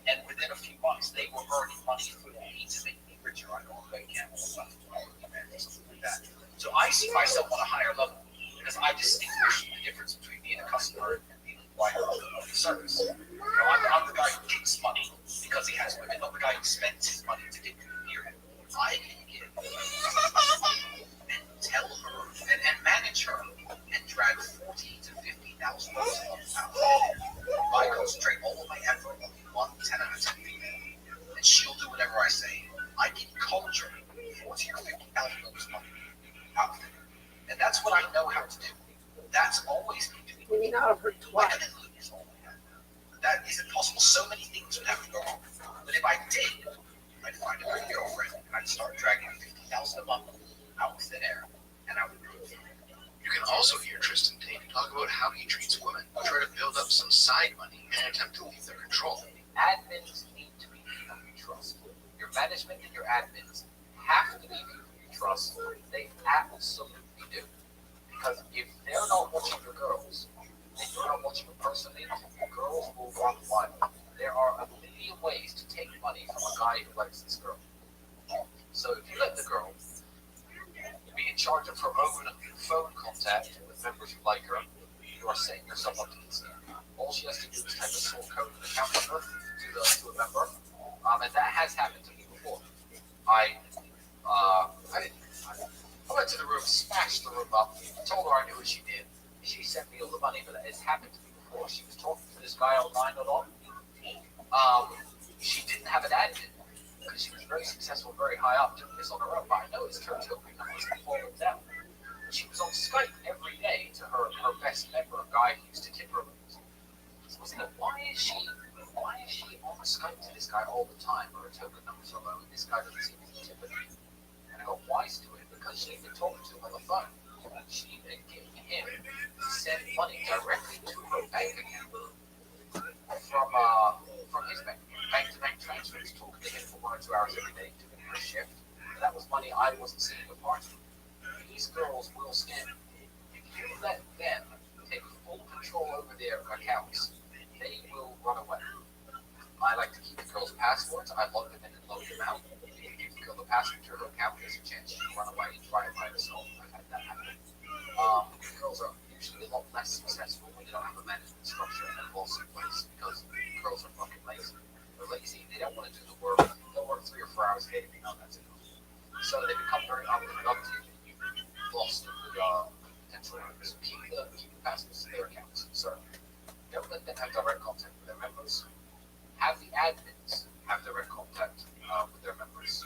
And within a few months, they were earning money for me to make me richer. I go on webcam or something like that. So I see myself on a higher level because I distinguish the difference between being a customer and being a provider of the service. You know, I'm the guy who gets money because he has women, not the guy who spends his money to get people near him. I can get and tell her and manage her and drag $40,000 to $50,000 a month out. I concentrate all of my effort on one 10 out of 10 female, and she'll do whatever I say. I can conjure $40,000 or $50,000 a month out of it, and that's what I know how to do. That's always been doing. You mean out of her twat? That isn't possible. So many things would have to go wrong. But if I did, I'd find a good girlfriend and I'd start dragging $50,000 a month out of thin air, and I would prove it. You can also hear Tristan Tate talk about how he treats women who try to build up some side money in an attempt to leave their control. Admins need to be people you trust. Your management and your admins have to be people you trust. They absolutely do. Because if they're not watching your girls, and you're not watching them personally, your girls will run wild. There are a million ways to take money from a guy who likes this girl. So if you let the girl be in charge of her own phone contact with members who like her, you are setting yourself up to get scammed. All she has to do is type a sort code and account number to a member, and that has happened to me before. I went to the room, smashed the room up, told her I knew what she did. She sent me all the money, but it's happened to me before. She was talking to this guy online a lot. She didn't have an admin because she was very successful, very high up, doing this on her own. But I noticed her token numbers before it down. She was on Skype every day to her best member, a guy who used to tip her. So I was like, why is she on Skype to this guy all the time? Her token numbers are low, and this guy doesn't seem to be tipping her. And I got wise to it because she'd been talking to him on the phone. She'd been giving him to send money directly to her bank account from his bank-to-bank transfers, talking to him for 1 or 2 hours every day, doing her shift. And that was money I wasn't seeing a part of. These girls will scam you. If you let them take full control over their accounts, they will run away. I like to keep the girls' passports. I log them in and load them out. If you give the girl the password to her account, there's a chance she'll run away and try it by herself. I've had that happen. Girls are usually a lot less successful when they don't have a management structure and a boss in place because girls are fucking lazy. They're lazy. They don't want to do the work. They'll work 3 or 4 hours a day to be done. That's it. So they become very unproductive. You've lost the potential earners. Keep the passwords to their accounts. So don't let them have direct contact with their members. Have the admins have direct contact with their members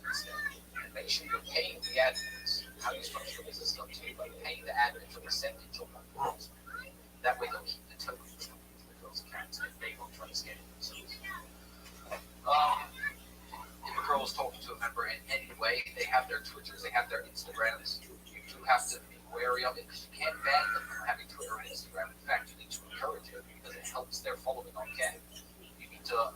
instead. And make sure you're paying the admins. How you structure your business is up to you, but paying the admins a percentage of what girls. That way they'll keep the tokens from the girls' accounts if they won't try to scam themselves. If a girl was talking to a member in any way. They have their Twitters, they have their Instagrams. You do have to be wary of it because you can't ban them from having Twitter and Instagram. In fact, you need to encourage it because it helps their following on Ken. You need to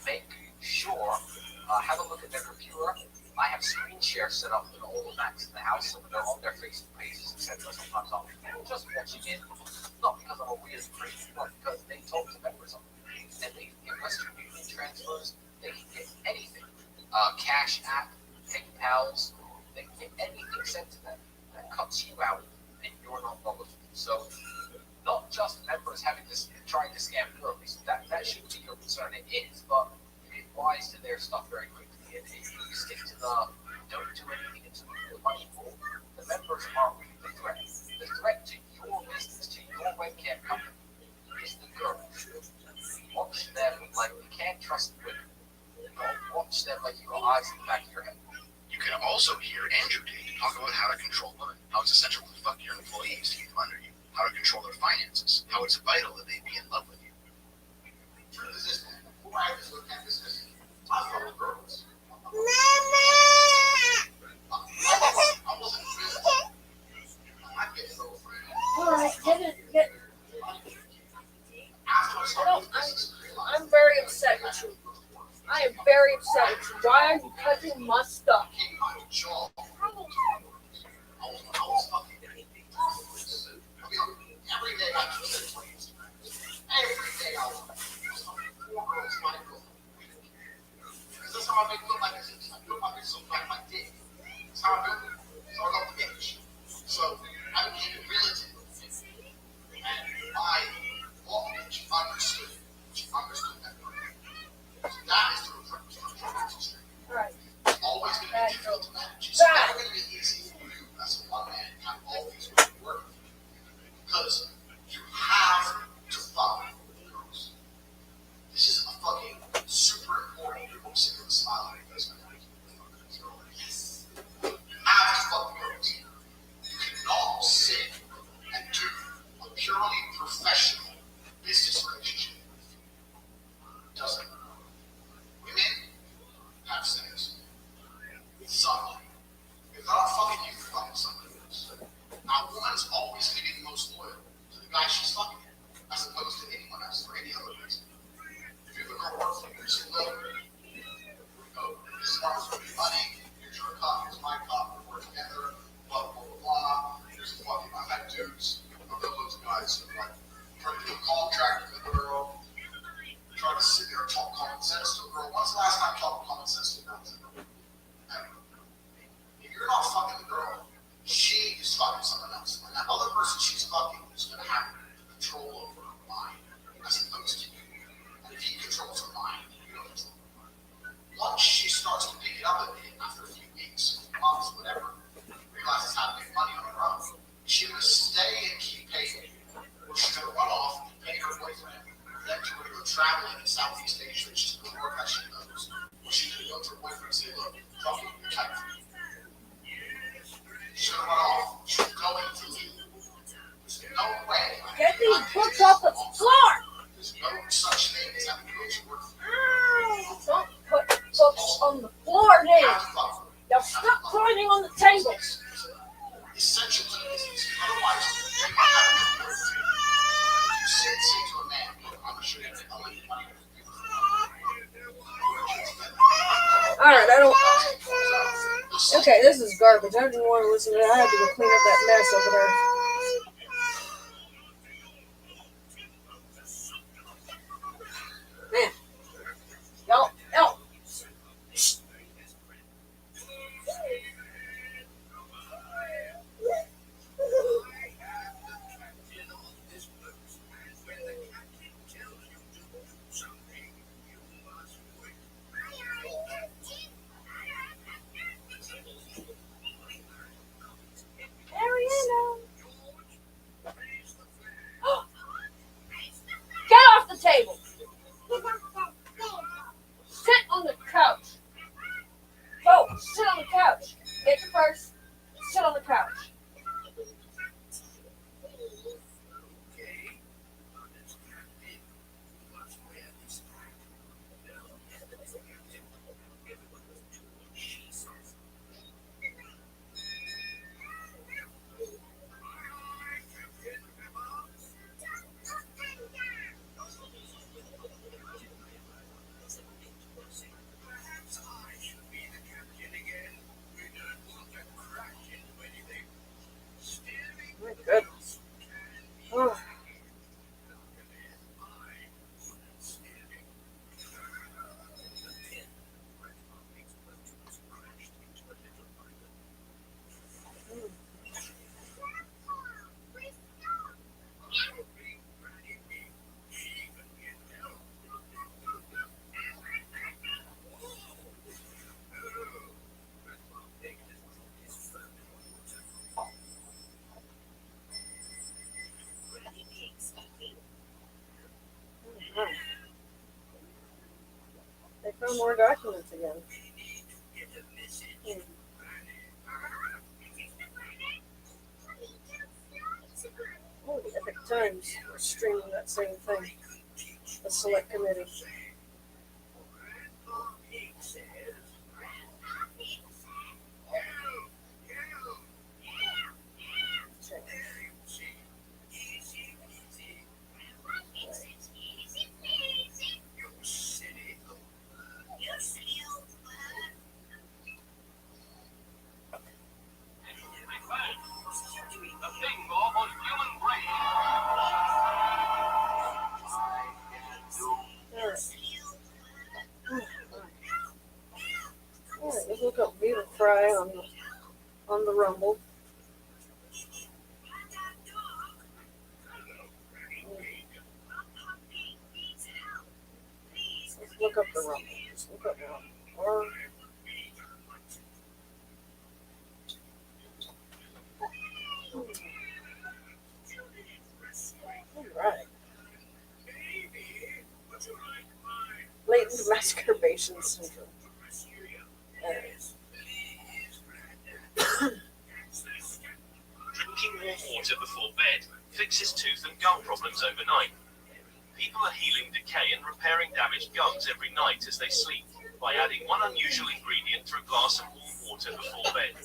make sure, have a look at their computer. I have screen share set up in all the Macs in the house, so when they're on their Facebook pages, etc. Sometimes I'm just watching it, not because I'm a weird freak, but because they talk to members of it. And they get Western Union transfers, they can get anything. Cash App, PayPals, they can get anything sent to them that cuts you out and you're not bothered. So not just members having this trying to scam girls, that shouldn't be your concern. It is, but you get wise to their stuff very quickly. And if you stick to the don't do anything until you get money for, the members aren't really the threat. The threat to your business, to your webcam company, is the girls. Watch them like you can't trust women. Watch them like you got eyes in the back of your head. You can also hear Andrew Tate talk about how to control women, how it's essential to fuck your employees to keep them under you, how to control their finances, how it's vital that they be in love with you. I just look at this as I love girls. I'm very upset with you. I am very upset with you. Why are you touching my stuff? Every day I do this. Every day I want four girls, my girl. Because that's how I make it look like this. I feel like it's so like my dick. That's how I build it. So I love the bitch. So I keep it relative. And my law bitch understood. She understood that. So that is the approach. Right. It's always going to be difficult to manage. It's never going to be easy for you as a one man to have all these women work. Because you have to follow the girls. This is a fucking super important. I'm sitting with a smile on my face. Yes. You have to fuck the girls. You cannot sit and do a purely professional business relationship. It doesn't. Women have sex with somebody. If they're not fucking you, they're fucking somebody else. Now, a woman's always going to be the most loyal to the guy she's fucking, as opposed to anyone else for any other reason. If you have a girl work for you, you say, look, this is ours for money, here's your cup, here's my cup, we're together, blah, blah, blah, blah. Here's the fucking, I've had dudes, I've got those guys who like, try to do a contract with a girl, try to sit there and talk common sense to a girl. When's the last time you talked common sense to a girl? If you're not fucking the girl, she is fucking someone else. And that other person she's fucking is going to have control over her mind as opposed to you. And if he controls her mind, you don't control her mind. Once she starts to pick it up a bit after a few weeks, months, whatever, realizes how to make money on her own, she's going to stay and keep paying. Or she's going to run off and pay her boyfriend. Then she's going to go traveling in Southeast Asia and she's going to work as she knows. Or she's going to go to her boyfriend and say, look, fuck it, you're tight. She's going to run off. She's going to leave. There's no way. Get these books off the floor! There's no such thing as having girls who work for Don't put books on the floor, Dave. Now stop climbing on the tables. essential to the business. Otherwise, you have to say to a man, look, I'm going to show you how much money to do. Alright, I don't. Okay, this is garbage. I didn't want to listen to that. I had to go clean up that mess over there. Man. Y'all. Mariana. more documents again. Oh, the Epic Times are streaming that same thing. The select committee. The bingo on human brain. Alright, let's look up beaver fry on the Rumble. Let's look up the Rumble. Just look up the Rumble. Alright. Latent masturbation syndrome. Drinking warm water before bed fixes tooth and gum problems overnight. People are healing decay and repairing damaged gums every night as they sleep by adding one unusual ingredient to a glass of warm water before bed.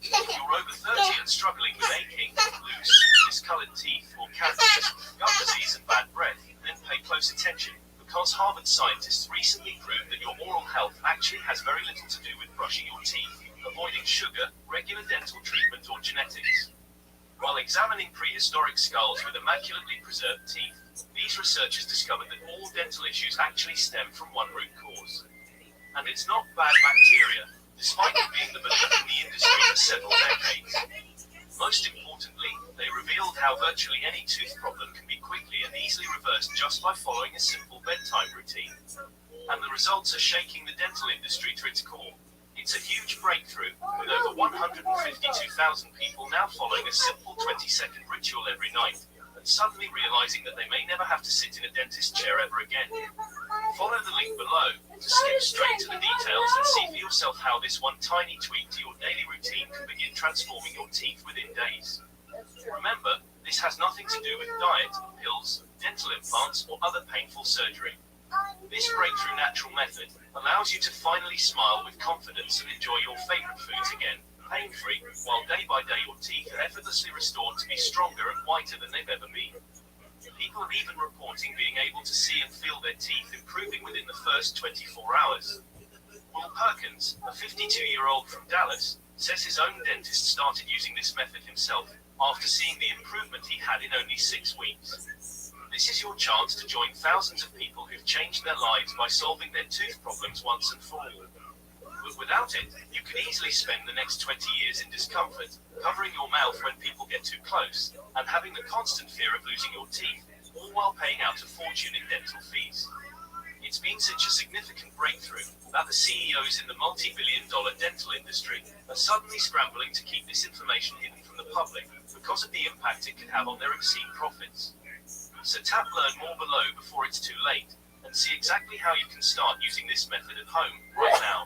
If you're over 30 and struggling with aching, loose, discolored teeth, or cavities, gum disease, and bad breath, then pay close attention, because Harvard scientists recently proved that your oral health actually has very little to do with brushing your teeth, avoiding sugar, regular dental treatment, or genetics. While examining prehistoric skulls with immaculately preserved teeth, these researchers discovered that all dental issues actually stem from one root cause. And it's not bad bacteria, despite it being the belief in the industry for several decades. Most importantly, they revealed how virtually any tooth problem can be quickly and easily reversed just by following a simple bedtime routine. And the results are shaking the dental industry to its core. It's a huge breakthrough, with over 152,000 people now following a simple 20-second ritual every night, and suddenly realizing that they may never have to sit in a dentist chair ever again. Follow the link below to skip straight to the details and see for yourself how this one tiny tweak to your daily routine can begin transforming your teeth within days. Remember, this has nothing to do with diet, pills, dental implants, or other painful surgery. This breakthrough natural method allows you to finally smile with confidence and enjoy your favorite foods again, pain-free, while day by day your teeth are effortlessly restored to be stronger and whiter than they've ever been. People are even reporting being able to see and feel their teeth improving within the first 24 hours. Will Perkins, a 52-year-old from Dallas, says his own dentist started using this method himself after seeing the improvement he had in only 6 weeks. This is your chance to join thousands of people who've changed their lives by solving their tooth problems once and for all. But without it, you can easily spend the next 20 years in discomfort, covering your mouth when people get too close, and having the constant fear of losing your teeth, all while paying out a fortune in dental fees. It's been such a significant breakthrough that the CEOs in the multi-billion-dollar dental industry are suddenly scrambling to keep this information hidden from the public because of the impact it can have on their obscene profits. So tap learn more below before it's too late, and see exactly how you can start using this method at home right now.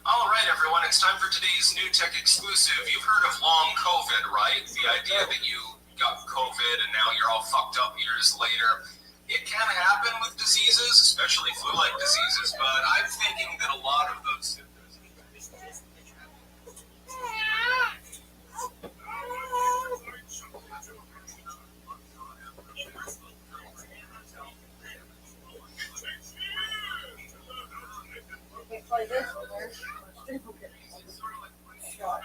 All right, everyone, it's time for today's new tech exclusive. You've heard of long COVID, right? The idea that you got COVID and now you're all fucked up years later. It can happen with diseases, especially flu-like diseases, but I'm thinking that a lot of those symptoms... Play this one there. Shot.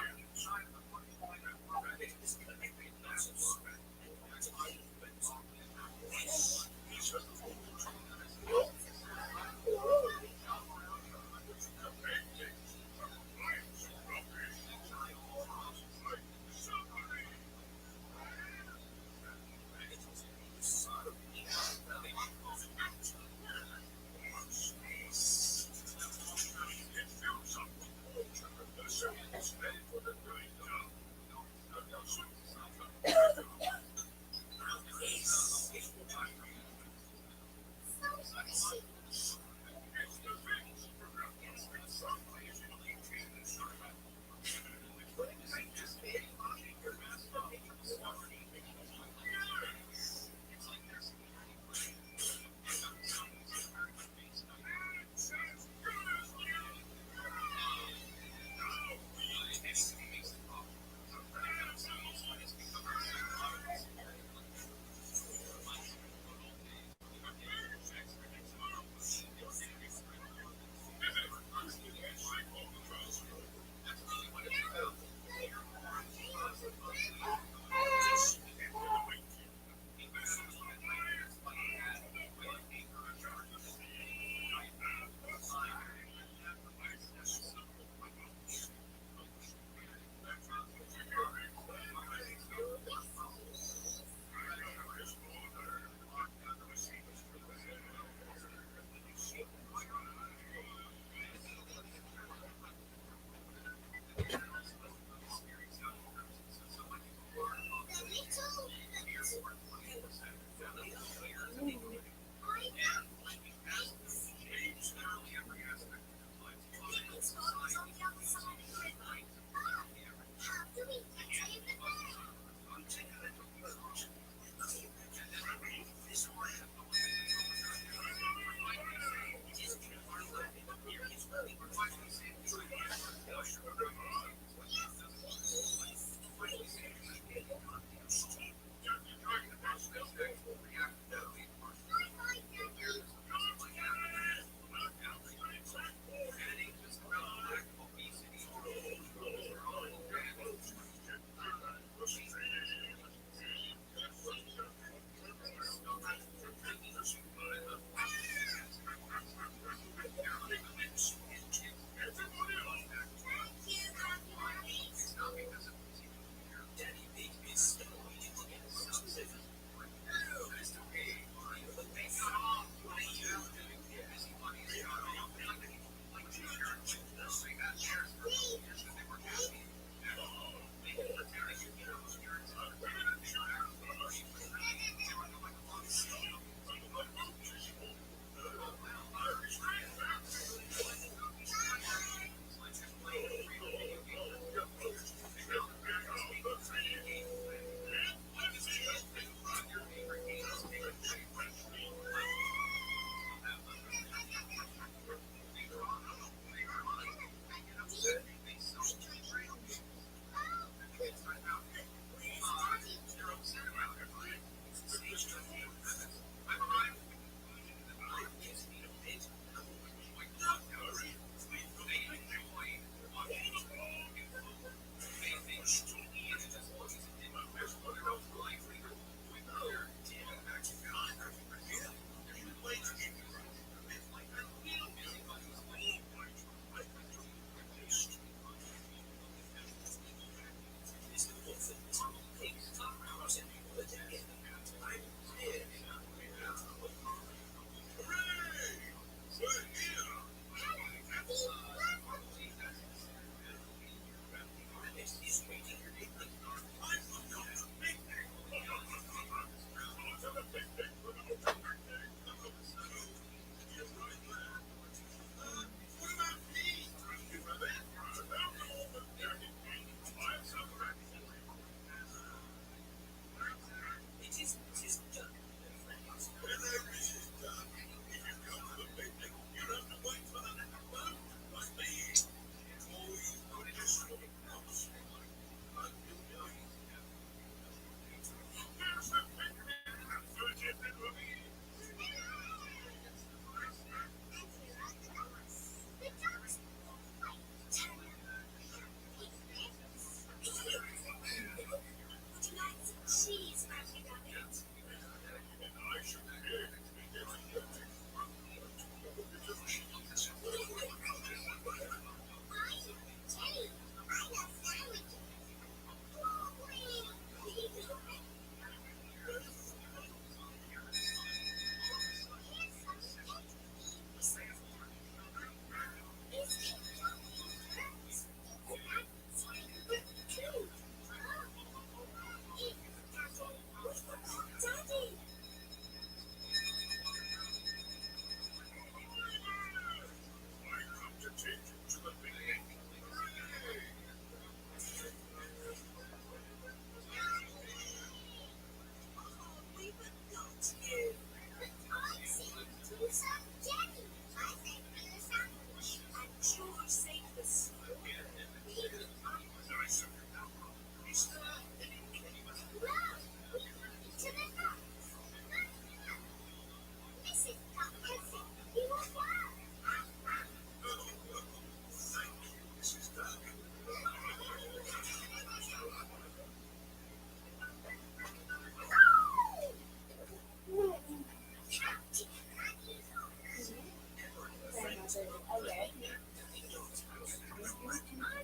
I'm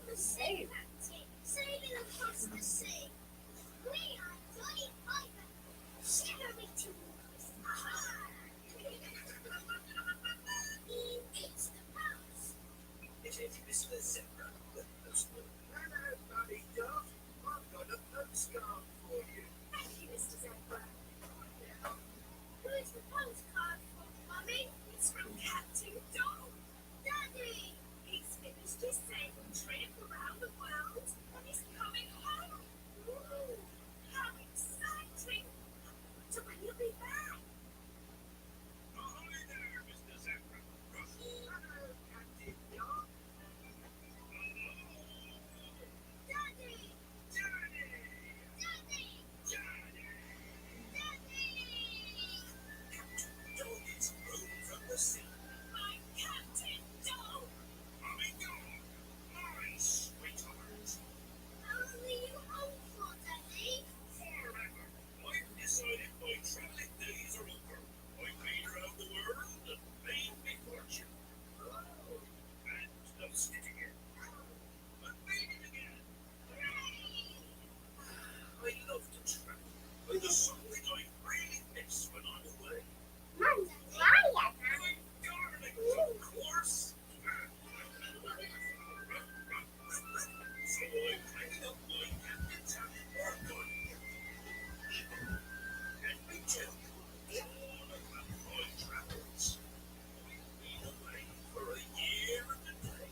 the same. Sailing across the sea. We are Johnny Piper. Shiver me timbers. It's the mouse. It is Mr. Zebra, the postman. Hello, Buddy Dog. I've got a postcard for you. Thank you, Mr. Zebra. Who is the postcard from, Mummy? It's from Captain Dog. Daddy. He's finished his sailing trip around the world and he's coming home. Ooh, How exciting! So when you'll be back? Ahoy there, Mr. Zebra. Hello, Captain Dog. Daddy. Johnny! Daddy. Johnny! Daddy. Captain Dog is home from the sea. I'm Captain Dog. Mommy dog. My sweetheart. How long are you home for, Daddy? Forever. I've decided my traveling days are over. I made around the world and made me fortune. And lost it again. And made it again. I love to travel. But there's something I really miss when I'm away. Mum's a liar, My darling, of course. So I'm hanging up my captain's hat for good. Let me tell you all about my travels. I've been away for a year and a day,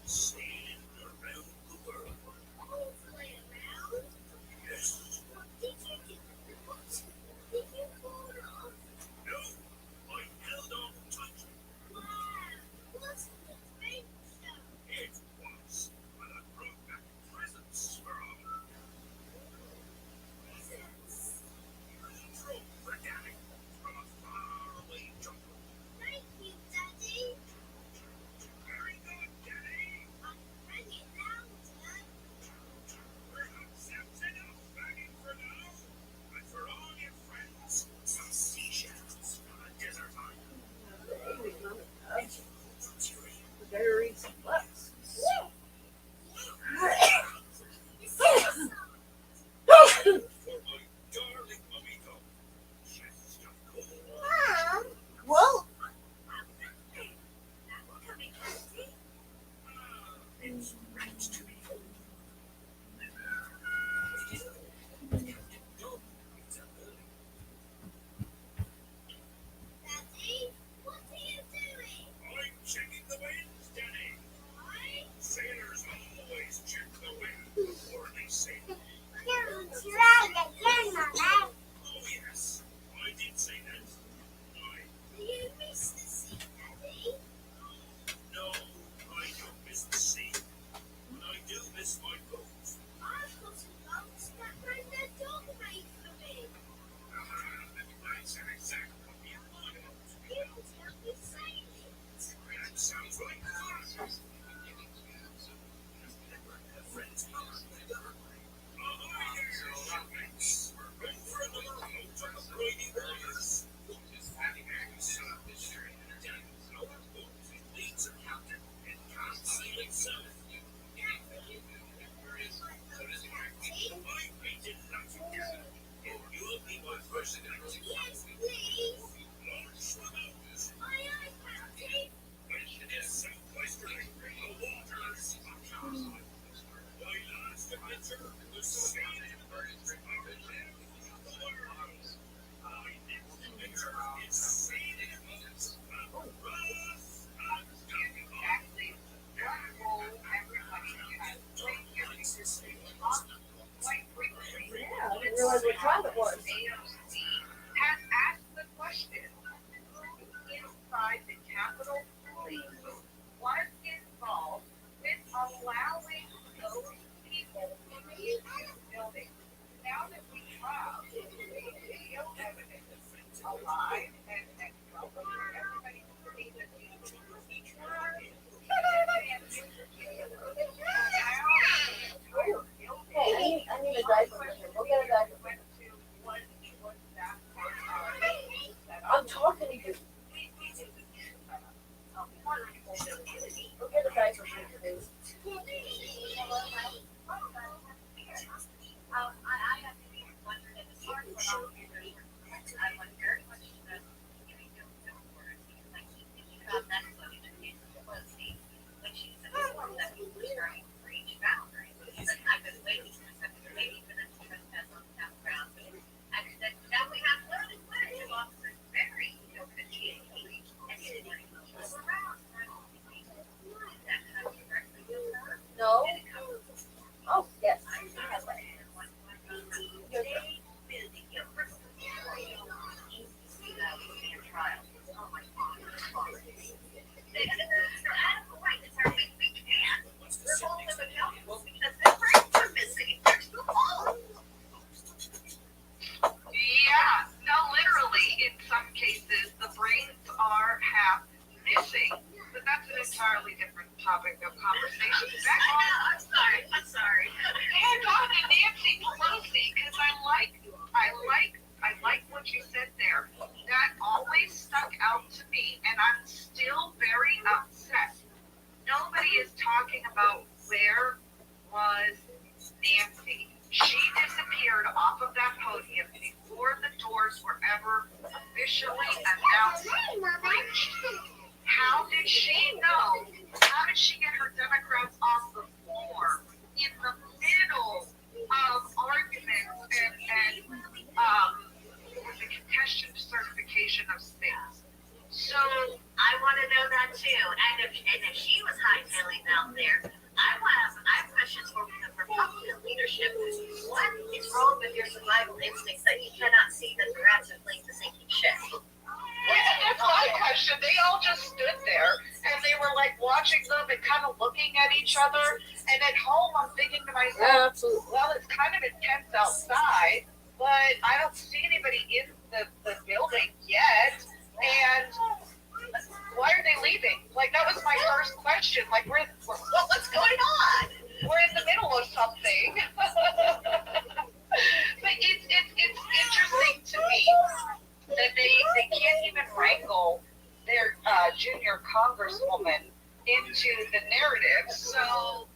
sailing around the world. all the way around. Yes, What did you do? What? Did you fall off? no, I held on tight. Wow, what an adventure. It was, but I brought back presents for all. Presents. Drove for Daddy from a faraway jungle. Thank you, Daddy. Very good, Daddy. I'm hanging louder. Perhaps that's enough banging for now. But for all your friends, some seashells on a desert island. Better read some books. For my darling mummy dog, chest of gold. Mom. Well, It's right to be home. Daddy, what are you doing? I'm checking the winds, Daddy. Why? Sailors always check the wind before they sail. Don't try again, Mama. Oh yes, I did say that. I Do you miss the sea, Daddy? no, I don't miss the sea. entirely different topic of conversation. I'm sorry. And on to Nancy Pelosi, because I like what you said there. That always stuck out to me, and I'm still very upset. Nobody is talking about where was Nancy. She disappeared off of that podium before the doors were ever officially announced. How did she know? How did she get her Democrats off the floor in the middle of arguments and the contested certification of states? So I want to know that too. And if she was hightailing out there, I have questions for the Republican leadership. What is wrong with your survival instincts that you cannot see that the rats are playing the sinking ship? That's my question. They all just stood there and they were like watching them and kind of looking at each other. And at home, I'm thinking to myself, well, it's kind of intense outside, but I don't see anybody in the building yet. And why are they leaving? Like, that was my first question. Like, what's going on? We're in the middle of something. But it's interesting to me that they can't even wrangle their junior congresswoman into the narrative. So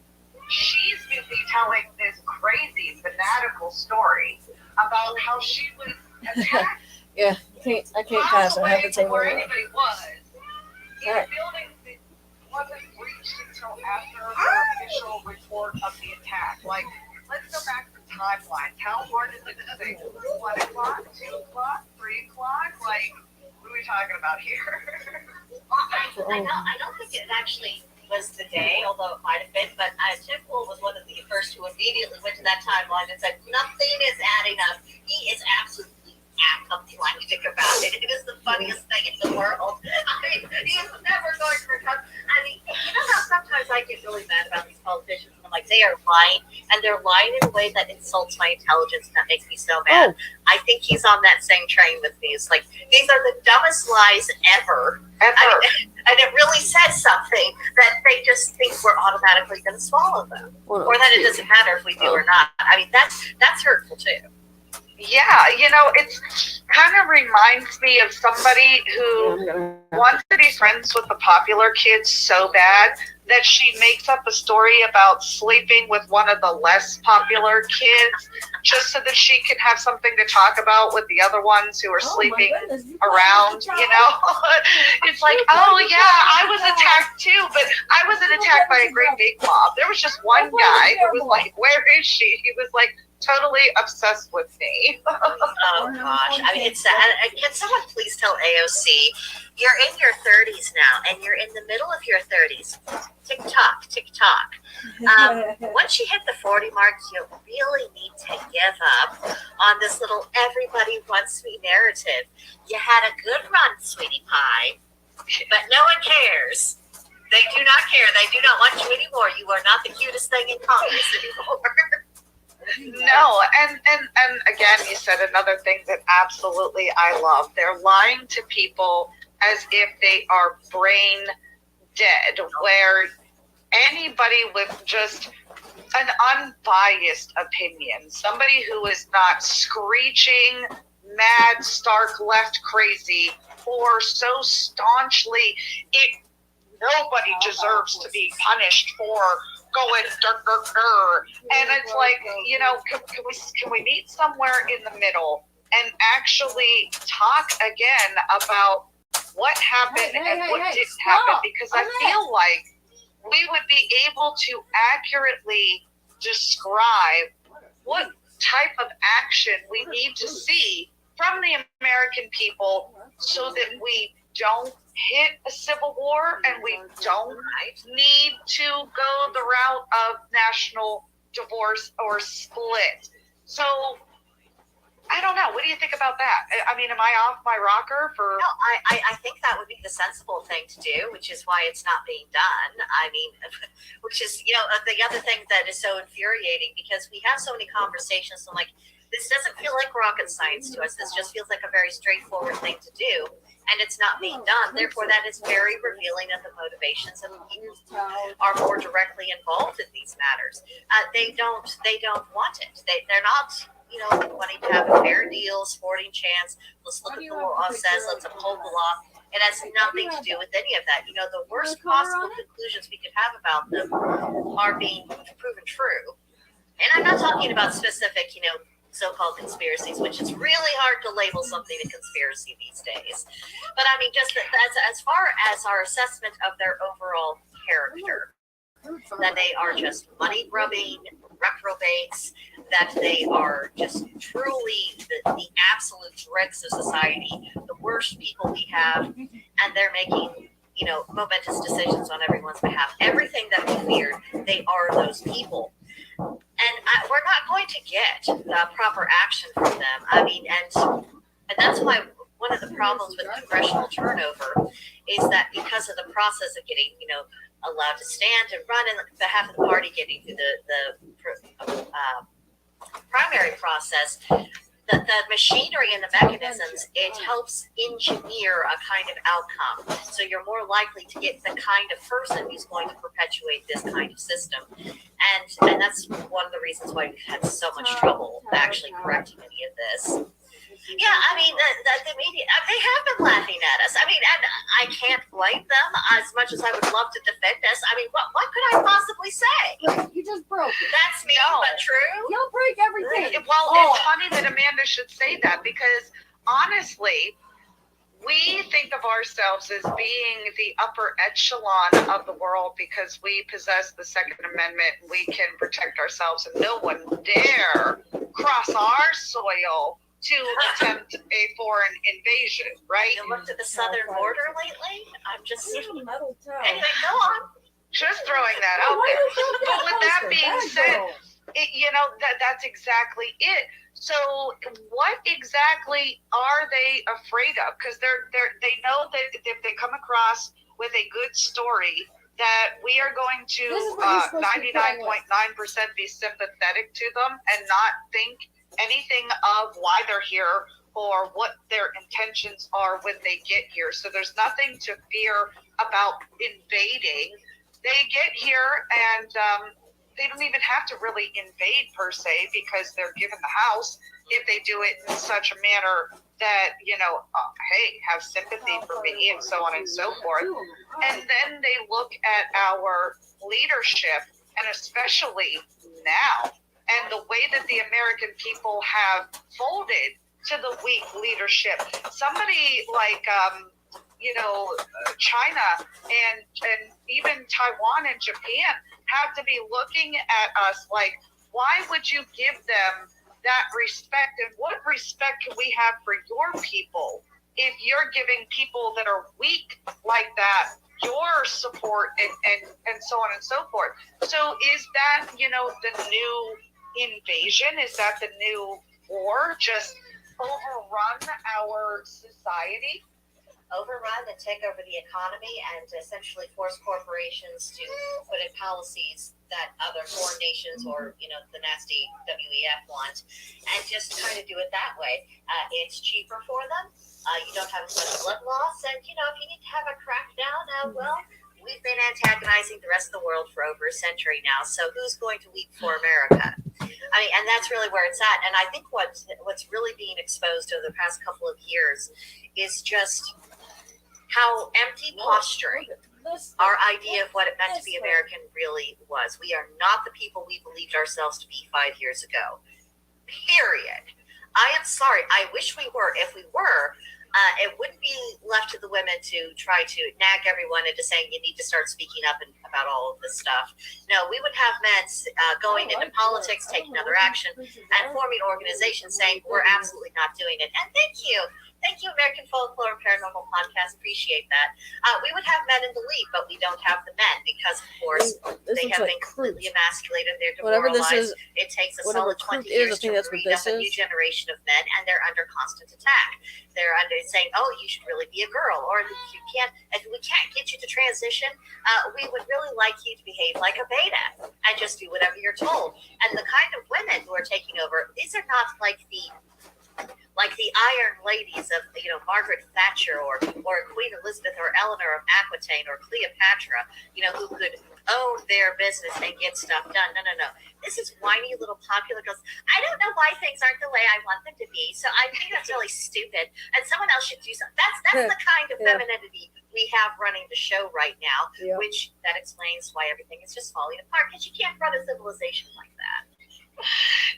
she's busy telling this crazy, fanatical story about how she was attacked. Yeah, I can't pass it. I have to take where one. anybody was. In Right. the building that wasn't reached until after the official report of the attack. Like, let's go back to timelines. How hard is it to say 1 o'clock, 2 o'clock, 3 o'clock? Like, what are we talking about here? I don't think it actually was the day, although it might have been, but Tim Pool was one of the first who immediately went to that timeline and said, nothing is adding up. He is absolutely apoplectic about it. It is the funniest thing in the world. I mean, he is never going to recover. I mean, you know how sometimes I get really mad about these politicians, and I'm like, they are lying, and they're lying in a way that insults my intelligence, and that makes me so mad. I think he's on that same train with me. It's like, these are the dumbest lies ever. I mean, and it really says something that they just think we're automatically going to swallow them, or that it doesn't matter if we do or not. I mean, that's hurtful too. Yeah, you know, it's kind of reminds me of somebody who wants to be friends with the popular kids so bad that she makes up a story about sleeping with one of the less popular kids just so that she can have something to talk about with the other ones who are sleeping around, you know? It's like, oh yeah, I was attacked too, but I wasn't attacked by a great big mob. There was just one guy who was like, where is she? He was like, totally obsessed with me. Oh gosh, I mean, it's sad. Can someone please tell AOC, you're in your 30s now, and you're in the middle of your 30s. Tick tock, tick tock. Once you hit the 40 mark, you really need to give up on this little everybody wants me narrative. You had a good run, sweetie pie, but no one cares. They do not care. They do not want you anymore. You are not the cutest thing in Congress anymore. No, and again, you said another thing that absolutely I love. They're lying to people as if they are brain dead, where anybody with just an unbiased opinion, somebody who is not screeching, mad, stark, left crazy, or so staunchly, nobody deserves to be punished for going and it's like, you know, can we meet somewhere in the middle and actually talk again about what happened and what didn't happen? Because I feel like we would be able to accurately describe what type of action we need to see from the American people so that we don't hit a civil war and we don't need to go the route of national divorce or split. So I don't know. What do you think about that? I mean, am I off my rocker for? No, I think that would be the sensible thing to do, which is why it's not being done. I mean, which is, you know, the other thing that is so infuriating, because we have so many conversations. I'm like, this doesn't feel like rocket science to us. This just feels like a very straightforward thing to do. and it's not being done. Therefore, that is very revealing of the motivations of people who are more directly involved in these matters. They don't want it. They're not, wanting to have a fair deal, sporting chance. Let's look at the law says, let's uphold the law. It has nothing to do with any of that. The worst possible conclusions we could have about them are being proven true. And I'm not talking about specific, so-called conspiracies, which is really hard to label something a conspiracy these days. But I mean, just as far as our assessment of their overall character, that they are just money-grubbing reprobates, that they are just truly the absolute dregs of society, the worst people we have, and they're making, momentous decisions on everyone's behalf. Everything that we feared, they are those people. And we're not going to get proper action from them. I mean, and that's why one of the problems with congressional turnover is that because of the process of getting, allowed to stand and run in behalf of the party, getting through the primary process, the machinery and the mechanisms, it helps engineer a kind of outcome. So you're more likely to get the kind of person who's going to perpetuate this kind of system. And that's one of the reasons why we've had so much trouble actually correcting any of this. Yeah, I mean, the media, they have been laughing at us. I mean, and I can't blame them as much as I would love to defend us. I mean, what could I possibly say? You just broke it. That's mean, but true. You'll break everything. Well, it's funny that Amanda should say that, because honestly, we think of ourselves as being the upper echelon of the world because we possess the Second Amendment and we can protect ourselves, and no one dare cross our soil to attempt a foreign invasion, right? You looked at the southern border lately? I'm just... Anyway, go on. Just throwing that out there. But with that being said, that's exactly it. So what exactly are they afraid of? Because they know that if they come across with a good story, that we are going to 99.9% be sympathetic to them and not think anything of why they're here or what their intentions are when they get here. So there's nothing to fear about invading. They get here and they don't even have to really invade per se, because they're given the house if they do it in such a manner that, hey, have sympathy for me and so on and so forth. And then they look at our leadership, and especially now, and the way that the American people have folded to the weak leadership. Somebody like, China and even Taiwan and Japan have to be looking at us like, why would you give them that respect? And what respect can we have for your people if you're giving people that are weak like that your support and so on and so forth? So is that, the new invasion? Is that the new war? Just overrun our society? Overrun and take over the economy and essentially force corporations to put in policies that other foreign nations or, the nasty WEF want, and just kind of do it that way. It's cheaper for them. You don't have as much blood loss, and, if you need to have a crackdown, we've been antagonizing the rest of the world for over a century now, so who's going to weep for America? I mean, and that's really where it's at. And I think what's really being exposed over the past couple of years is just how empty posturing our idea of what it meant to be American really was. We are not the people we believed ourselves to be 5 years ago. Period. I am sorry. I wish we were. If we were, it wouldn't be left to the women to try to nag everyone into saying you need to start speaking up about all of this stuff. No, we would have men going into politics, taking other action, and forming organizations saying we're absolutely not doing it. And thank you, American Folklore and Paranormal Podcast. Appreciate that. We would have men in the lead, but we don't have the men because, of course, they have been completely emasculated. They're demoralized. It takes a solid 20 years to breed up a new generation of men, and they're under constant attack. They're under saying, "Oh, you should really be a girl," or if we can't get you to transition, we would really like you to behave like a beta and just do whatever you're told. And the kind of women who are taking over, these are not like the like the Iron Ladies of, Margaret Thatcher or Queen Elizabeth or Eleanor of Aquitaine or Cleopatra, who could own their business and get stuff done. No. This is whiny little popular girls. I don't know why things aren't the way I want them to be, so I think that's really stupid. And someone else should do something. That's the kind of femininity we have running the show right now, which that explains why everything is just falling apart, because you can't run a civilization like that.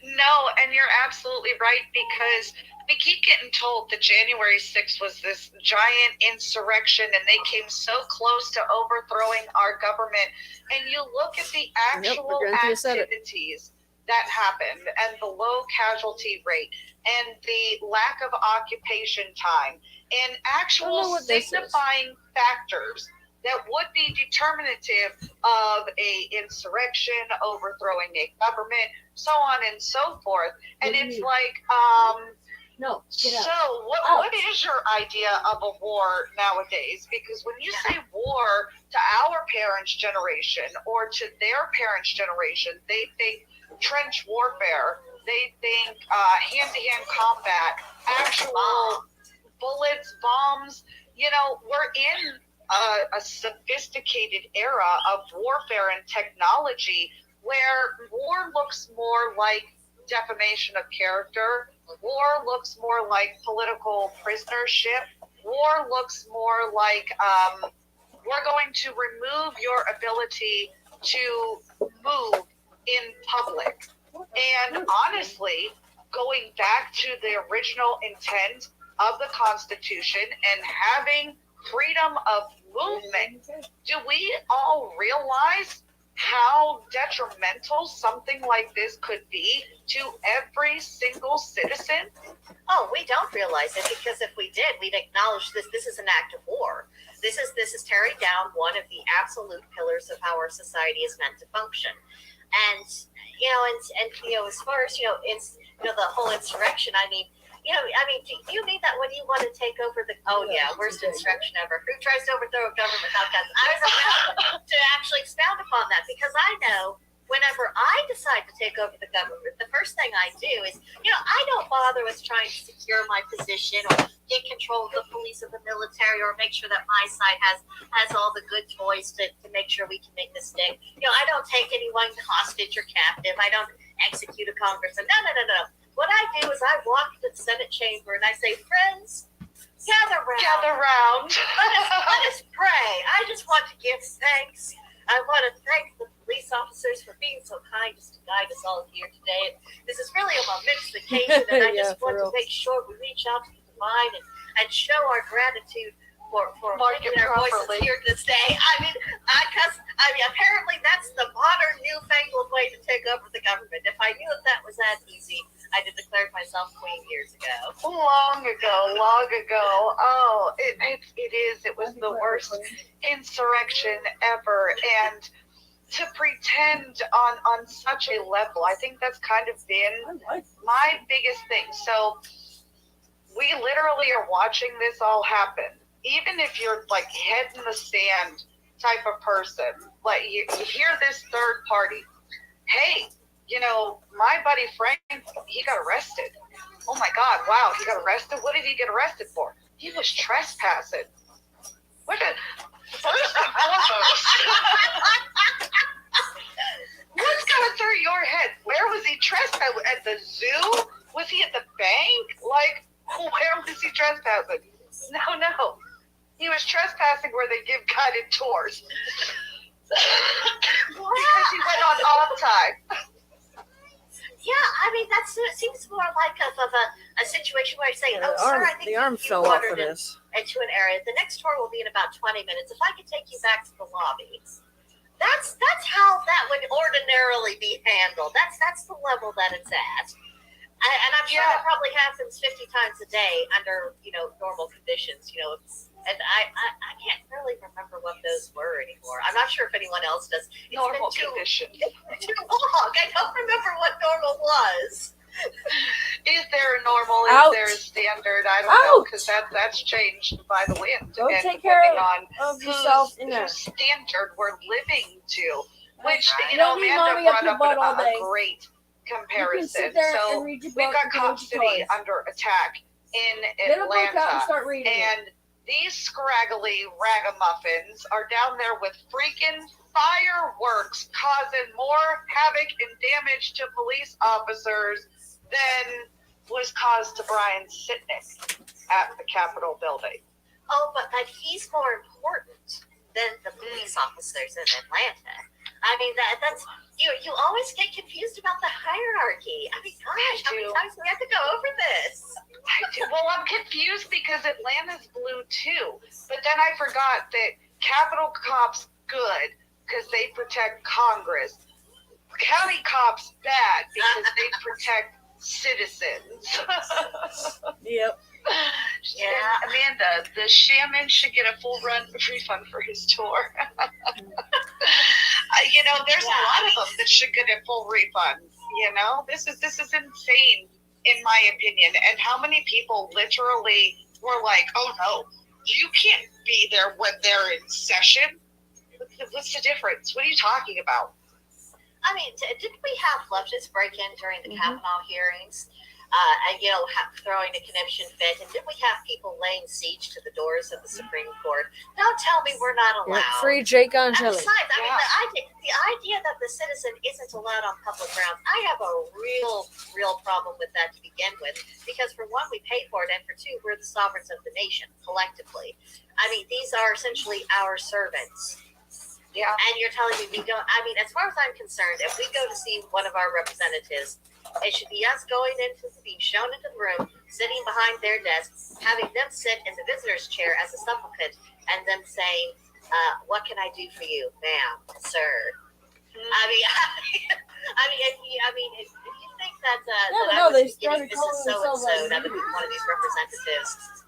No, and you're absolutely right, because we keep getting told that January 6th was this giant insurrection and they came so close to overthrowing our government. And you look at the actual activities that happened and the low casualty rate and the lack of occupation time and actual signifying factors that would be determinative of a insurrection, overthrowing a government, so on and so forth. And it's like, no, get out. So what is your idea of a war nowadays? Because when you say war to our parents' generation or to their parents' generation, they think trench warfare, they think hand-to-hand combat, actual bullets, bombs. We're in a sophisticated era of warfare and technology where war looks more like defamation of character. War looks more like political prisonership. War looks more like we're going to remove your ability to move in public. And honestly, going back to the original intent of the Constitution and having freedom of movement, do we all realize how detrimental something like this could be to every single citizen? Oh, we don't realize it, because if we did, we'd acknowledge this. This is an act of war. This is tearing down one of the absolute pillars of how our society is meant to function. And as far as it's the whole insurrection. Do you mean that when you want to take over the? Oh yeah, worst insurrection ever. Who tries to overthrow a government without guns? I was about to actually expound upon that, because I know whenever I decide to take over the government, the first thing I do is, I don't bother with trying to secure my position or get control of the police or the military or make sure that my side has all the good toys to make sure we can make this stick. I don't take anyone hostage or captive. I don't execute a congressman. No. What I do is I walk to the Senate chamber and I say, friends, gather round. Let us pray. I just want to give thanks. I want to thank the police officers for being so kind as to guide us all here today. This is really a momentous occasion, and I just want to make sure we reach out to the divine and show our gratitude for making our voices here this day. Apparently that's the modern, newfangled way to take over the government. If I knew that was that easy, I'd have declared myself queen years ago. Long ago. Oh, it was the worst insurrection ever. And to pretend on such a level, I think that's kind of been my biggest thing. So we literally are watching this all happen. Even if you're like head in the sand type of person, like you hear this third party, hey, my buddy Frank, he got arrested. Oh my God, wow, he got arrested? What did he get arrested for? He was trespassing. First and foremost, what's going through your head? Where was he trespassing? At the zoo? Was he at the bank? Like, where was he trespassing? No. He was trespassing where they give guided tours. Because he went on off time. Yeah, that seems more like a situation where I say, sir, I think the arm fell off for this. Into an area. The next tour will be in about 20 minutes. If I could take you back to the lobby. That's how that would ordinarily be handled. That's the level that it's at. And I'm sure that probably happens 50 times a day under, normal conditions, and I can't really remember what those were anymore. I'm not sure if anyone else does. It's normal been conditions. Too long. I don't remember what normal was. Is there a normal? Is there a standard? I don't know, because that's changed by the wind. Go and take care of yourself in whose standard we're living to. Which, Don't Amanda brought up a great comparison. there and So read your we've book got and Cop read your City toys. under attack in Get a book out and Atlanta, start reading it. and these scraggly ragamuffins are down there with freaking fireworks causing more havoc and damage to police officers than was caused to Brian Sitnick at the Capitol building. Oh, but he's more important than the police officers in Atlanta. I mean, that's you always get confused about the hierarchy. I mean, gosh, how many times do we have to go over this? I do. Well, I'm confused because Atlanta's blue too. But then I forgot that Capitol cops good because they protect Congress. County cops bad because they protect citizens. Yep. Yeah, Amanda, the shaman should get a full refund for his tour. You know, there's a lot of them that should get a full refund. You know, this is insane in my opinion. And how many people literally were like, "Oh no, you can't be there when they're in session." What's the difference? What are you talking about? I mean, didn't we have leftists break in during the Kavanaugh hearings? And, you know, throwing a conniption fit. And didn't we have people laying siege to the doors of the Supreme Court? Don't tell me we're not allowed. Yeah, free Jake on And Shelley. besides, I mean, the idea that the citizen isn't allowed on public grounds, I have a real problem with that to begin with. Because for one, we pay for it, and for two, we're the sovereigns of the nation collectively. I mean, these are essentially our servants. Yeah. And you're telling me we don't, I mean, as far as I'm concerned, if we go to see one of our representatives, it should be us going into, being shown into the room, sitting behind their desk, having them sit in the visitor's chair as a supplicant, and them saying, what can I do for you, ma'am, sir? I mean, if you think that, I was getting Mrs. So-and-so, that would be one of these representatives,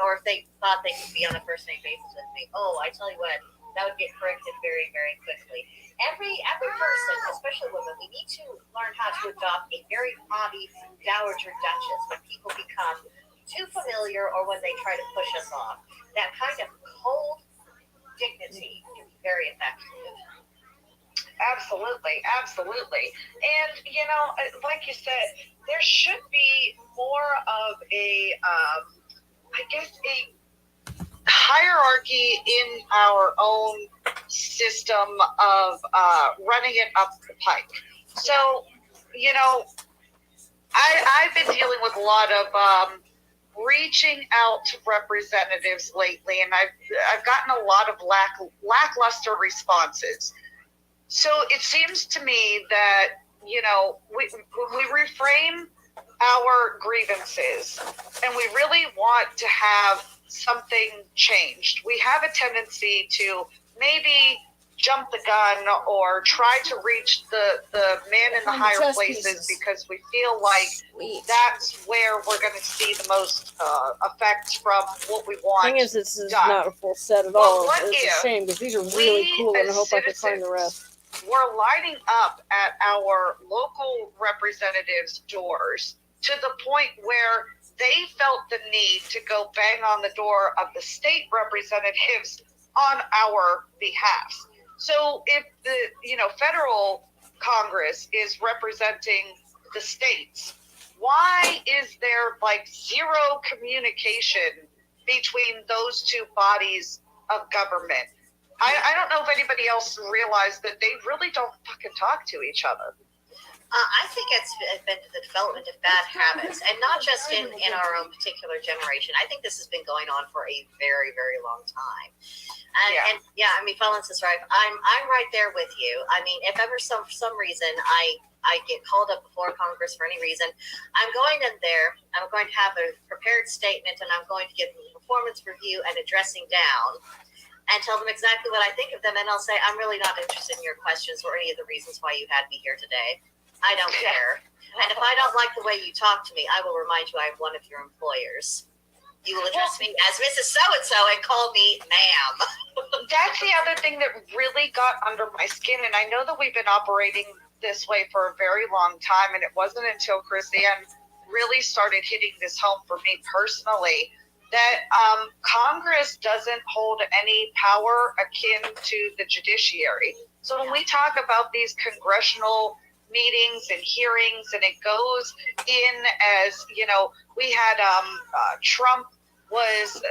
or if they thought they could be on a first-name basis with me, oh, I tell you what, that would get corrected very, very quickly. Every person, especially women, we need to learn how to adopt a very haughty dowager duchess when people become too familiar or when they try to push us off. That kind of cold dignity can be very effective. Absolutely. And, you know, like you said, there should be more of a hierarchy in our own system of running it up the pike. So, you know, I've been dealing with a lot of reaching out to representatives lately, and I've gotten a lot of lackluster responses. So it seems to me that, you know, when we reframe our grievances and we really want to have something changed, we have a tendency to maybe jump the gun or try to reach the man in the higher places because we feel like that's where we're going to see the most effect from what we want. The thing is, this is done. not a full set at all. It's a shame because these are really cool, and I hope I can find the rest. We're lining up at our local representatives' doors to the point where they felt the need to go bang on the door of the state representatives on our behalf. So if the, you know, federal Congress is representing the states, why is there like zero communication between those two bodies of government? I don't know if anybody else realized that they really don't fucking talk to each other. I think it's been the development of bad habits, and not just in our own particular generation. I think this has been going on for a very, very long time. And I mean, Valence is right. I'm right there with you. I mean, if ever for some reason I get called up before Congress for any reason, I'm going in there. I'm going to have a prepared statement, and I'm going to give them a performance review and a dressing down, and tell them exactly what I think of them. And I'll say, I'm really not interested in your questions or any of the reasons why you had me here today. I don't care. And if I don't like the way you talk to me, I will remind you I am one of your employers. You will address me as Mrs. So-and-so and call me ma'am. That's the other thing that really got under my skin. And I know that we've been operating this way for a very long time. And it wasn't until Chrisanne really started hitting this home for me personally that Congress doesn't hold any power akin to the judiciary. So when we talk about these congressional meetings and hearings, and it goes in as, we had Trump was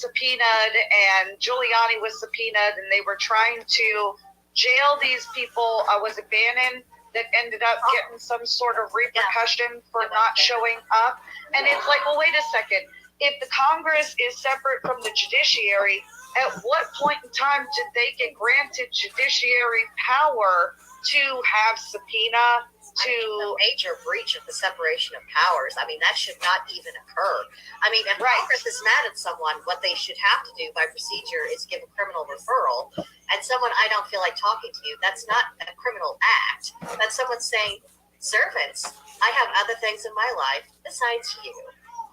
subpoenaed and Giuliani was subpoenaed, and they were trying to jail these people. Was it Bannon that ended up getting some sort of repercussion for not showing up? And it's like, well, wait a second. If the Congress is separate from the judiciary, at what point in time did they get granted judiciary power to have subpoena? A major breach of the separation of powers. I mean, that should not even occur. I mean, if Congress is mad at someone, what they should have to do by procedure is give a criminal referral. And someone, I don't feel like talking to you, that's not a criminal act. That's someone saying, servants, I have other things in my life besides you.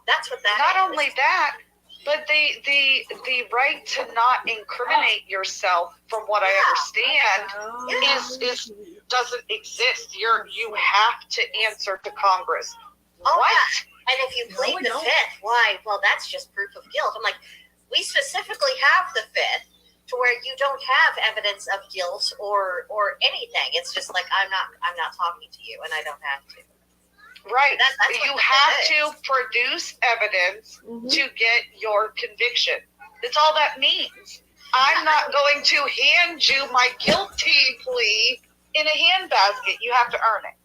That's what that Not is. only that, but the right to not incriminate yourself, from what I understand, is doesn't exist. You have to answer to Congress. Oh, what? Yeah. And if you plead the fifth, why? Well, that's just proof of guilt. I'm like, we specifically have the fifth to where you don't have evidence of guilt or anything. It's just like I'm not talking to you, and I don't have to. Right. That's you have to produce evidence to get your conviction. That's all that means. I'm not going to hand you my guilty plea in a handbasket. You have to earn it.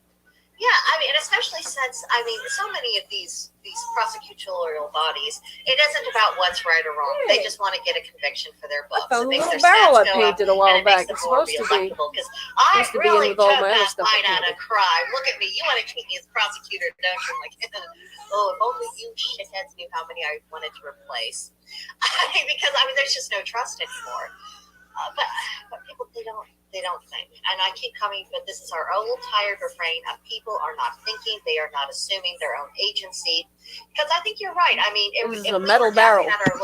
Yeah, I mean, especially since, so many of these prosecutorial bodies, it isn't about what's right or wrong. They just want to get a conviction for their books. I found It a makes little their barrel I stats go up, painted a while and it makes back. them It's more supposed to be. reelectable. Because I Supposed to be in really with all took my other that stuff fight I out of painted. crime. Look at me. You want to keep me as prosecutor, don't you? I'm like, oh, if only you shitheads knew how many I wanted to replace. Because there's just no trust anymore. But people, they don't think. And I keep coming, but this is our old tired refrain of people are not thinking, they are not assuming their own agency. Because I think you're right. I mean, if This is we a metal barrel. at the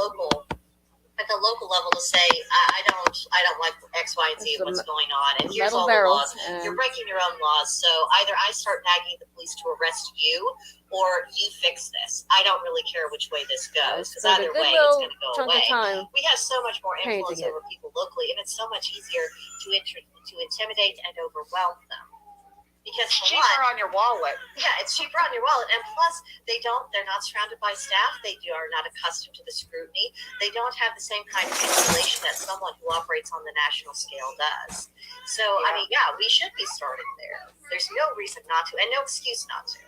local level to say, I don't like X, Y, and Z of what's going on, and here's all the laws. You're breaking your own laws, so either I start nagging the police to arrest you, or you fix this. I don't really care which way this goes, because either way, it's going to go away. We have so much more influence over people locally, and it's so much easier to intimidate and overwhelm them. Because it's cheaper on your wallet. Yeah, it's cheaper on your wallet, and plus they're not surrounded by staff. They are not accustomed to the scrutiny. They don't have the same kind of insulation that someone who operates on the national scale does. So we should be starting there. There's no reason not to, and no excuse not to.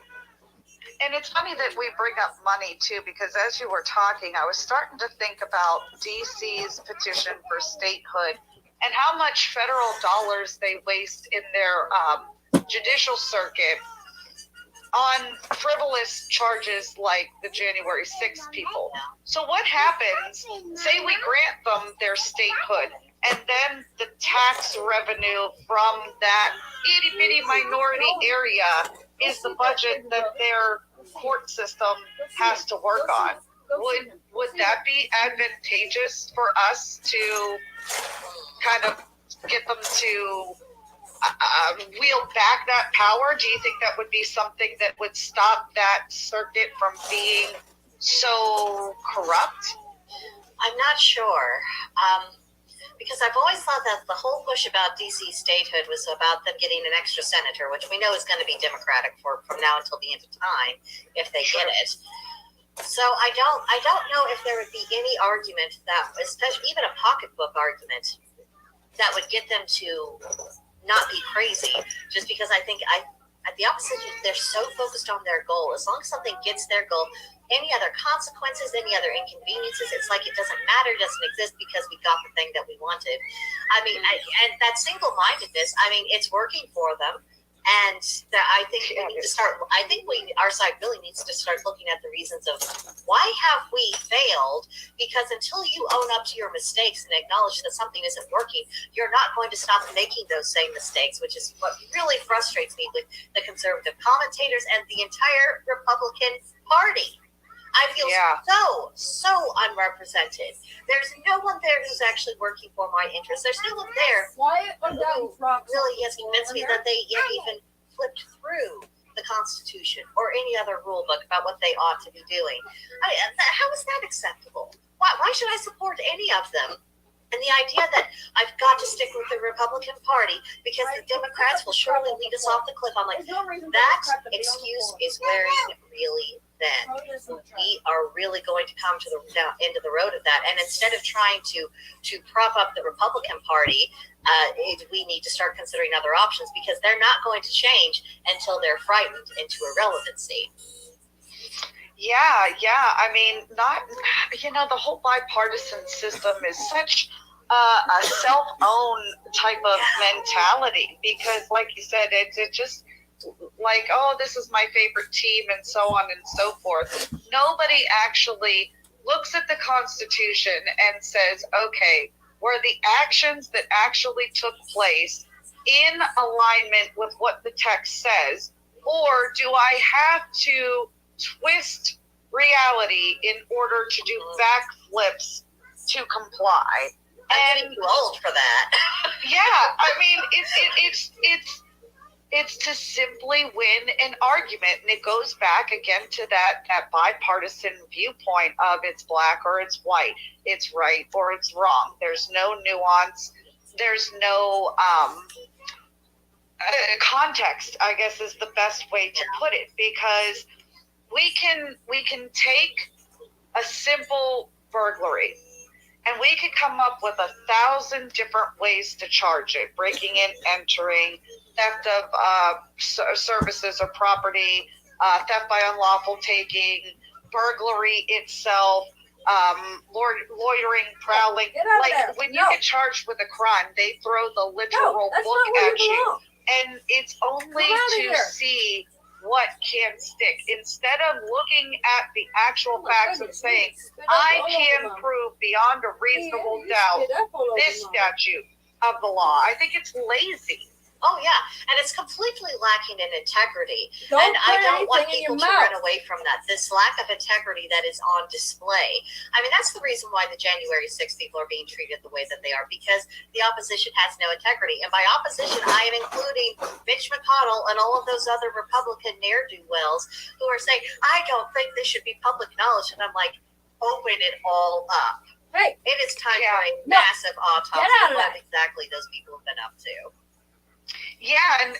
And it's funny that we bring up money too, because as you were talking, I was starting to think about DC's petition for statehood and how much federal dollars they waste in their judicial circuit on frivolous charges like the January 6th people. So what happens, say we grant them their statehood, and then the tax revenue from that itty bitty minority area is the budget that their court system has to work on. Would that be advantageous for us to kind of get them to wield back that power? Do you think that would be something that would stop that circuit from being so corrupt? I'm not sure. Because I've always thought that the whole push about DC statehood was about them getting an extra senator, which we know is going to be Democratic from now until the end of time, if they get it. So I don't know if there would be any argument that, especially even a pocketbook argument, that would get them to not be crazy. Just because I think at the opposite, they're so focused on their goal. As long as something gets their goal, any other consequences, any other inconveniences, it's like it doesn't matter, it doesn't exist because we got the thing that we wanted. And that single-mindedness, it's working for them. And I think we need to start. I think our side really needs to start looking at the reasons of why have we failed? Because until you own up to your mistakes and acknowledge that something isn't working, you're not going to stop making those same mistakes, which is what really frustrates me with the conservative commentators and the entire Republican Party. I feel so unrepresented. There's no one there who's actually working for my interests. There's no one there who really has convinced me that they even flipped through the Constitution or any other rule book about what they ought to be doing. How is that acceptable? Why should I support any of them And the idea that I've got to stick with the Republican Party because the Democrats will surely lead us off the cliff. I'm like, that excuse is wearing really thin. We are really going to come to the end of the road of that. And instead of trying to prop up the Republican Party, we need to start considering other options because they're not going to change until they're frightened into irrelevancy. Yeah. I mean, the whole bipartisan system is such a self-own type of mentality because, like you said, it's just like, oh, this is my favorite team and so on and so forth. Nobody actually looks at the Constitution and says, okay, were the actions that actually took place in alignment with what the text says, or do I have to twist reality in order to do backflips to comply? I'm getting too old for that. Yeah, I mean, it's to simply win an argument, and it goes back again to that bipartisan viewpoint of it's black or it's white, it's right or it's wrong. There's no nuance. There's no context, I guess, is the best way to put it, because we can take a simple burglary and we could come up with 1,000 different ways to charge it: breaking in, entering, theft of services or property, theft by unlawful taking, burglary itself, loitering, prowling. Like when you get charged with a crime, they throw the literal book at you, and it's only to see what can stick, instead of looking at the actual facts and saying, I can prove beyond a reasonable doubt this statute of the law. I think it's lazy. Oh, yeah. And it's completely lacking in integrity. And I don't want people to run away from that. This lack of integrity that is on display. I mean, that's the reason why the January 6th people are being treated the way that they are, because the opposition has no integrity. And by opposition, I am including Mitch McConnell and all of those other Republican ne'er-do-wells who are saying, I don't think this should be public knowledge. And I'm like, open it all up. Hey, it is time for a massive autopsy of what exactly those people have been up to. Yeah, and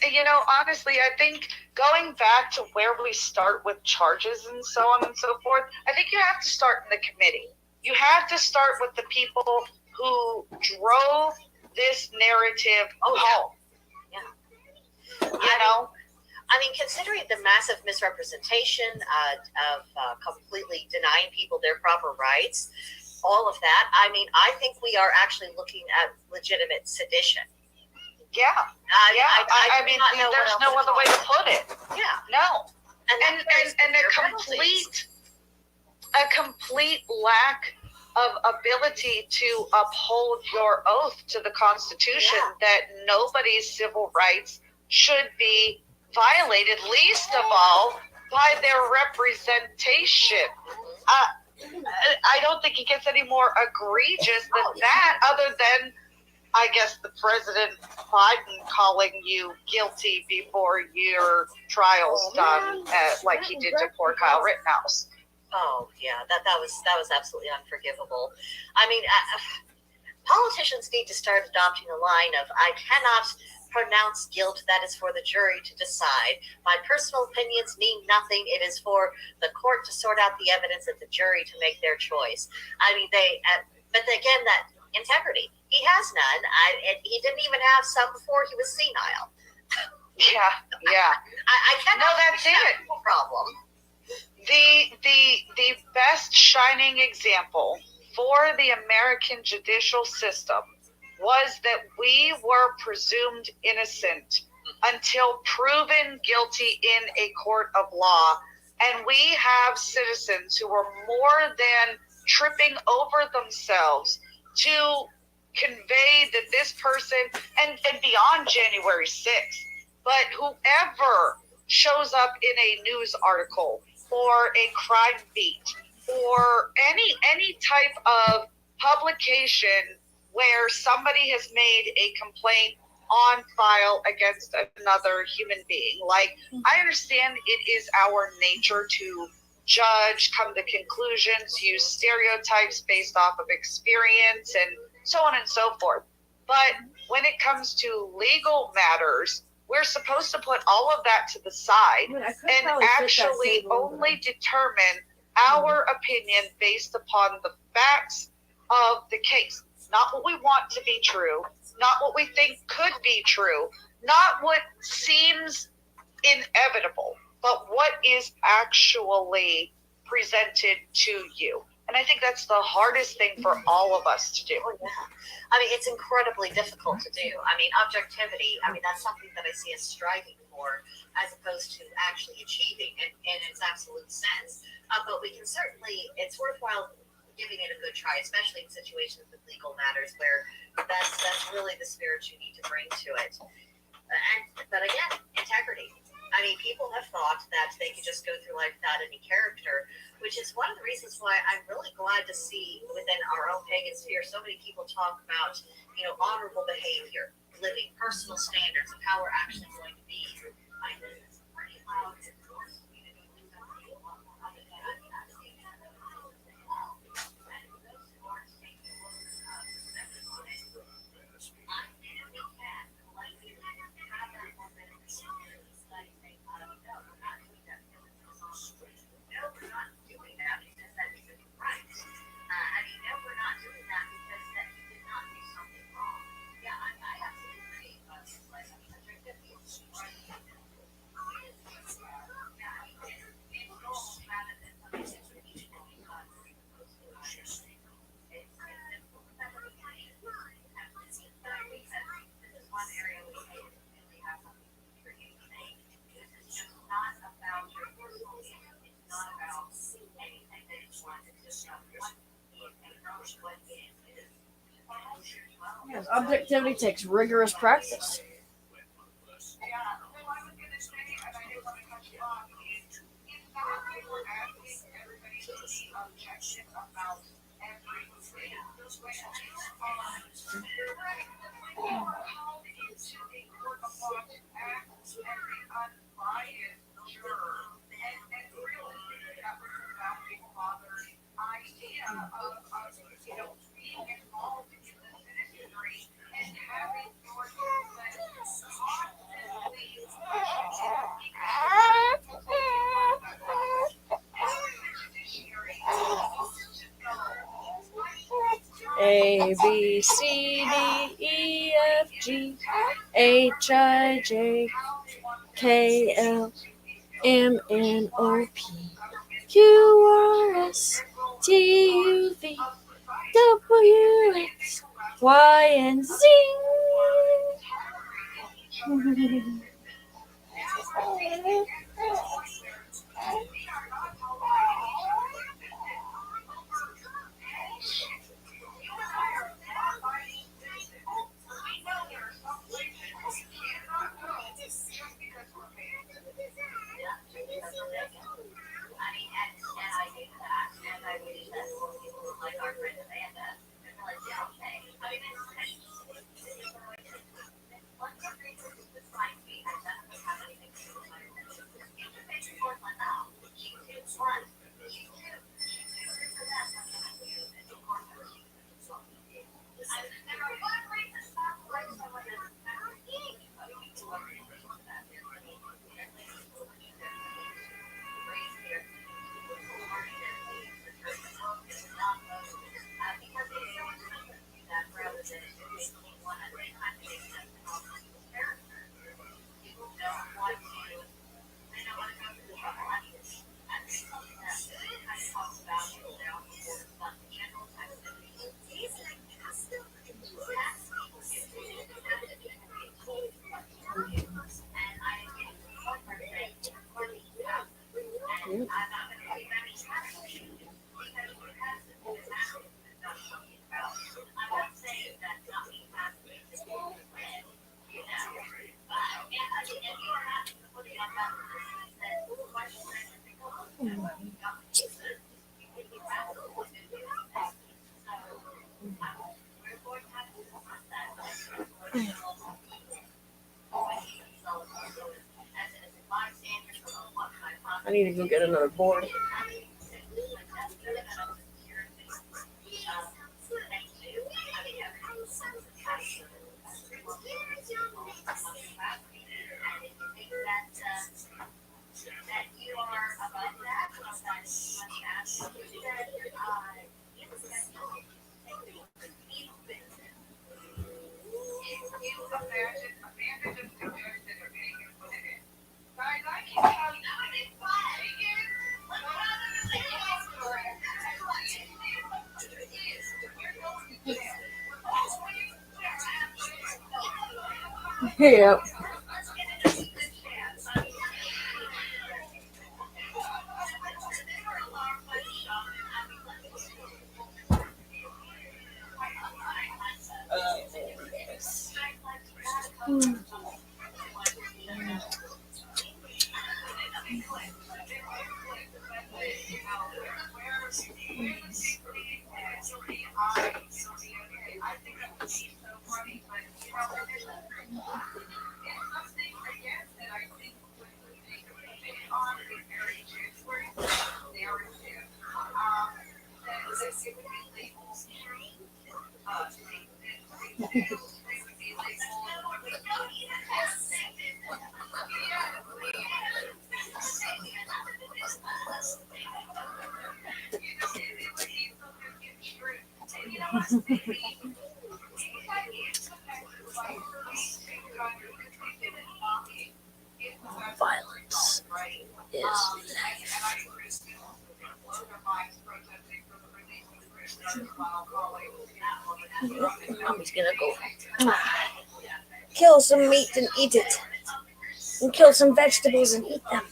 honestly, I think going back to where we start with charges and so on and so forth, I think you have to start in the committee. You have to start with the people who drove this narrative home. Yeah. I mean, considering the massive misrepresentation of completely denying people their proper rights, all of that, I mean, I think we are actually looking at legitimate sedition. Yeah. I mean, there's no other way to put it. Yeah. No. And a complete lack of ability to uphold your oath to the Constitution that nobody's civil rights should be violated, least of all by their representation. I don't think it gets any more egregious than that, other than, I guess, the President Biden calling you guilty before your trial's done, like he did to poor Kyle Rittenhouse. Oh yeah, that was absolutely unforgivable. I mean, politicians need to start adopting a line of, I cannot pronounce guilt, that is for the jury to decide. My personal opinions mean nothing. It is for the court to sort out the evidence and the jury to make their choice. I mean, but again, that integrity, he has none. He didn't even have some before he was senile. Yeah. I cannot. No, that's it. No problem. The best shining example for the American judicial system was that we were presumed innocent until proven guilty in a court of law. And we have citizens who are more than tripping over themselves to convey that this person, and beyond January 6th, but whoever shows up in a news article or a crime beat or any type of publication where somebody has made a complaint on file against another human being. Like, I understand it is our nature to judge, come to conclusions, use stereotypes based off of experience and so on and so forth. But when it comes to legal matters, we're supposed to put all of that to the side and actually only determine our opinion based upon the facts of the case. Not what we want to be true, not what we think could be true, not what seems inevitable, but what is actually presented to you. And I think that's the hardest thing for all of us to do. Oh, yeah. I mean, it's incredibly difficult to do. I mean, objectivity, I mean, that's something that I see us striving for as opposed to actually achieving it in its absolute sense. But we can certainly, it's worthwhile giving it a good try, especially in situations with legal matters where that's really the spirit you need to bring to it. But again, integrity. I mean, people have thought that they could just go through life without any character, which is one of the reasons why I'm really glad to see within our own pagan sphere so many people talk about, honorable behavior, living, personal standards of how we're actually going to be. I think it's pretty loud. Yes, objectivity takes rigorous practice. A, B, C, D, E, F, G, H, I, J, K, L, M, N, O, P, Q, R, S, T, U, V, W, X, Y, and Z. I need to go get another board. Yep. Violence is life. Mommy's gonna go kill some meat and eat it, and kill some vegetables and eat them.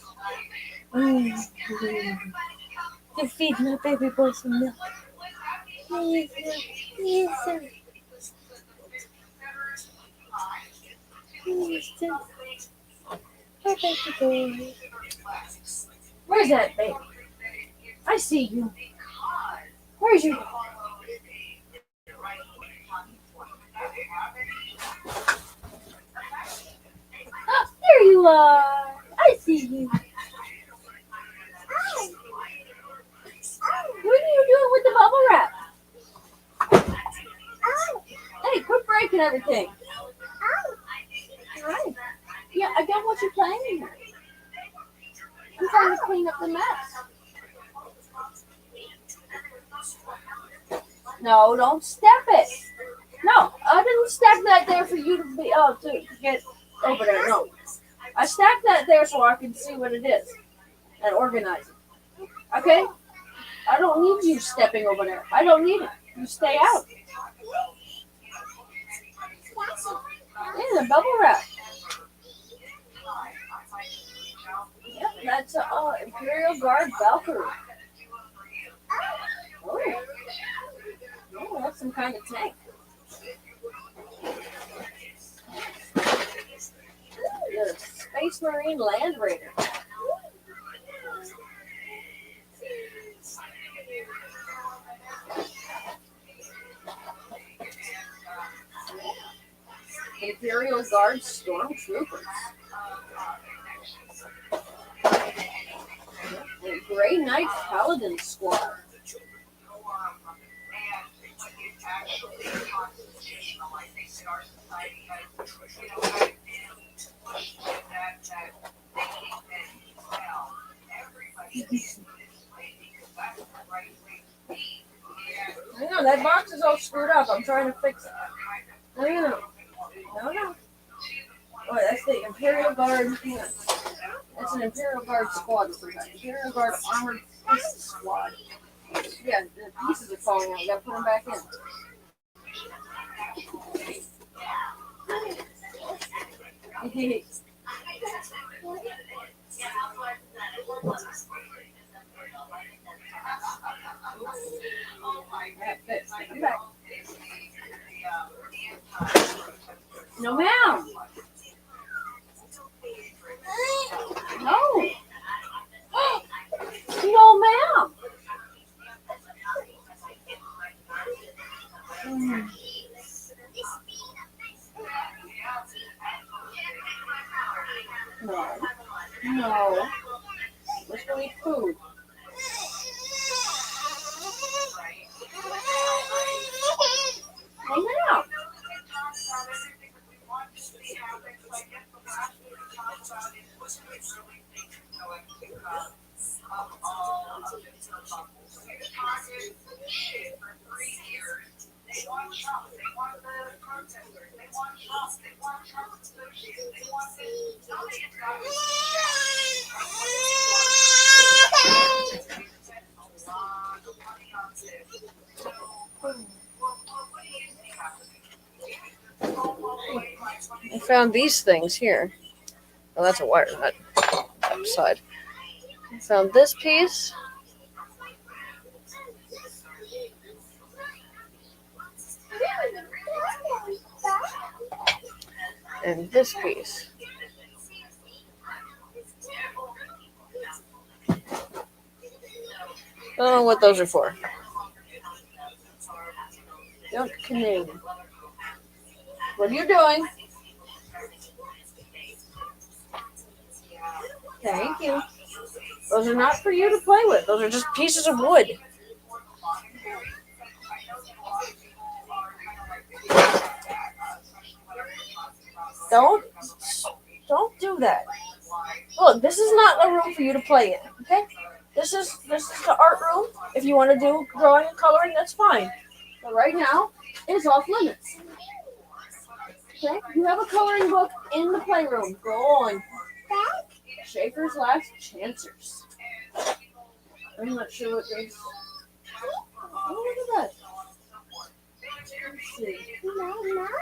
To feed my baby boy some milk. Yes, sir. Yes, sir. Yes, sir. Oh, baby boy. Where's that baby? I see you. Where's you? Oh, there you are. I see you. What are you doing with the bubble wrap? Hey, quit breaking everything. Right. Yeah, I don't want you playing in here. I'm trying to clean up the mess. No, don't step it. No, I didn't stack that there for you to get over there. No, I stacked that there so I can see what it is and organize it. Okay? I don't need you stepping over there. I don't need it. You stay out. Yeah, the bubble wrap. Yep, that's Imperial Guard Valkyrie. Oh, that's some kind of tank. The Space Marine Land Raider. Imperial Guard Stormtroopers. And Grey Knight Paladin Squad. I know, that box is all screwed up. I'm trying to fix it. No. Oh, that's the Imperial Guard. That's an Imperial Guard squad. Imperial Guard Armored Fist Squad. Yeah, the pieces are falling out. You gotta put them back in. No, ma'am. No. No, ma'am. No. Let's go eat food. Hang it out. found these things here. Oh, that's a wire nut. Side. I found this piece. And this piece. I don't know what those are for. Don't canoe. What are you doing? Thank you. Those are not for you to play with. Those are just pieces of wood. Don't do that. Look, this is not a room for you to play in. Okay? This is the art room. If you want to do drawing and coloring, that's fine. But right now, it's off limits. Okay? You have a coloring book in the playroom. Go on. Schaefer's Last Chancers. I'm not sure what these. Oh, look at that. Let's see.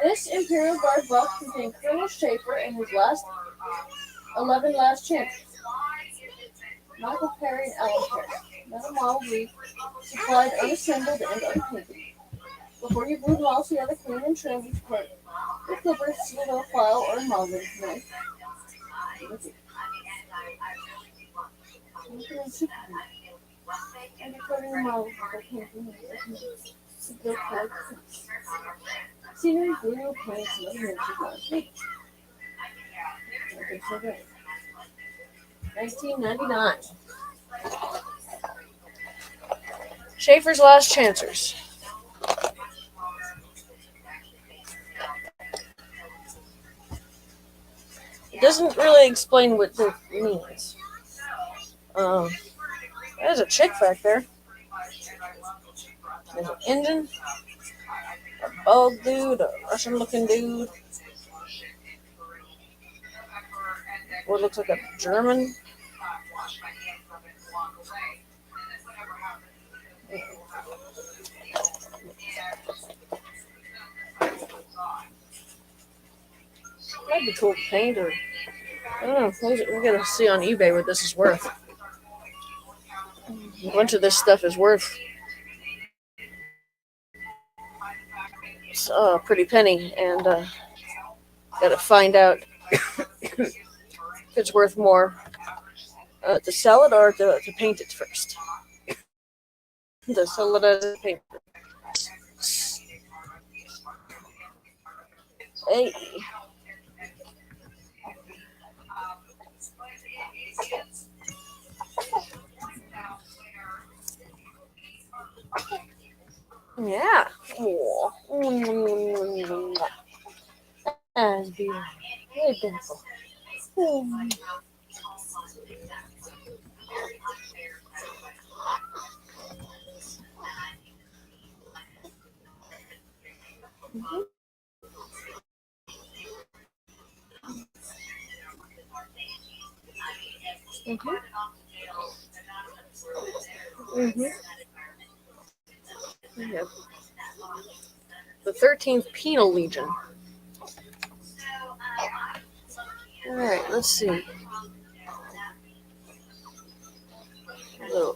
This Imperial Guard book contained Colonel Schaefer and his 11 last chances. Michael Perry and Ellen Perry. Metal model reef supplied unassembled and unpainted. Before you glue them all together, clean and trim each part with clippers, steel file, or modeling knife. And recording the model scenery, glue, paints, and other nature. 1999. Schaefer's Last Chancers. It doesn't really explain what this means. There's a chick back there. There's an engine. A bald dude, a Russian-looking dude. What looks like a German. That'd be cool to paint, or I don't know. We're gonna see on eBay what this is worth. A bunch of this stuff is worth a pretty penny, and gotta find out if it's worth more to sell it or to paint it first. To sell it as a paint. Hey. Yeah. That's beautiful. Very beautiful. Yep. The 13th Penal Legion. Alright, let's see. The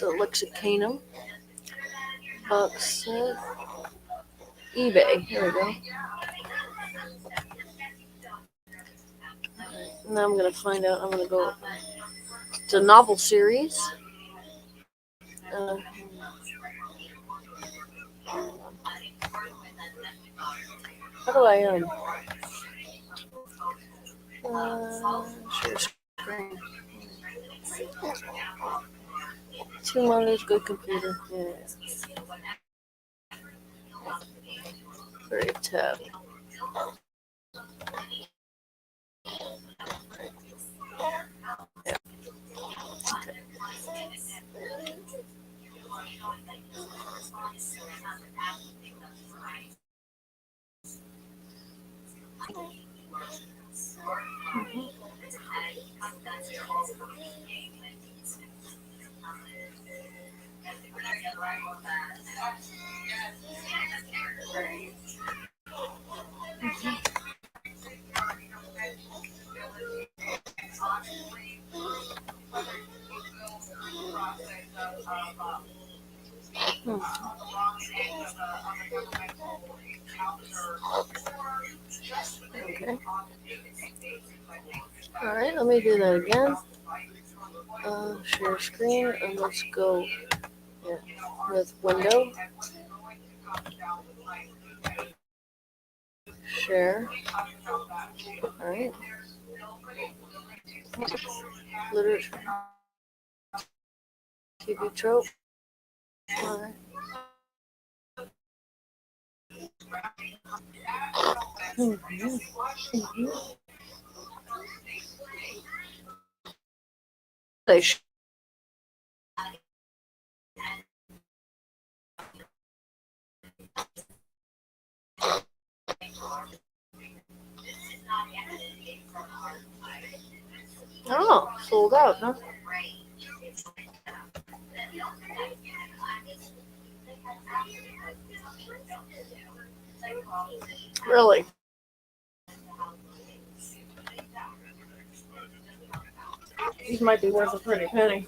Lexicanum. Box set. eBay. Here we go. Now I'm going to find out. I'm going to go. It's a novel series. How do I share screen? 2 monitors, good computer. Yeah. Create tab. Yeah. Okay. Okay. Alright, let me do that again. Share screen, and let's go with window. Share. Alright. Literature. TV trope. Alright. They Oh, sold out, huh? Really? These might be worth a pretty penny.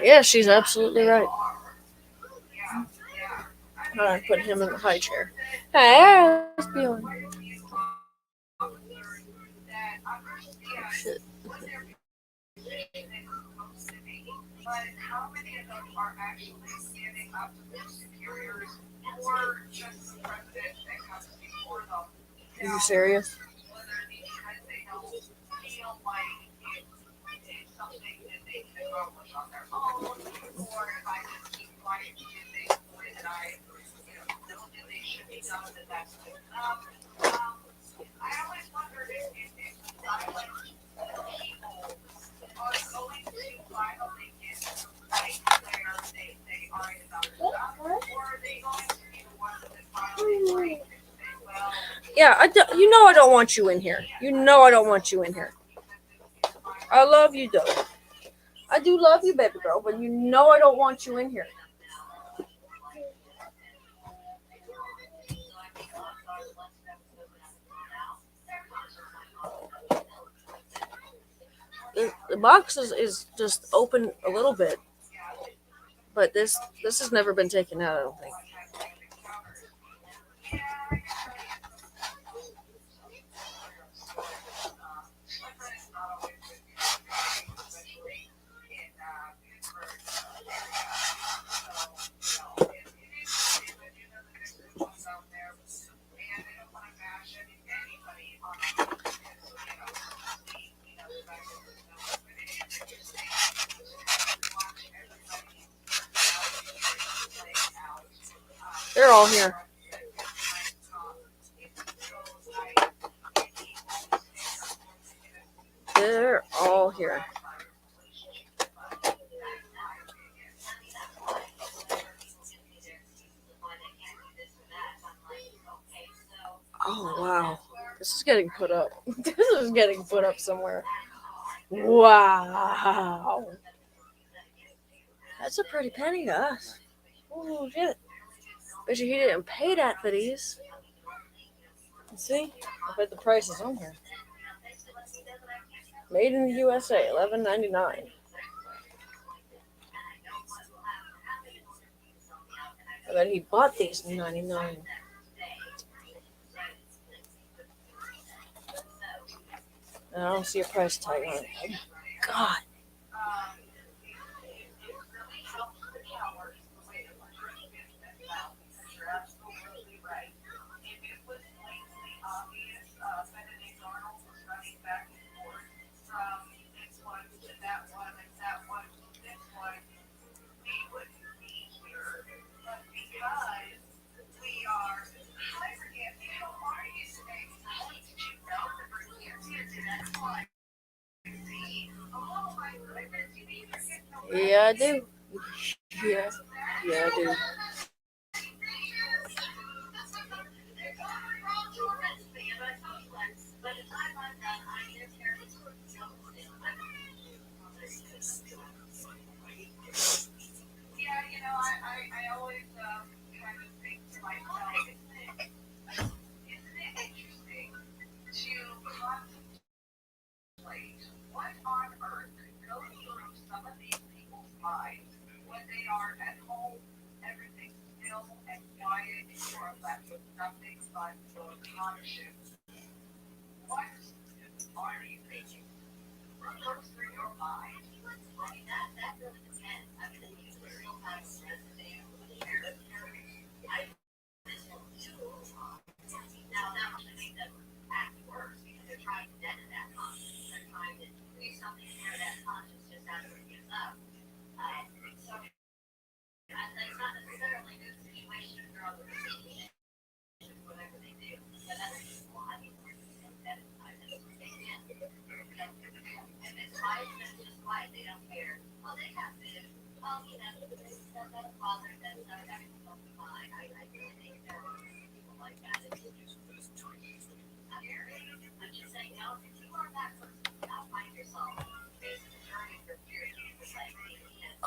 Yeah, she's absolutely right. Alright, put him in the high chair. Hey, let's be on. Oh, shit. Are you serious? Yeah, you know I don't want you in here. You know I don't want you in here. I love you, though. I do love you, baby girl, but you know I don't want you in here. The box is just open a little bit, but this has never been taken out, I don't think. They're all here. They're all here. Oh, wow. This is getting put up. This is getting put up somewhere. Wow. That's a pretty penny to us. Oh, shit. Bet you he didn't pay that for these. See? I bet the price is on here. Made in the USA, $11.99. I bet he bought these in $99. I don't see a price tag on it. Oh, God. Yeah, I do. Yeah, I do.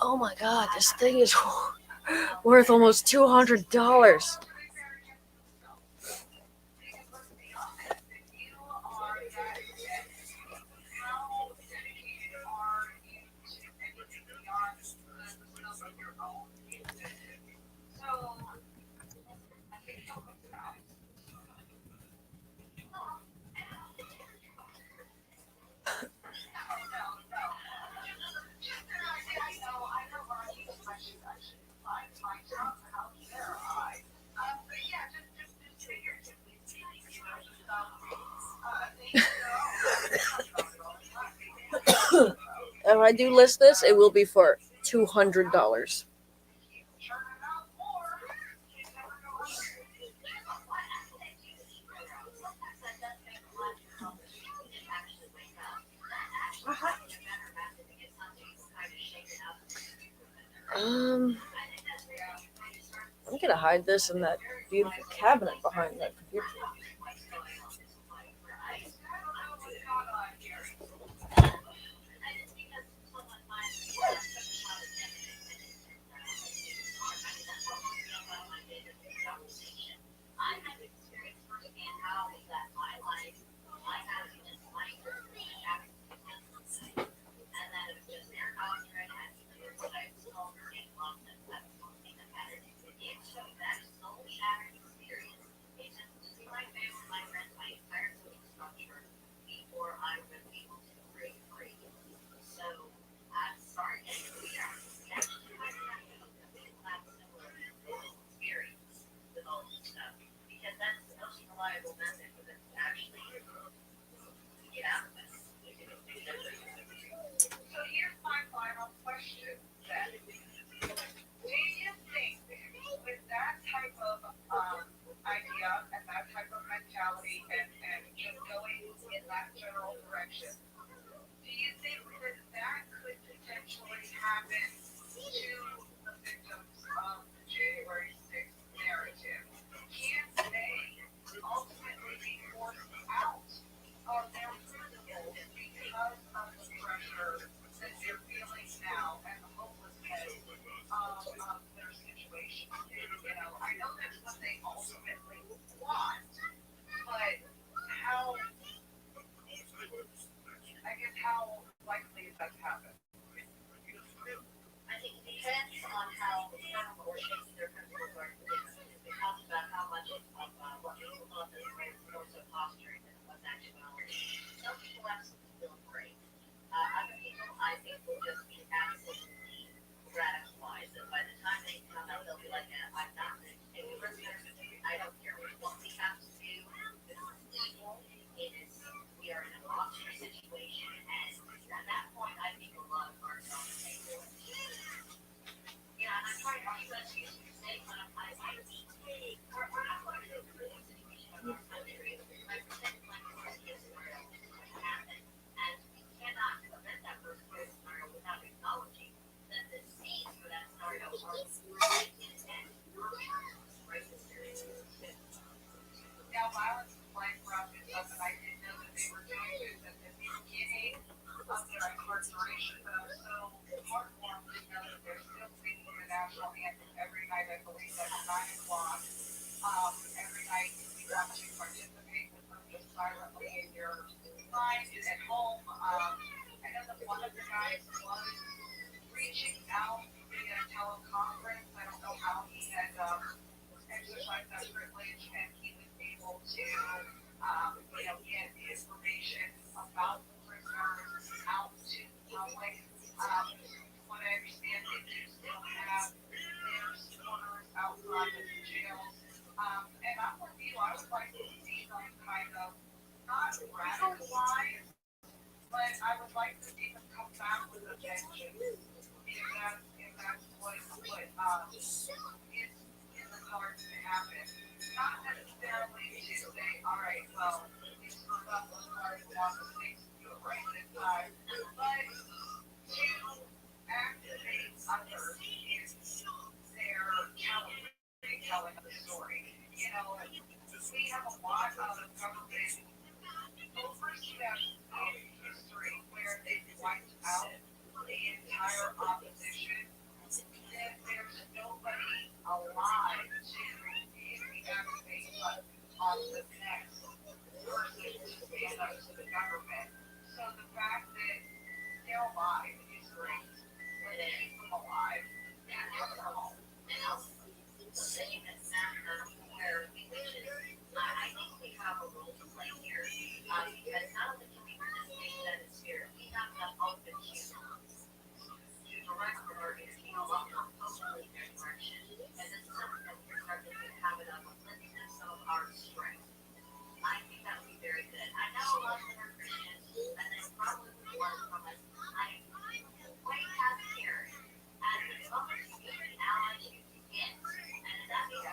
Oh my God, this thing is worth almost $200. If I do list this, it will be for $200. I'm gonna hide this in that beautiful cabinet behind that computer. So here's my final question then. Do you think with that type of idea and that type of mentality and just going in that general direction, do you think that that could potentially happen to the victims of the January 6th narrative? Can they ultimately be forced out of their principles because of the pressure that they're feeling now and the hopelessness of their situation? You know, I know that's what they ultimately want, but how, I guess, how likely is that to happen? I think it depends on how or shapes their principles are. It talks about how much of what people thought that was more so posturing than it was actuality. Some people absolutely feel great. Other people, I think, will just be absolutely radicalized. And by the time they come out, they'll be like, I'm not a listener. I don't care what we have to do. This is evil. It is, we are in a monster situation. And at that point, I think a lot of hearts on the table. Yeah, and I'm trying to use your state, but we're not going to do a situation in our country. Like pretend like this is where it would happen. And we cannot prevent that worst case scenario without acknowledging that the scenes for that scenario are intense and racist areas. Now, Violence is Life brought this up, and I didn't know that they were doing this at the beginning of their incarceration, but I was so heartwarmed to know that they're still singing the national anthem every night. I believe at 9 o'clock. Every night you want to participate with them just silently in your mind at home. I know that one of the guys was reaching out via teleconference. I don't know how he had exercised that privilege, and he was able to, get the information about the prisoners out to the public. What I understand, they do still have their supporters outside of the jails. And I'm with you. I would like to see them kind of not radicalized, but I would like to see them come back with a vengeance. If that's what is in the cards to happen. Not necessarily to say, all right, well, we screwed up, let's try to walk the things to do it right this time, but to activate others in their telling of the story. You know, we have a lot of government oversteps in history where they've wiped out the entire opposition. Then there's nobody alive to hit the activate button on the next person to stand up to the government. So the fact that they're alive is great. When they keep them alive, and they're home. Saying that where we wishes, I think we have a role to play here because not only can we participate in that sphere, we have enough open channels to direct our energy along a totally different direction. And this is something that we're starting to have it of lifting up some of our strength. I think that would be very good. I know a lot of them are Christians, and they probably would learn from us. I quite have here. And as long as you get an ally you can get, and that means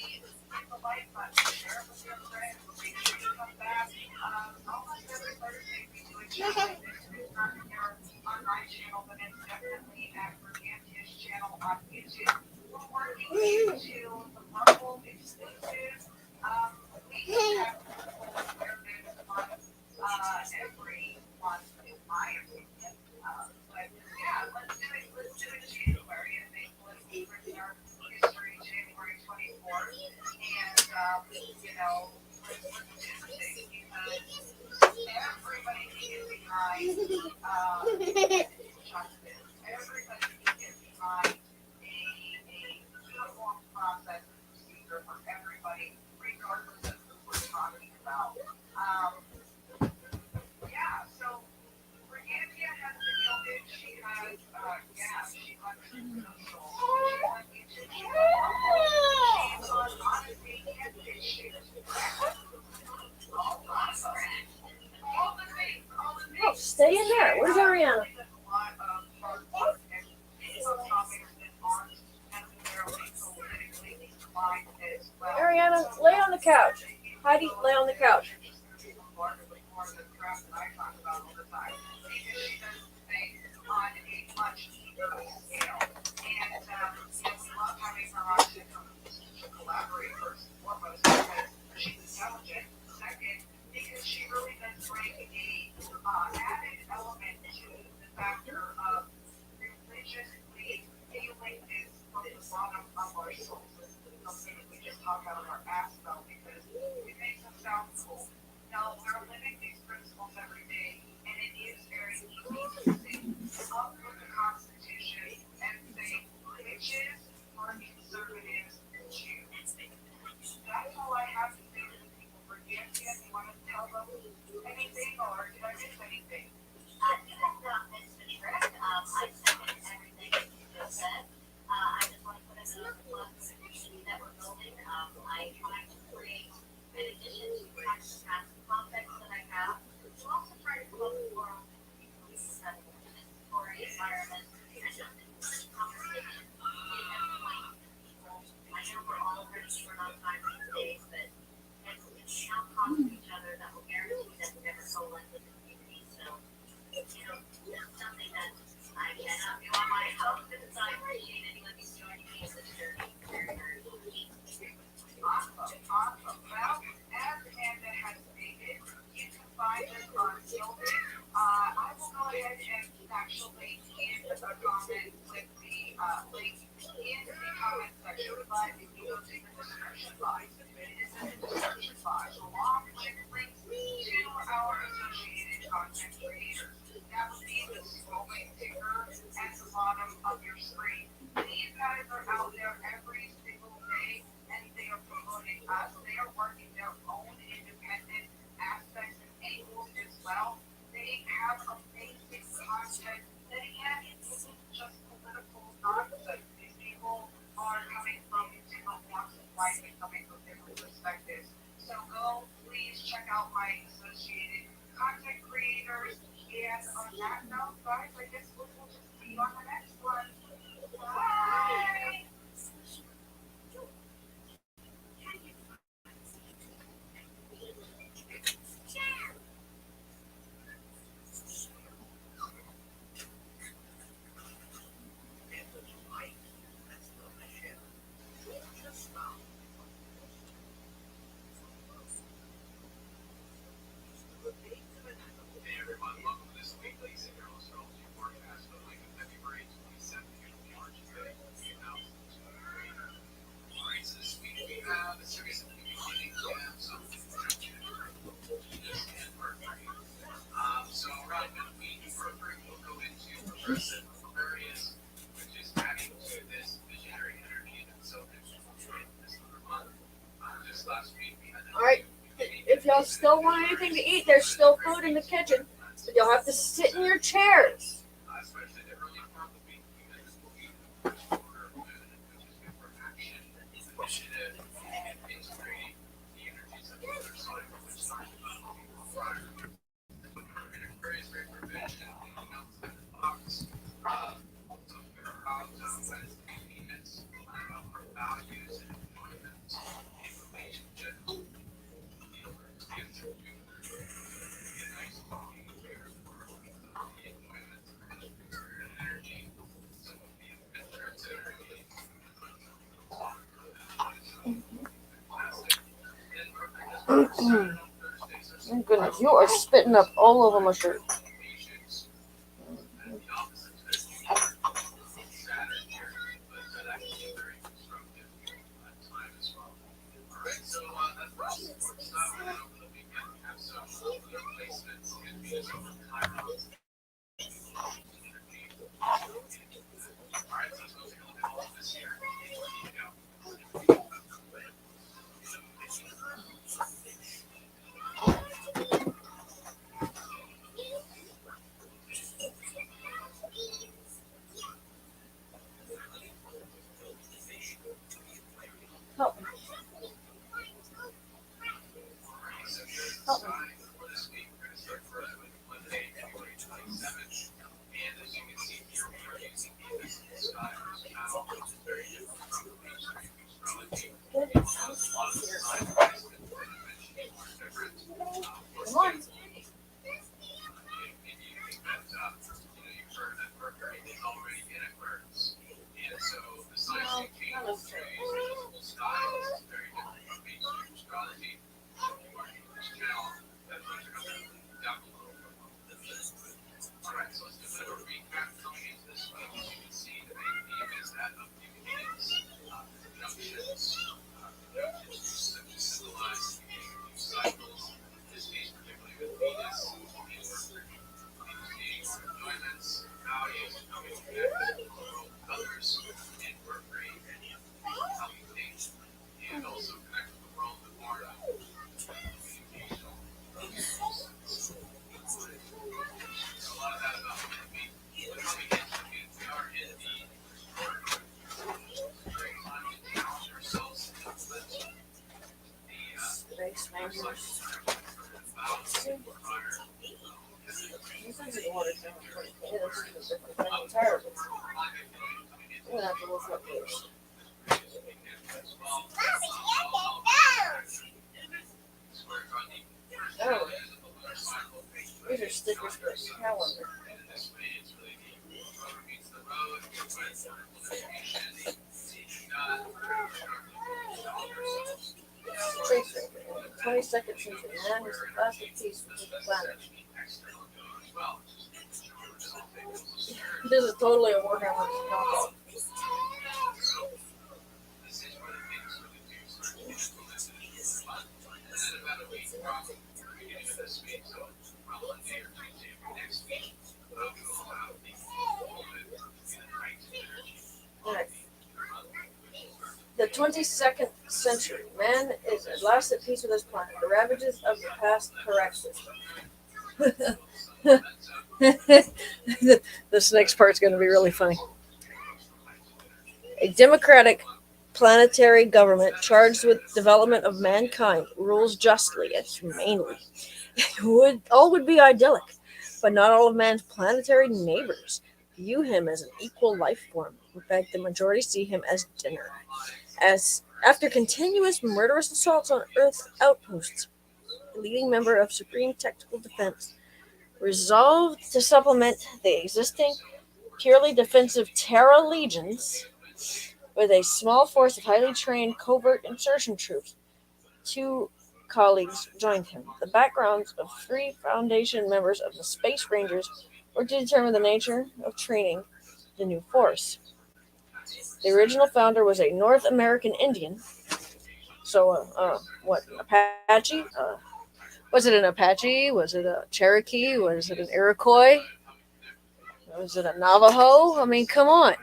please hit the like button, share it with your friends, make sure you come back. Almost every Thursday we do a channel. It's not here on my channel, but it's definitely at Brigantia's channel on YouTube. We're working into the Rumble exclusive. We have every month, in my opinion. But yeah, let's do it. Let's do it January. I think let's bring our history January 24th, and you know, let's do the thing because everybody can get behind. Everybody can get behind a uniform process and procedure for everybody, regardless of who we're talking about. Yeah, so Brigantia has been gilded. She has gas. She's on social. She's on YouTube. She's on Odyssey and Dishes. All the things. Oh, stay in there. Where's Ariana? Ariana, lay on the couch. Heidi, lay on the couch. She's intelligent. Second, because she really does bring a added element to the factor of religiously healing is from the bottom of our souls. This is something that we just talk out of our ass about because it makes us sound cool. No, we're living these principles every day, and it is very easy to sit up with the Constitution and say witches are conservatives and Jews. That's all I have to say to the people. Brigantia, you want to tell them anything, or did I miss anything? You have not missed a trick. I second everything that you just said. I just want to put in another plug for the community that we're building. I try to create, in addition to trying to pass the context that I have, we're also trying to come up with more participatory environment and just encourage conversation. I know we're all pretty short on time these days, but if we can talk to each other, that will guarantee that we never co-lend with the community. So, you know, that's something that I cannot do on my own, because I appreciate anyone who's joining me in this journey. Very, very much. Awesome. Well, as Amanda has stated, you can find us on Gilded. I will go ahead and actually give a comment with the link in the comment section, but if you go to the description box, it is in the description box, along with links to our associated content creators. That would be the scrolling ticker at the bottom of your screen. These guys are out there every single day, and they are promoting us. They are working their own independent aspects and angles as well. They have amazing content that, again, isn't just political nonsense. These people are coming from different walks of life and coming from different perspectives. So go, please check out my associated content creators. And on that note, guys, I guess we'll just see you on the next one. Bye! Hey everyone, welcome to this weekly astrology forecast for the week of February 27th through March 5th, 2023. Alright, so this week we have a series of community jams, some Venus and Mercury. So around midweek, Mercury will go into progressive Aquarius, which is adding to this visionary energy that's so interesting this month. Just last week we had All right. If y'all still want anything to eat, there's still food in the kitchen, but you'll have to sit in your chairs. especially the early part of the week, because this will be the first quarter of moon, which is good for action, initiative, and integrating the energies of the other side, which starts prior. And Aquarius, great prevention, thinking outside the box, also good about Wednesday, Venus, about our values and employment. My goodness, you are spitting up all over my shirt. Help me. Help me. Come on. Space Rangers. We're gonna have to look up those. Oh, these are stickers for a calendar. Space Ranger. 22nd century man is the plastic piece of the planet. This is totally a Warhammer knockoff. Right. The 22nd century man is at last at peace with his planet. The ravages of the past corrected. This next part's going to be really funny. A democratic planetary government charged with development of mankind rules justly and humanely. All would be idyllic, but not all of man's planetary neighbors view him as an equal life form. In fact, the majority see him as dinner. As after continuous murderous assaults on Earth's outposts, a leading member of Supreme Technical Defense resolved to supplement the existing purely defensive Terra legions with a small force of highly trained covert insertion troops. Two colleagues joined him. The backgrounds of three Foundation members of the Space Rangers were to determine the nature of training the new force. The original founder was a North American Indian. So, what, an Apache? Was it an Apache? Was it a Cherokee? Was it an Iroquois? Was it a Navajo? I mean, come on.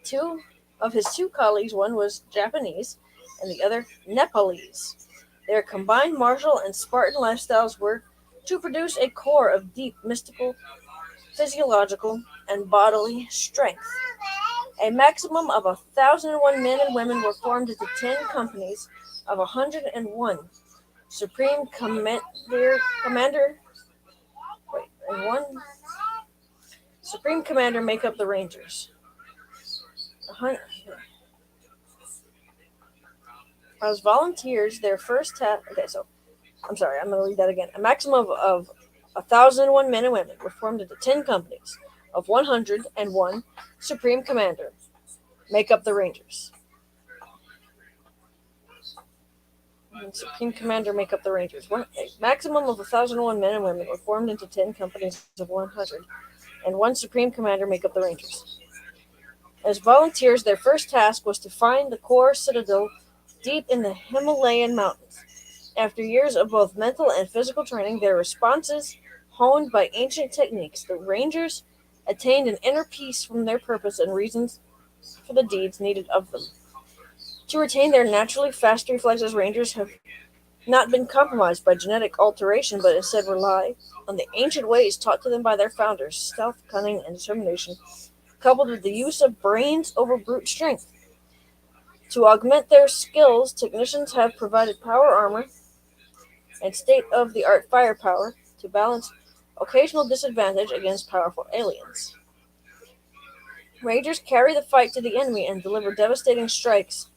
Two of his two colleagues, one was Japanese and the other Nepalese. Their combined martial and Spartan lifestyles were to produce a core of deep mystical, physiological, and bodily strength. A maximum of 1,001 men and women were formed into 10 companies of 101. Supreme Commander Supreme Commander make up the Rangers. As volunteers, their first task. Okay, so I'm sorry, I'm going to read that again. A maximum of 1,001 men and women were formed into 10 companies of 101. Supreme Commander make up the Rangers. and Supreme Commander make up the Rangers. A maximum of 1,001 men and women were formed into 10 companies of 100, and one Supreme Commander make up the Rangers. As volunteers, their first task was to find the core citadel deep in the Himalayan mountains. After years of both mental and physical training, their responses honed by ancient techniques, the Rangers attained an inner peace from their purpose and reasons for the deeds needed of them. To retain their naturally fast reflexes, Rangers have not been compromised by genetic alteration, but instead rely on the ancient ways taught to them by their founders, stealth, cunning, and determination, coupled with the use of brains over brute strength. To augment their skills, technicians have provided power armor and state-of-the-art firepower to balance occasional disadvantage against powerful aliens. Rangers carry the fight to the enemy and deliver devastating strikes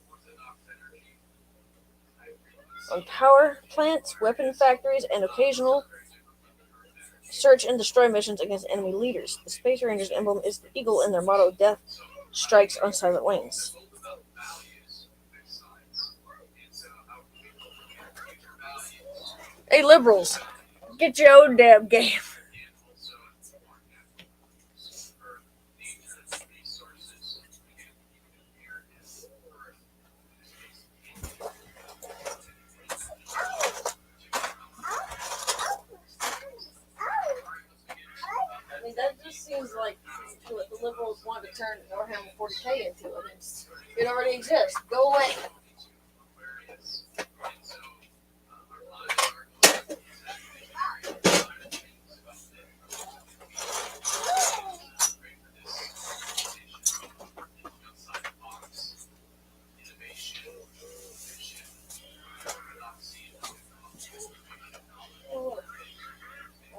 on power plants, weapon factories, and occasional search and destroy missions against enemy leaders. The Space Rangers emblem is the eagle, and their motto, Death Strikes on Silent Wings. Hey, liberals, get your own damn game. I mean, that just seems like what the liberals want to turn Warhammer 40k into. I mean, it already exists. Go away.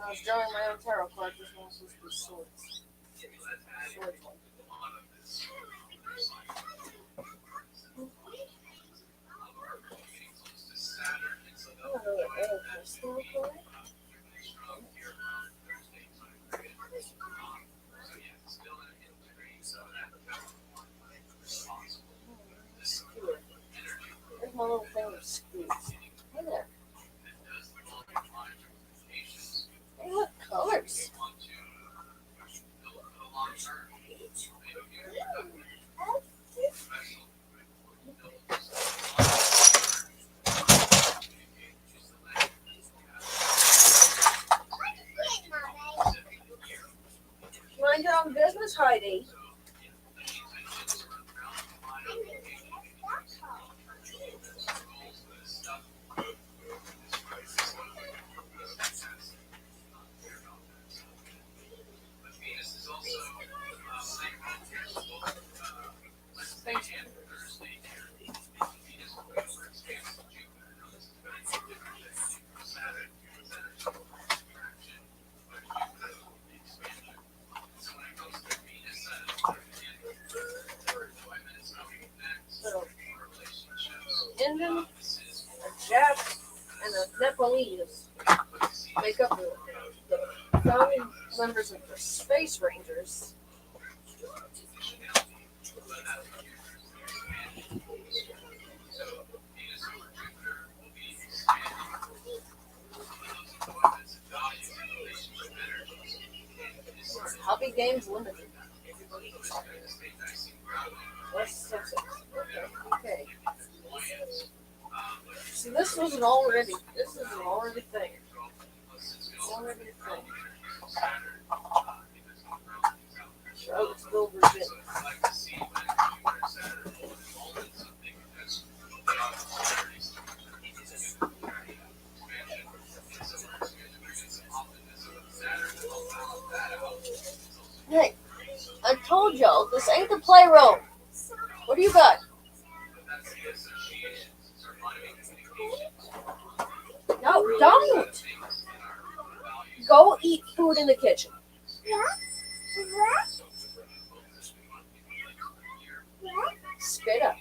I was drawing my own tarot card. This one's supposed to be swords. Swords one. I don't know what other crystal card. There's my little thing of screws. Hey there. Hey, look, colors. Mind your own business, Heidi. Indian, a Jap, and a Nepalese make up the founding members of the Space Rangers. Hobby Games Limited. That's it. Okay. See, this is an already thing. It's already a thing. So let's build Virginia. Hey, I told y'all, this ain't the playroom. What do you got? No, don't. Go eat food in the kitchen. Spit up.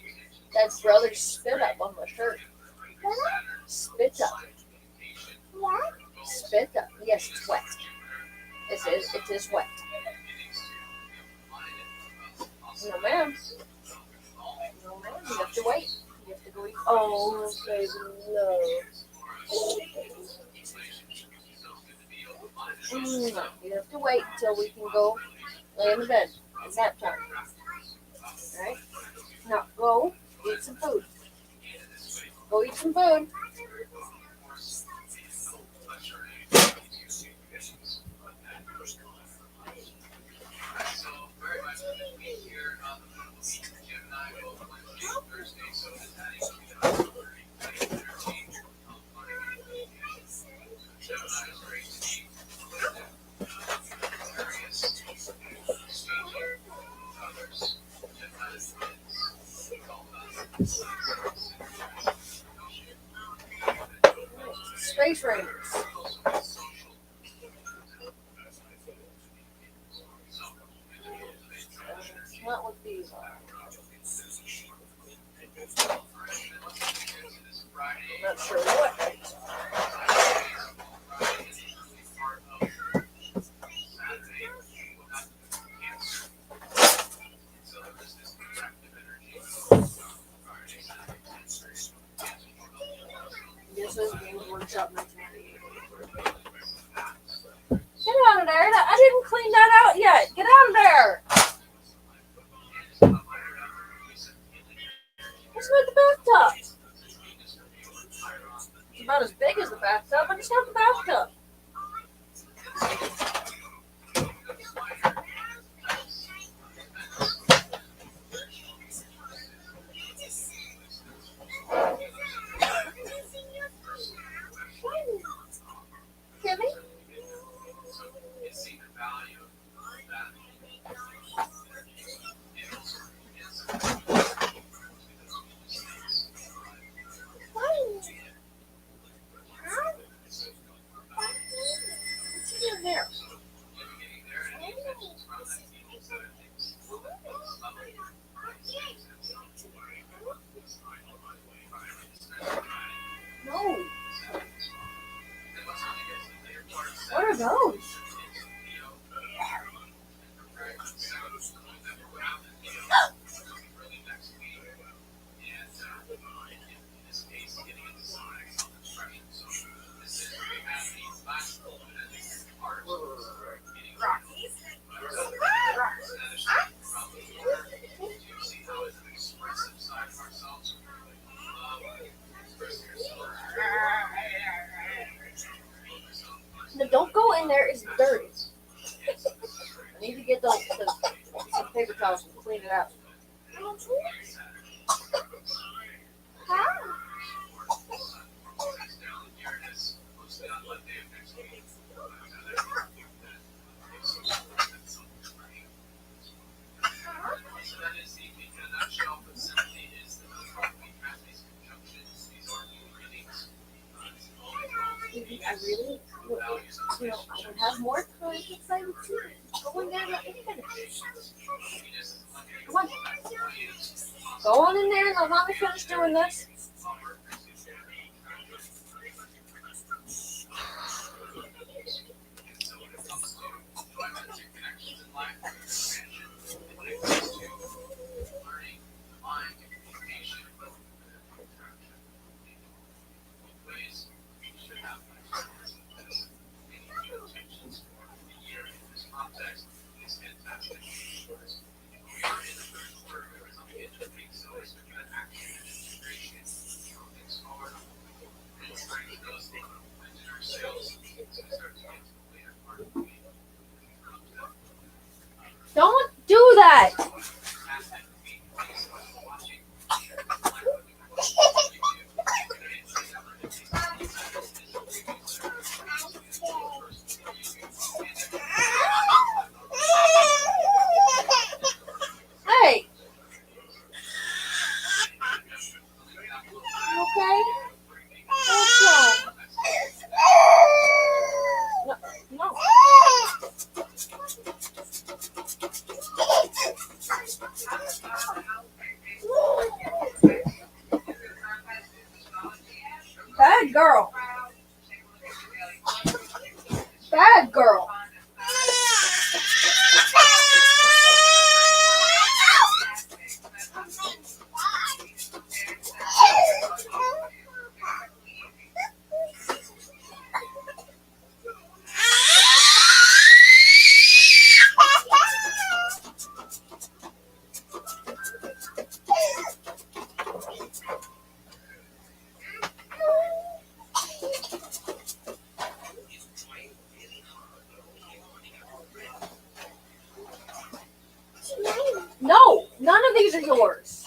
That's brother's spit up on my shirt. Spit up. Spit up. Yes, it's wet. It is wet. No, ma'am. No, ma'am. You have to wait. You have to go eat Oh, say no. No, you have to wait until we can go lay in the bed. It's nap time. Alright? Now go eat some food. Go eat some food. So very much here on the Jim and I will Thursday, so it's Jim and I is great to see various others. Space Raiders. Not what these are. Not sure what these are. This is Games Workshop 1998. Get out of there! I didn't clean that out yet. Get out of there! What's with the bathtub? It's about as big as the bathtub, but it's not the bathtub. Kimmy? What's in there? No. What are those? No, don't go in there. It's dirty. I need to get some paper towels and clean it out. I really, I would have more time if I would go in there and let me finish. Come on. Go on in there and let me finish doing this. Don't do that! Hey! You okay? What's wrong? No. Bad girl. Bad girl. are yours.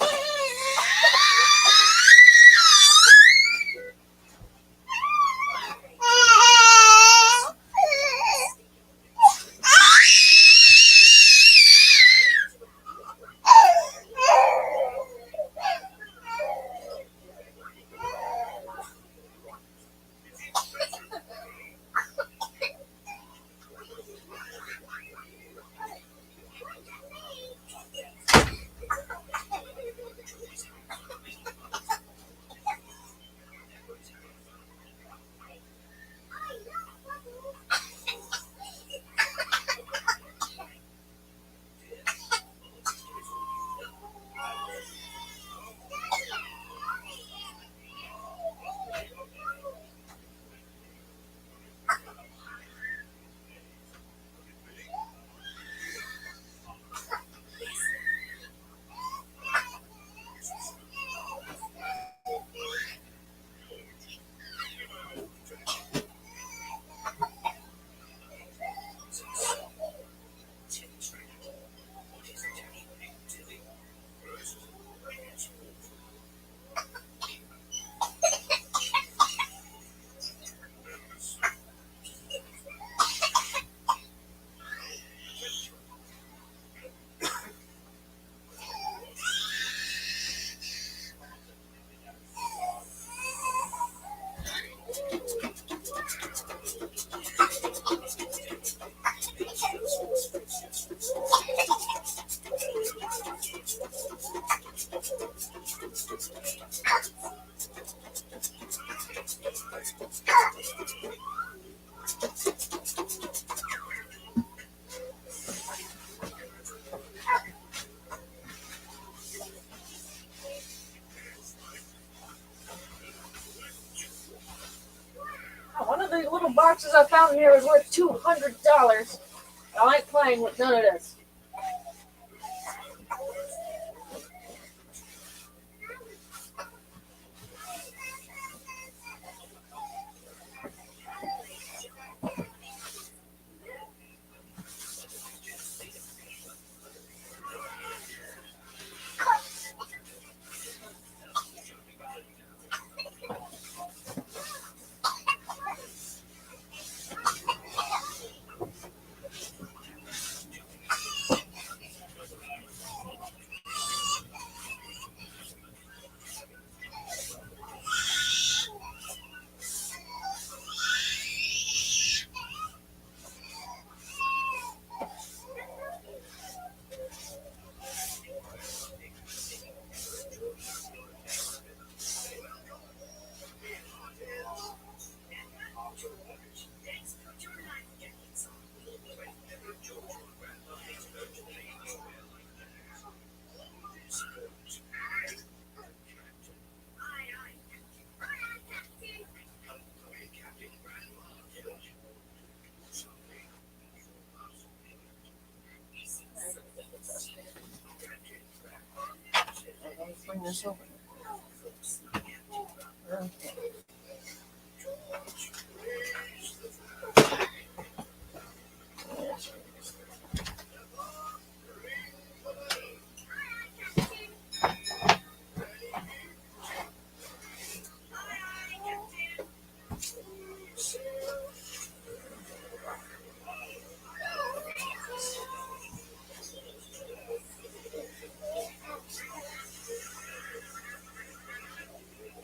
One of these little boxes I found in here is worth $200. I ain't playing with none of this. Bring this over. Okay.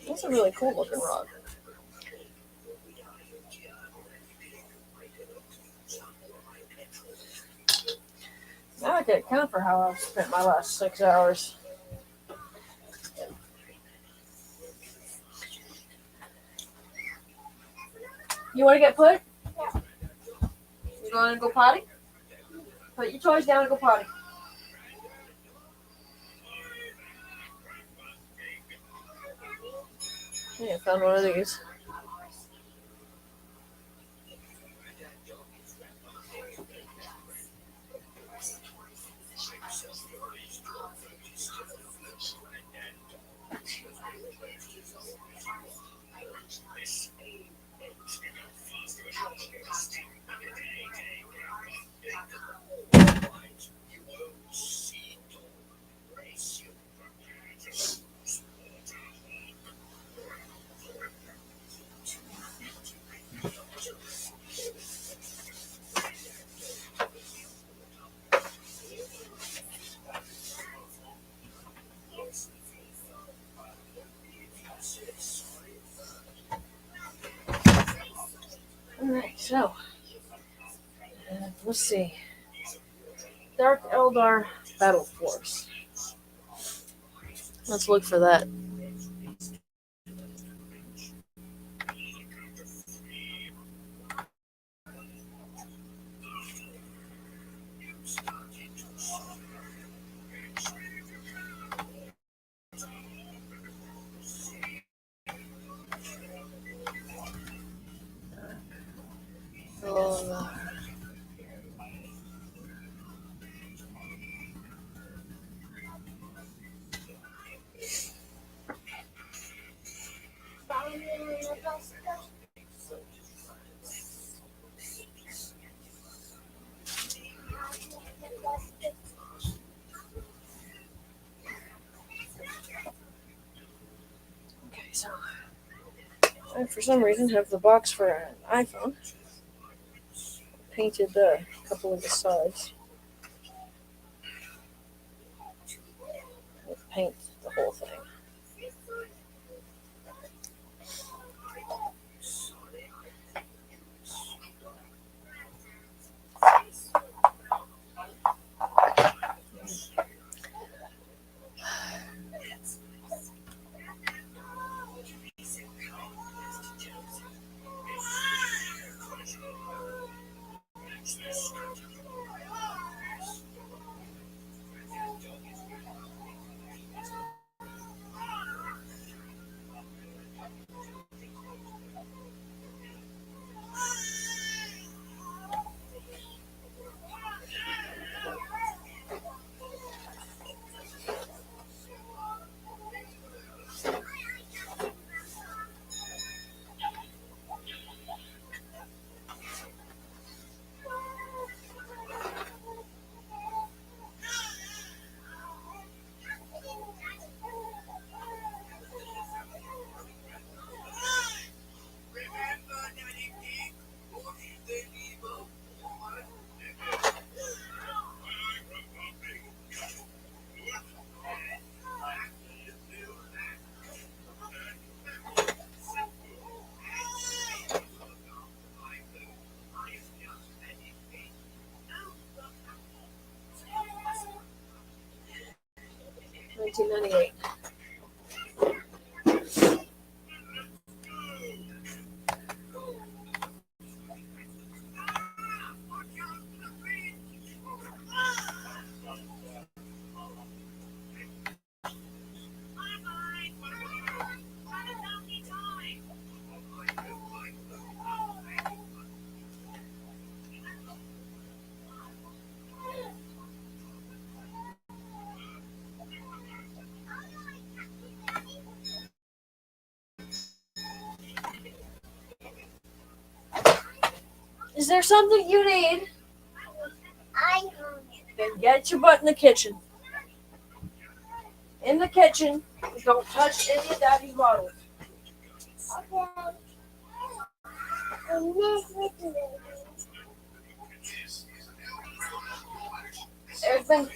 That's a really cool looking rug. Now I can account for how I've spent my last 6 hours. You want to get put? Yeah. You going to go potty? Put your toys down and go potty. Yeah, I found one of these. Alright, so let's see. Dark Eldar Battle Force. Let's look for that. Okay, so I, for some reason, have the box for an iPhone. Painted a couple of the sides. Let's paint the whole thing. $19.98. Is there something you need? Then get your butt in the kitchen. In the kitchen. Don't touch any of Daddy's bottles. There's been...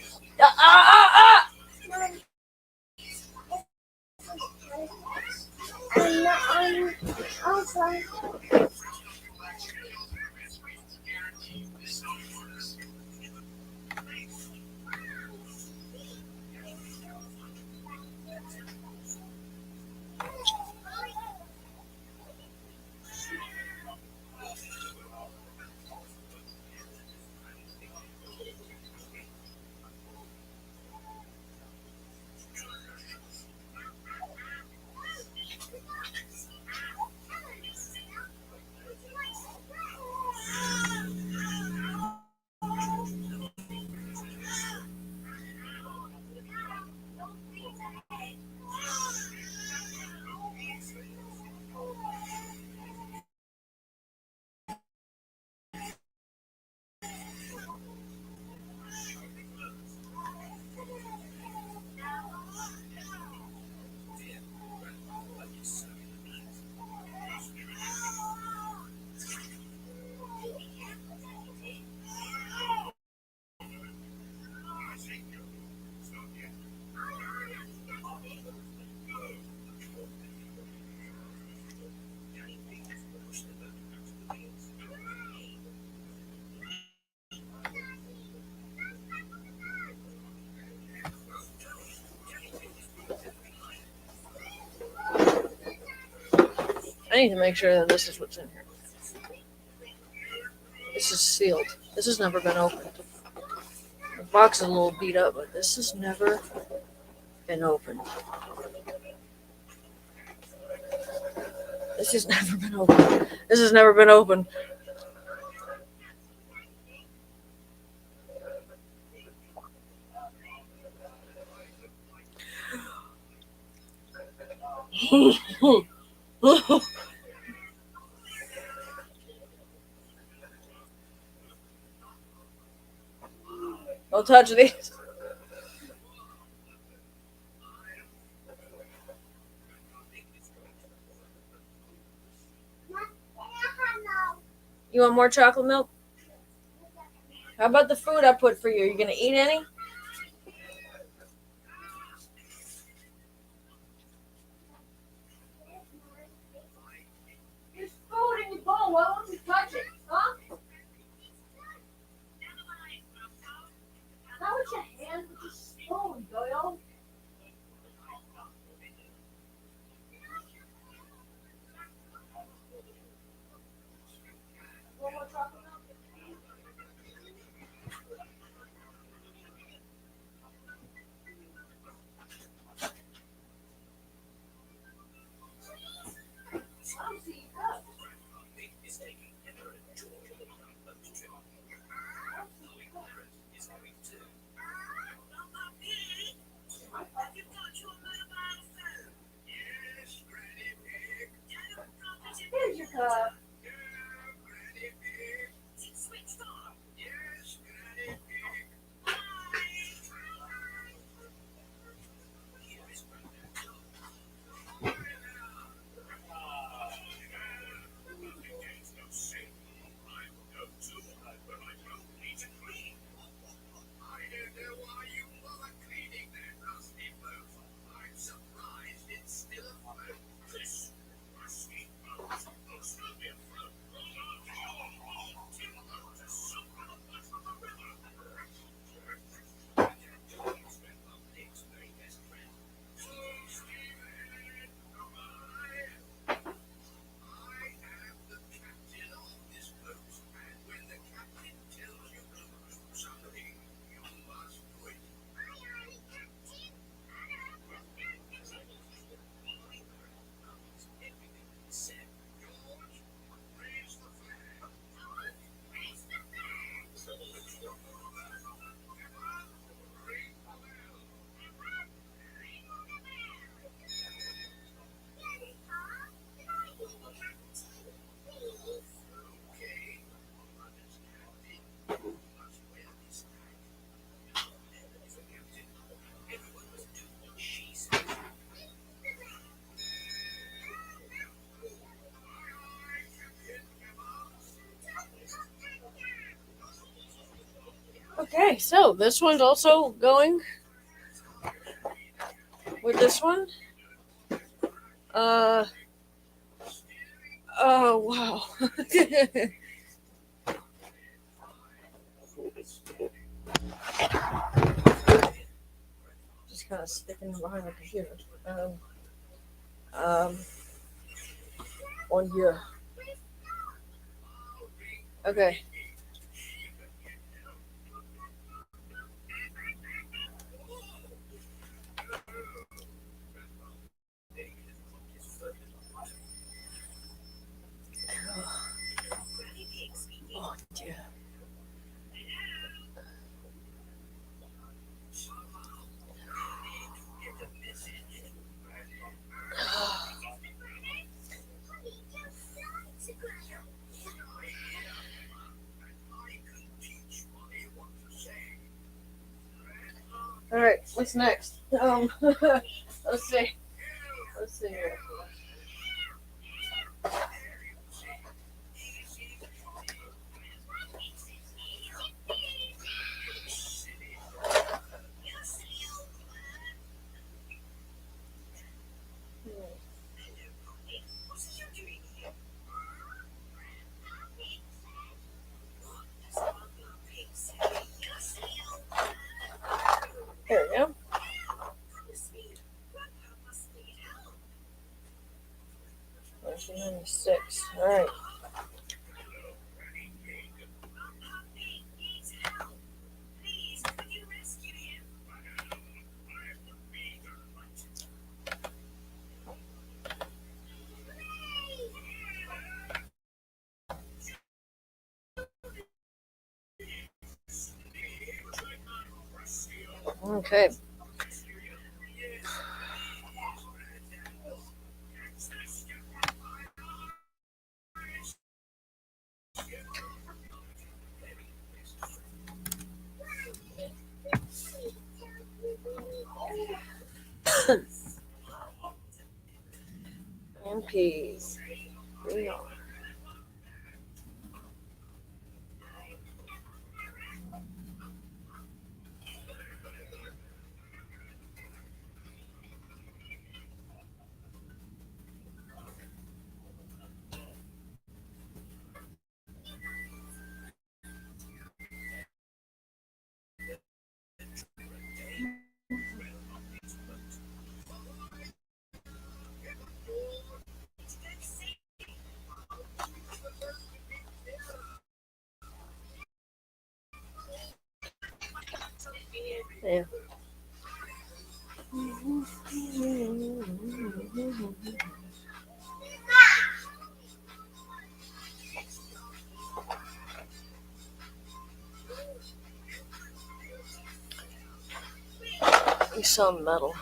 I need to make sure that this is what's in here. This is sealed. This has never been opened. The box is a little beat up, but this has never been opened. This has never been opened. This has never been opened. Don't touch these. You want more chocolate milk? How about the food I put for you? Are you gonna eat any? There's food in your bowl. Why won't you touch it? Huh? Not with your hands, with your spoon, Doyle. One more chocolate milk? Here's your cup. Okay, so this one's also going with this one. Oh, wow. Just kind of sticking behind the computer. On here. Okay. Oh, dear. All right, what's next? Let's see. Let's see here. There we go. 1996. All right. Okay. MPs. Bring on. Yeah. You saw metal.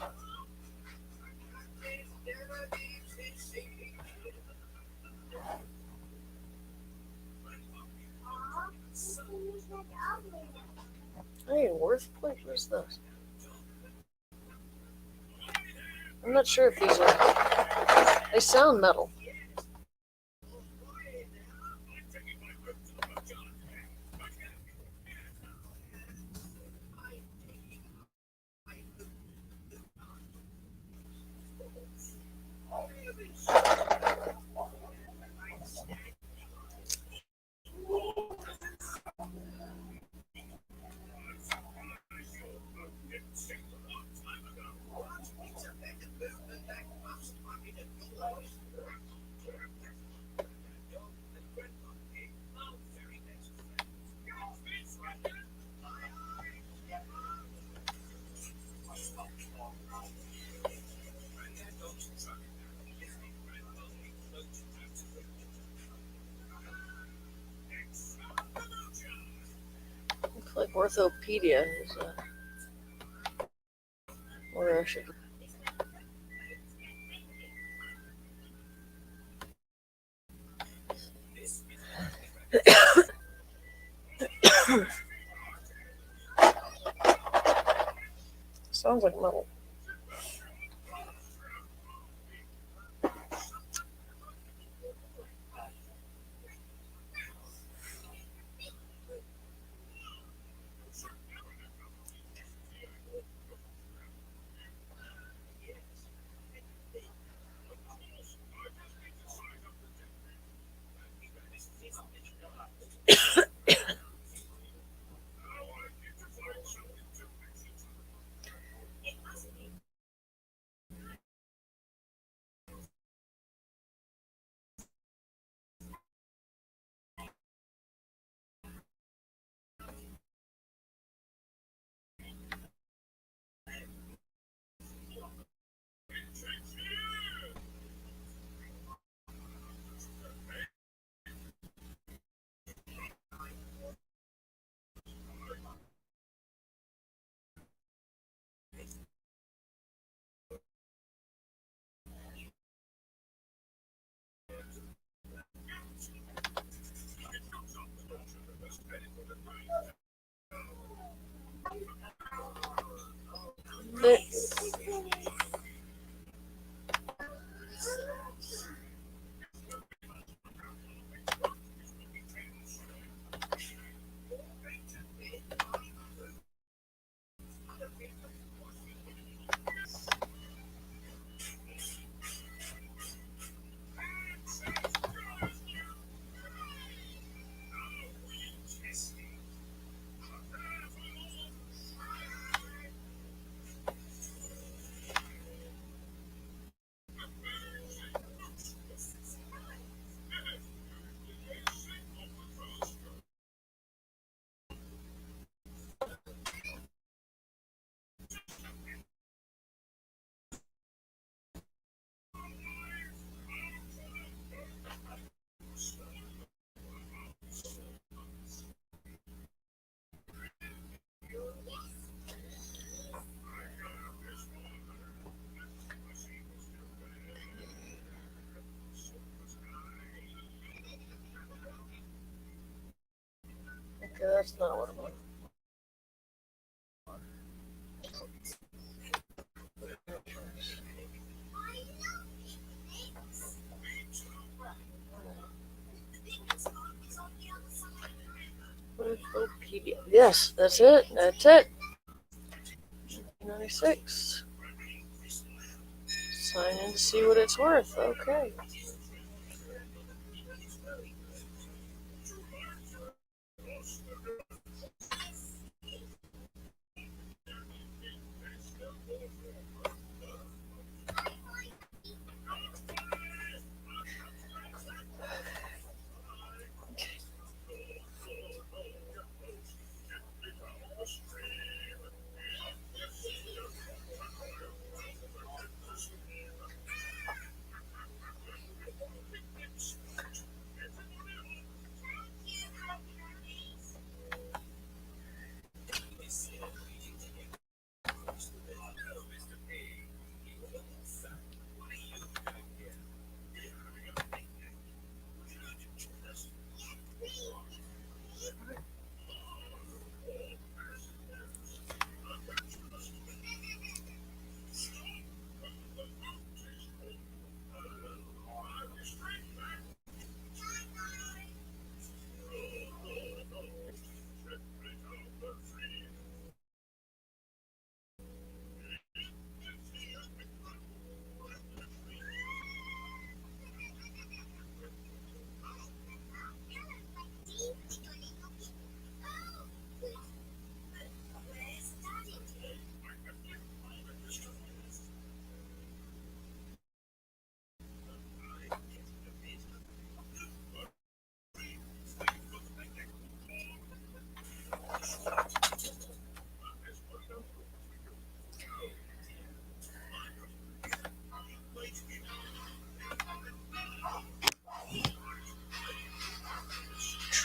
Hey, worth plate. What's this? I'm not sure if these are. They sound metal. Looks like Orthopedia is where I should. Sounds like metal. That's not what I'm looking Wikipedia. Yes, that's it. That's it. 96. Sign in to see what it's worth. Okay.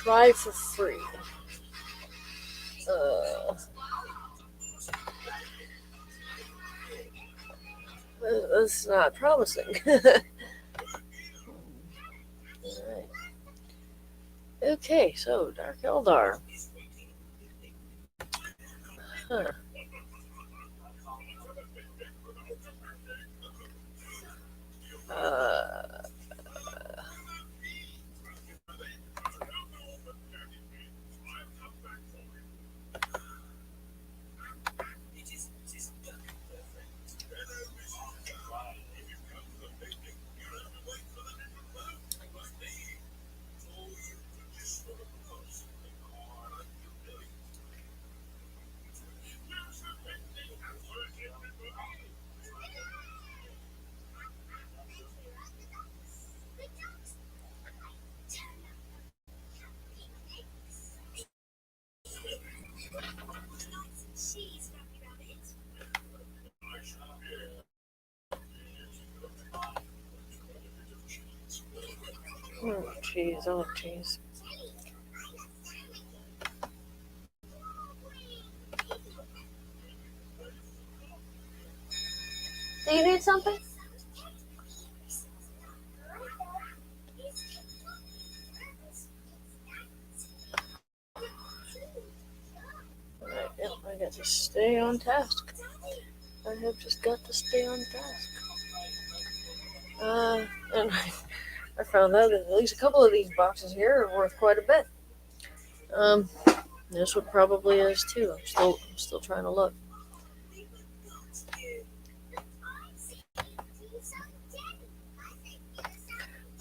Try for free. That's not promising. Alright. Okay, so Dark Eldar. Huh. Oh, jeez. Oh, jeez. Do you need something? Alright, yep, I got to stay on task. I have just got to stay on task. And I found out that at least a couple of these boxes here are worth quite a bit. This one probably is too. I'm still trying to look.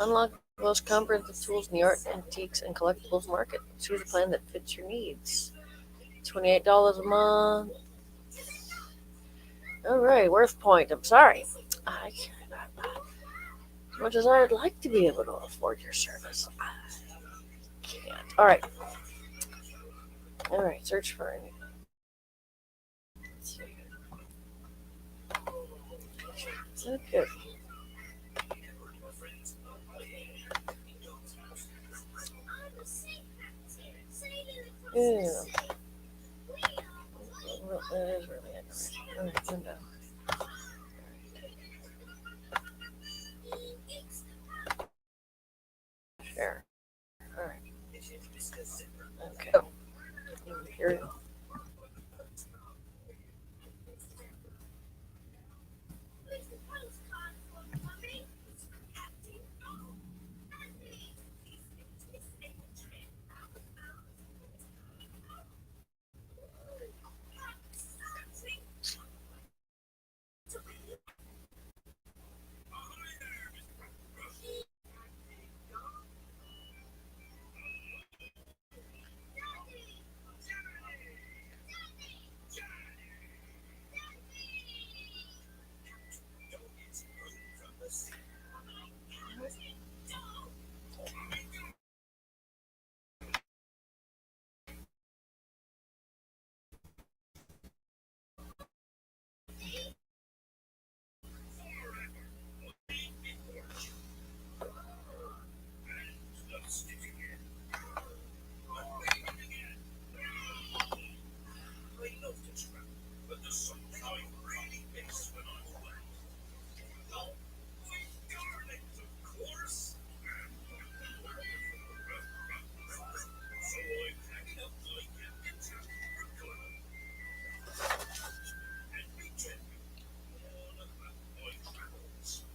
Unlock the most comprehensive tools in the art, antiques, and collectibles market. Choose a plan that fits your needs. $28 a month. Alright, worth point. I'm sorry. I cannot. As much as I would like to be able to afford your service, I can't. Alright. Alright, search for any. Let's see. Okay. Yeah. Well, that is really aggravating. Alright, window. Share. Alright. Okay. material.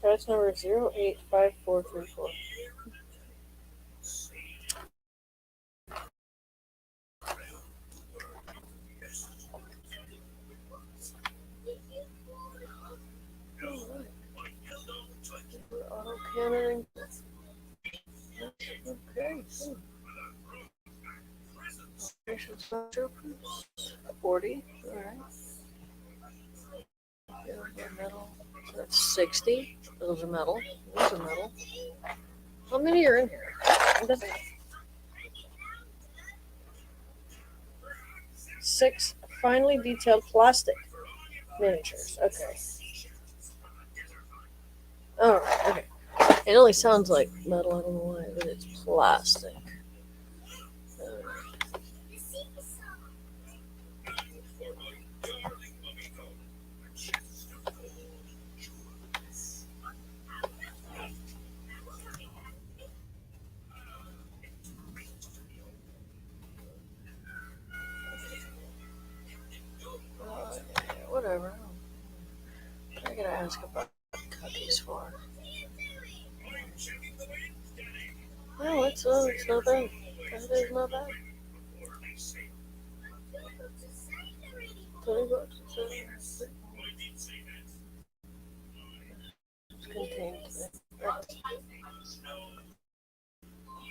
Price number 085434. Auto cannon. Okay. 40. Alright. Metal. So that's 60. Those are metal. Those are metal. How many are in here? 6 finely detailed plastic miniatures. Okay. Alright, okay. It only sounds like metal, I don't know why, but it's plastic. Whatever. I gotta ask about cookies for. No, it's not bad. That is not bad. $20. It's contained.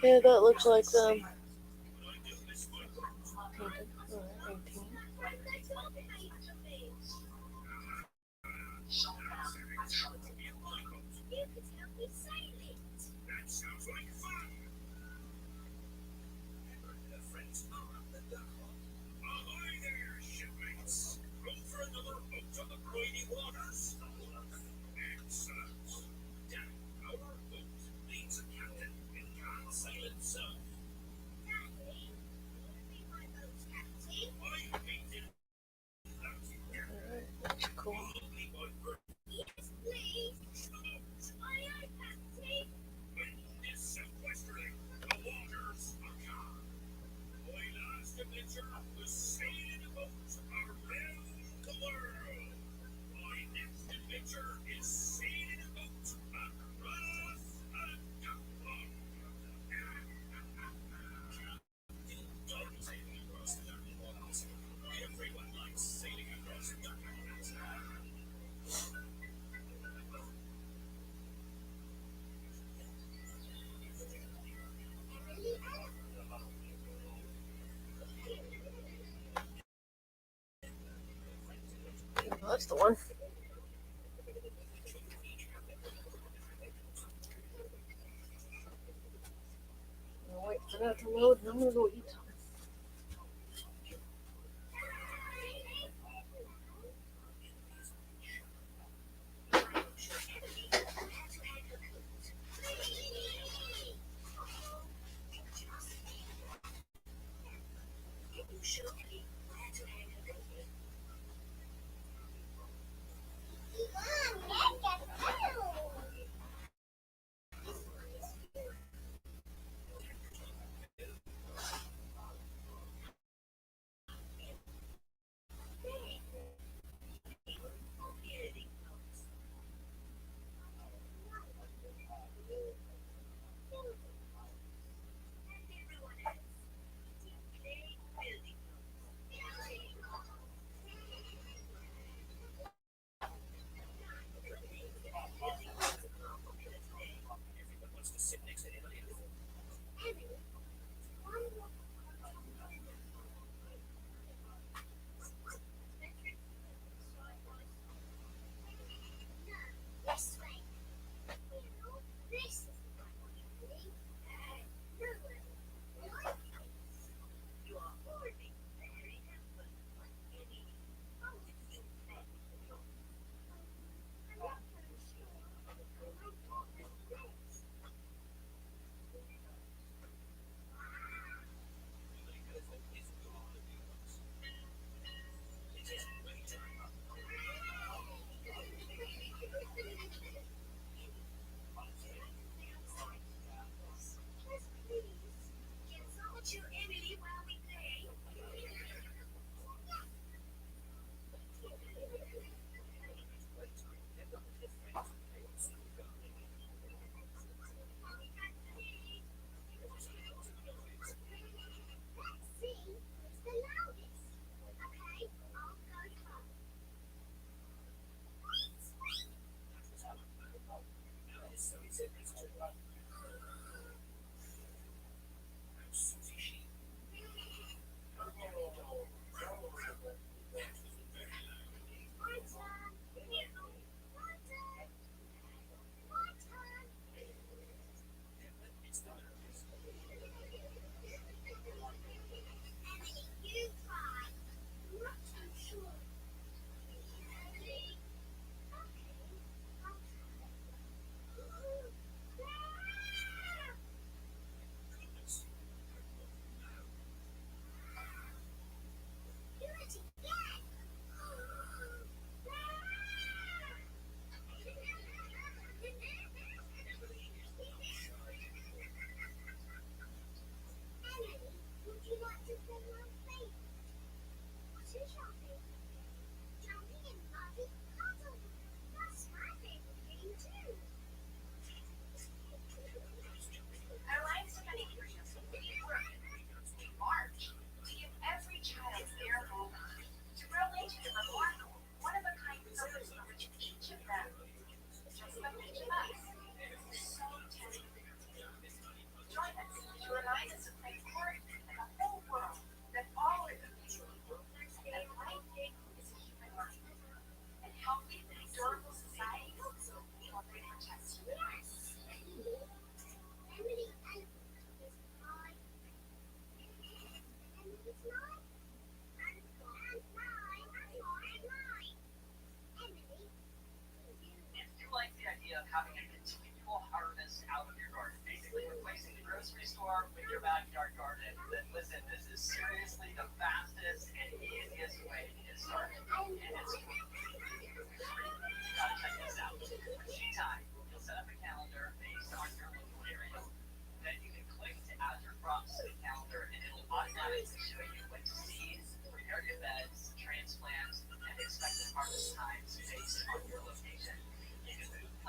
Yeah, that looks like them. Painted. Alright, 18. That's cool. Oh, that's the one. I'll wait for that to load and I'm gonna go eat some.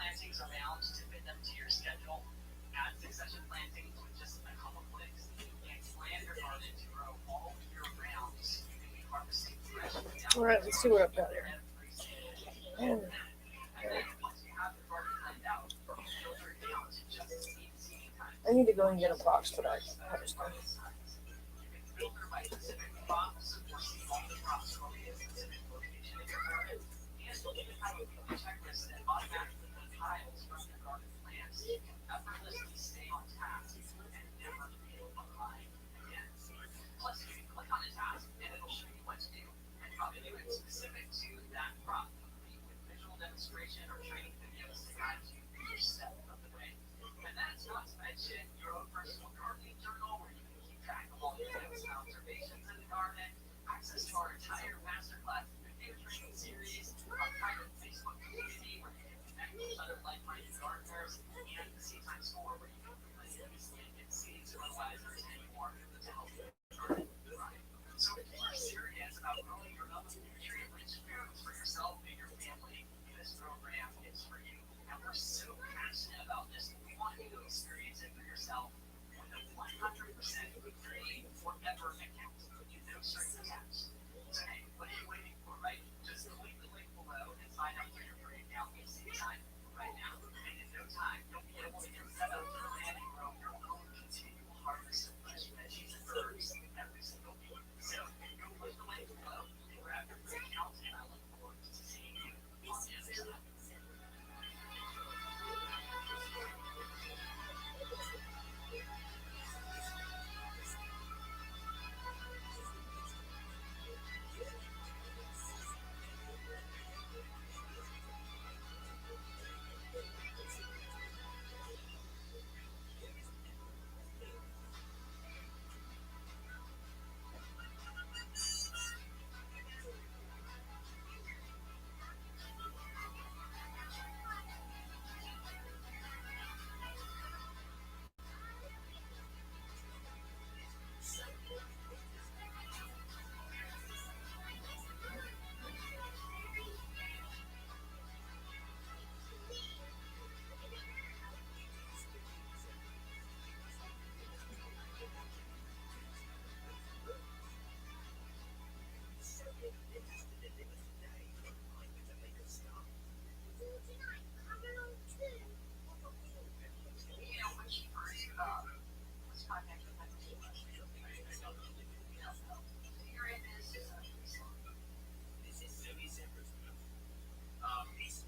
plantings around to fit them to your schedule. Add succession plantings with just a couple clicks. And plan your garden to grow all year round. So you can be harvesting fresh. All right, let's see what I've got here. And then once you have your garden planned out, filter it down to just seeding time. I need to go and get a box for that. You can filter by specific crops or see all the crops growing in a specific location in your garden. And you'll even have a checklist that automatically compiles from your garden plants. You can effortlessly stay on task and never feel behind again. Plus, you can click on a task and it'll show you what to do and how to do it specific to that crop, complete with visual demonstration or training videos to guide you each step of the way. And that's not to mention your own personal gardening journal where you can keep track of all your notes and observations in the garden, access to our entire masterclass video training series, our private Facebook community where you can connect with other like-minded gardeners, and the Seed Time Store where you can really easily get seeds, fertilizers, and more to help your garden thrive. So if you are serious about growing your own nutrient-rich foods for yourself and your family, this program is for you. And we're so passionate about this. We want you to experience it for yourself with a 100% free forever account. No strings attached. So hey, what are you waiting for, right? Just click the link below and sign up for your free account with Seed Time right now. And in no time, you'll be able to get set up to plan and grow your own continual harvest of fresh veggies and herbs every single week. So go click the link below and grab your free account, and I look forward to seeing you on the other side.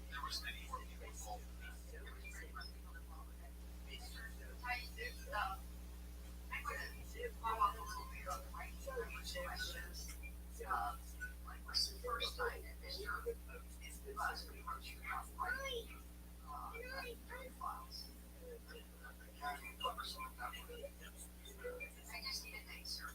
There was many more people involved in that. There was very much people involved in that. Follow up a little bit on the right questions. Like what's the first time that Mr. is the last pretty much you have right files. Can you cover some of that? I just need an answer.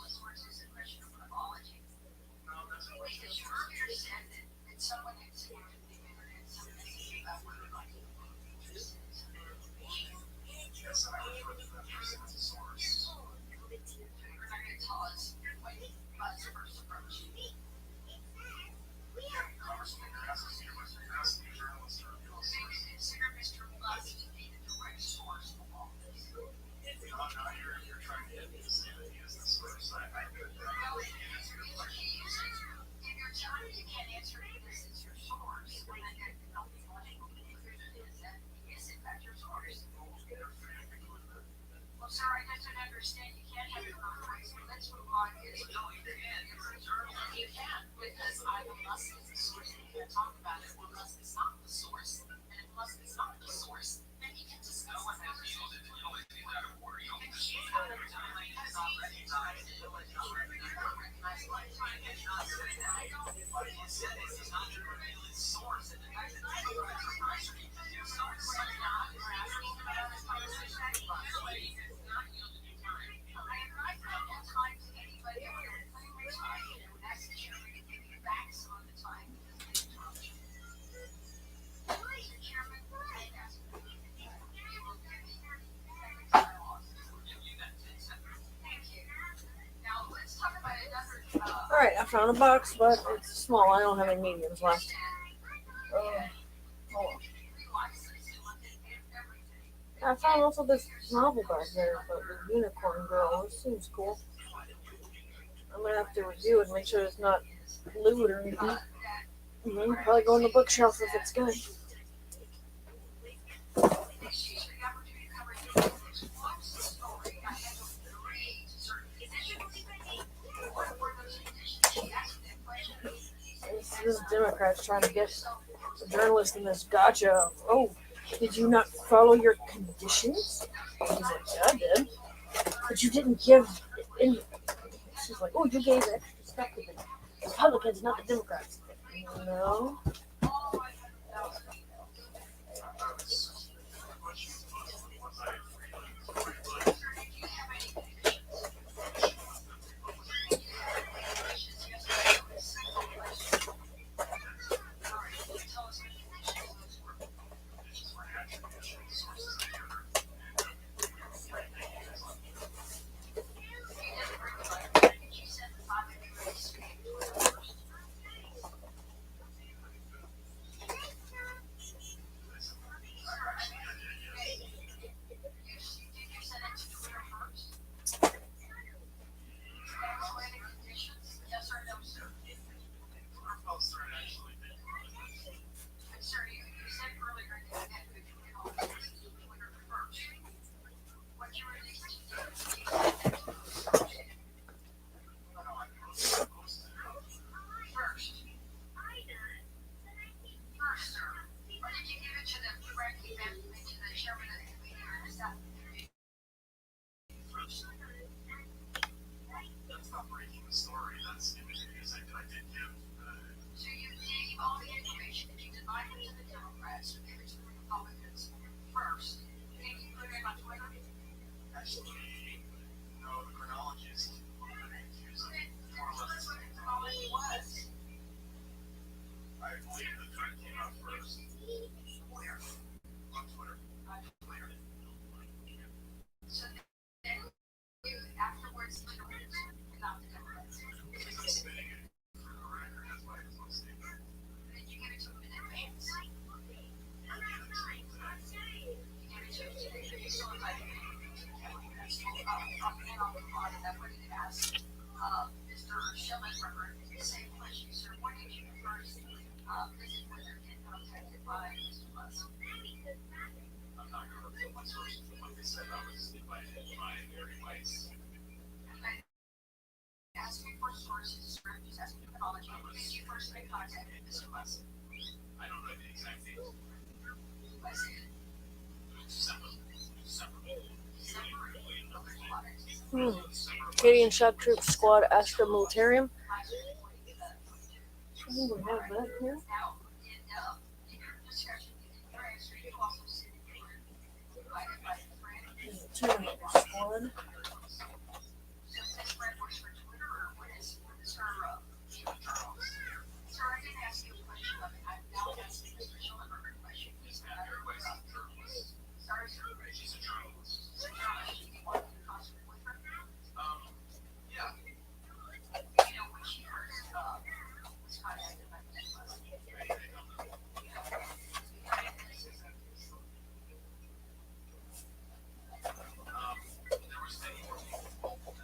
Sources and question of mythology. Because you earlier said that someone had seen the internet something about what it might be interested in some information. Yes, I refer to that as a source. You're not going to tell us what Bud's first approach. Consider Mr. Bud to be the direct source of all this. You're trying to get me to say that he is the source. If you're telling me you can't answer this, it's your source. When I get to know people, I think that he is in fact your source. Well, sir, I just don't understand. You can't have your own voice. Let's move on. No, you can. You can, because I will Musk is the source and you can't talk about it. Well, Musk is not the source. And if Musk is not the source, then he can just go and have it. You always need that order. You don't just use it every time. It's not recognized. It's not recognized by time. It's not doing that. What he said is he's not going to reveal his source. And the fact that he's going to recognize it, he can do so. It's not. We're asking about this conversation anyway. It's not yielding you time. I don't have time to anybody. That's the truth. We can give you back some of the time. found a box, but it's small. I don't have any mediums left. I found also this novel back there, but the Unicorn Girl. This seems cool. I'm gonna have to review it and make sure it's not lewd or anything. And then probably go on the bookshelf if it's good. This Democrat's trying to get the journalist in this gotcha. Oh, did you not follow your conditions? He's like, yeah, I did. But you didn't give in. She's like, oh, you gave extra stuff to the Republicans, not the Democrats. No. That's not breaking the story. That's because I did give. So you gave all the information that you divided to the Democrats, you gave it to the Republicans first. Then you put it on Twitter. Actually, no, the chronology is confusing. Tell us what the chronology was. I believe the thread came out first. Where? On Twitter. On Twitter. So then you afterwards not the Democrats. Because I'm spinning it for the record, that's why it's on statement. Then you give it to them in advance. You gave it to them. You saw it by the on the bottom, that way it asked Mr. Schellenberger the same question. Sir, what did you first visit when you get contacted by Mr. Musk? I'm not going to reveal my sources, but like I said, I was invited by Mary Weiss. Asking for sources, sir, he's asking for chronology. When did you first make contact with Mr. Musk? I don't know the exact date. I said December. Canadian Shock Troop Squad Astra Militarium. We have that here. Now, in your discussion, in your answer, you also said that you were invited by a friend. Terminator Squad. So this friend works for Twitter, or what is her? Sir, I didn't ask you a question. I'm now asking Mr. Schellenberger a question. He's not a journalist. Sorry, sir. She's a journalist. So, journalist, you want to contact with her? Yeah. You know, when she first was contacted by Mr. Musk. There was many more people.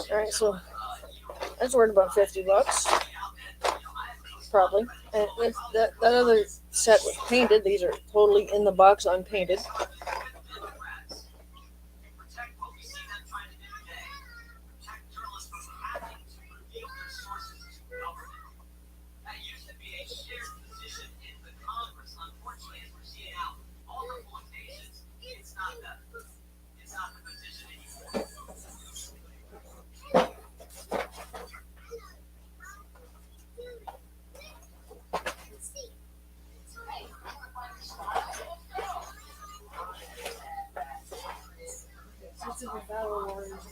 Alright, so that's worth about $50. Probably. And if that other set was painted, these are totally in the box unpainted. Knights of the Battle Warriors.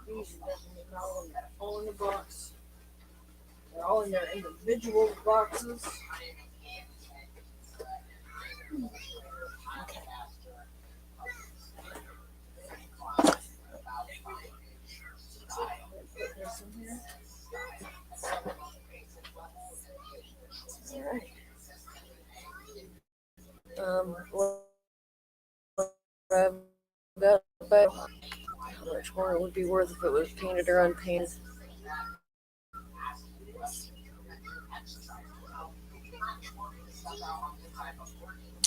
These are all in the box. They're all in their individual boxes. Okay. Put this in here. All right. I've got about how much more it would be worth if it was painted or unpainted.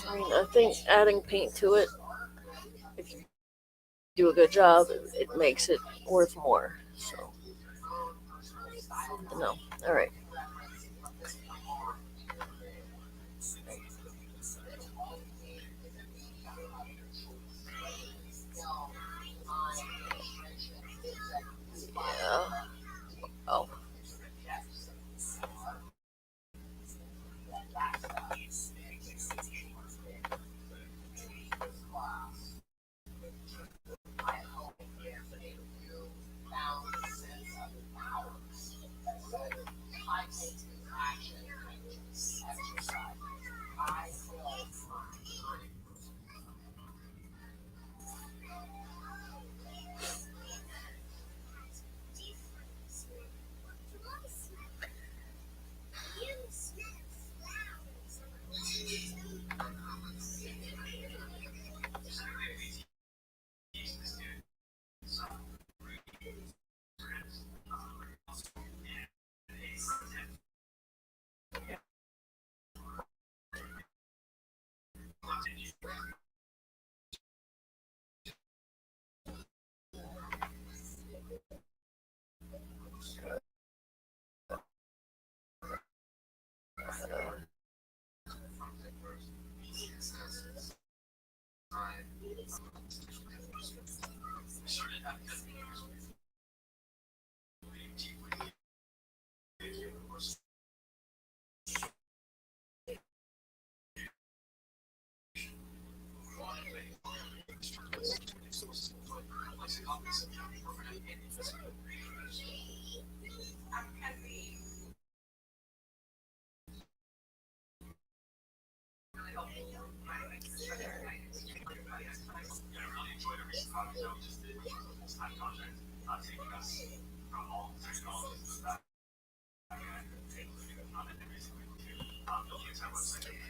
I mean, I think adding paint to it, if you do a good job, it makes it worth more. So, no. All right. Yeah. Oh.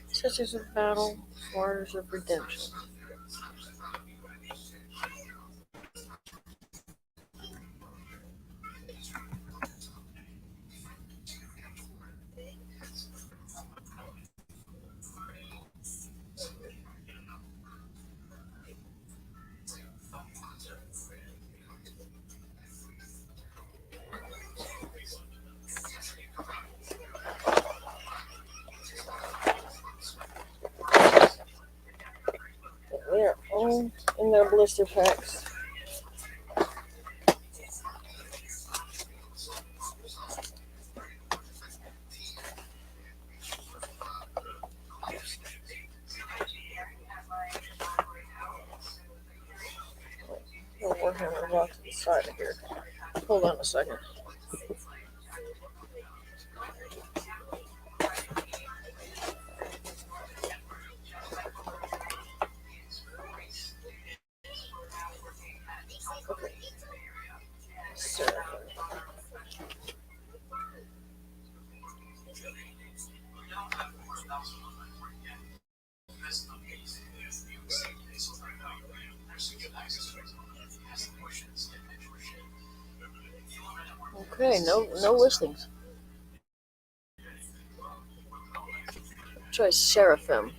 Sisters of Battle, Martyrs of Redemption. They're all in their blister packs. Warhammer box inside of here. Hold on a second. Okay. So. Okay, no listings. Try Seraphim.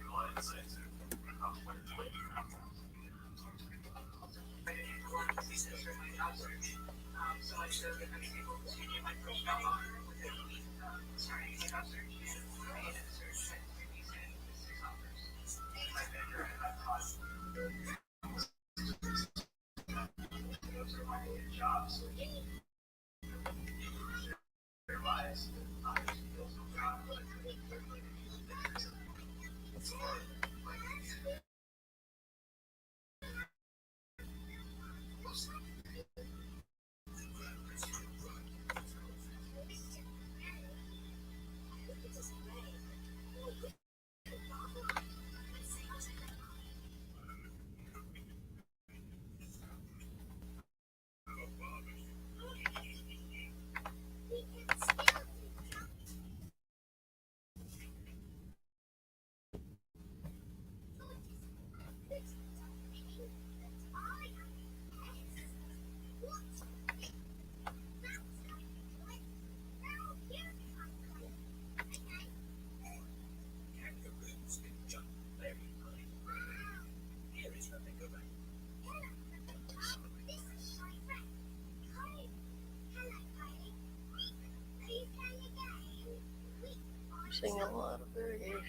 Seeing a lot of variation.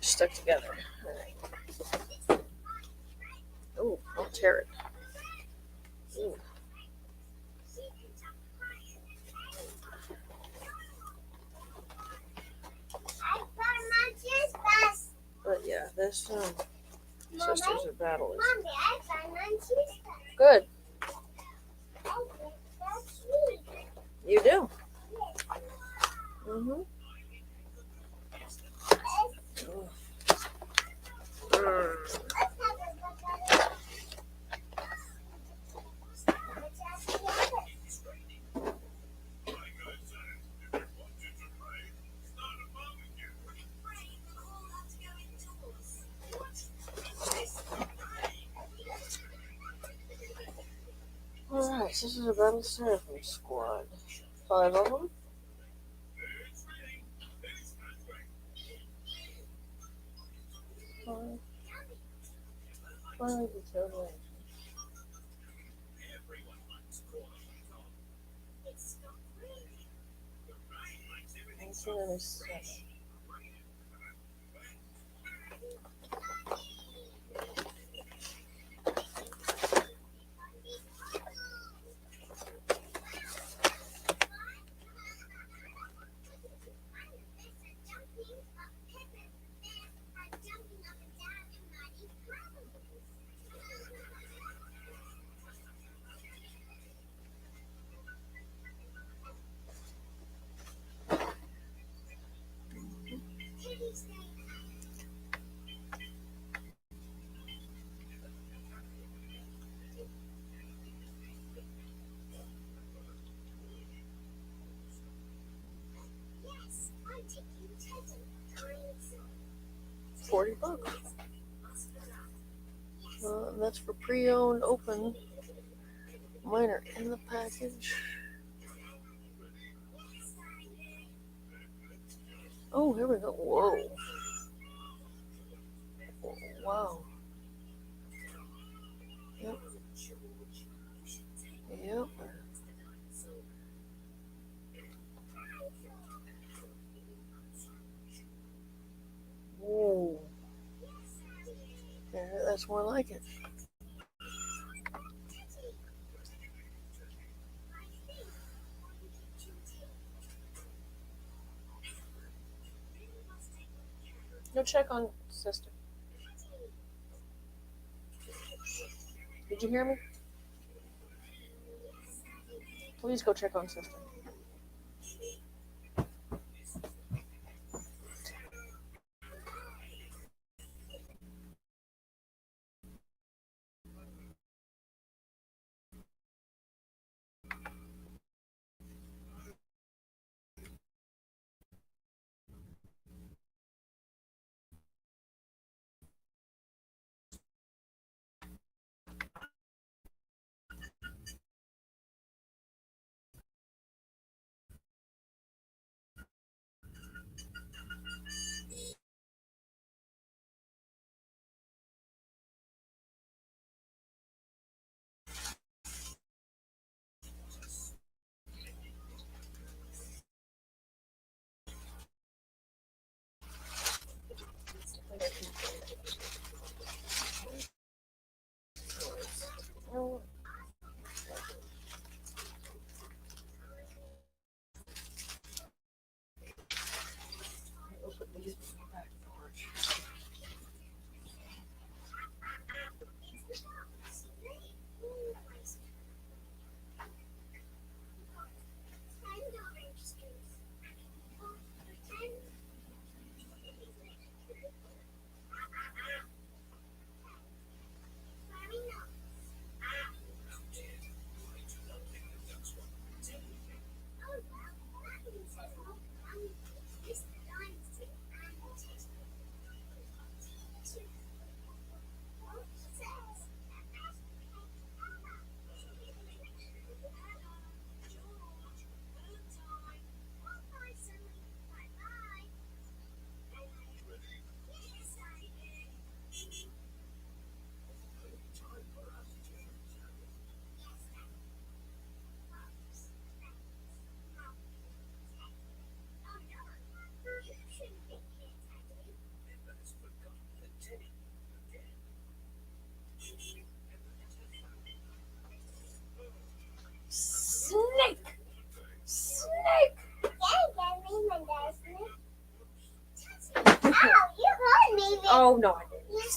Stuck together. Alright. Oh, don't tear it. Ooh. But yeah, this sisters are battling. Mommy, I found my cheese. Good. That's me. You do. Mm-hmm. Alright, this is a battle seraphim squad. 5 of them. Finally determined. $40. That's for pre-owned, open. Minor in the package. Oh, here we go. Whoa. Wow. Yep. Yep. Whoa. Yeah, that's more like it. Go check on sister. Did you hear me? Please go check on sister.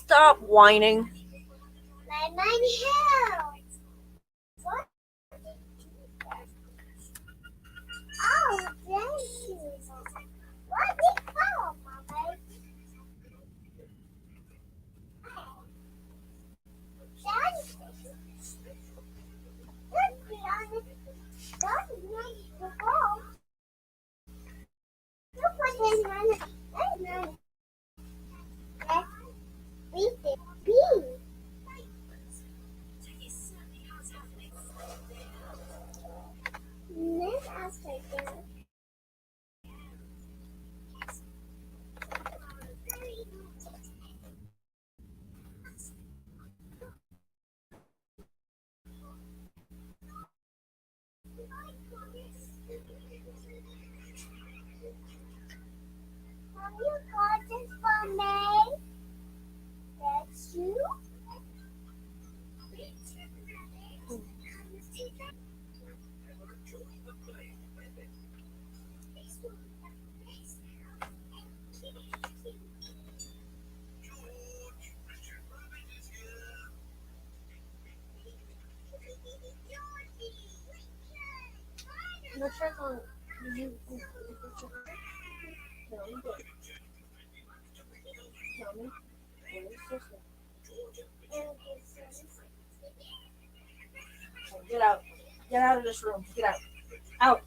Stop whining. My hill. What? Oh, thank you. What did you call, Mama? Daddy. Let's be honest. Daddy wants to go. Look what his money. That's money. Let's beat it. Be. Let's ask her dinner. Have you got this for me? That's you? No, check on. You tell me. Tell me. Where's sister? Get out. Get out of this room. Get out. Out.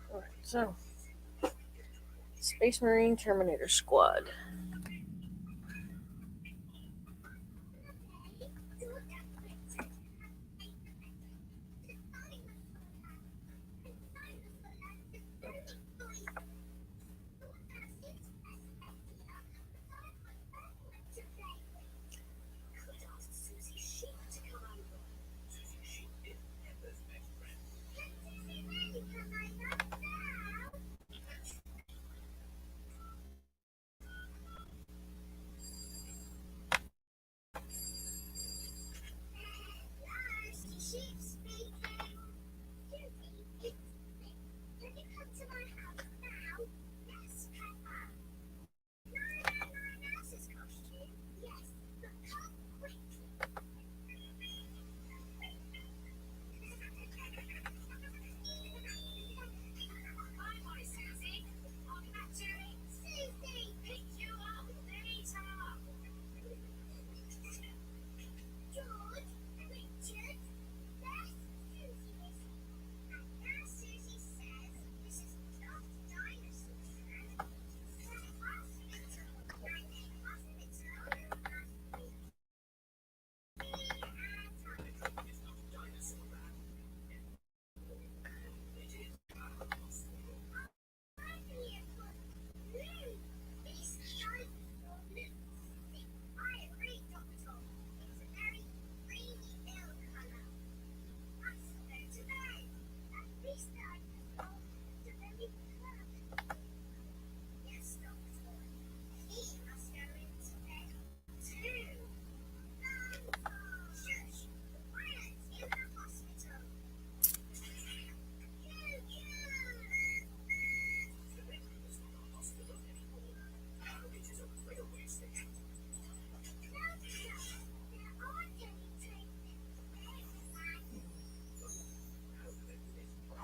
Alright, so Space Marine Terminator Squad.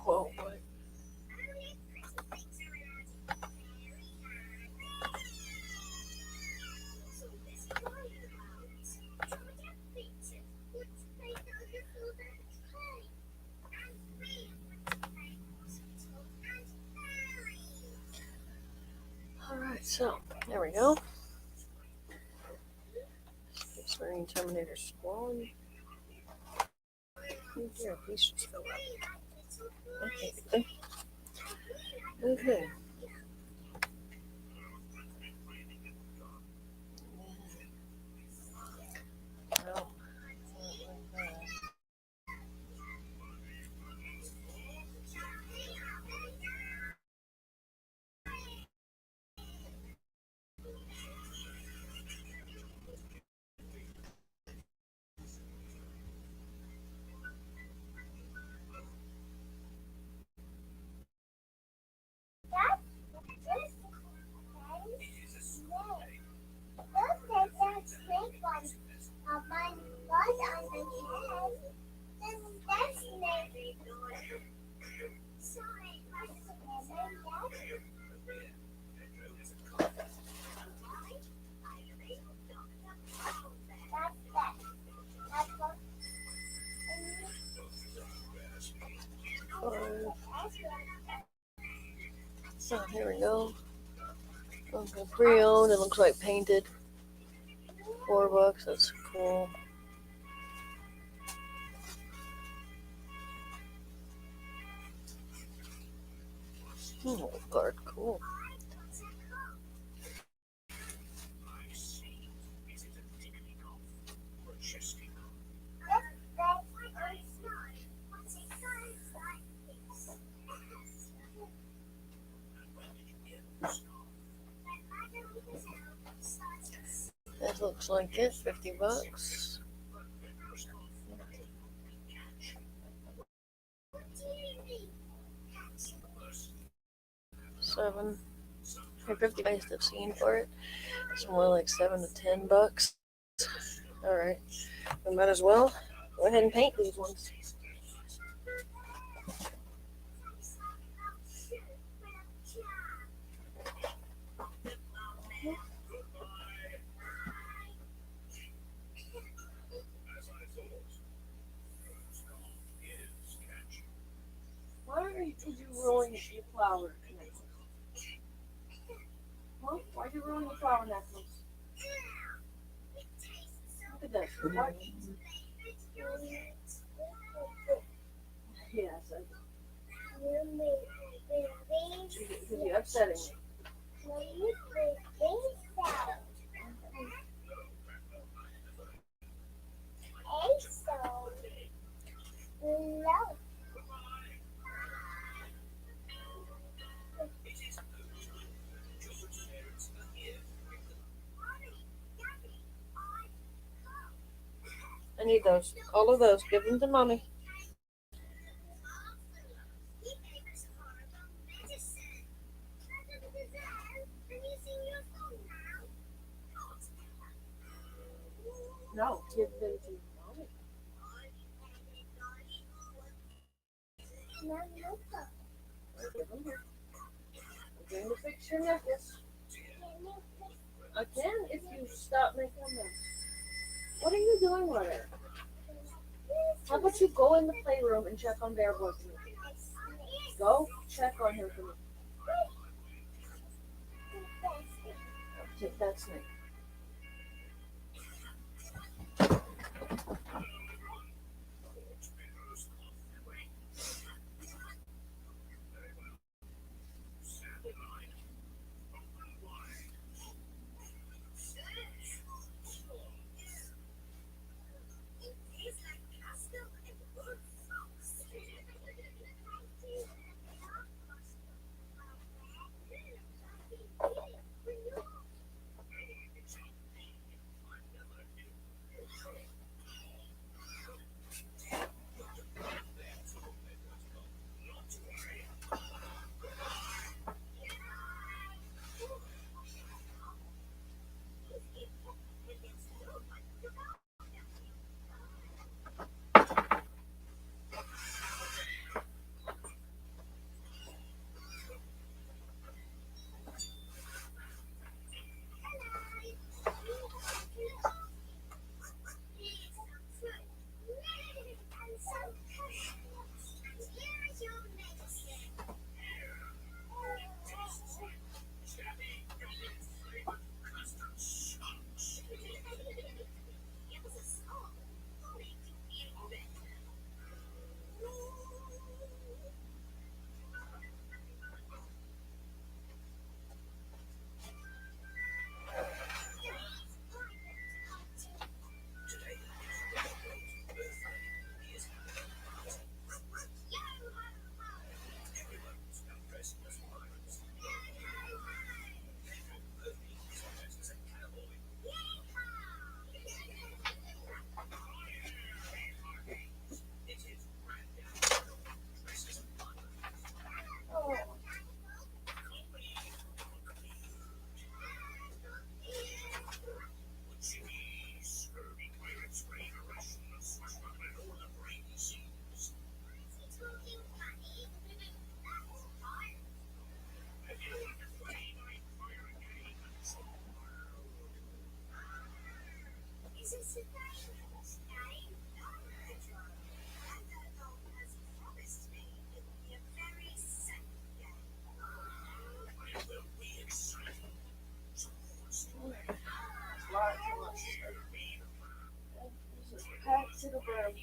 Whoa, what? Alright, so there we go. Space Marine Terminator Squad. Here, these should fill up. Okay. Okay. Well, so here we go. Okay, pre-owned. It looks like painted. $4. That's cool. Card, cool. That looks like it. $50. 7. Or 50 bucks I've seen for it. It's more like $7 to $10. All right, we might as well go ahead and paint these ones. Why are you rolling your flower necklace? Huh? Why are you rolling your flower necklace? Look at this. What? Yes, I do. Because you're upsetting me. I need those. All of those. Give them to mommy. No, give them to mommy. Give them here. I'm going to fix your necklace. I can if you stop making a mess. What are you doing with it? How about you go in the playroom and check on Bear Boy for me? Go check on him for me. Take that snake. to the broom.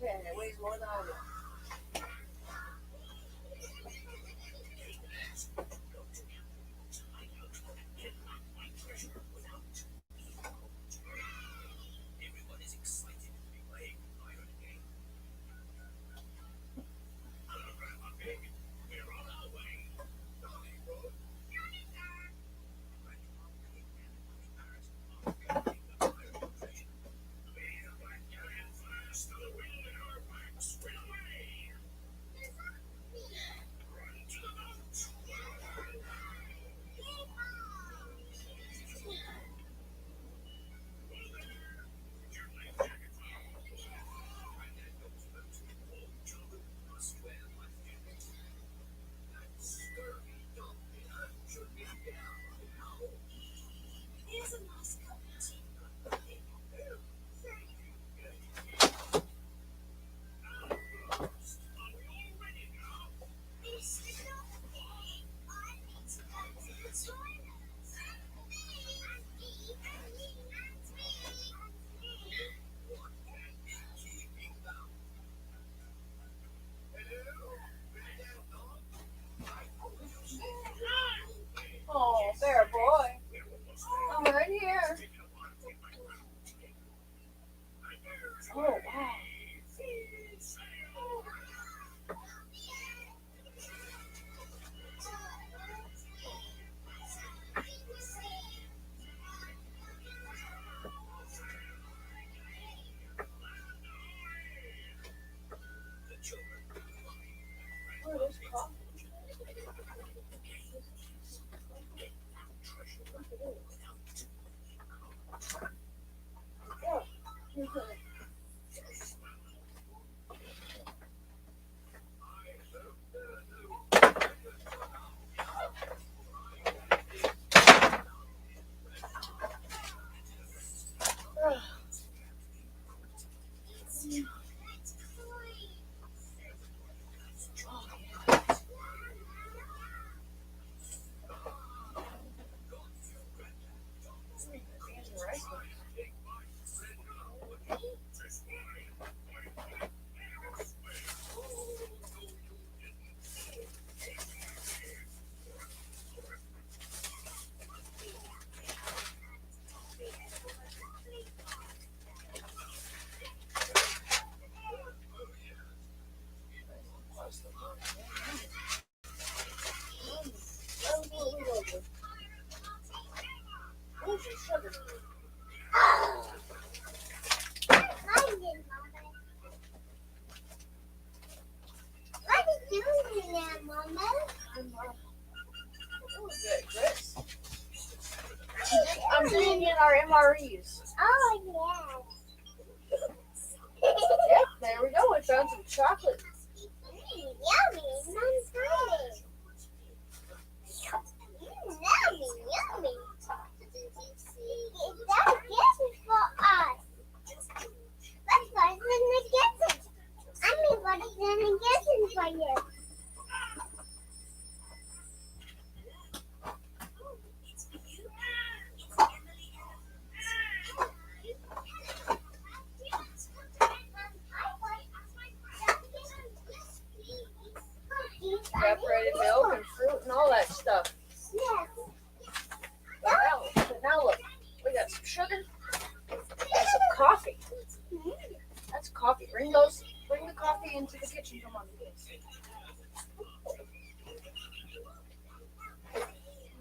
Yeah, it weighs more than I do. Oh, fair boy. I'm right here. Oh, wow. Oh, there's coffee. I'm doing in our MREs. Oh, Yep, there we go. We found some chocolate. yummy. Mom's hungry. Yummy, yummy. Is that a gift for us? What's gonna get it? I mean, what is gonna get it for you? Evaporated milk and fruit and all that stuff. Yes. But now look, we got some sugar and some coffee. That's coffee. Bring the coffee into the kitchen. Come on, please.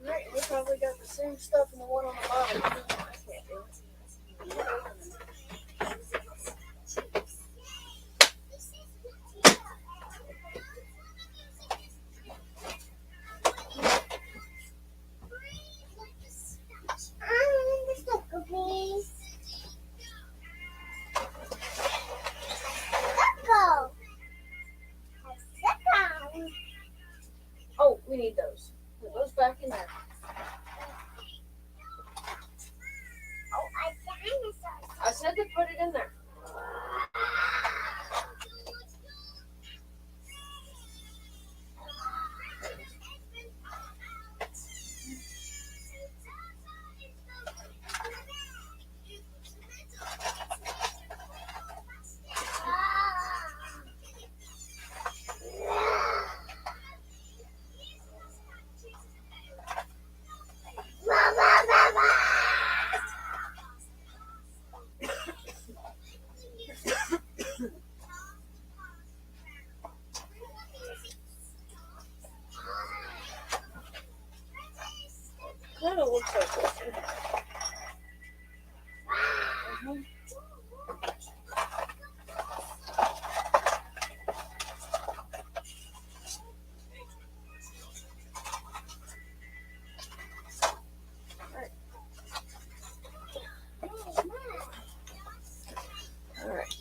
Alright, we probably got the same stuff in the one on the bottom. I can't do it. Cookies. Let's go. Sit down. we need those. Put those back in there. Oh, a dinosaur. I said to put it in there. Kind of looks like this. All right.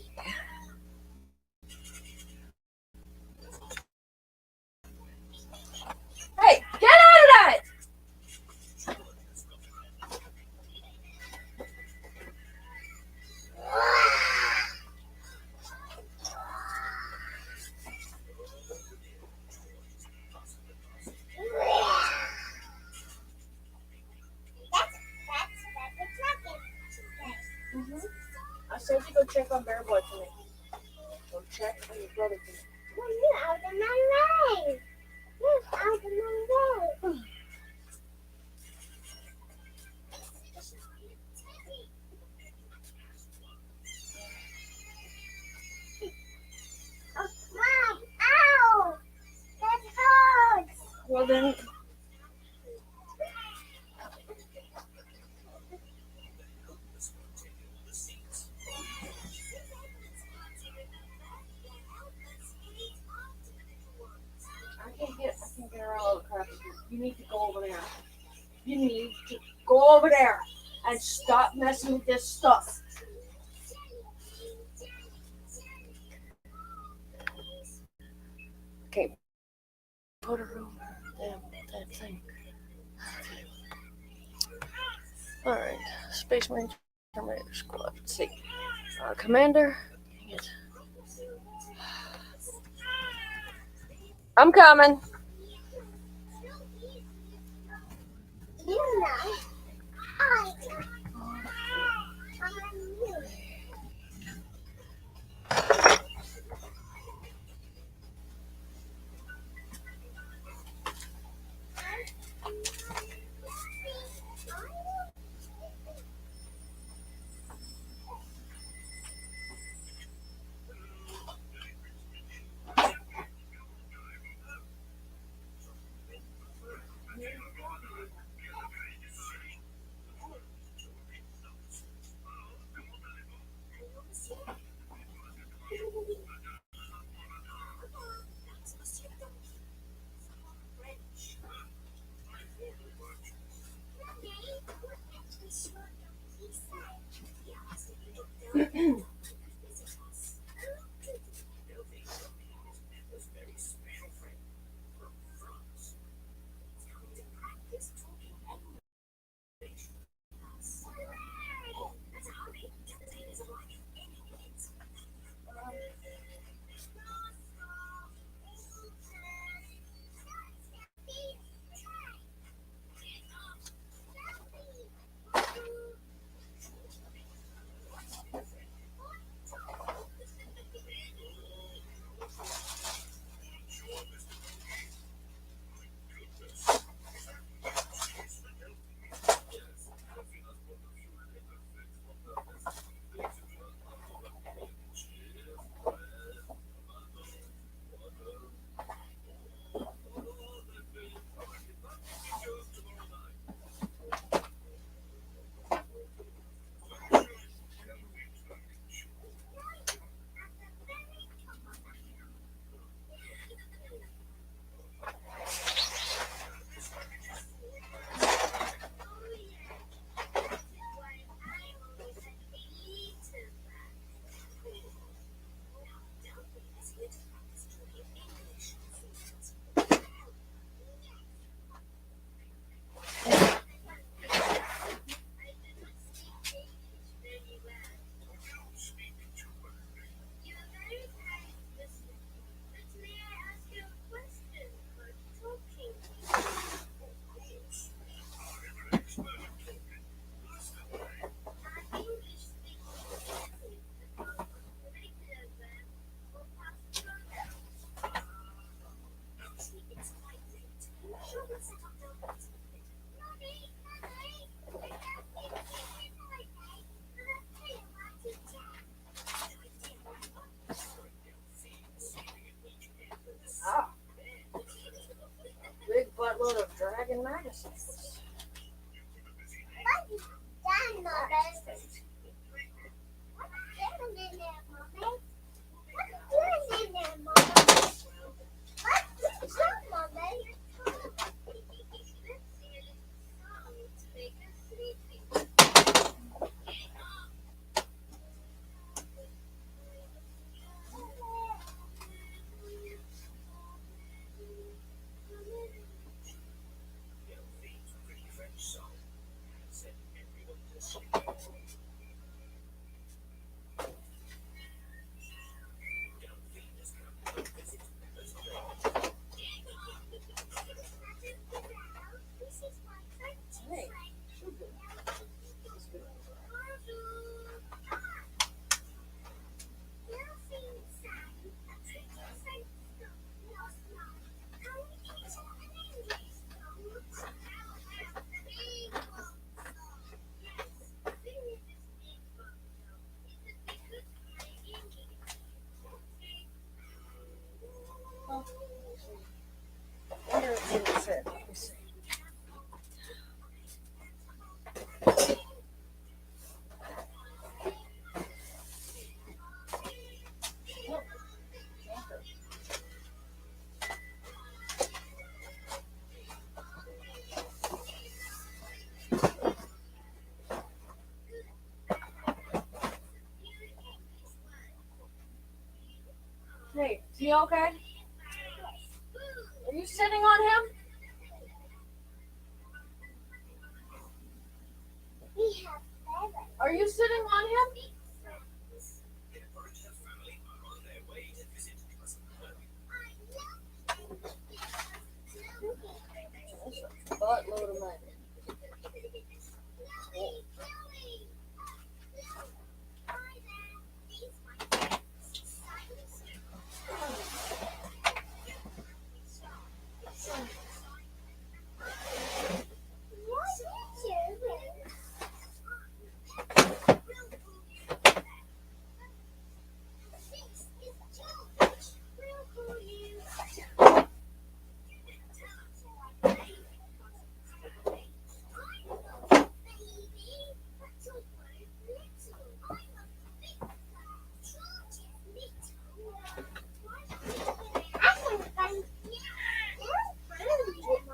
Hey, get out of that! I said to go check on Bear Boy tonight. Go check on your brother tonight. Well, you're out of my way. You're out of my way. Oh, Mom, ow! That hurts. Well then, I can get her all the crap. You need to go over there. You need to go over there and stop messing with this stuff. Okay. Put her over that thing. Alright. Space Marine Terminator Squad. Let's see. Commander. Dang it. I'm coming. You know. I know. Hey, is he okay? Are you sitting on him? Are you sitting on him? Buttload of money.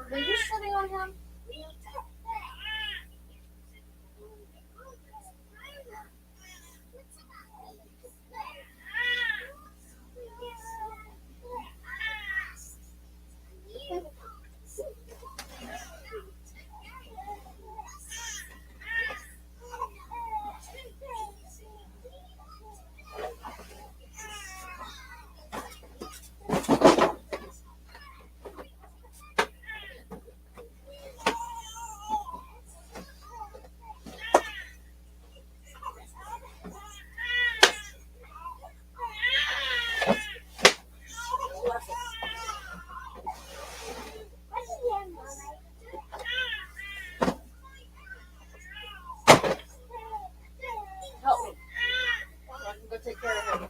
Were you sitting on him? Help me. I can go take care of him.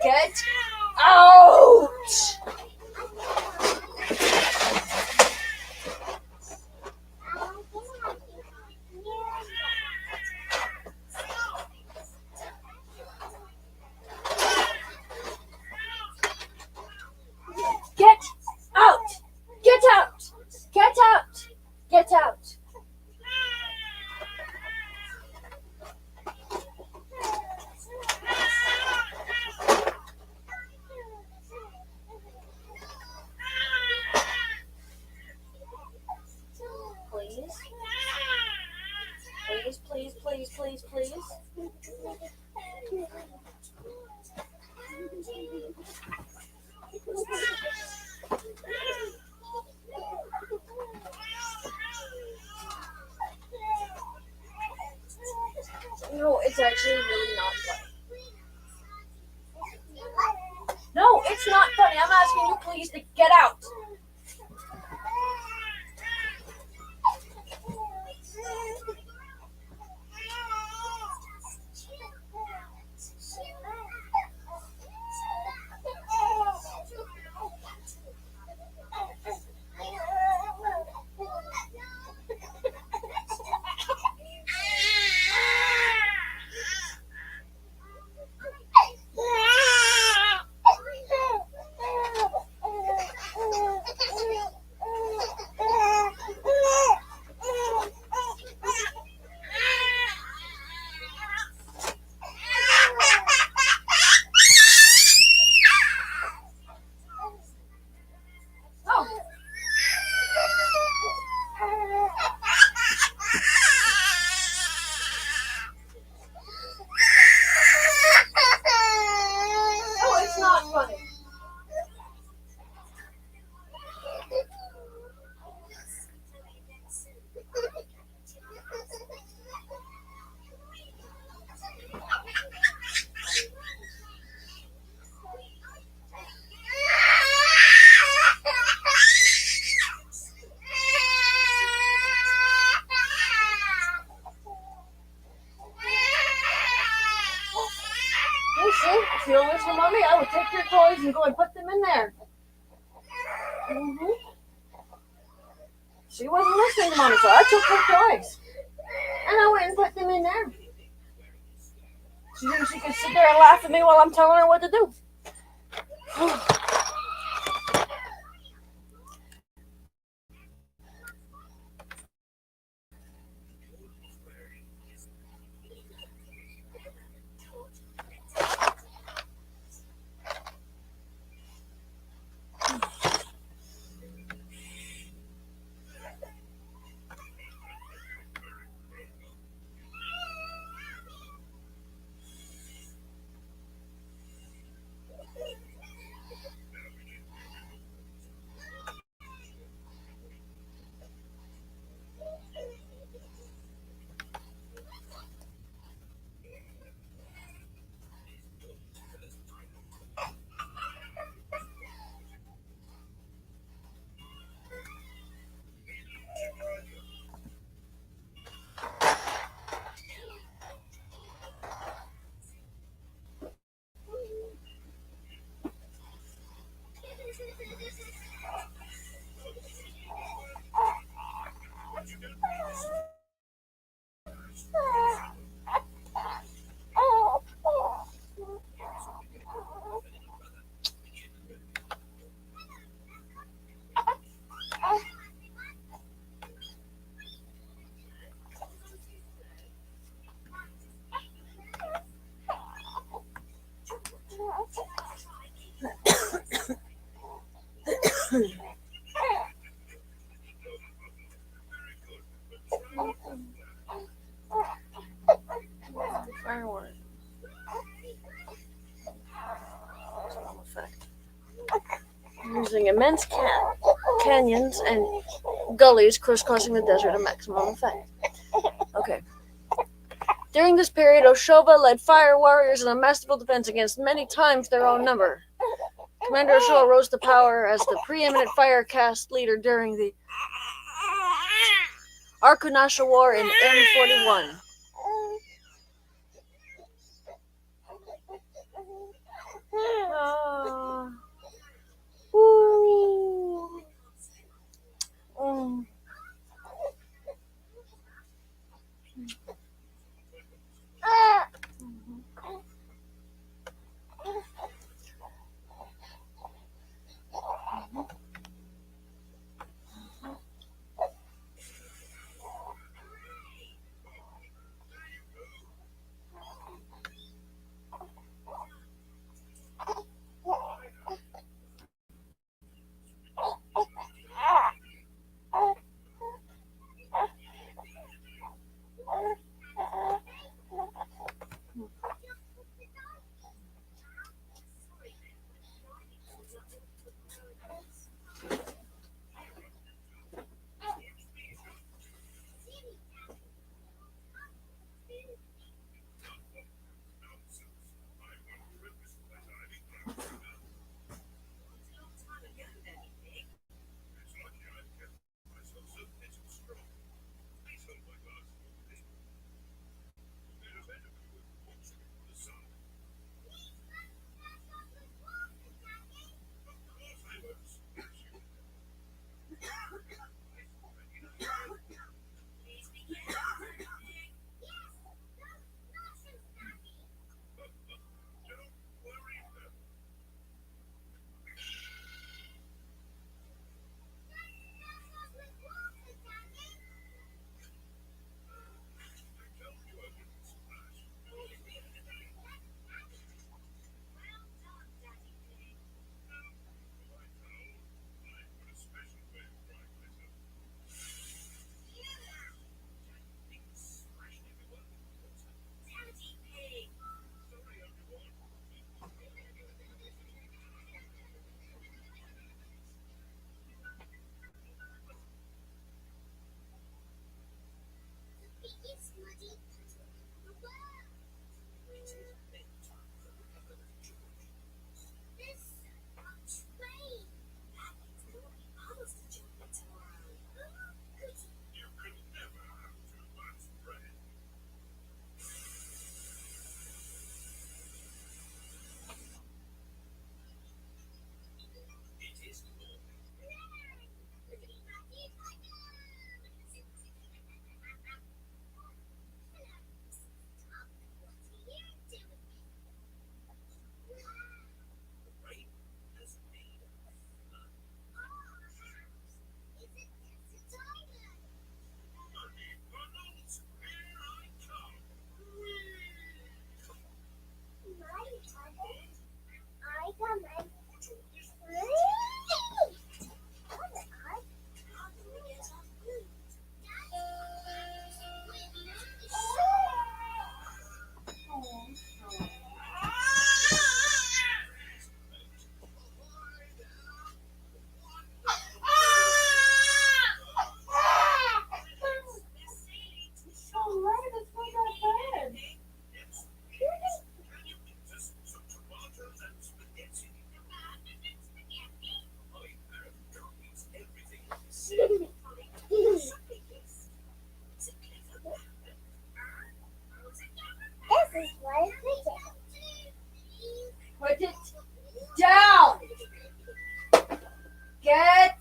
Get out! Get out! Get out! Get out! Get out! Please? Please, please, please, please, please. No, it's actually really not funny. No, it's not funny. I'm asking you please to get out. If you don't listen to mommy, I would take your toys and go and put them in there. She wasn't listening to mommy, so I took her toys. And I went and put them in there. She thinks she could sit there and laugh at me while I'm telling her what to do. Firework. Sound effect. Using immense canyons and gullies crisscrossing the desert to maximum effect. Okay. During this period, Oshoba led fire warriors in a masterful defense against many times their own number. Commander Oshoba rose to power as the preeminent fire caste leader during the Arkunasha War in M41. Put it down. Get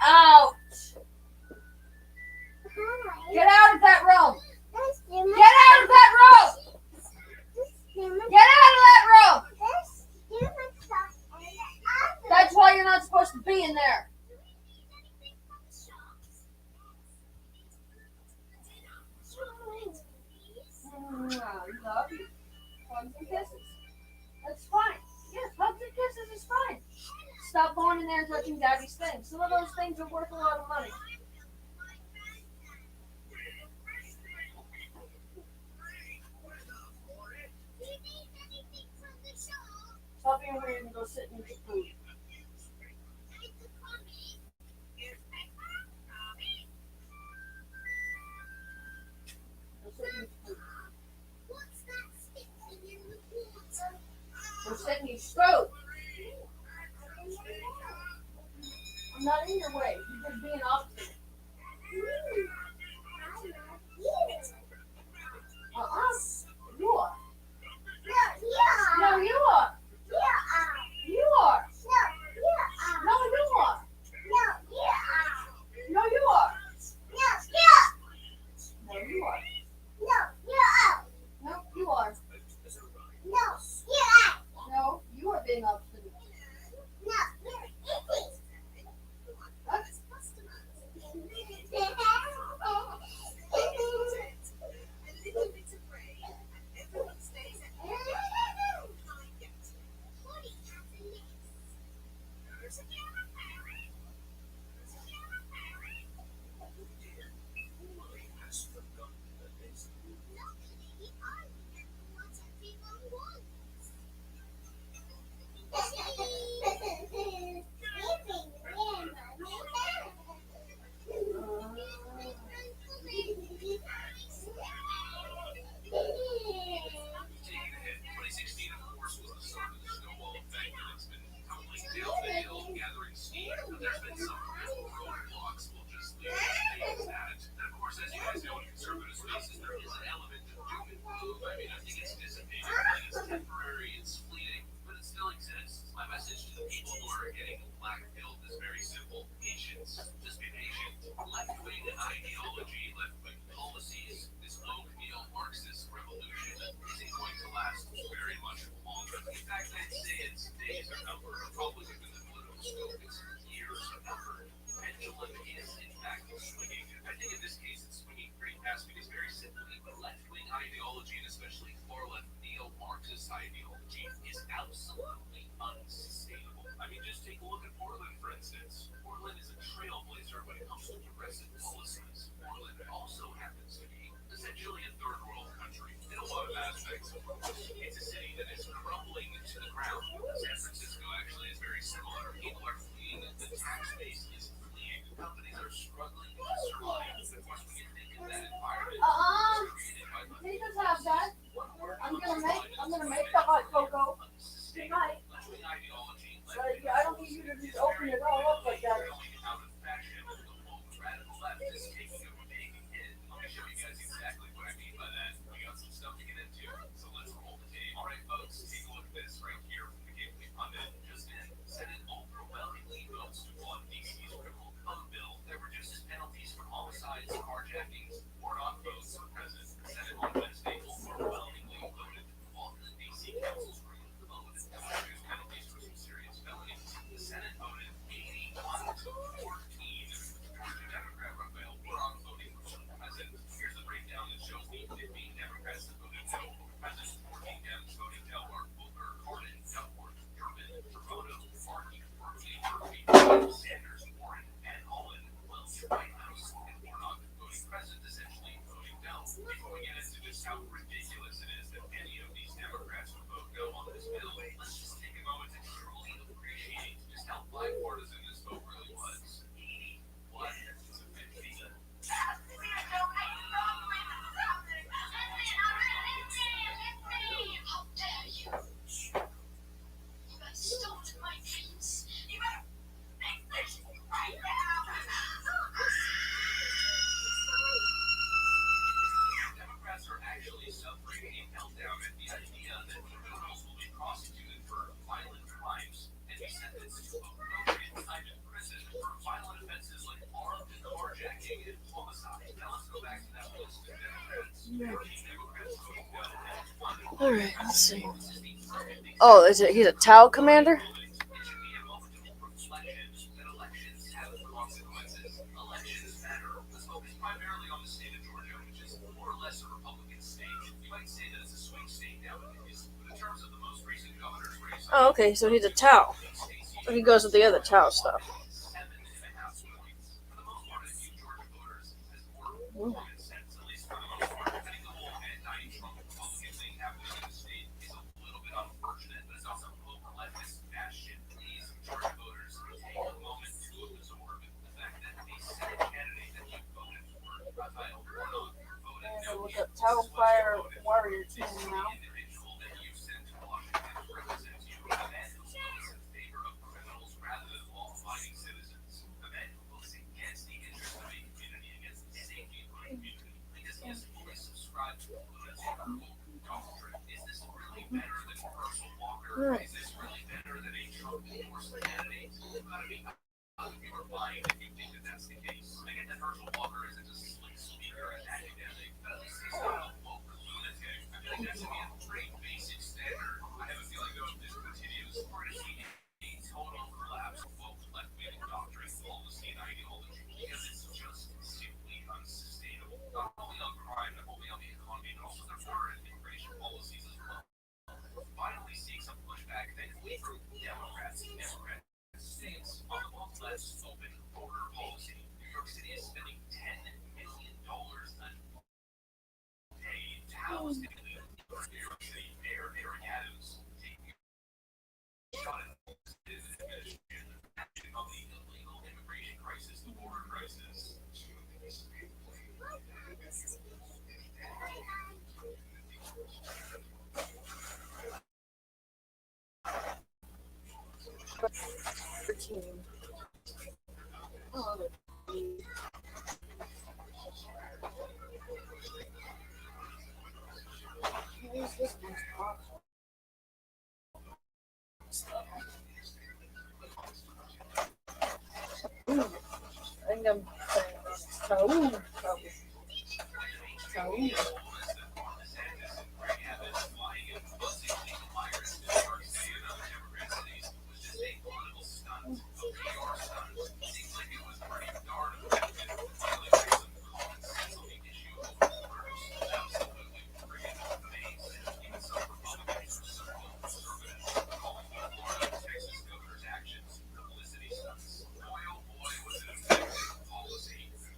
out. Get out of that room. Get out of that room. Get out of that room. That's why you're not supposed to be in there. Love you. Hugs and kisses. That's fine. Yes, hugs and kisses is fine. Stop going in there and touching daddy's things. Some of those things are worth a lot of money. Stop being weird and go sit and eat food. Go sit and eat food. I'm not in your way. You're just being obstinate. You are. No, you are. You are. No, you are. No, you are. No, you are. No, you are. No, you are being obstinate. I'm gonna make the hot cocoa. All right, let's see. Oh, he's a Tau commander? Oh, okay, so he's a Tau. So he goes with the other Tau stuff. Ooh. And look up Tau Fire Warrior Team now. Right. Team. Oh, this one's awesome. I think I'm saying Tau.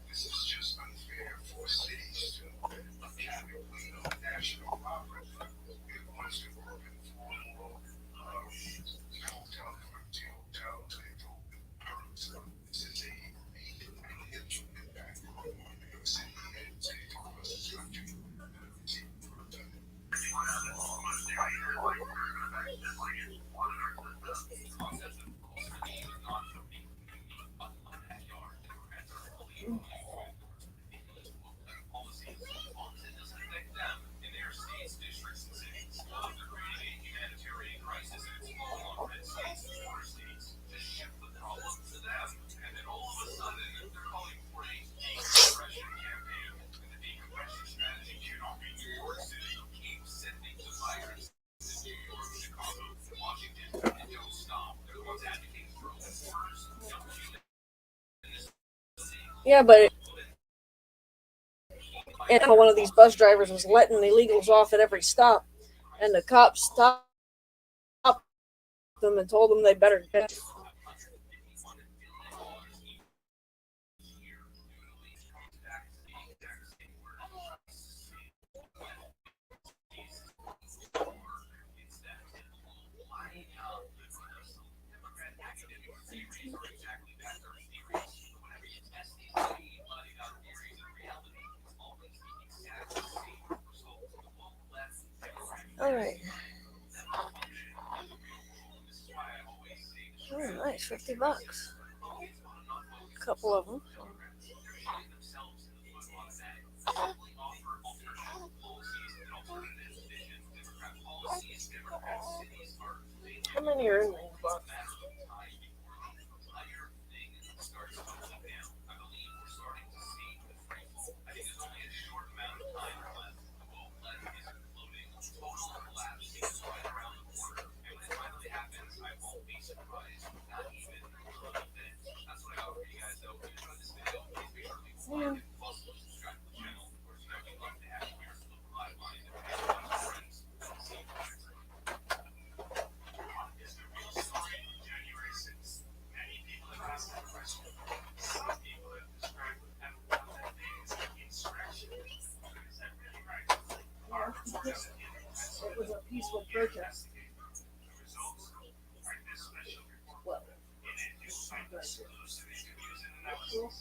This is just unfair for cities to actively national property. It wants to work in full This is a financial impact on New York City and cities across this country. Yeah, but one of these bus drivers was letting illegals off at every stop, and the cops stopped them and told them they better get. All right. Oh, nice, $50. A couple of them. How many are in these box?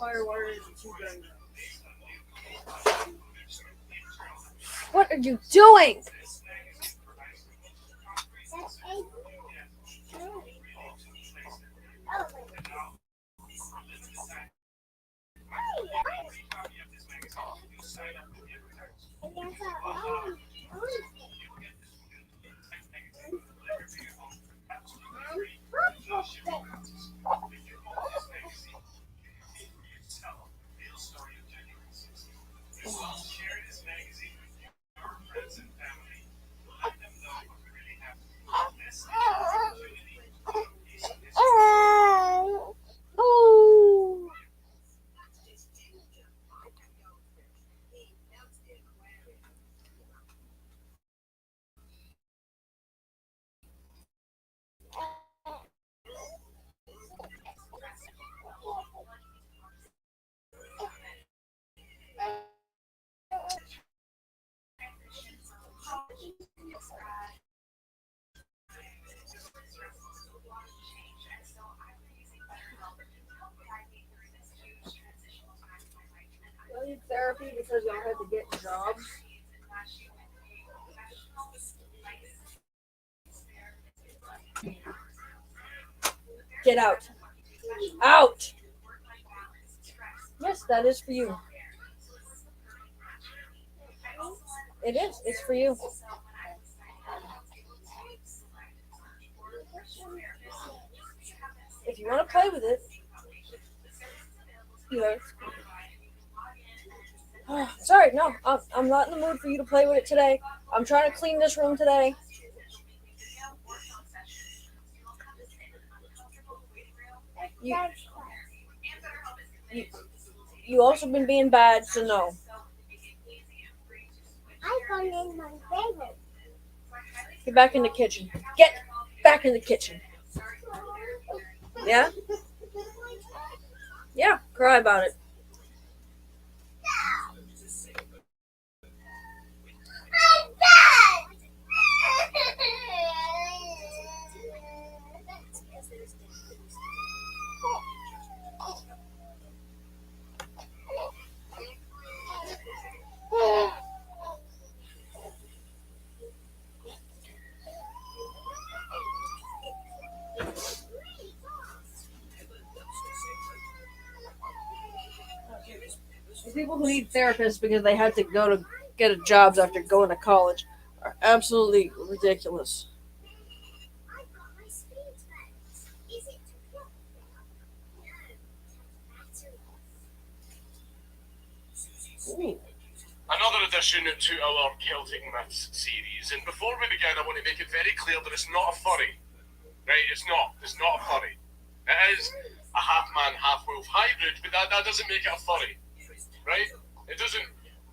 Firewire is too good. What are you doing? Oh. Y'all need therapy because y'all had to get jobs. Get out. Out! Yes, that is for you. It is. It's for you. If you want to play with it, you know. Sorry, no, I'm not in the mood for you to play with it today. I'm trying to clean this room today. You also been being bad, so no. I found in my favorite. Get back in the kitchen. Get back in the kitchen. Yeah? Yeah, cry about it. People who need therapists because they had to go to get jobs after going to college are absolutely ridiculous. Ooh. Another addition to our Celtic Myths series, and before we begin, I want to make it very clear that it's not a furry. Right? It's not a furry. It is a half-man, half-wolf hybrid, but that doesn't make it a furry. Right? It doesn't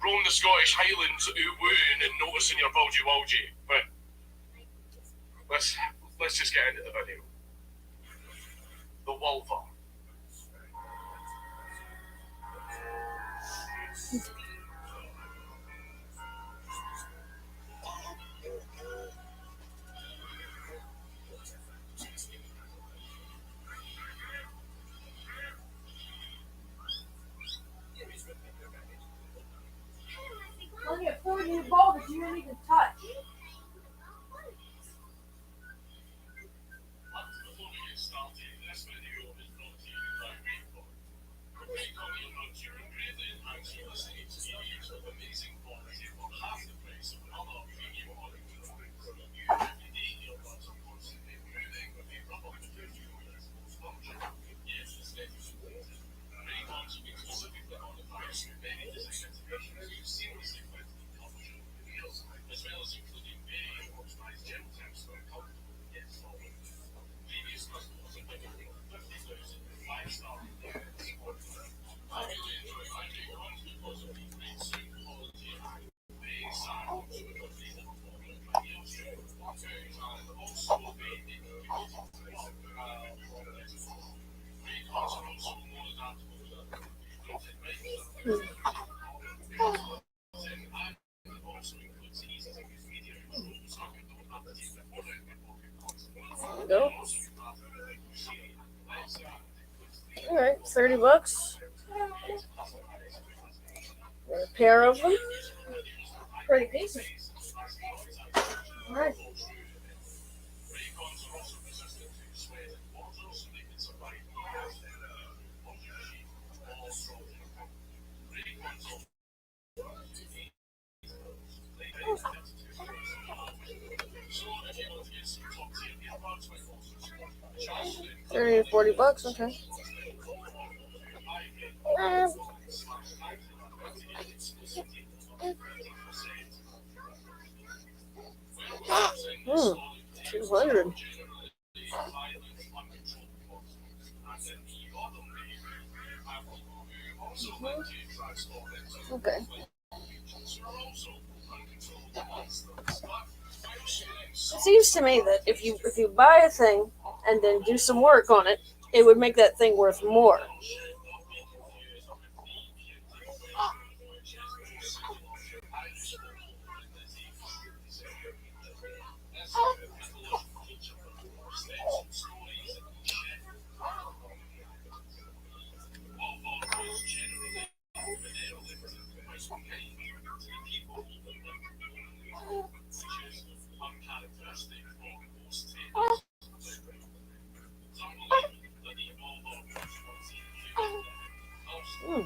roam the Scottish Highlands wooing and noticing your bulgy-wulgy. But let's just get into the video. The vulva. Look at 4 new ball that you didn't even touch. Go. Alright, $30. A pair of them. Pretty decent. Right. $30 to $40. Okay. Hmm. 200. Okay. It seems to me that if you buy a thing and then do some work on it, it would make that thing worth more. Hmm.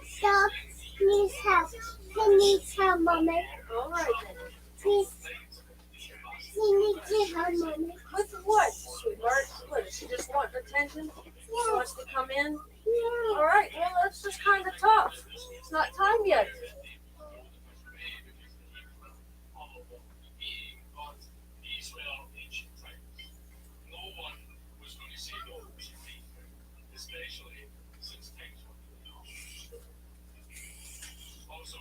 Stop. her, Mommy. All right then. Please. Can you get her, Mommy? With what, sweetheart? What, does she just want attention? She wants to come in? Yeah. All right, well, that's just kind of tough. It's not time yet. Especially since things were going on. Also,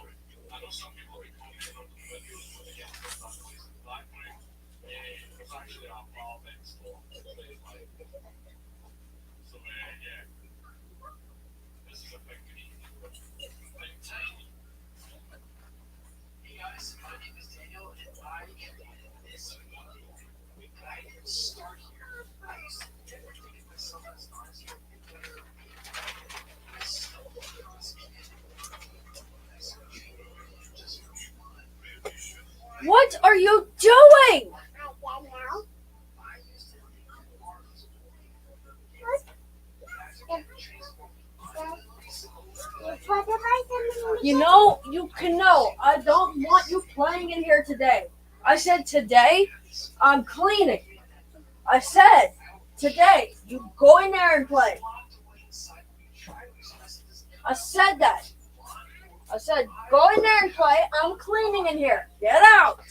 I know some people are commenting on the videos when they get their families in the background. It's actually a bar next door. So, yeah. This is a big green. Big tiny. Hey guys, my name is Daniel, and I am this I didn't start here. I used to never think of myself as an artist or a player. I stumbled across it. Just for fun. What are you doing? I don't know. I used to think of art as You know, you can know. I don't want you playing in here today. I said today, I'm cleaning. I said today, you go in there and play. I said that. I said, go in there and play. I'm cleaning in here. Get out.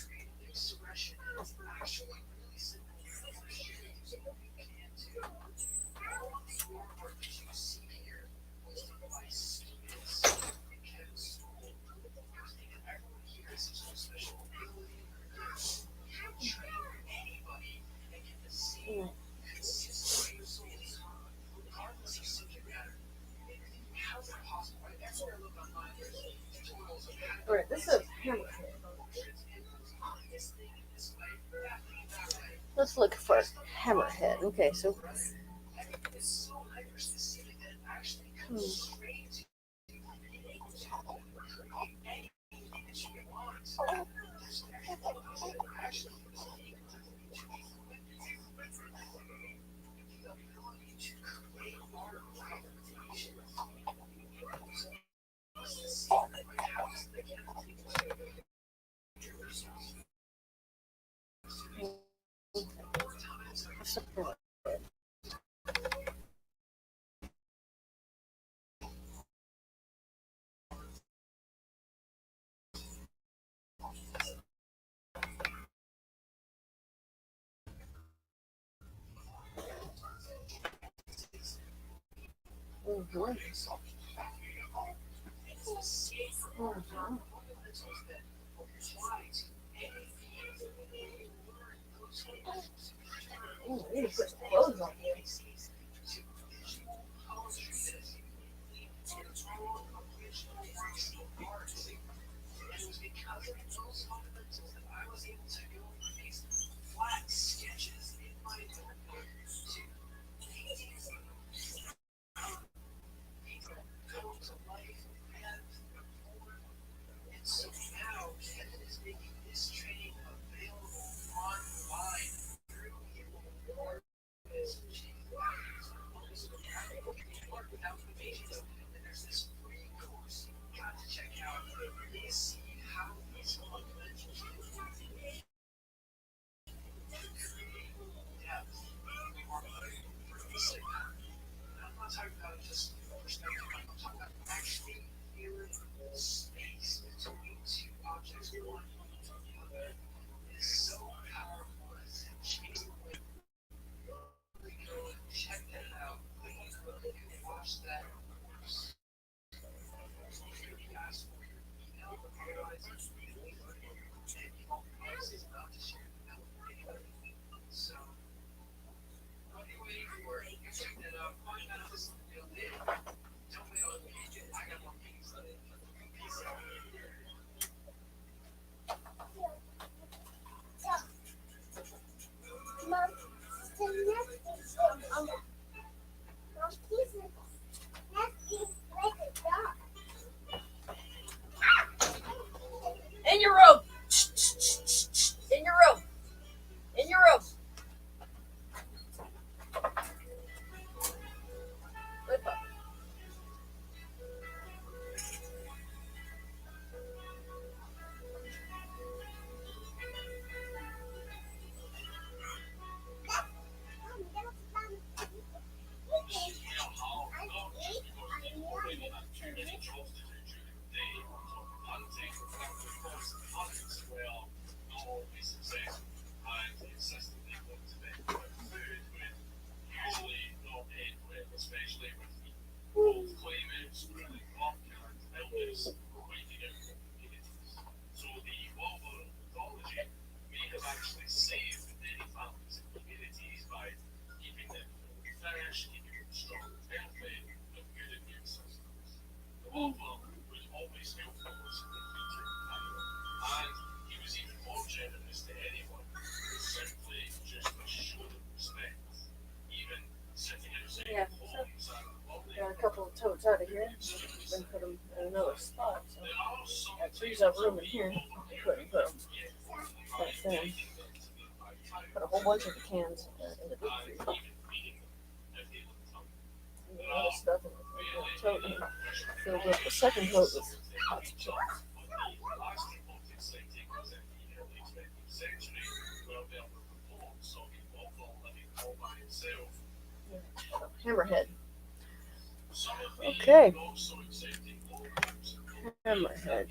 All right, this is a hammerhead. Let's look for a hammerhead. Okay, so. In your room. In your room. In your room. Good boy. frees up room in here. Couldn't put them back then. Put a whole bunch of the cans in the deep freezer. And the other stuff in the tote. And filled up the second tote with hot chips. Hammerhead. Okay. Hammerhead.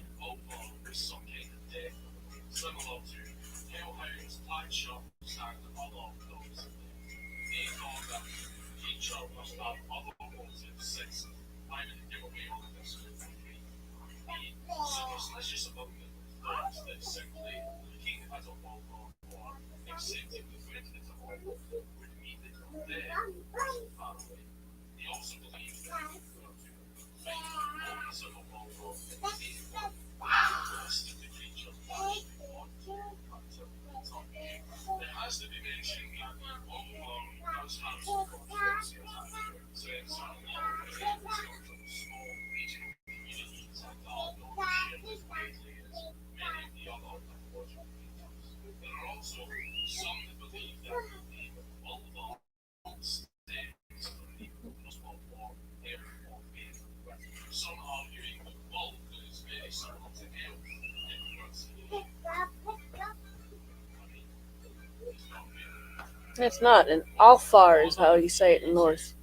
It's not. An alfar is how you say it in North.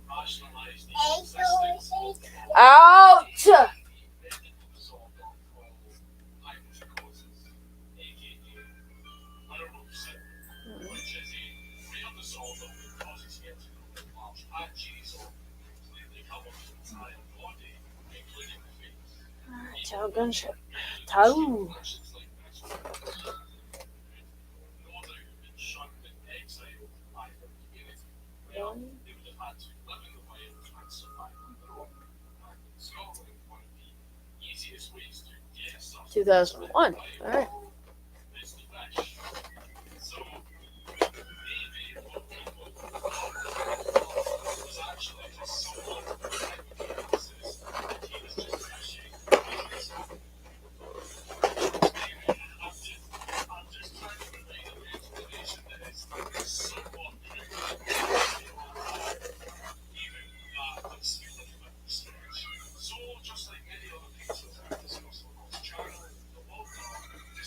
Out! Tau gunship. Tau. One. 2001. All right.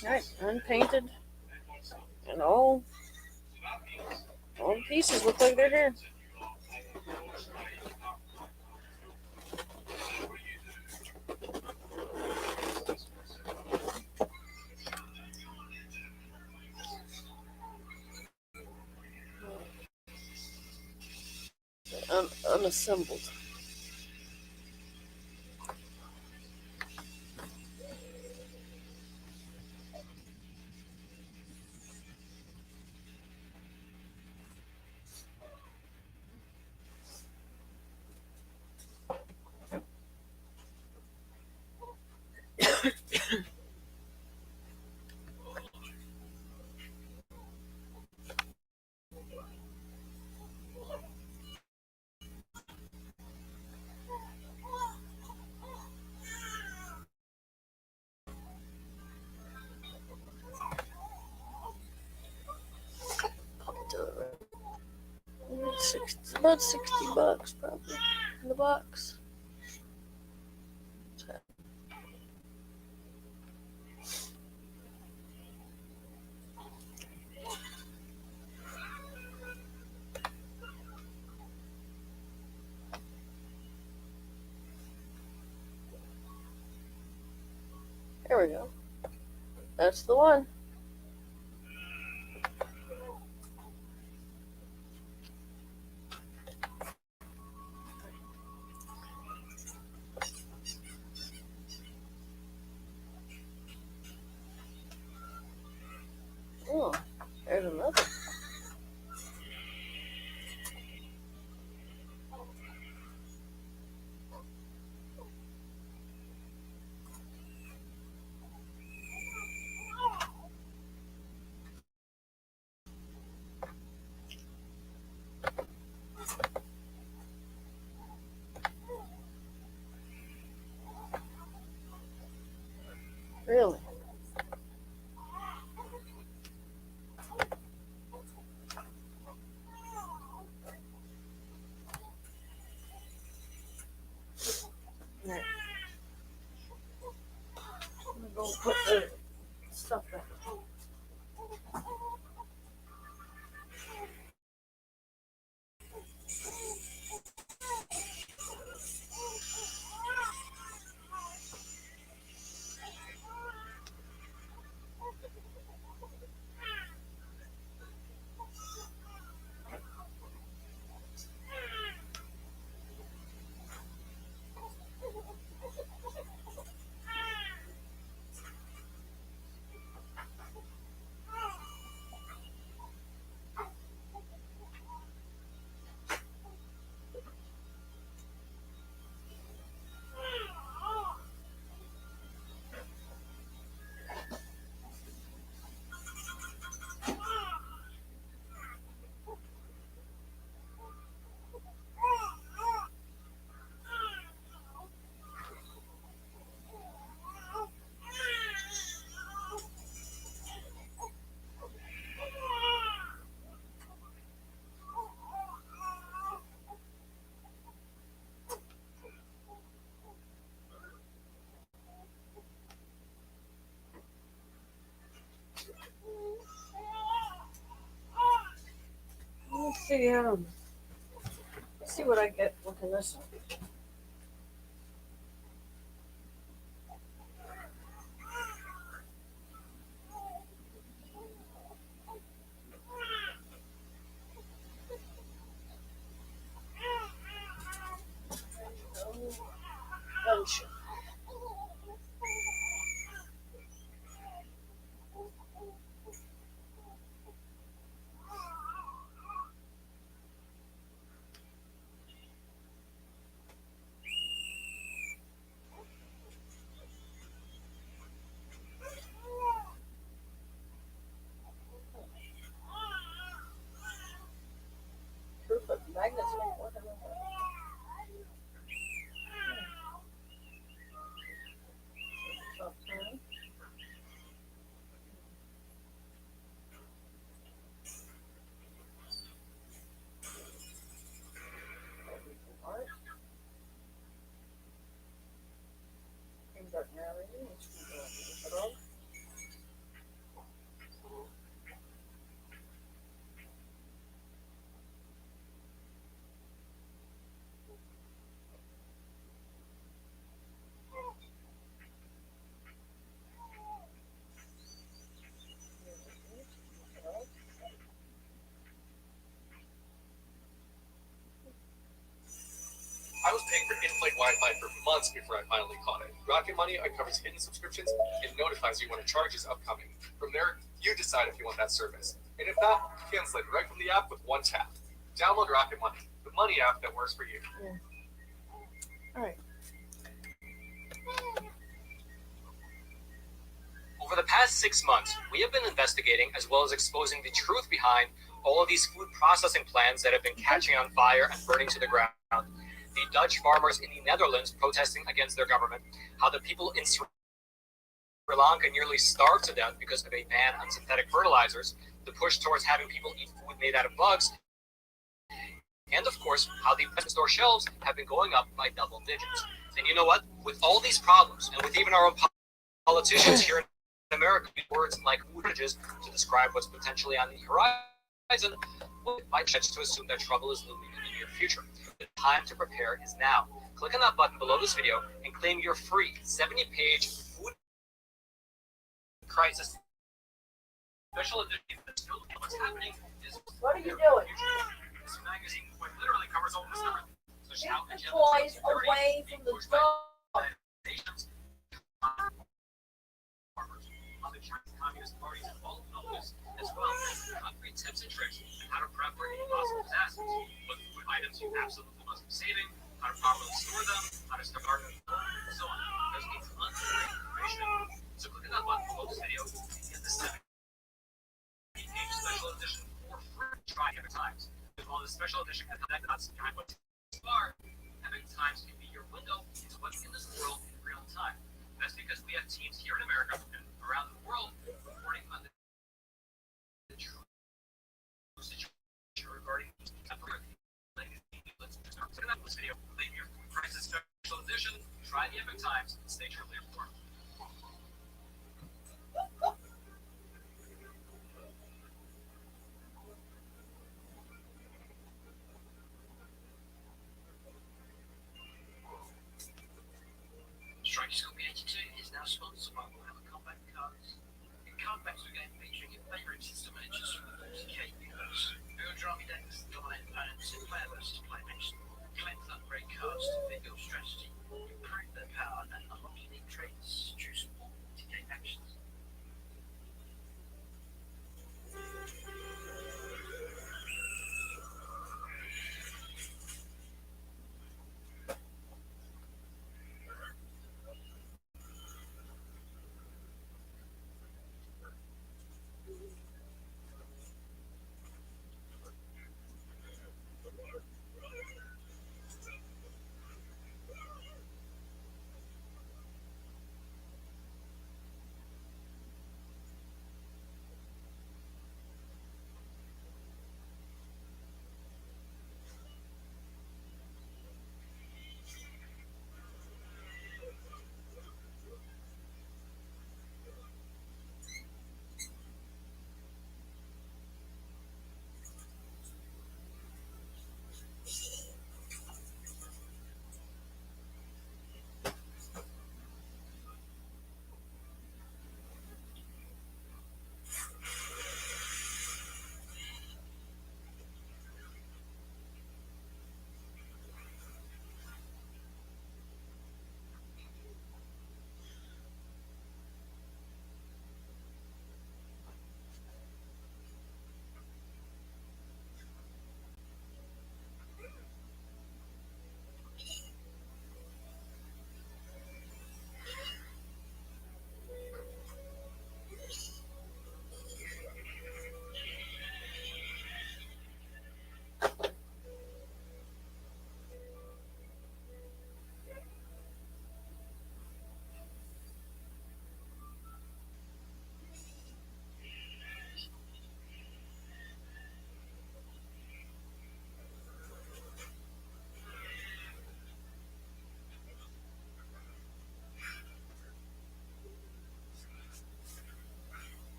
All right, unpainted, and all the pieces look like they're here. Unassembled. It's about $60 probably in the box. There we go. That's the one. Oh, there's another. let's see what I get looking this up. Bunch. Proof of magnets make work. I was paying for in-flight Wi-Fi for months before I finally caught it. Rocket Money uncovers hidden subscriptions and notifies you when a charge is upcoming. From there, you decide if you want that service. And if not, cancel it right from the app with one tap. Download Rocket Money, the money app that works for you. Yeah. All right. Over the past 6 months, we have been investigating as well as exposing the truth behind all of these food processing plants that have been catching on fire and burning to the ground. The Dutch farmers in the Netherlands protesting against their government, how the people in Sri Lanka nearly starved to death because of a ban on synthetic fertilizers, the push towards having people eat food made out of bugs, and of course, how the store shelves have been going up by double digits. And you know what? With all these problems, and with even our own politicians here in America, words like outages to describe what's potentially on the horizon, well, it might chance to assume that trouble is looming in the near future. The time to prepare is now. Click on that button below this video and claim your free 70-page food crisis special edition. What's happening is What are you doing? this magazine quite literally covers almost everything. So shout Get the toys away from the dog. On the Chinese Communist Party's involved in all this, as well as concrete tips and tricks on how to prep for any possible disasters. What food items you absolutely must be saving, how to properly store them, how to start them, and so on. There's a ton of great information. So click on that button below this video and get the 70-page special edition for free. Try Epic Times. With all the special edition and connected dots behind what you are, Epic Times can be your window into what's in this world in real time. That's because we have teams here in America and around the world reporting on the true situation regarding Let's start. Check out this video. Claim your food crisis special edition. Try the Epic Times and stay truly informed. Strike Scorpion 82 is now sponsored by Warhammer Combat Cards. In card backs we game featuring your favourite system miniatures from the 40k universe. Build your army decks, dominate opponents in player versus player matches. Collect and upgrade cards to fit your strategy, improve their power and unlock unique traits.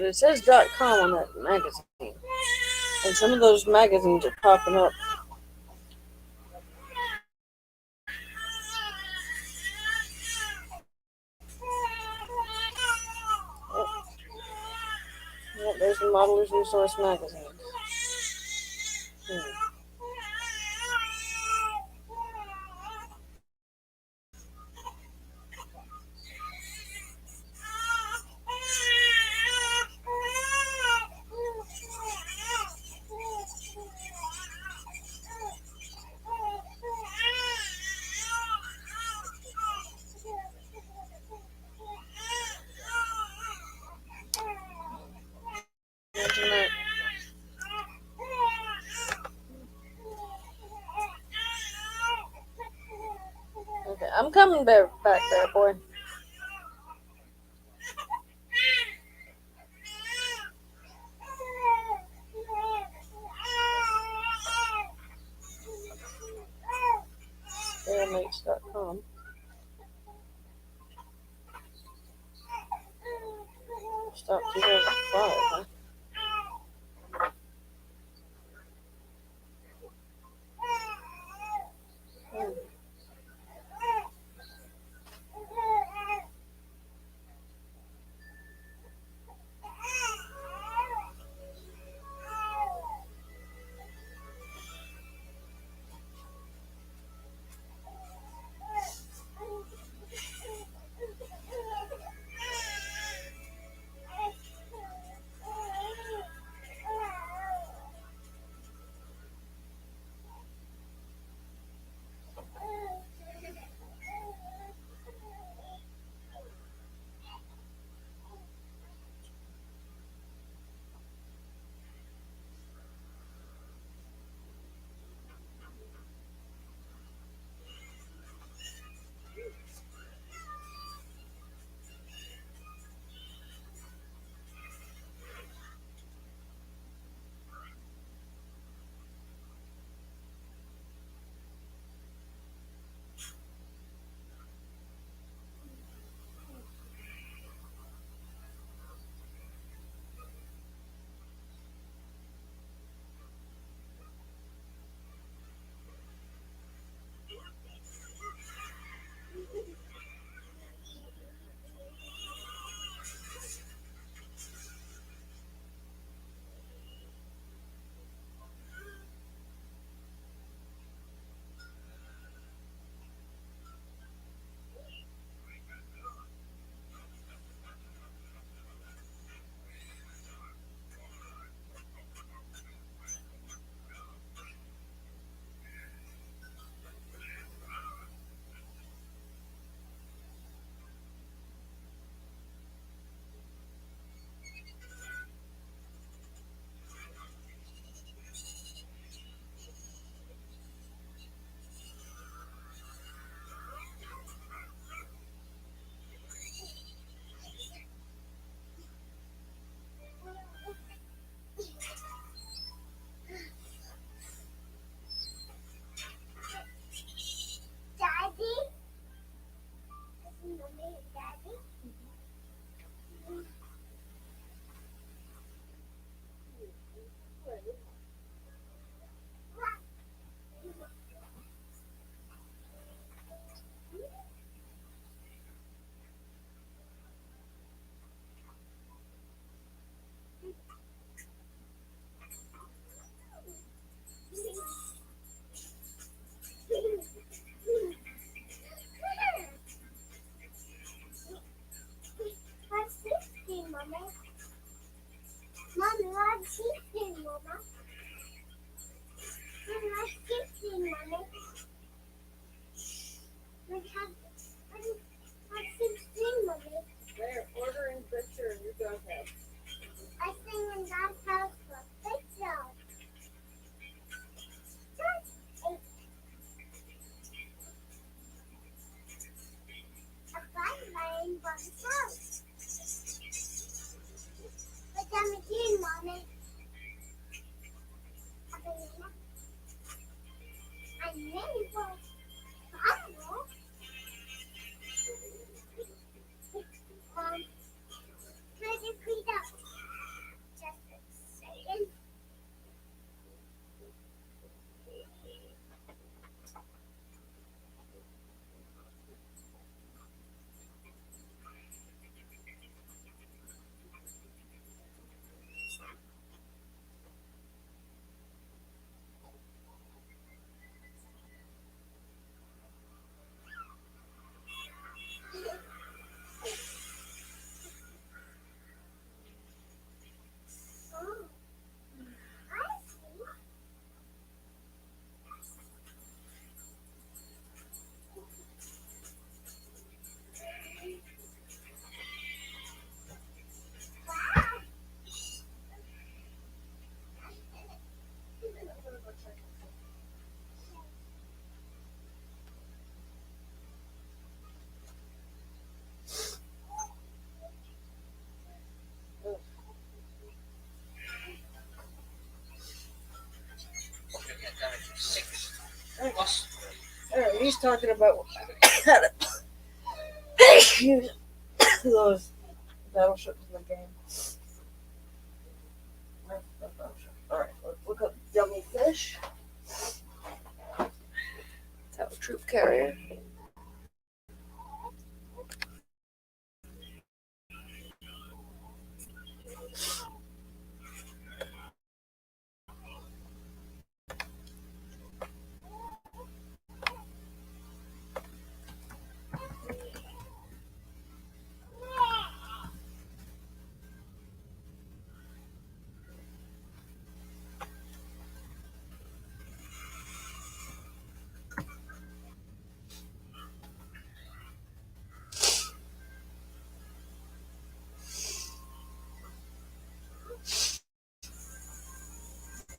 it says .com on that magazine, and some of those magazines are popping up. Yeah, there's the Modelers Resource magazine. Imagine that. Okay, I'm coming back there, boy. Airmates.com. Stop 2005, huh? He's talking about how to use those battleships in the game. Alright, let's look up dummy fish. That's a troop carrier.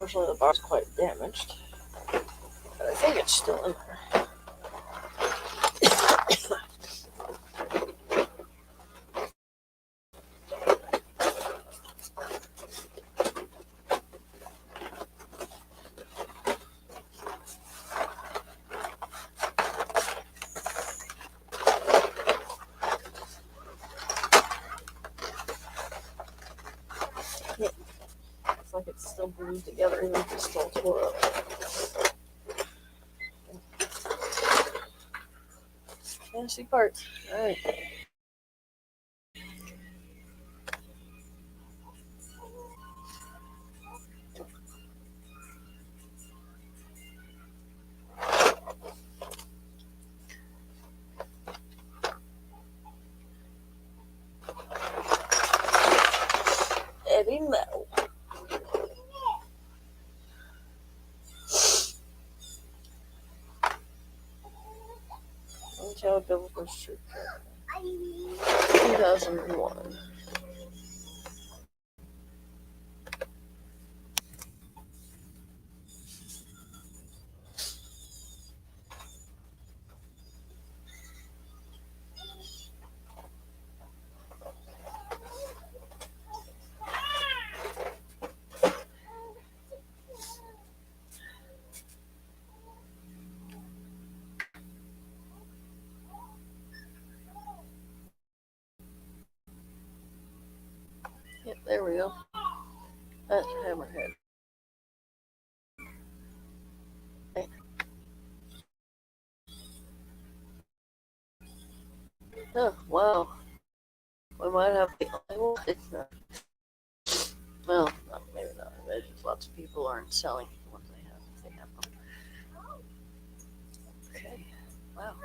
Unfortunately, the bar's quite damaged, but I think it's still in there. It's like it's still glued together, even if it's still tore up. Fancy parts. Alright. Heavy metal. Hotel Biblical Street. 2001. Yep, there we go. That's Hammerhead. Oh, wow. We might have the only one. It's not. Well, maybe not. Maybe lots of people aren't selling the ones they have. If they have them. Okay. Wow.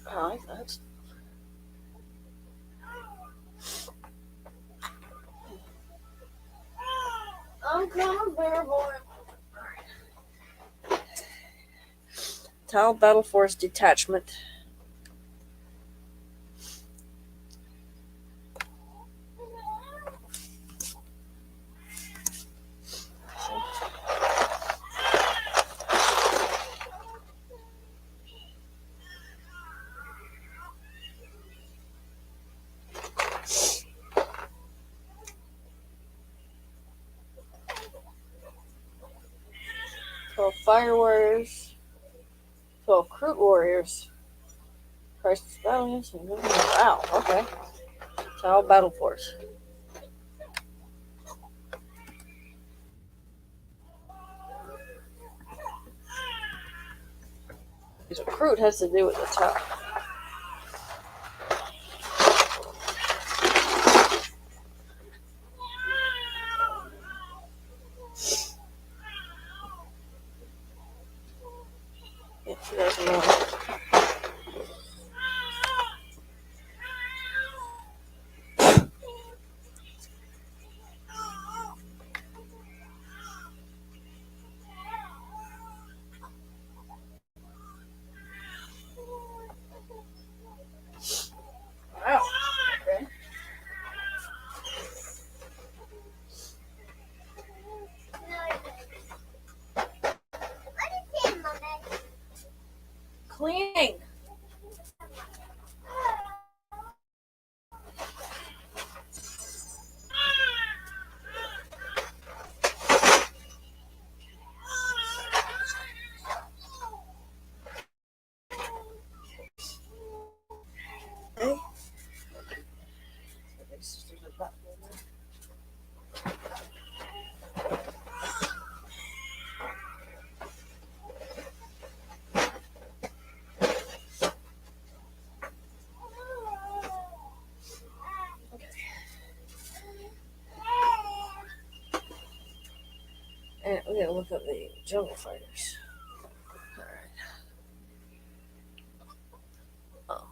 I like that. I'm coming, bear boy. Tile Battle Force Detachment. Fire Warriors. 12 Recruit Warriors. Crisis Battalions. Wow, okay. Tile Battle Force. Because recruit has to do with the tile. Yeah, 2001. I'm gonna look up the jungle fighters. Alright. Oh.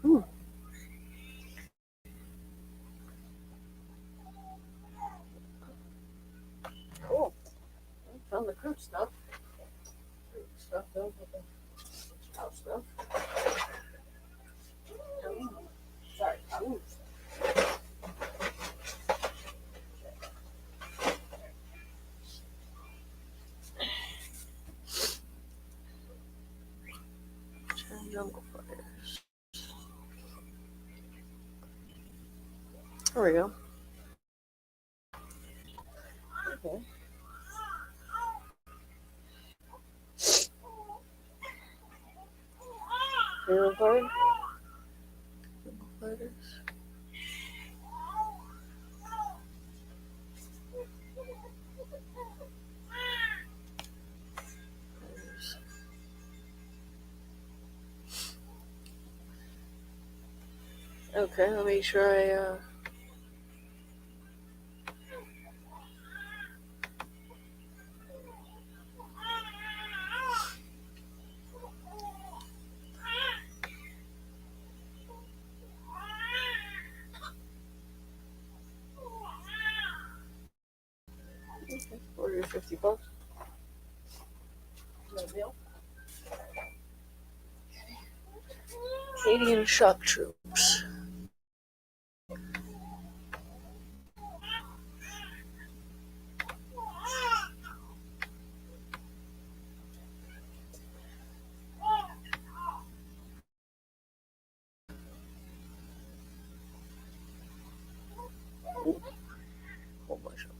Cool. I found the fruit stuff. Fruit stuff goes with the house stuff. Sorry, Halloween stuff. Jungle fighters. There we go. Okay. Hero card. Jungle fighters. Okay, let me make sure I okay, order $50. No deal. Canadian shock troops. Whole bunch of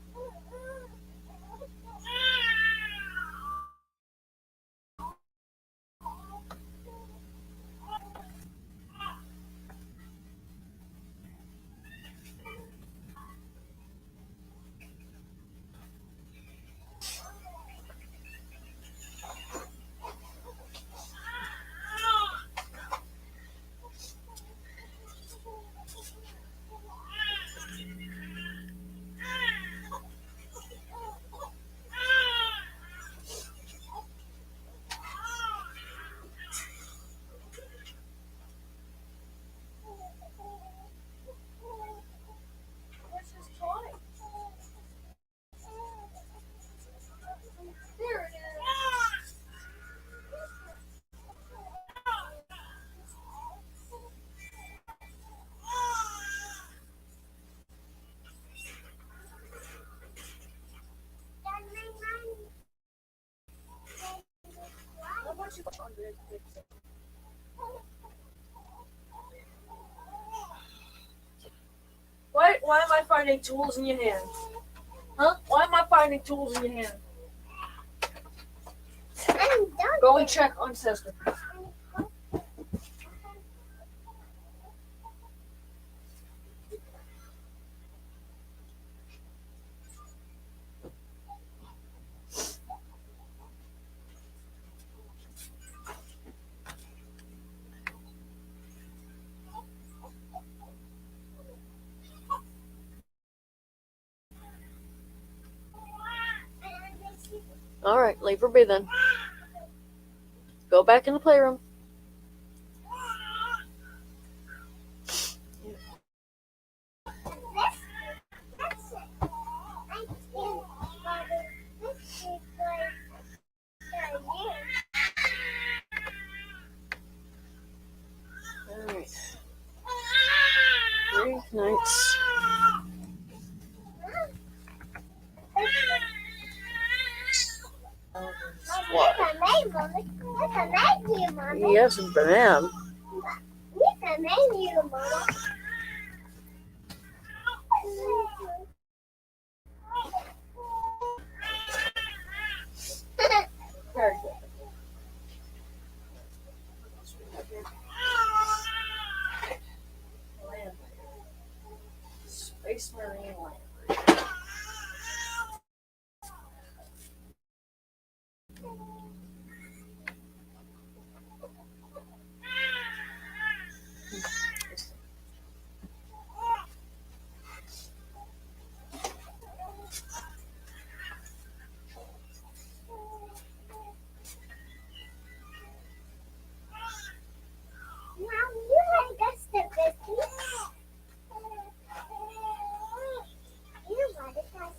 Why am I finding tools in your hand? Huh? Why am I finding tools in your hand? Go and check on sister. Alright, leave her be then. Go back in the playroom. Alright. 3 nights. What? Yes, ma'am. It's a menu, Mama. Now you like us the biscuits. You want us.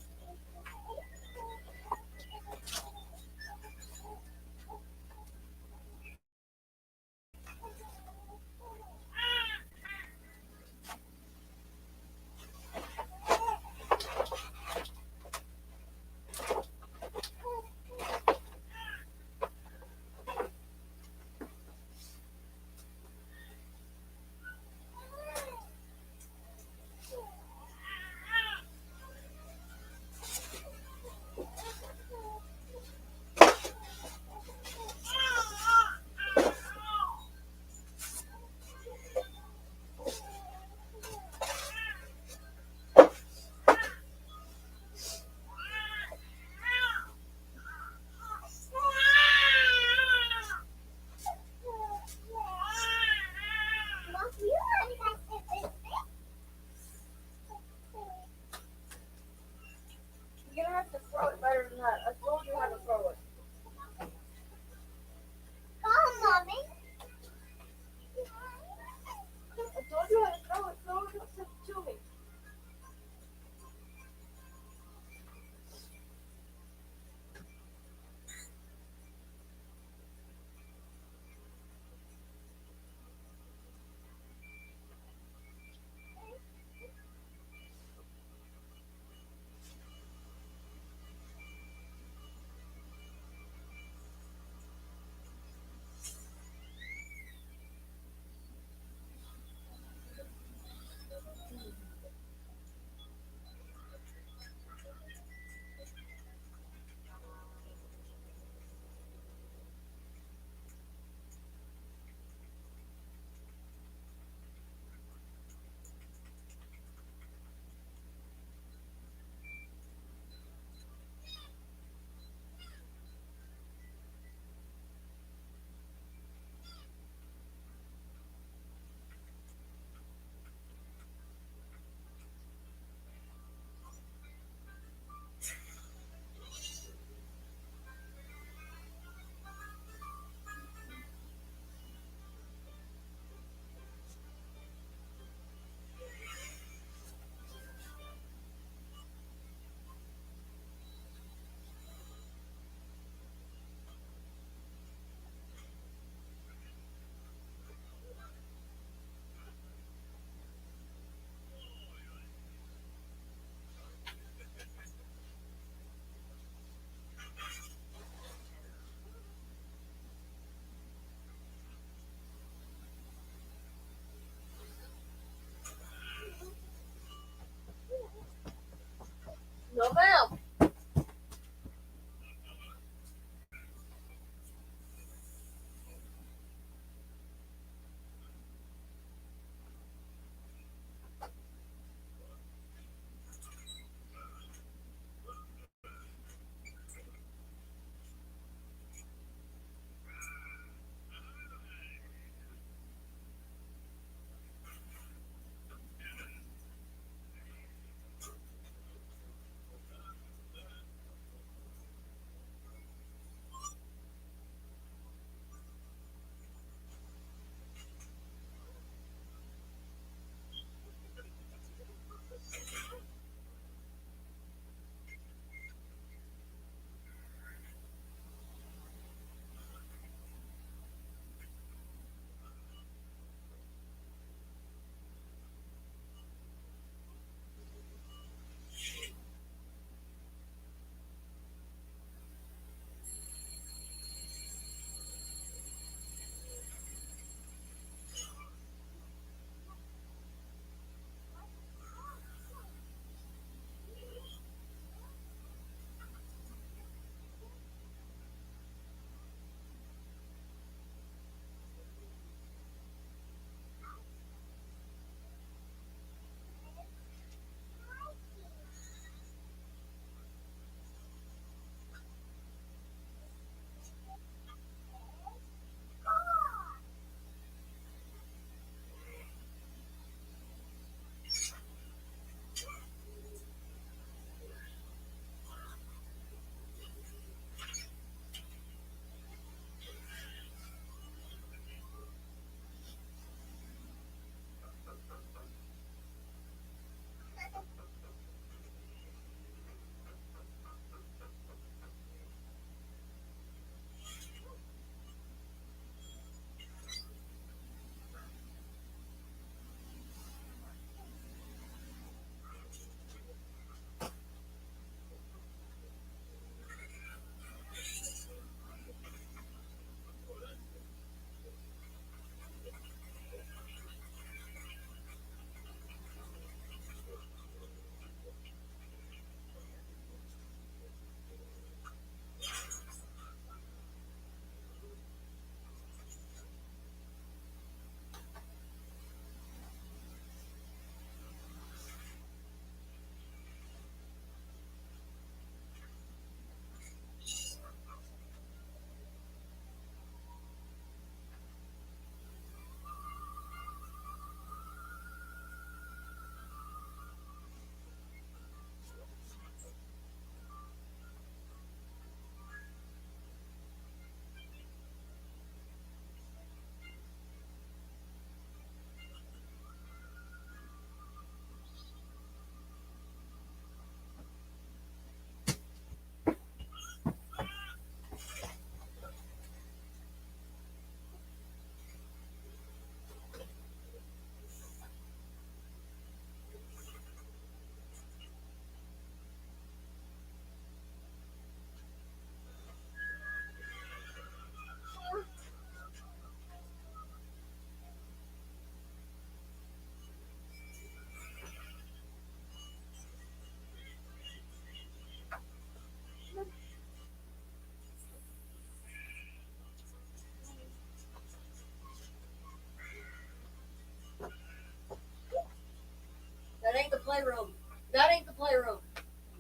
playroom. That ain't the playroom.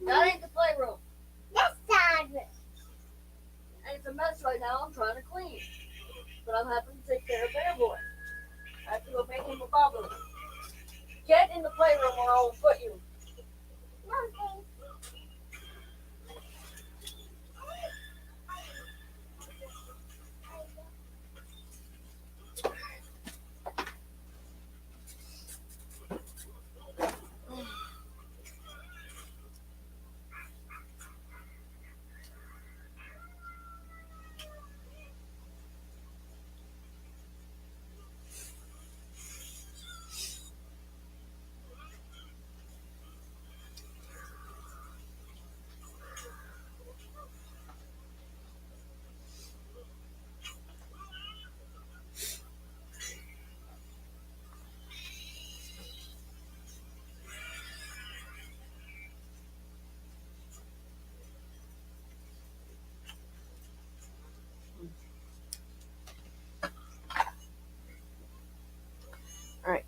That ain't the playroom. That's sad. And it's a mess right now. I'm trying to clean. But I'm having to take care of Bear Boy. I have to go make him a bubble. Get in the playroom or I'll put you. Okay. Alright.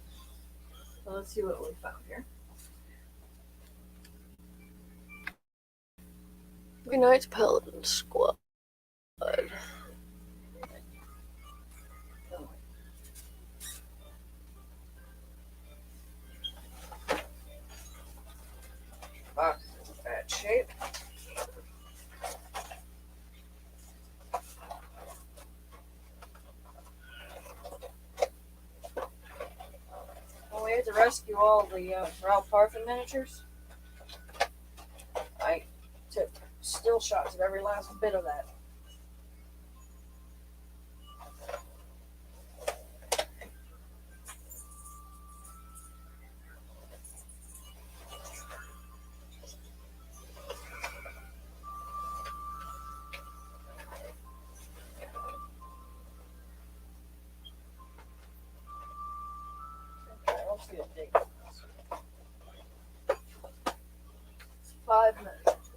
So let's see what we found here. Good night's Paladin Squad. Box is in bad shape. Well, we had to rescue all the Ralph Parfin miniatures. I took still shots of every last bit of that. Okay, let's see what date it is. 5 minutes.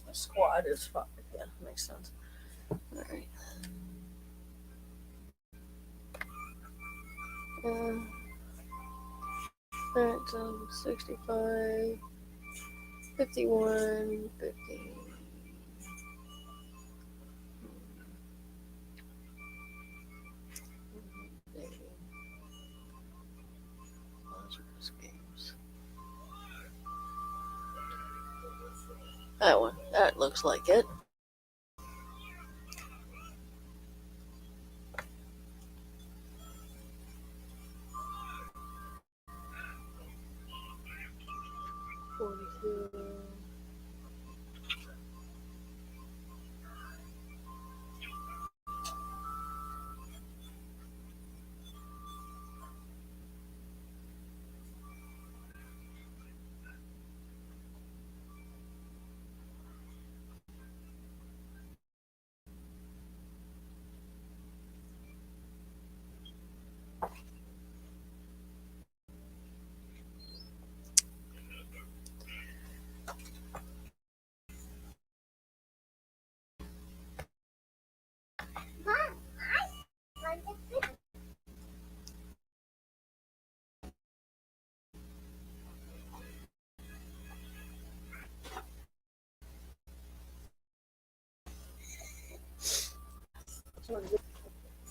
The squad is 5. Yeah, makes sense. Alright. Alright, 65, 51, 50. Games. That one. That looks like it.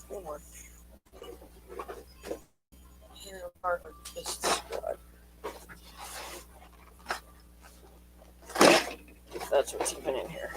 One more. Here, part of this squad. That's what's even in here.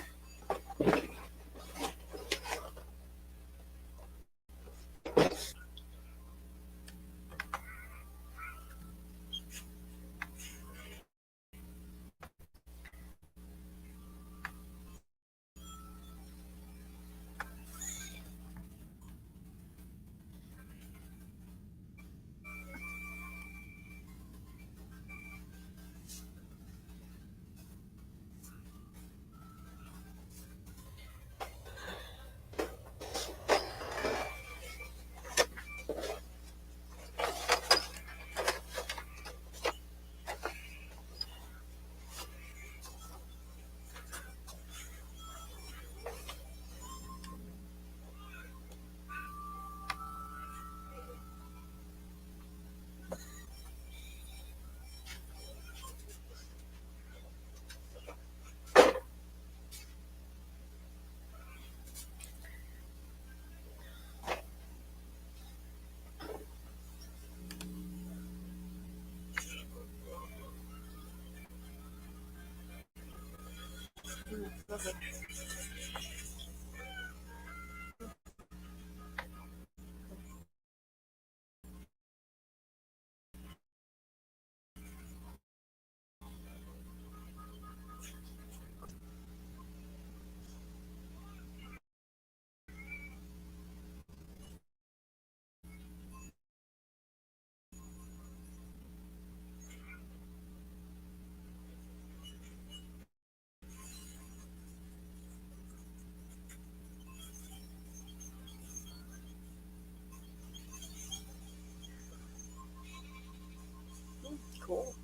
Cool.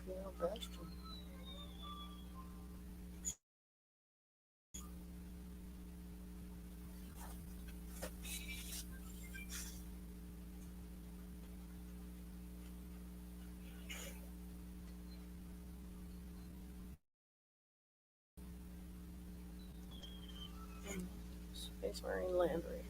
Yeah, best. Space Marine Landry.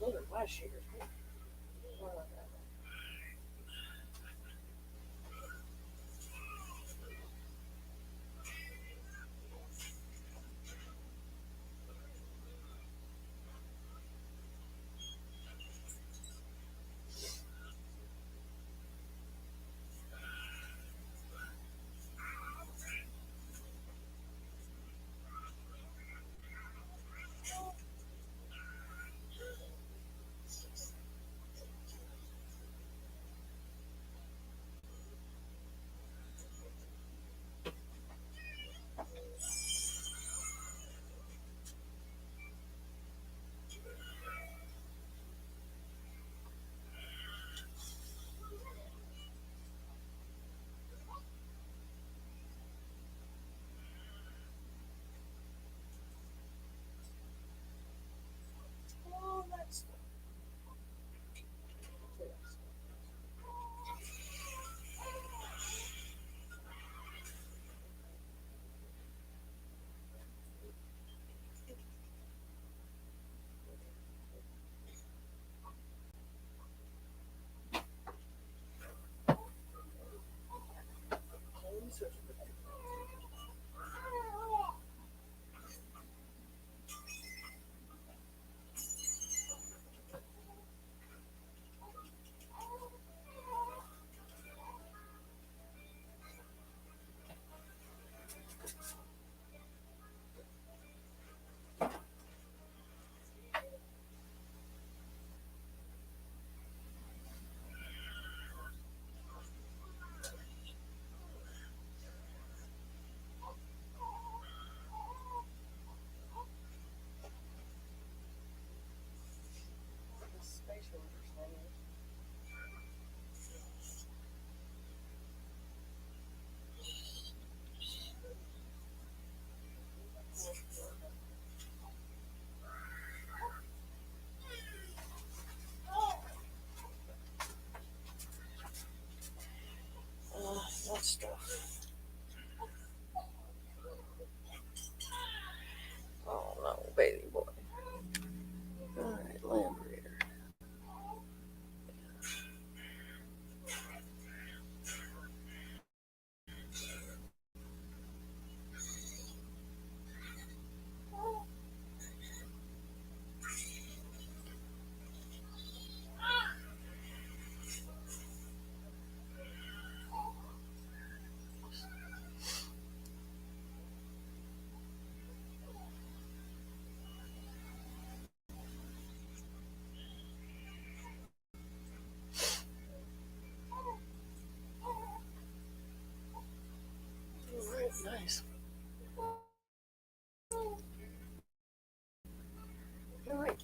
Those are my shears. stuff. Oh no, baby boy. Alright, lamb reader. Nice. Alright.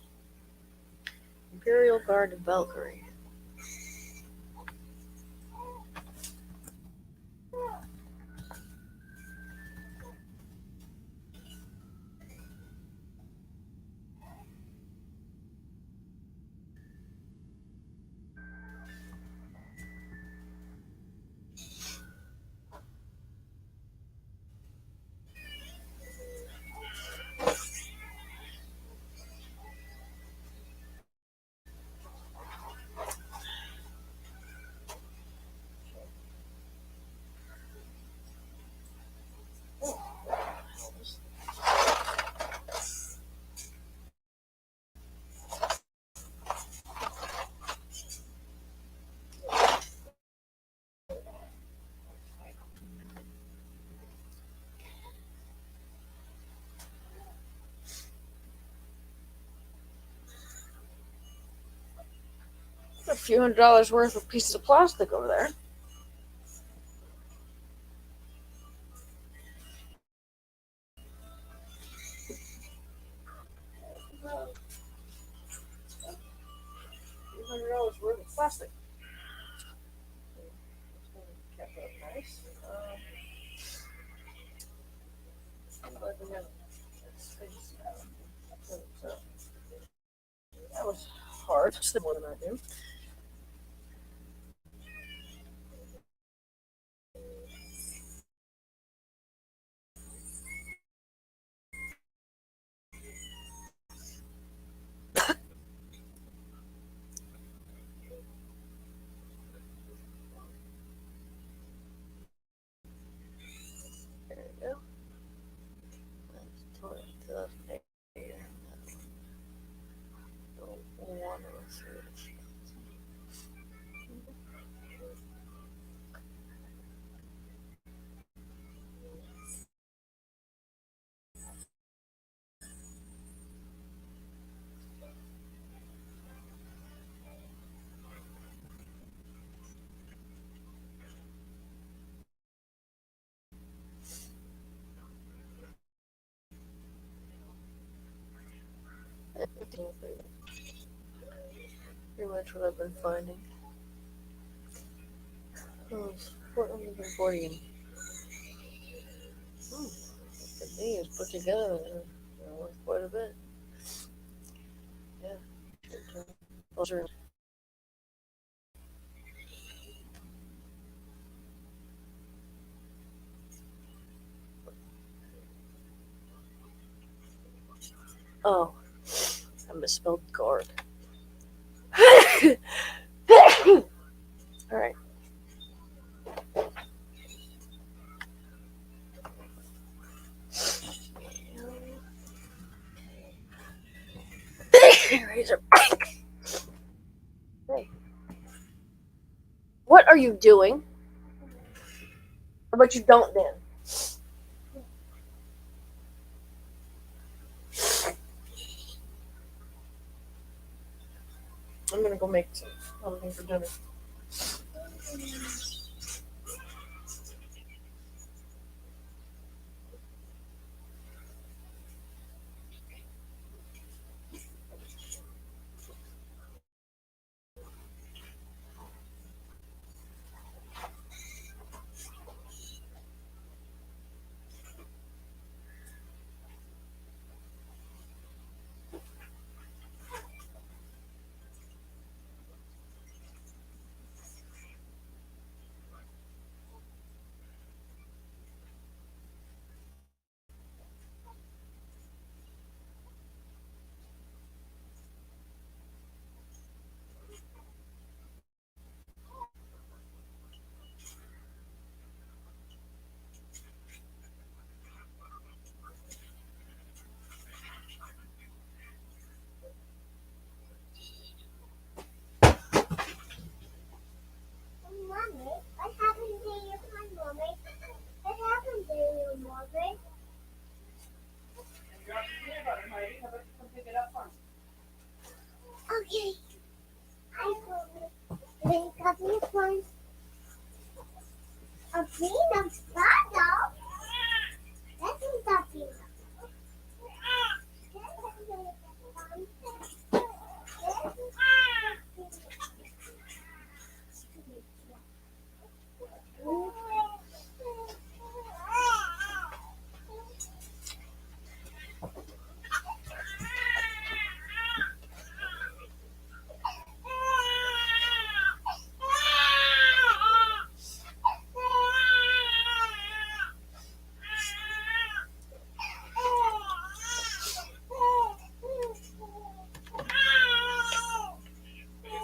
Imperial Guard of Valkyrie. A few $100s worth of pieces of plastic over there. $100 worth of plastic. Kept up nice. So, that was hard. Still more than I do. There you go. That's 2008. Don't want to see it. Pretty much what I've been finding. Oh, Portland has been 40. The knee is put together quite a bit. Yeah. Those are. Oh, I misspelled guard. All right. Razor. Hey. What are you doing? But you don't then. I'm gonna go make something for dinner.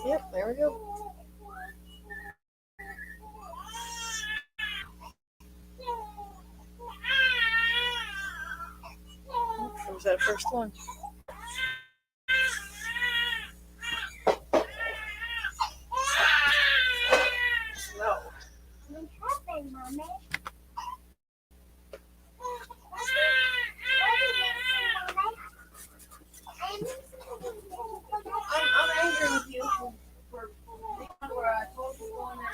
Yep, there we go. That was that first one. No. What happened, Mommy? I'm angry with you for where I told you going there.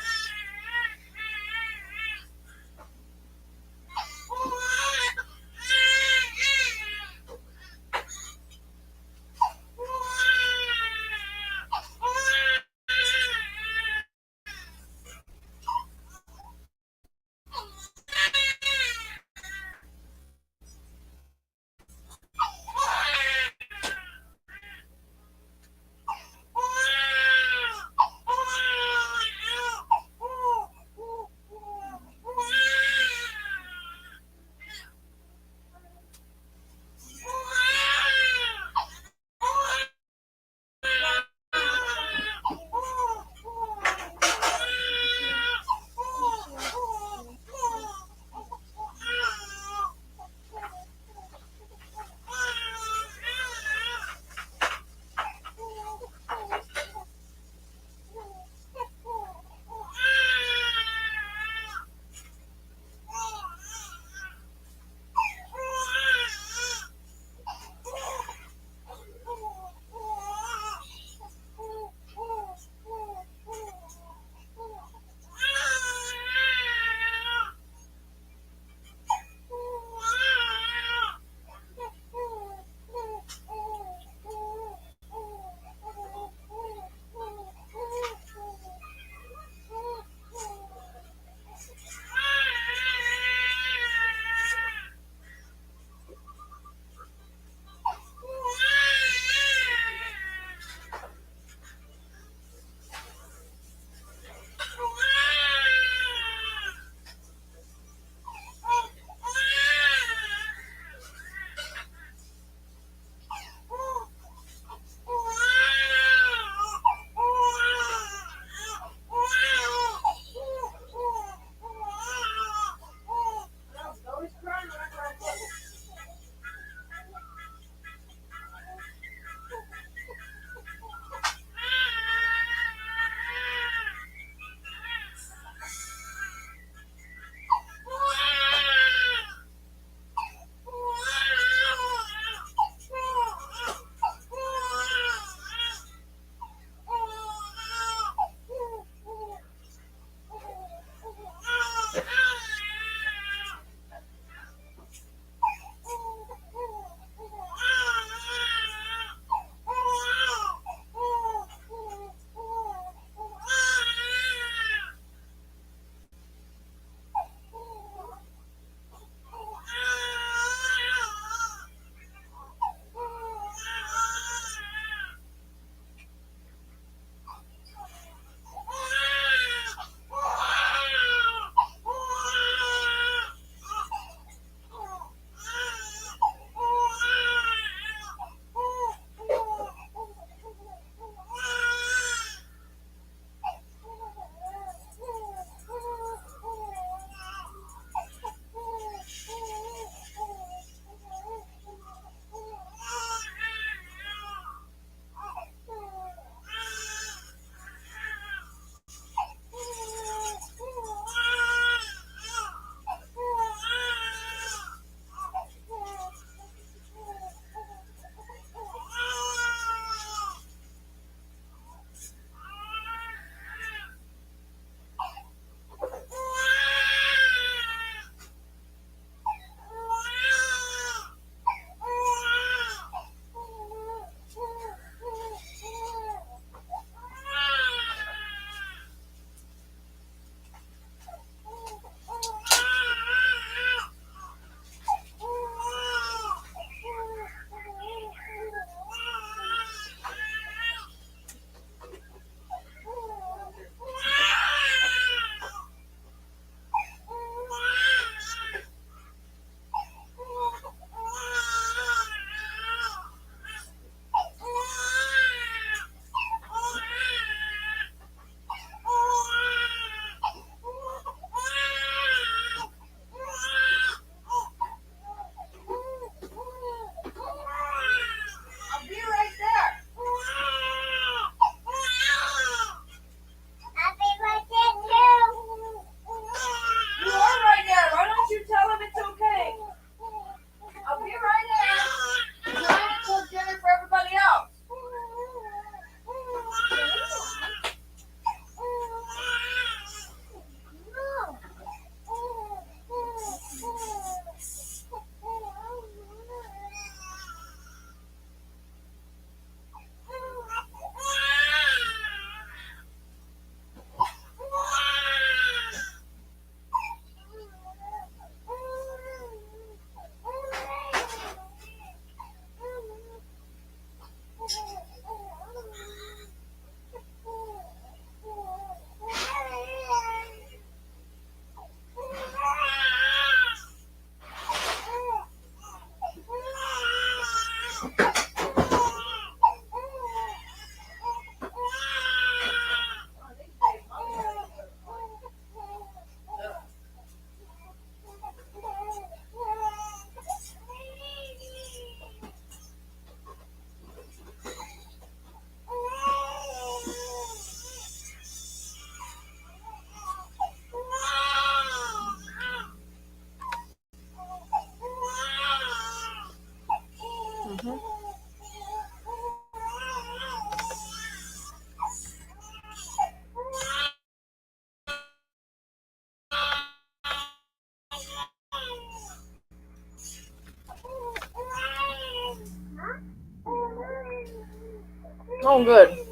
doing good.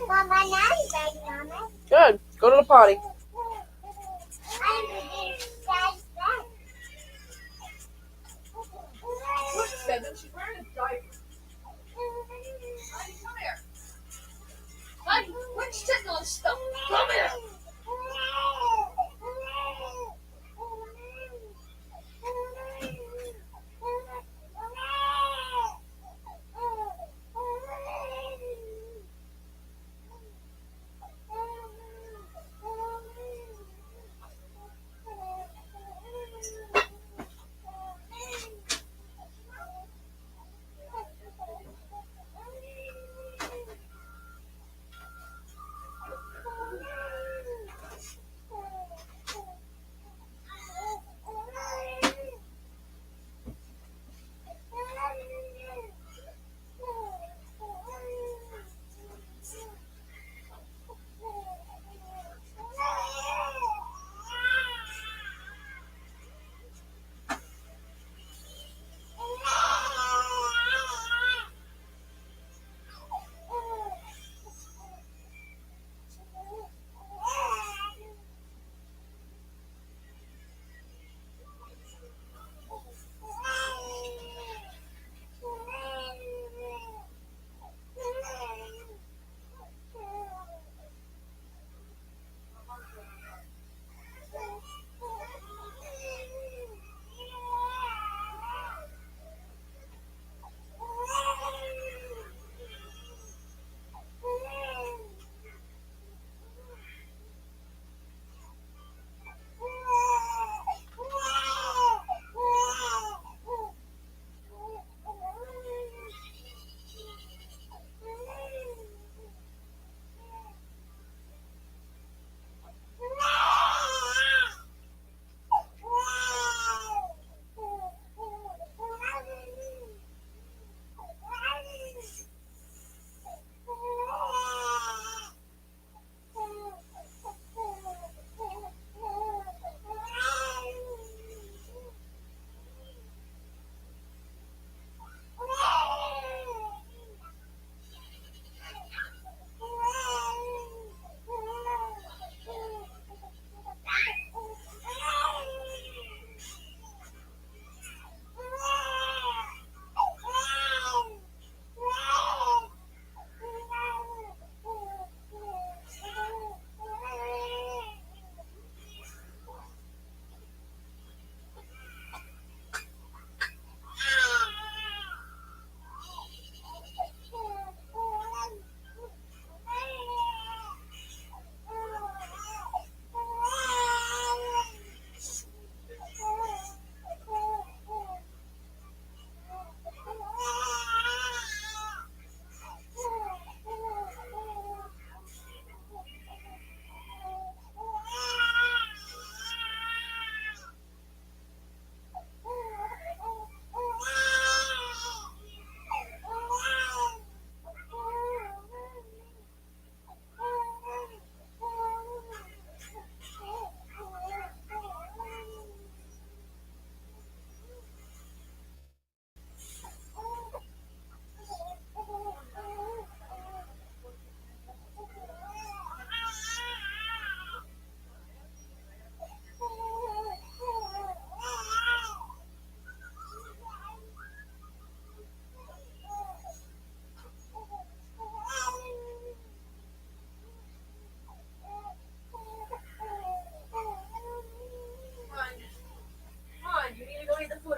Mama, now you're ready, Mama. Good. Go to the potty. Look, Seven, she's wearing a diaper. Honey, come here. Honey, quit sitting on stuff. Come here.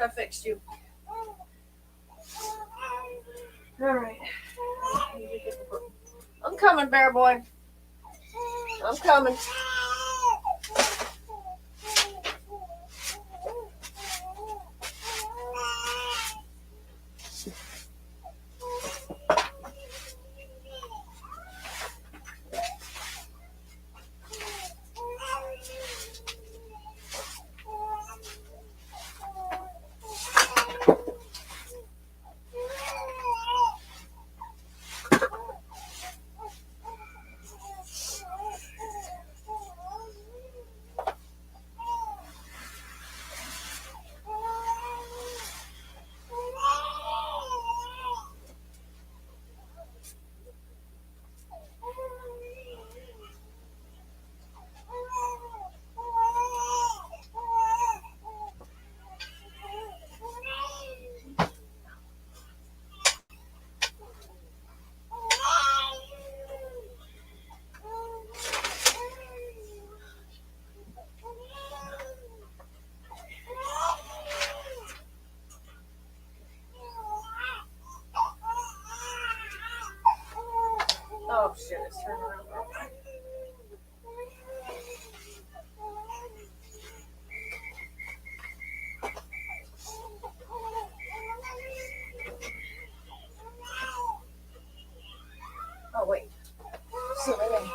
I fixed you. Alright. I'm coming, bear boy. I'm coming. turn around real quick. Oh wait. So then.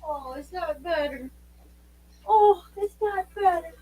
Oh, it's not better. Oh, it's not better.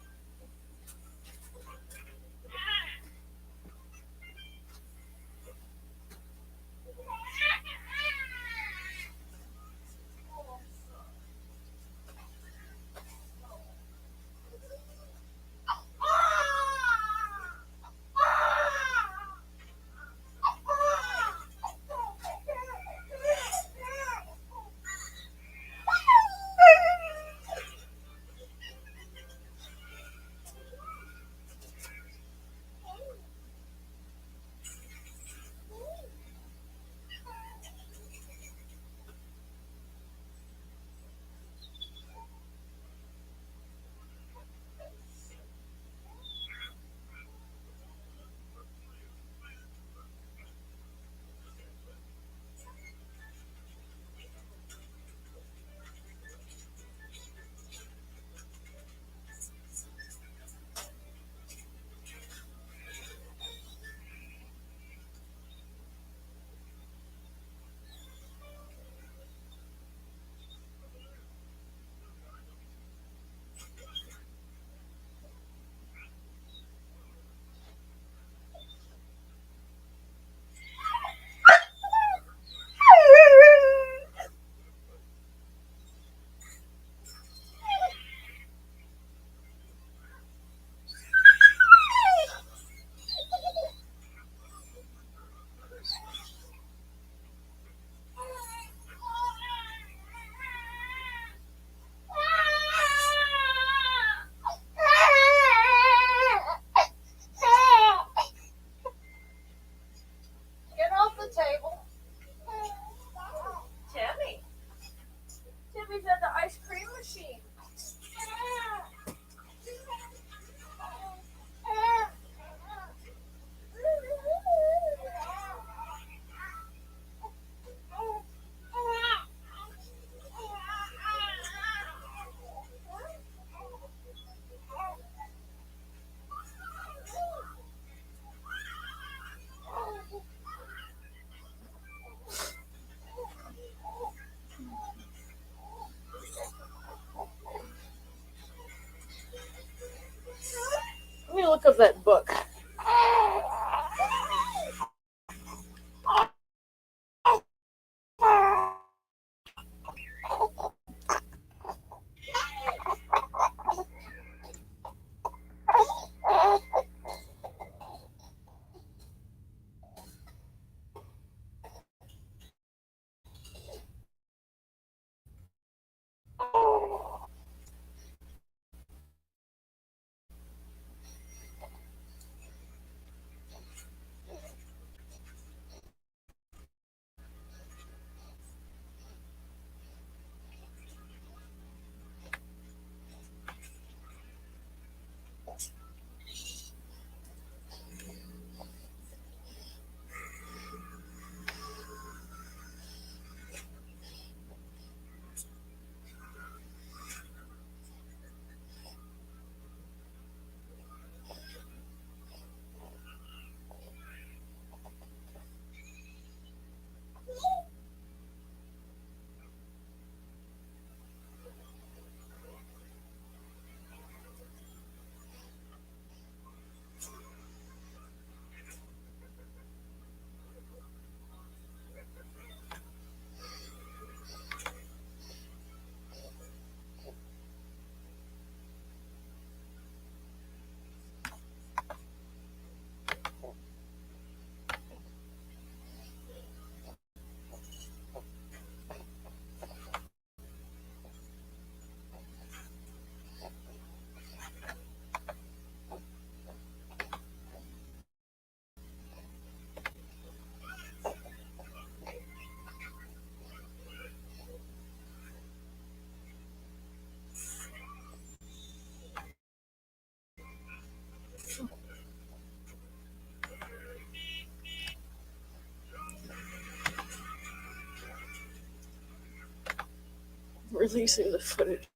releasing the footage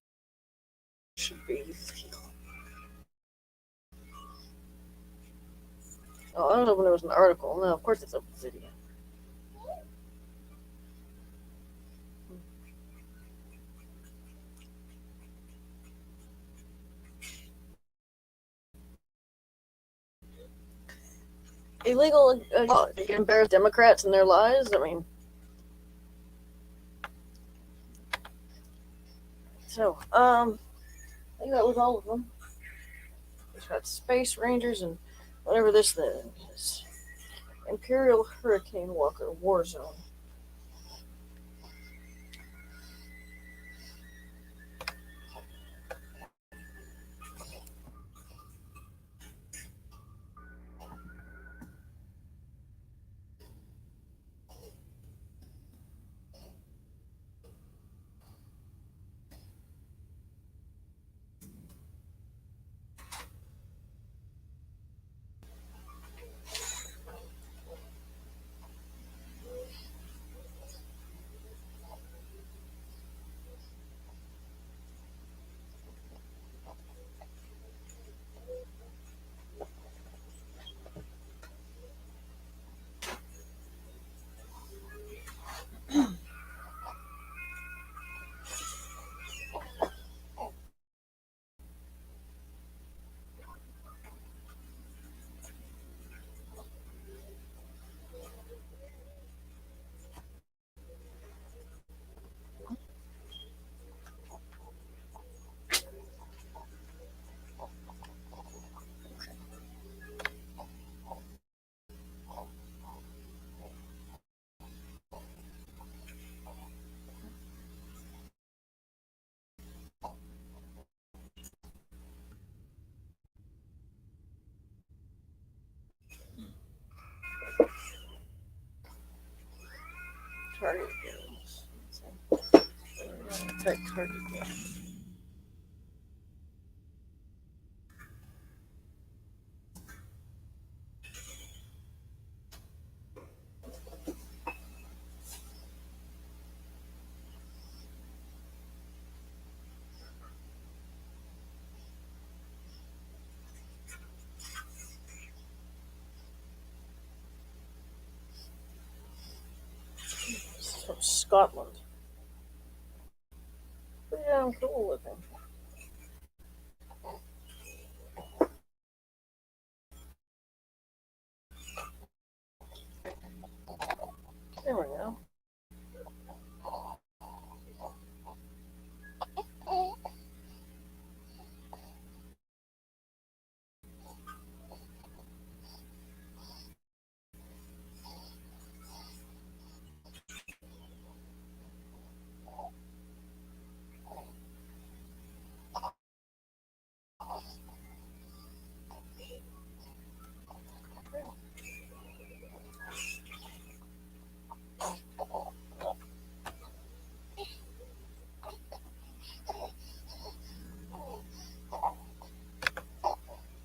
should be illegal. Oh, I don't know when there was an article. No, of course it's a video. Illegal. You can embarrass Democrats and their lies. I mean, so I think that was all of them. We've got Space Rangers and whatever this thing is. Imperial Hurricane Walker Warzone. Target games. Type target games. It's from Scotland. Pretty damn cool looking. There we go.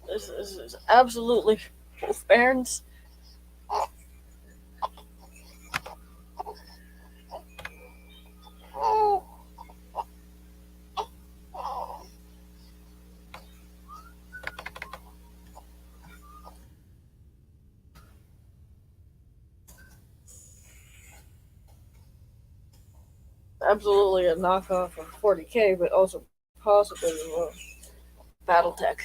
This is absolutely Wolf Barons. Absolutely a knockoff of 40K, but also possibly BattleTech.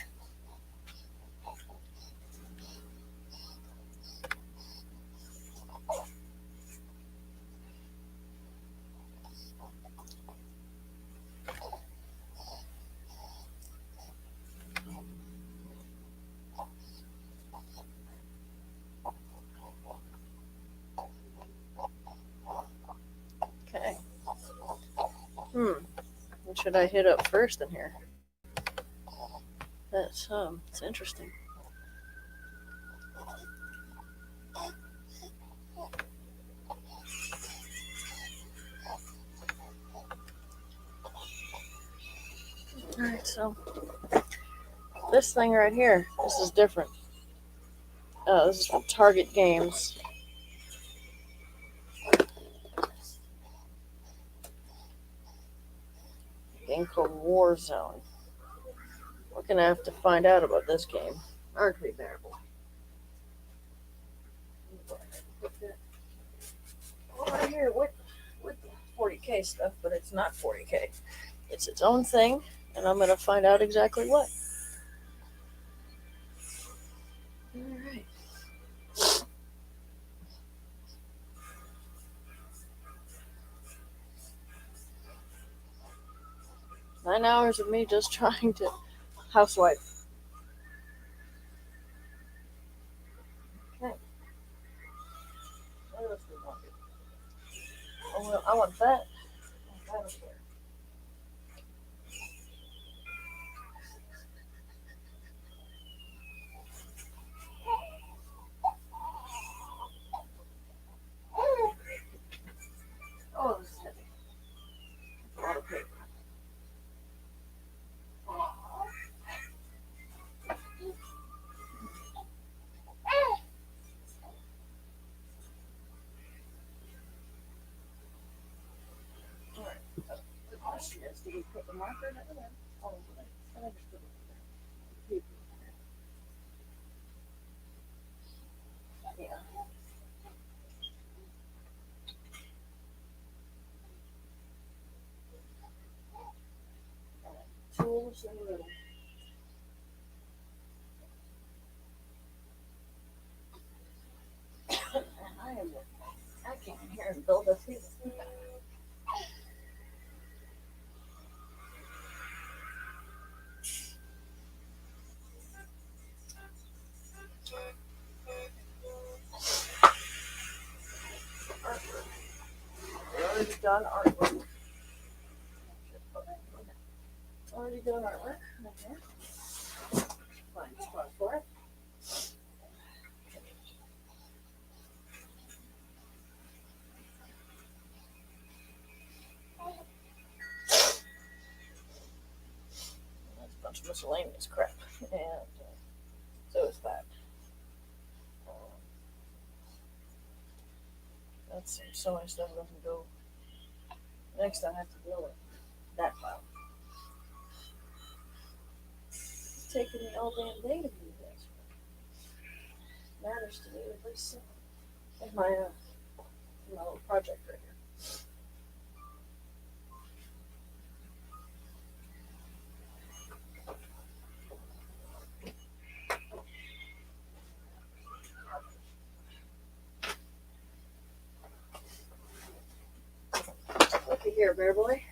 Okay. What should I hit up first in here? It's interesting. Alright, so this thing right here, this is different. This is from Target Games. game called Warzone. We're gonna have to find out about this game, aren't we, Bearable? Over here with the 40k stuff, but it's not 40k. It's its own thing, and I'm gonna find out exactly what. All right. 9 hours of me just trying to housewife. Okay. What else do we want to do? Oh, well, I want that. I don't care. Oh, this is heavy. A lot of paper. Alright. The question is, do we put the marker in there? Oh, I just put it in there. Yeah. Tools in the middle. And I came in here and build a thing. Already done artwork. Already done artwork. Okay. Find a spot for it. That's a bunch of miscellaneous crap. And so is that. That's some sewing stuff doesn't go. Next, I have to deal with that pile. It's taking me all damn day to do this. Matters to me at least in my little project right here. Looky here, bear boy.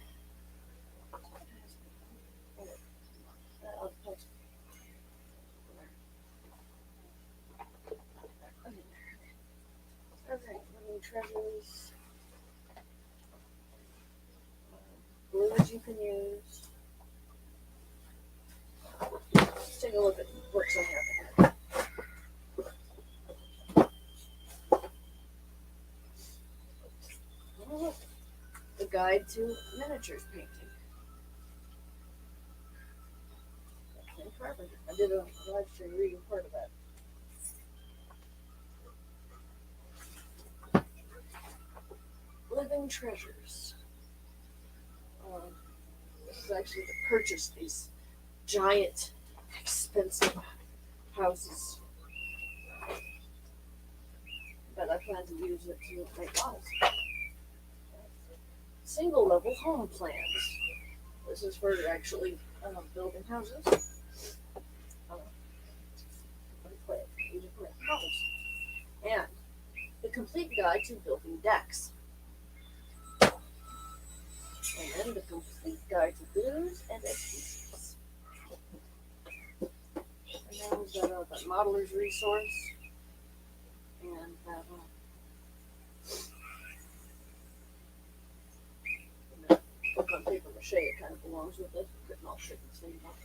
Okay, living treasures. Blues you can use. Let's take a look at what's on here. Oh, look. The Guide to Miniatures Painting. I did a live stream reading part of that. Living treasures. This is actually to purchase these giant, expensive houses. But I plan to use it to make models. Single level home plans. This is for actually building houses. And the complete guide to building decks. And the complete guide to blues and excuses. And then we've got that modeler's resource. And that book on paper mache, it kind of belongs with it. Written all shit and same up.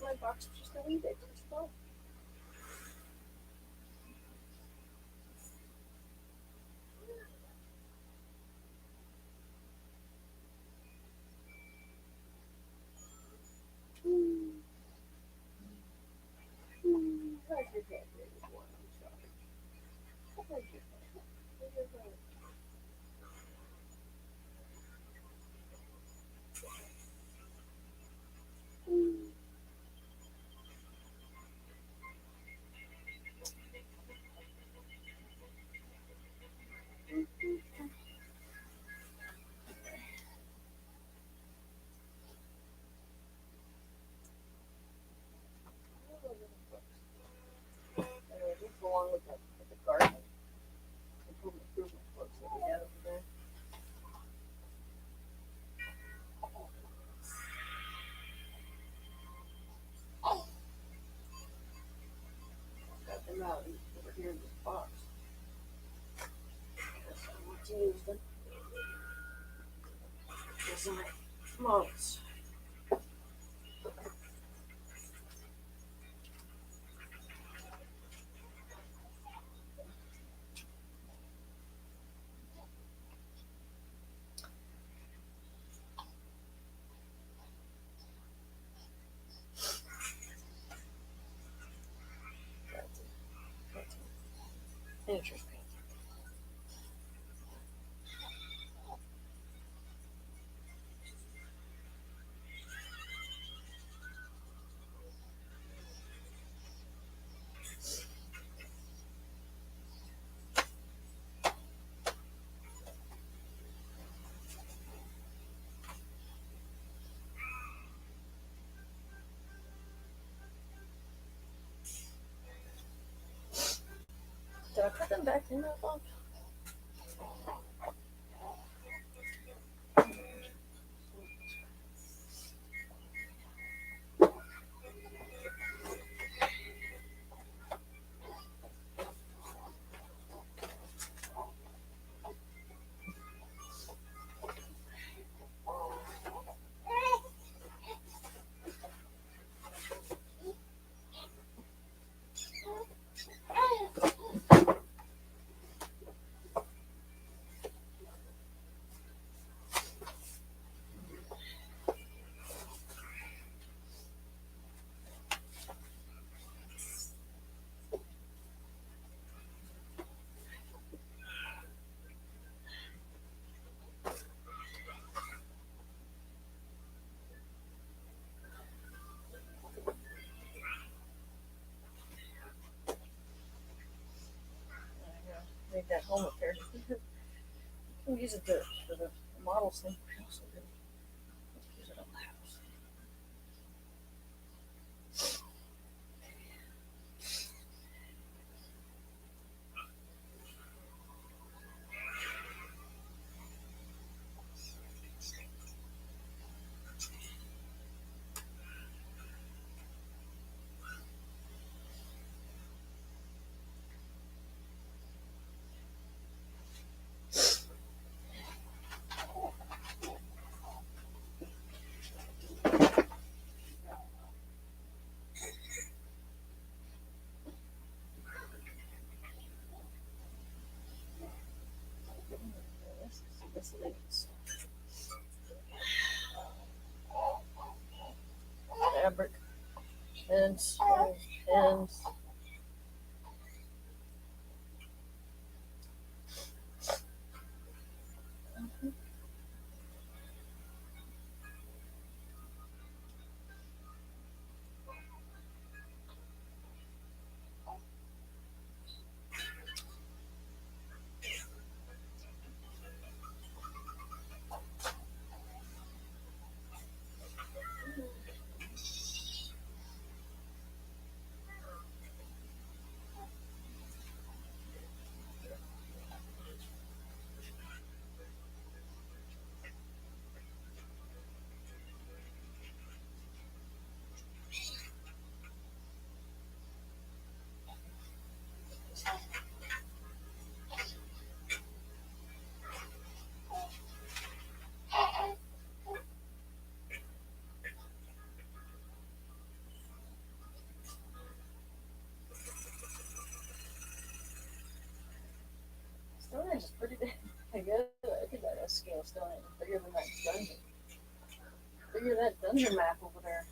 My box is just a wee bit too small. How's your cat, baby boy? out over here in this box. Because I want to use them as my models. Interesting. Did I put them back in that box? Make that home repair. You can use it for the models thing. Also good. Use it on the house. This is fabric, pins, pins. Stonehenge is pretty big. I think I got a scale of Stonehenge bigger than that dungeon. Bigger than that dungeon map over there.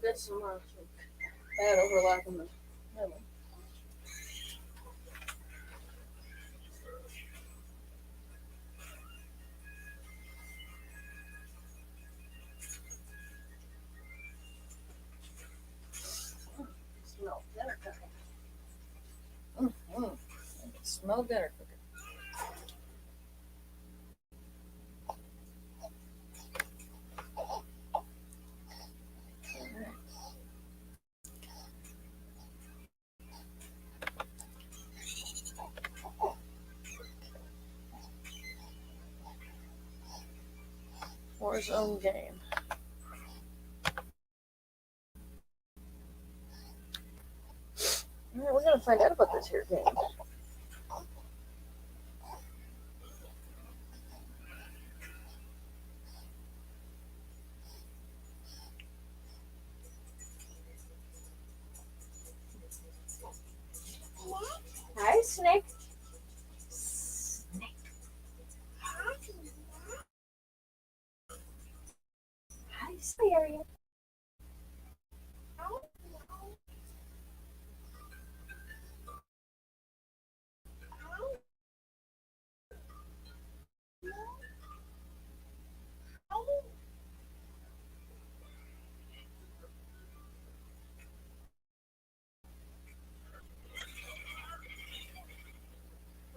get some bad overlap in the middle. Smell dinner cooking. I can smell dinner cooking. Warzone game. Alright, we're gonna find out about this here game. Hi, Snake. Hi, Scary.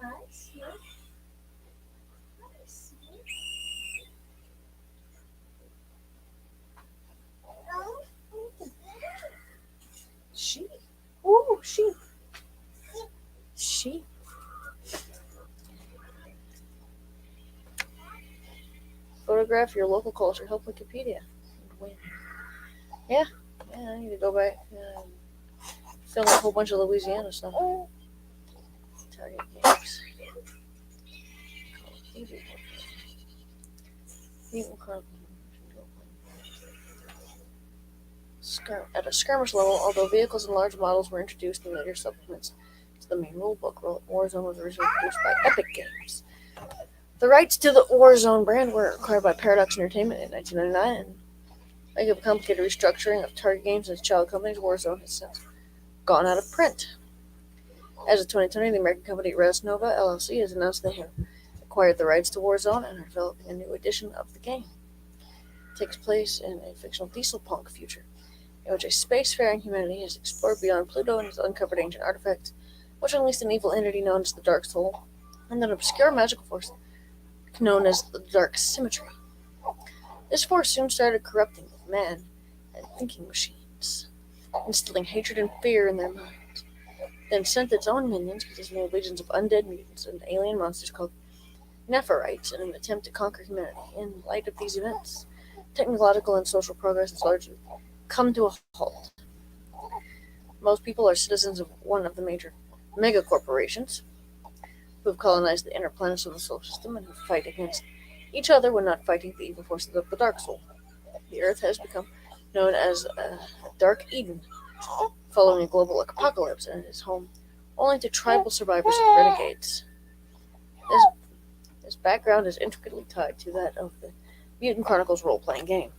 Hi, Snake. Hi, Snake. Sheep. Ooh, sheep. Sheep. Photograph your local culture. Help Wikipedia. Win. Yeah, I need to go back and film a whole bunch of Louisiana stuff. Target games. At a skirmish level, although vehicles and large models were introduced in later supplements to the main rulebook, Warzone was originally produced by Epic Games. The rights to the Warzone brand were acquired by Paradox Entertainment in 1999. Like a complicated restructuring of Target Games and its child companies, Warzone has since gone out of print. As of 2020, the American company Res Nova LLC has announced they have acquired the rights to Warzone and are developing a new edition of the game. It takes place in a fictional diesel punk future, in which a spacefaring humanity has explored beyond Pluto and has uncovered ancient artifacts, which unleashed an evil entity known as the Dark Soul, and an obscure magical force known as the Dark Symmetry. This force soon started corrupting man and thinking machines, instilling hatred and fear in their minds, then sent its own minions, consisting of legions of undead mutants and alien monsters called Nepharites, in an attempt to conquer humanity. In light of these events, technological and social progress has largely come to a halt. Most people are citizens of one of the major megacorporations who have colonized the inner planets of the solar system and who fight against each other when not fighting the evil forces of the Dark Soul. The Earth has become known as Dark Eden, following a global apocalypse, and is home only to tribal survivors and renegades. This background is intricately tied to that of the Mutant Chronicles role-playing game.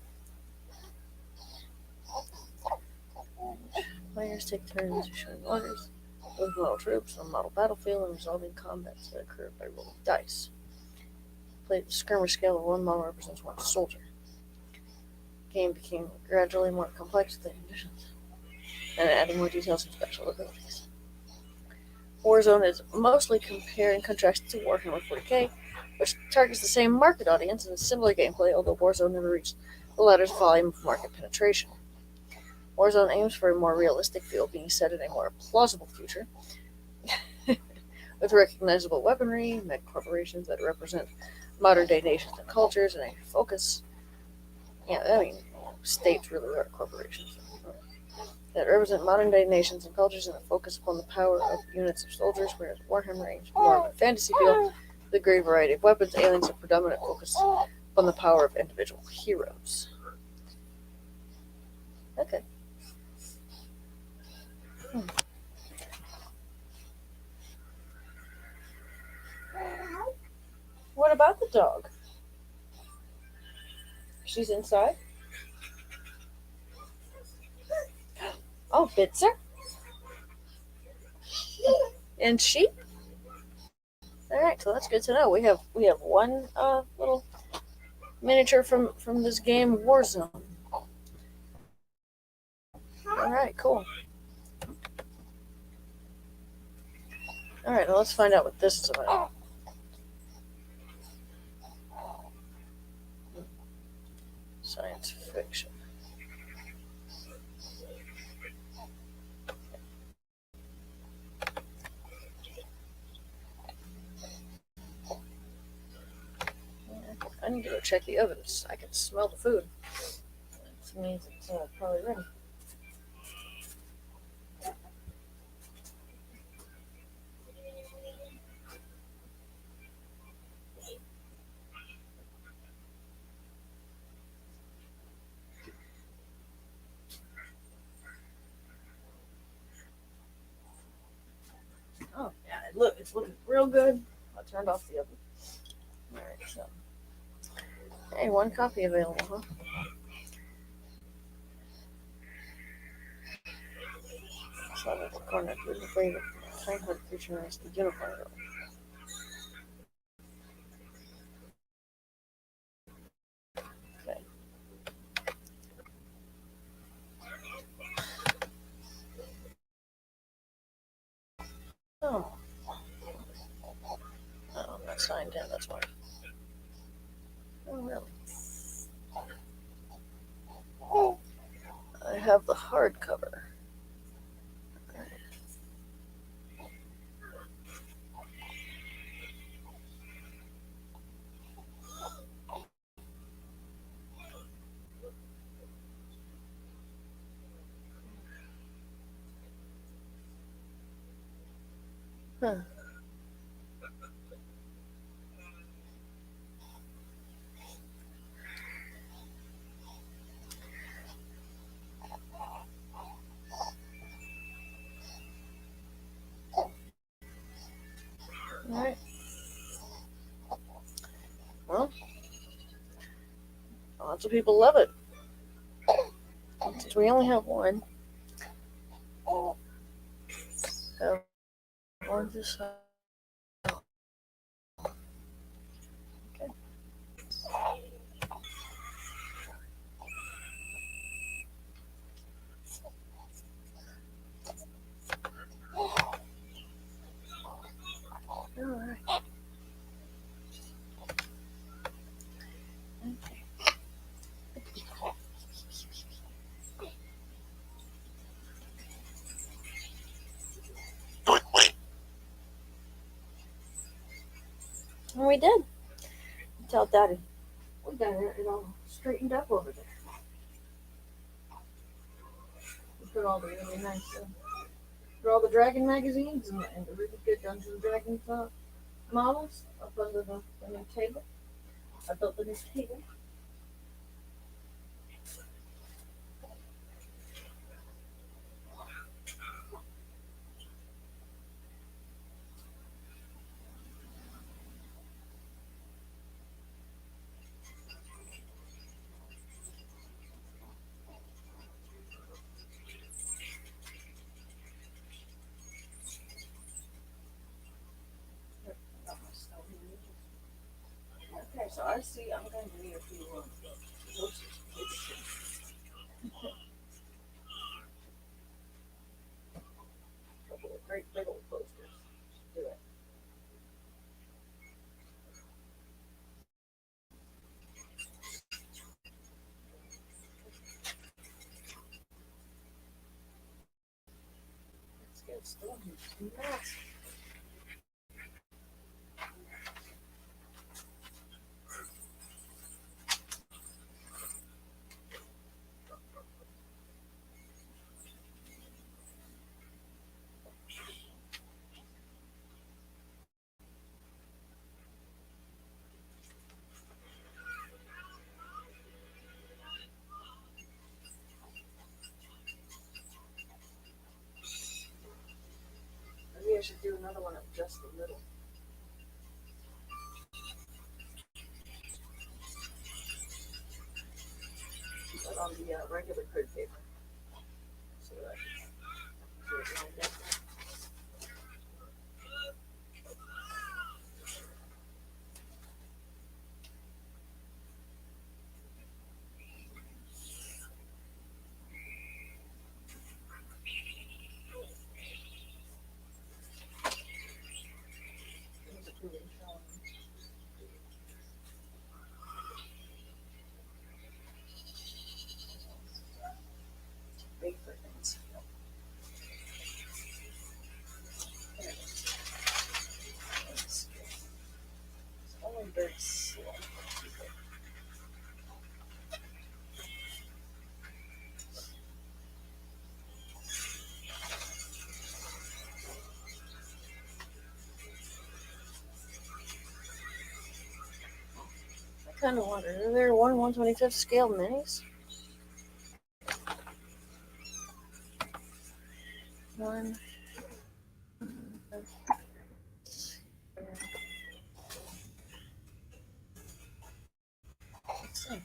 Players take turns showing orders with model troops on a model battlefield and resolving combats that occur by rolling dice. Play the skirmish scale, where one model represents one soldier. The game became gradually more complex with the conditions, and adding more details and special abilities. Warzone is mostly compared and contrasted to Warhammer 40k, which targets the same market audience and similar gameplay, although Warzone never reached the latter's volume of market penetration. Warzone aims for a more realistic feel, being set in a more plausible future, with recognizable weaponry, mech corporations that represent modern-day nations and cultures, and a focus. States really are corporations that represent modern-day nations and cultures, and a focus upon the power of units of soldiers, whereas Warhammer aims more of a fantasy feel, with a great variety of weapons, aliens, and predominant focus on the power of individual heroes. Okay. What about the dog? She's inside? Oh, Bitzer? And sheep? Alright, so that's good to know. We have one little miniature from this game, Warzone. Alright, cool. Alright, well, let's find out what this is about. Science fiction. I need to go check the ovens. I can smell the food. That means it's probably ready. Oh, yeah, it's looking real good. I turned off the oven. Alright, so. Hey, one copy available, huh? So that's the corner to the favorite childhood creature is the unicorn. Okay. Oh. Oh, I'm not signed in, that's why. Oh, really? I have the hardcover. Huh. Alright. Well, lots of people love it. Since we only have one. So, one to sell. Okay. Alright. Okay. And we did. Tell Daddy. We got it all straightened up over there. We put all the really nice, put all the Dragon magazines and the really good Dungeons and Dragons models up under the new table. I built the new table. Okay, so I see I'm going to need a few posters. A couple of great big old posters. Do it. Let's get Stonehenge. Massive. Maybe I should do another one of just the middle. Put on the regular grid paper. So that kind of wonder, are there 1/125th scale minis? One. Let's see.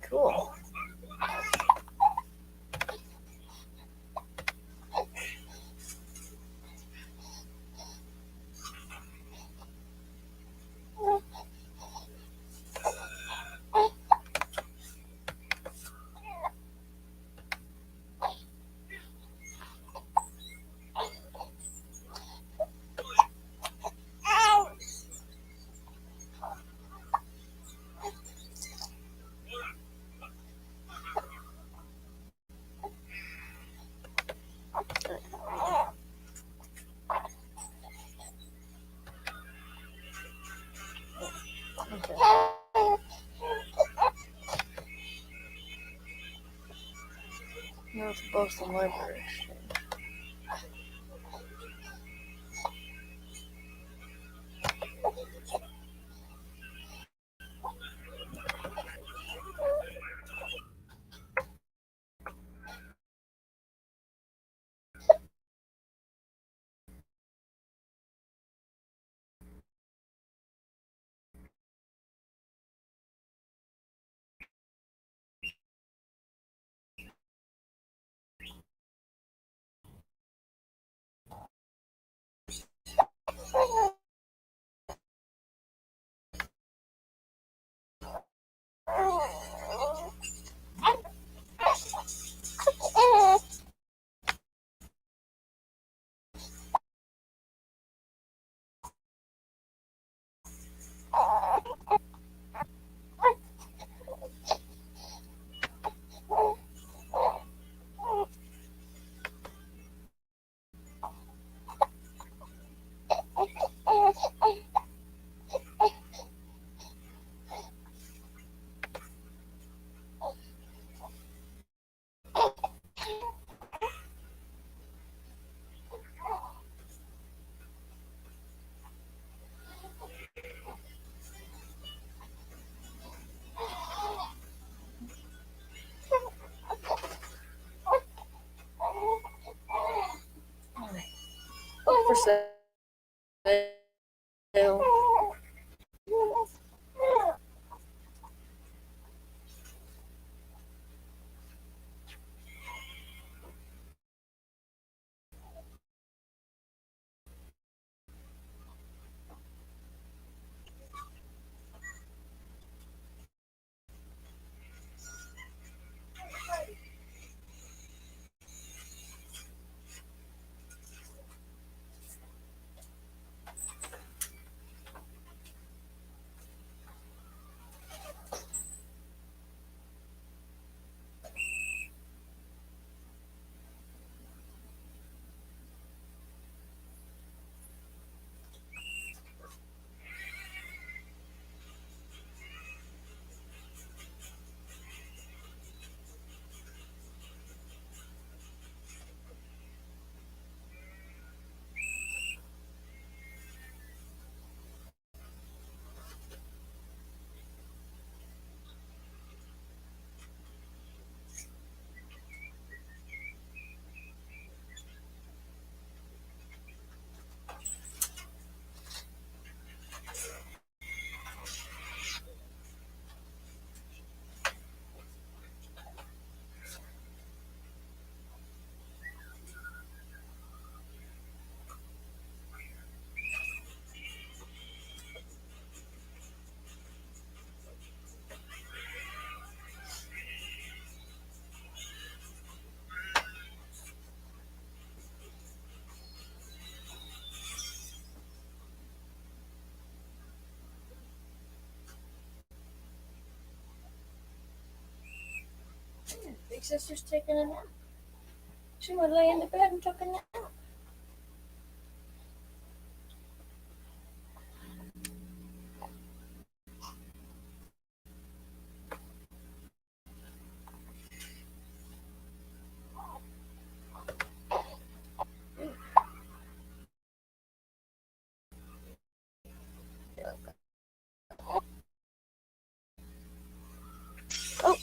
Cool. Okay. Now it's Boston Library Exchange. Look for sale. Big sister's taking a nap. She would lay in the bed and took a nap. Oh.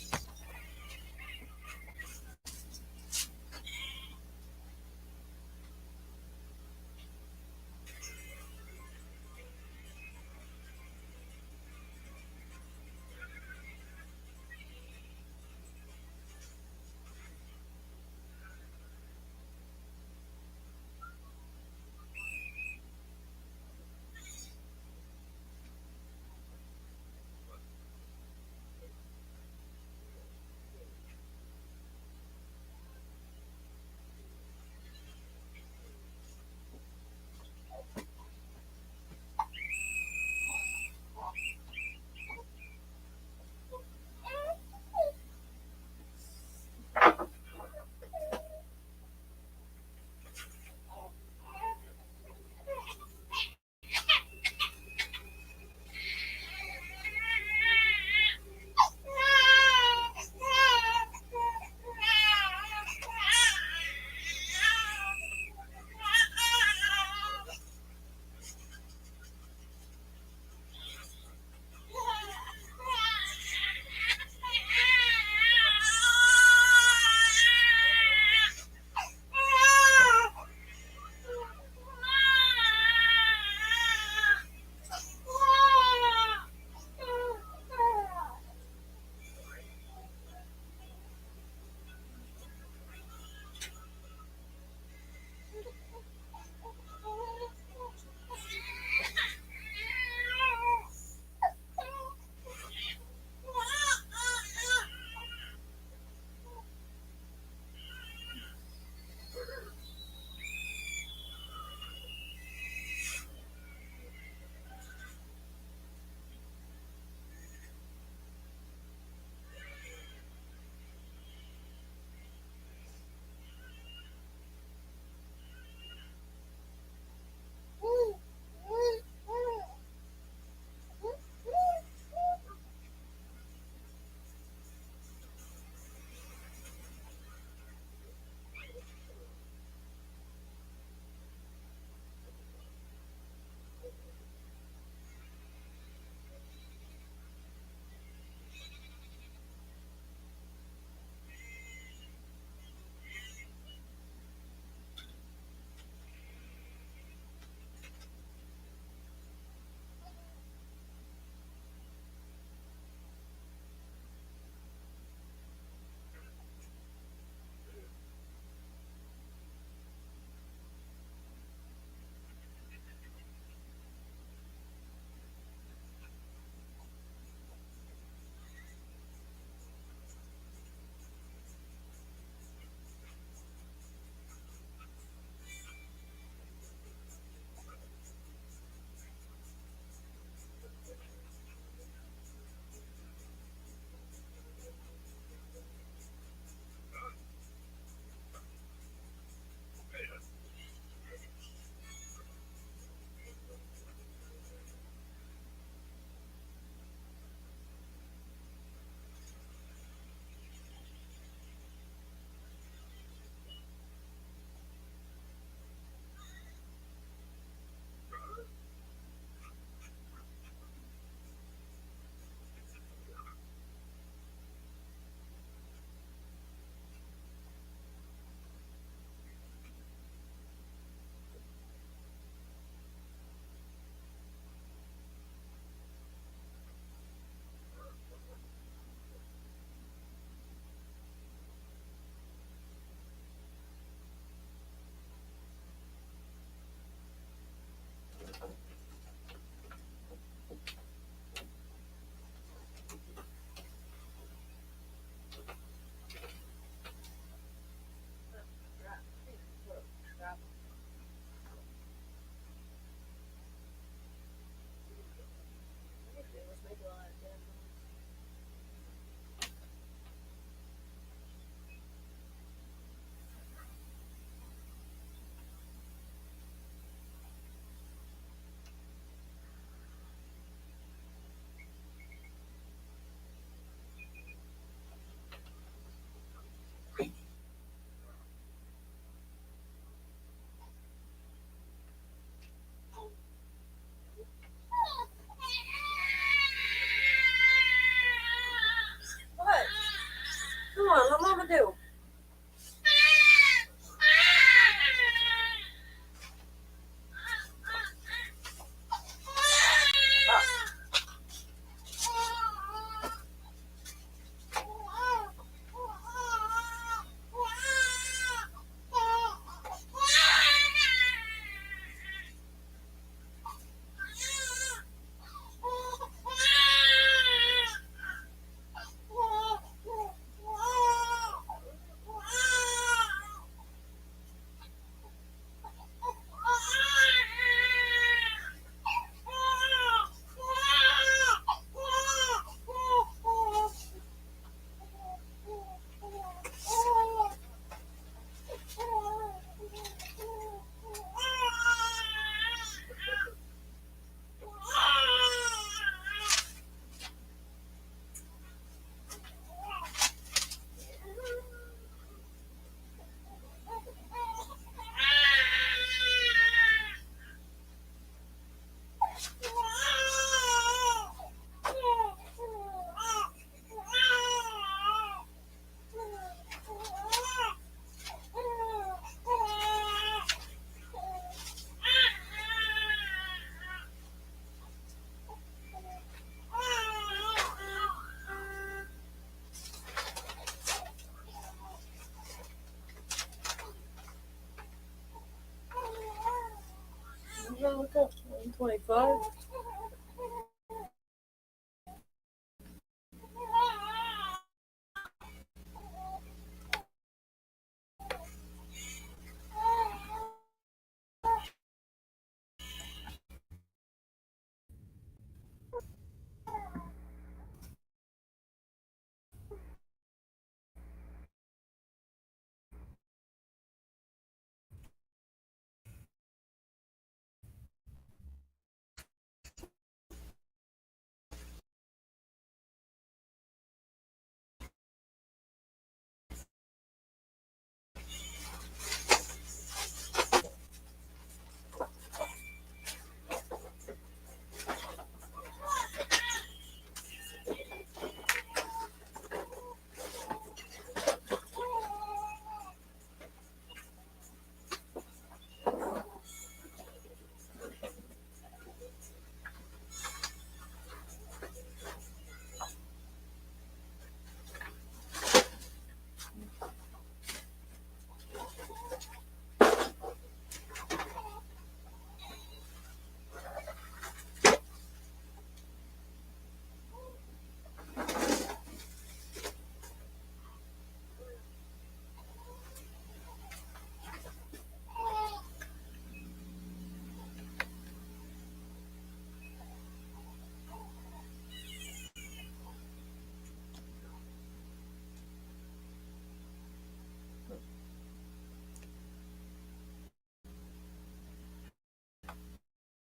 I'm gonna look up 125.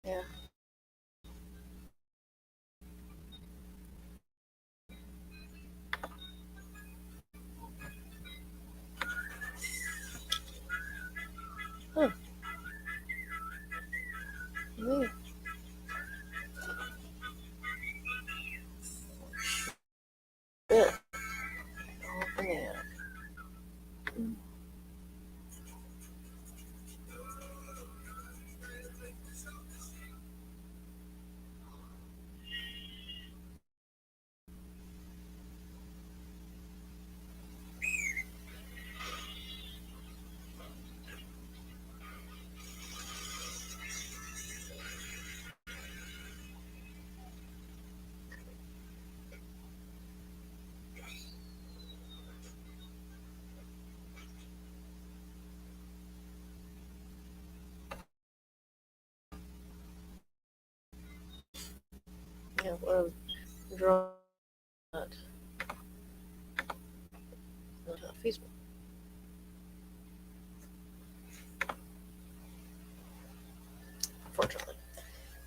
Yeah. Huh. Yeah. Yeah. Oh, yeah. Yeah, well, drawing that. Not Facebook. Unfortunately.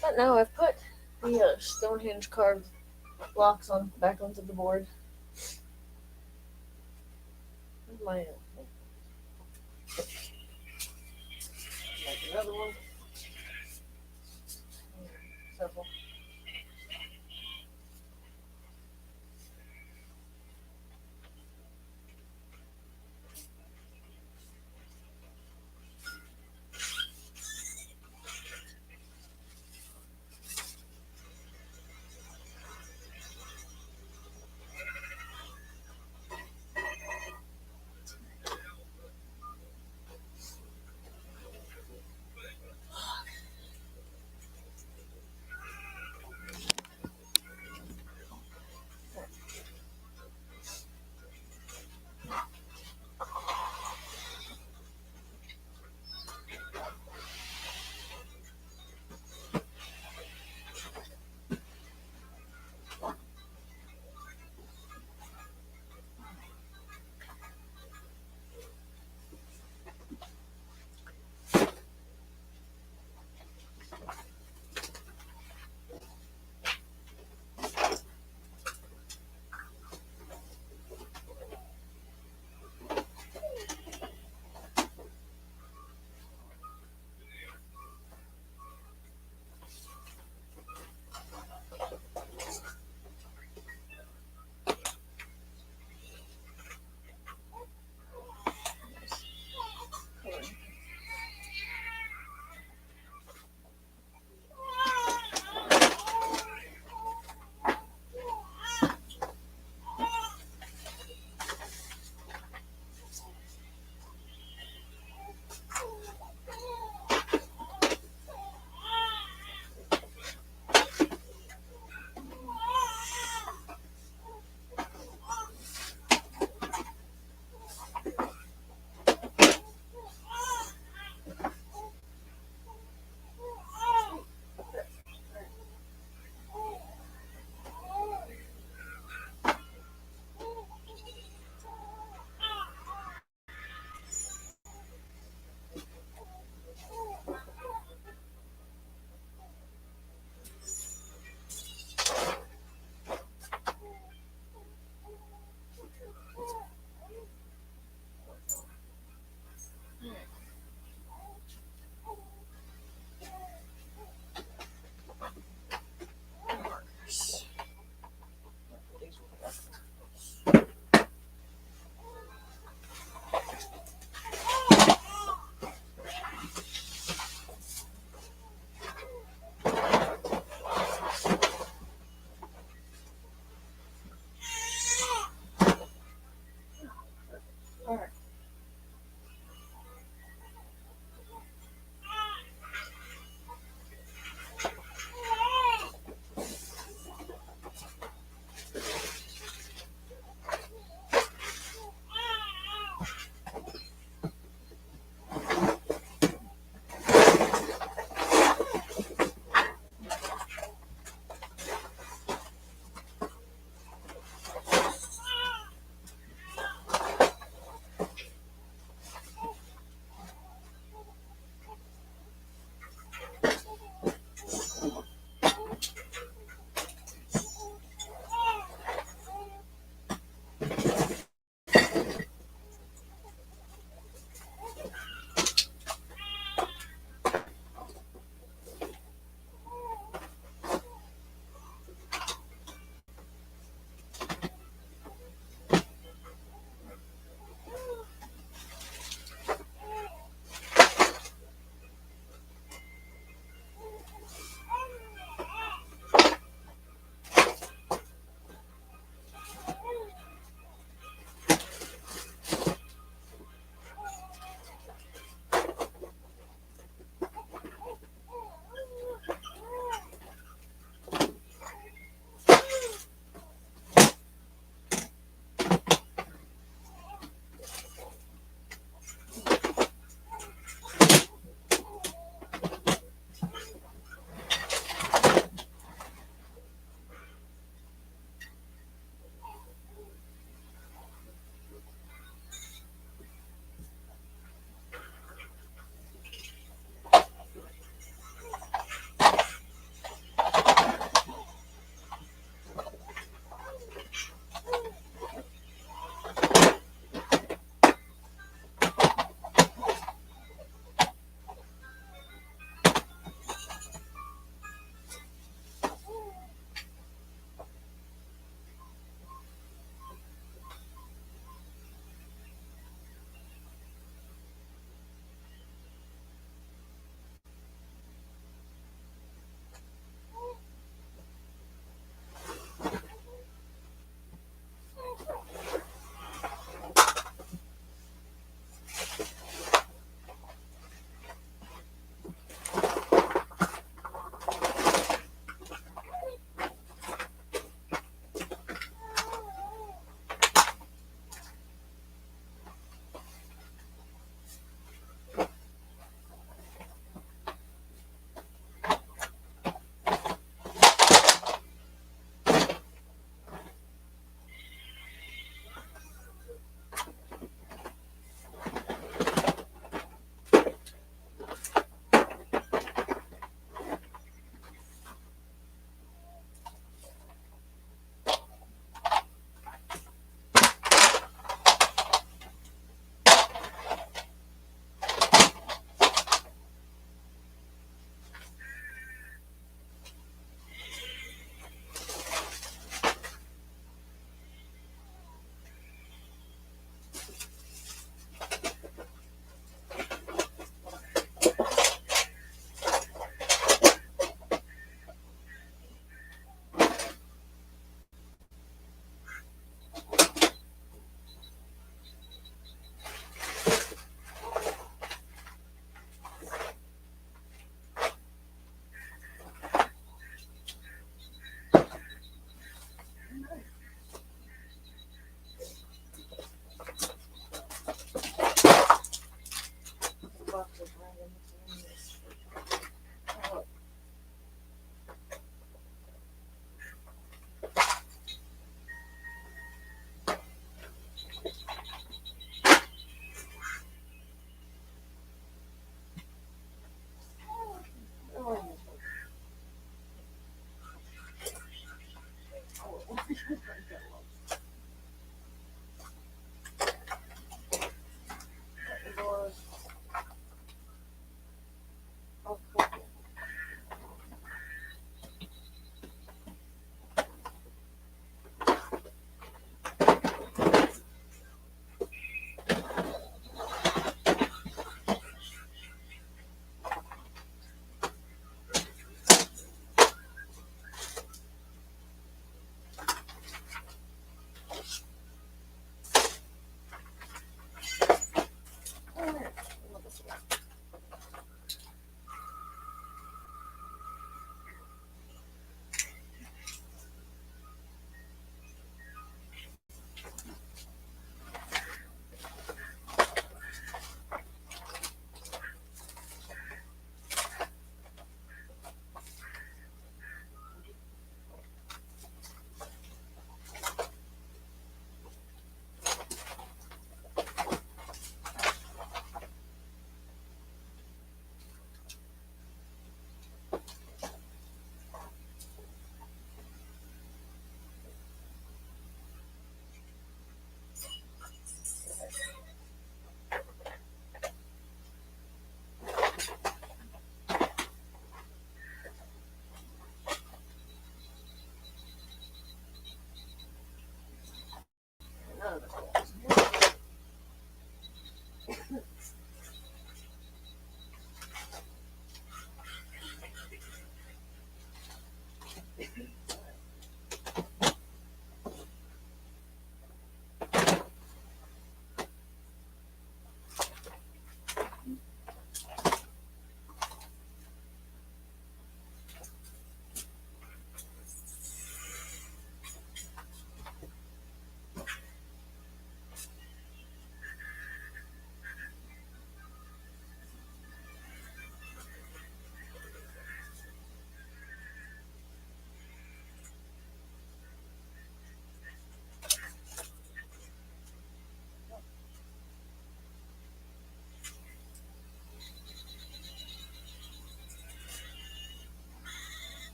But now I've put the Stonehenge card blocks on back onto the board. Where's my make another one. Several.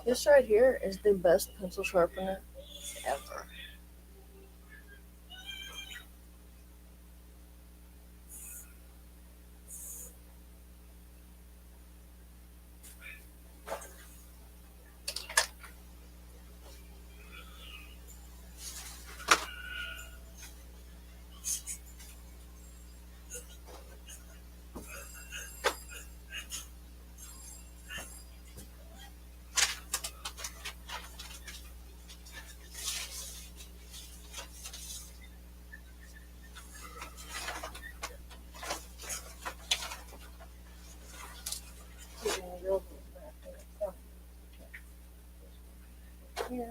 This right here is the best pencil sharpener ever. Yeah.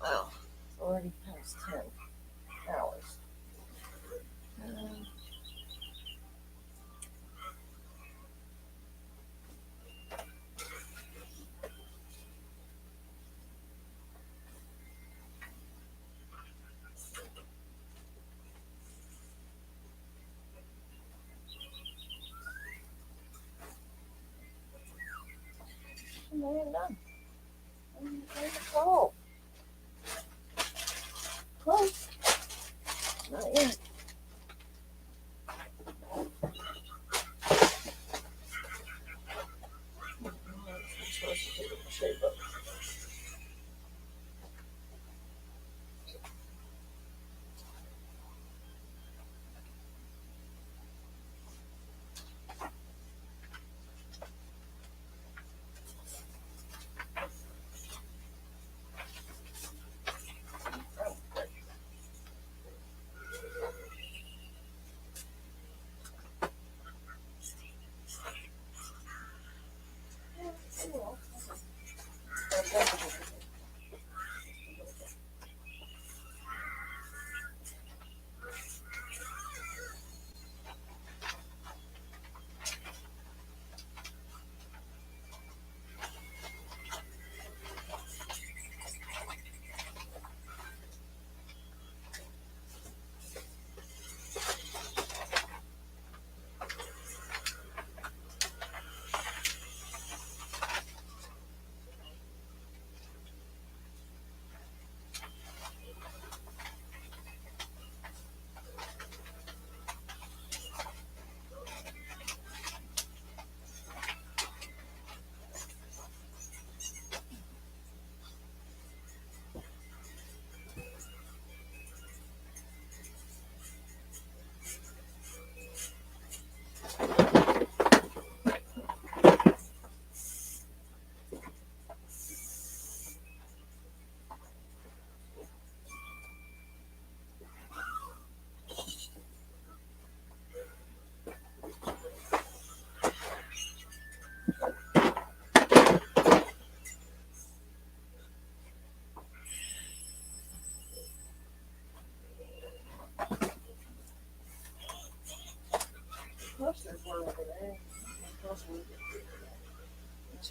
Well, it's already past 10 hours. And I ain't done. I'm close. Close. Not yet.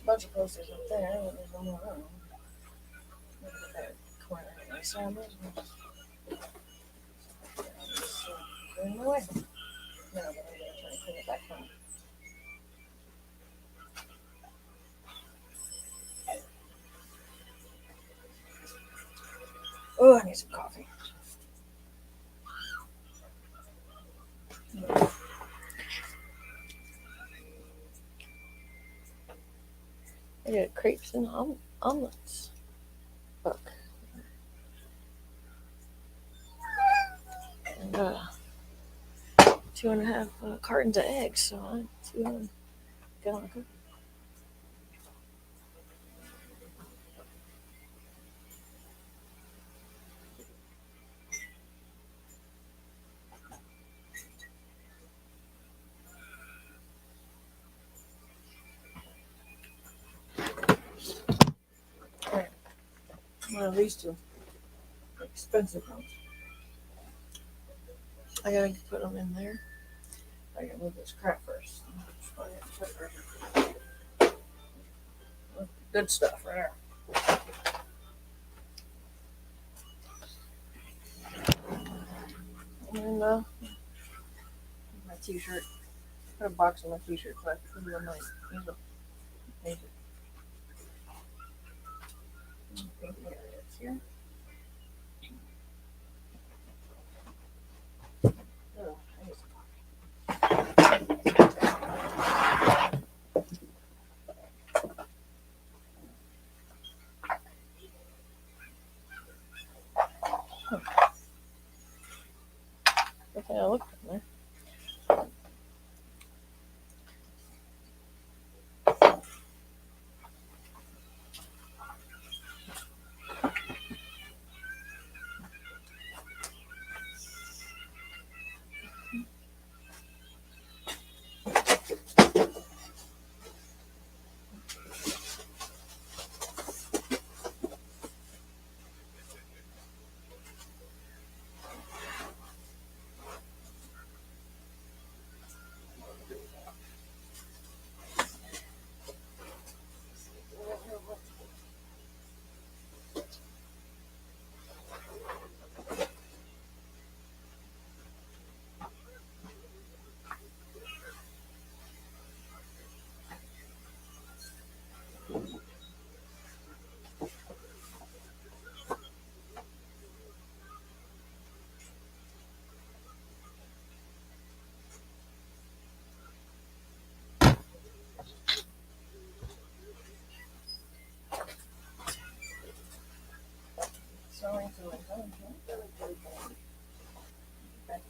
a bunch of posters up there, but there's no more room. Look at that corner of my sandwich. Clear my way. No, but I'm going to try to clean it back home. Oh, I need some coffee. I got crepes and omelets book. And 2.5 cartons of eggs, so I'm gonna cook. Alright. One of these two expensive ones. I gotta put them in there. I gotta move this crap first. Good stuff right there. And my t-shirt. Put a box in my t-shirt so I can put it on my easel. Here. Oh, I need some okay, I looked in there.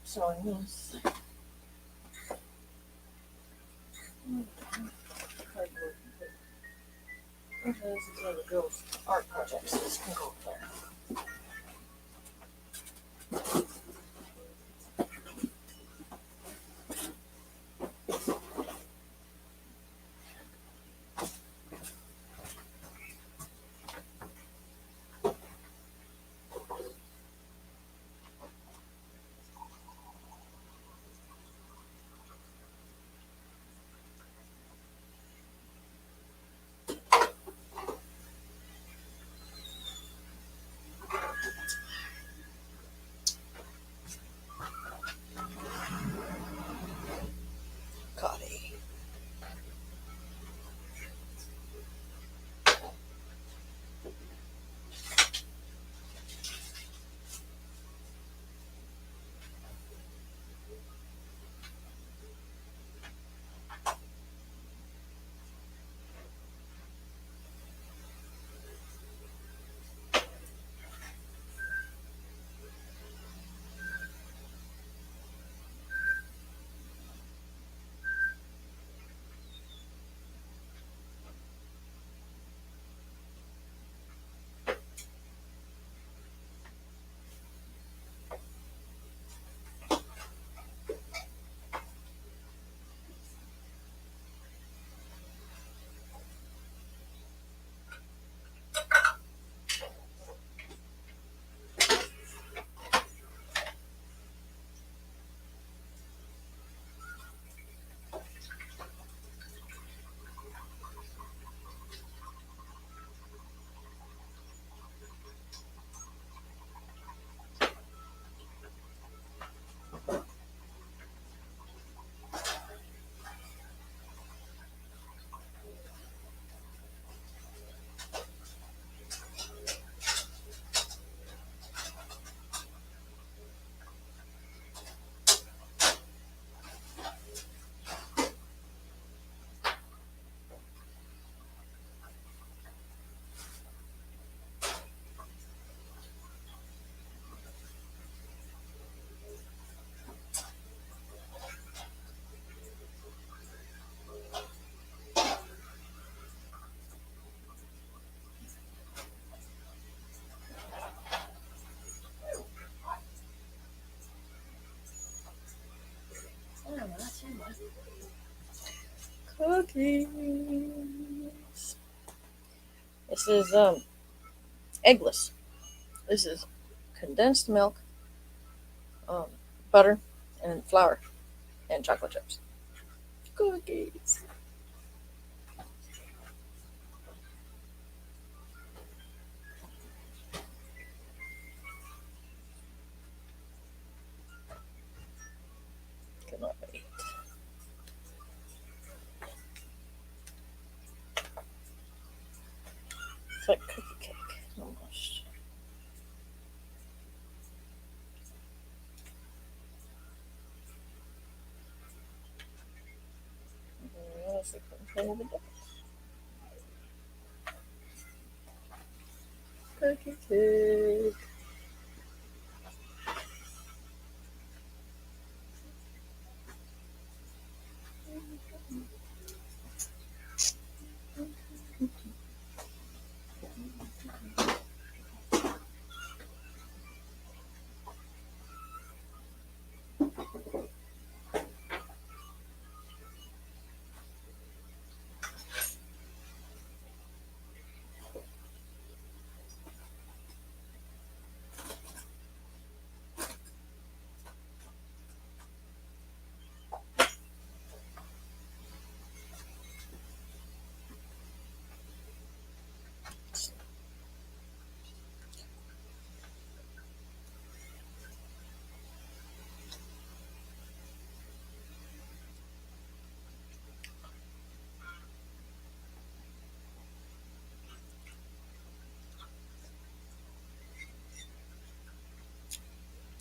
Sewing this. Okay, this is one of the girls' art projects. This can go up there. Cookies. This is eggless. This is condensed milk, butter, and flour, and chocolate chips. Cookies. Cannot wait. It's like cookie cake, almost. I honestly couldn't tell you the difference. Cookie cake.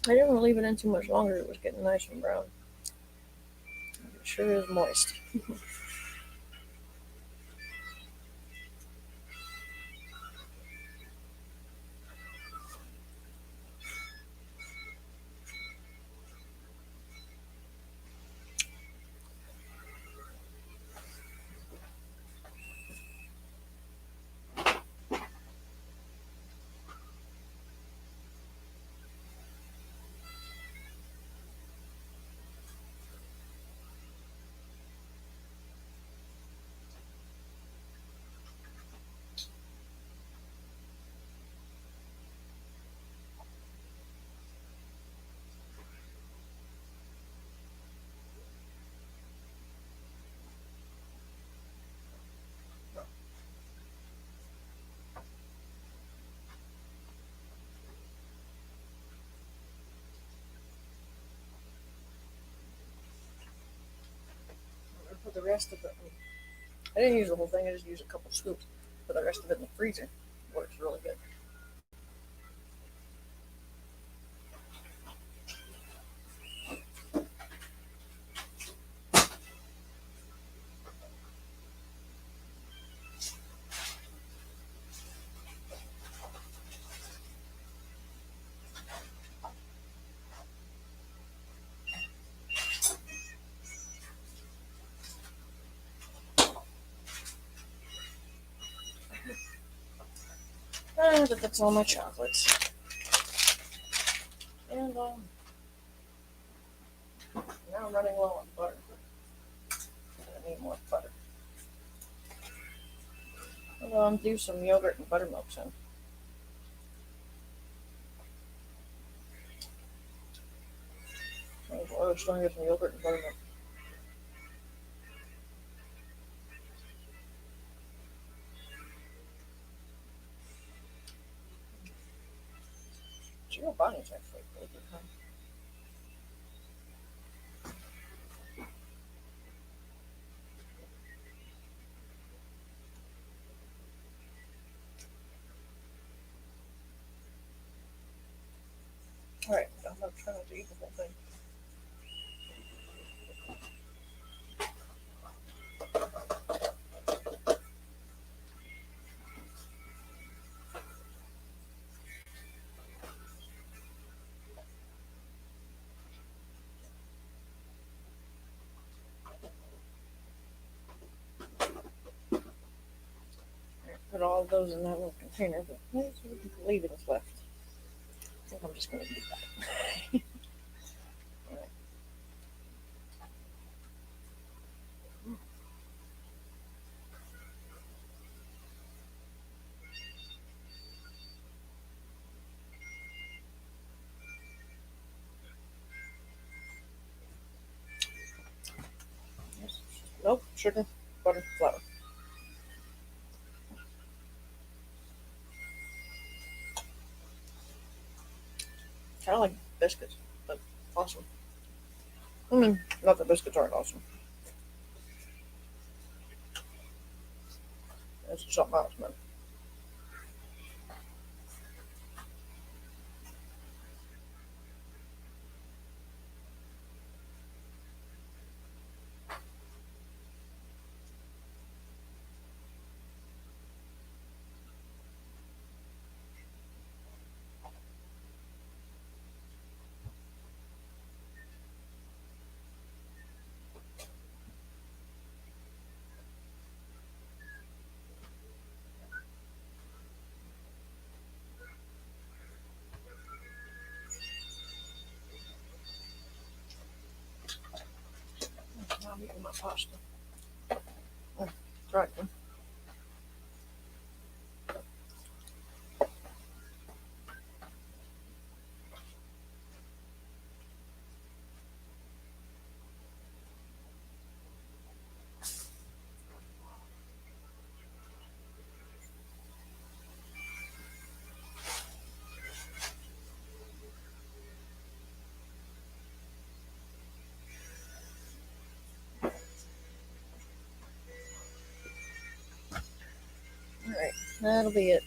I didn't want to leave it in too much longer. It was getting nice and brown. It sure is moist. I put the rest of it in. I didn't use the whole thing. I just used a couple scoops. Put the rest of it in the freezer. It works really good. But that's all my chocolates. And now I'm running low on butter. I need more butter. I'll do some yogurt and buttermilk soon. I was going to get some yogurt and buttermilk. Giovanni's actually pretty good, huh? Alright, I'm going to try not to eat the whole thing. Put all of those in that little container, but let's see what we can leave what's left. I think I'm just going to eat that. sugar, butter, flour. Kind of like biscuits, but awesome. I mean, not that biscuits aren't awesome. It's something else, man. Now I'm eating my pasta. Oh, right. Alright, that'll be it.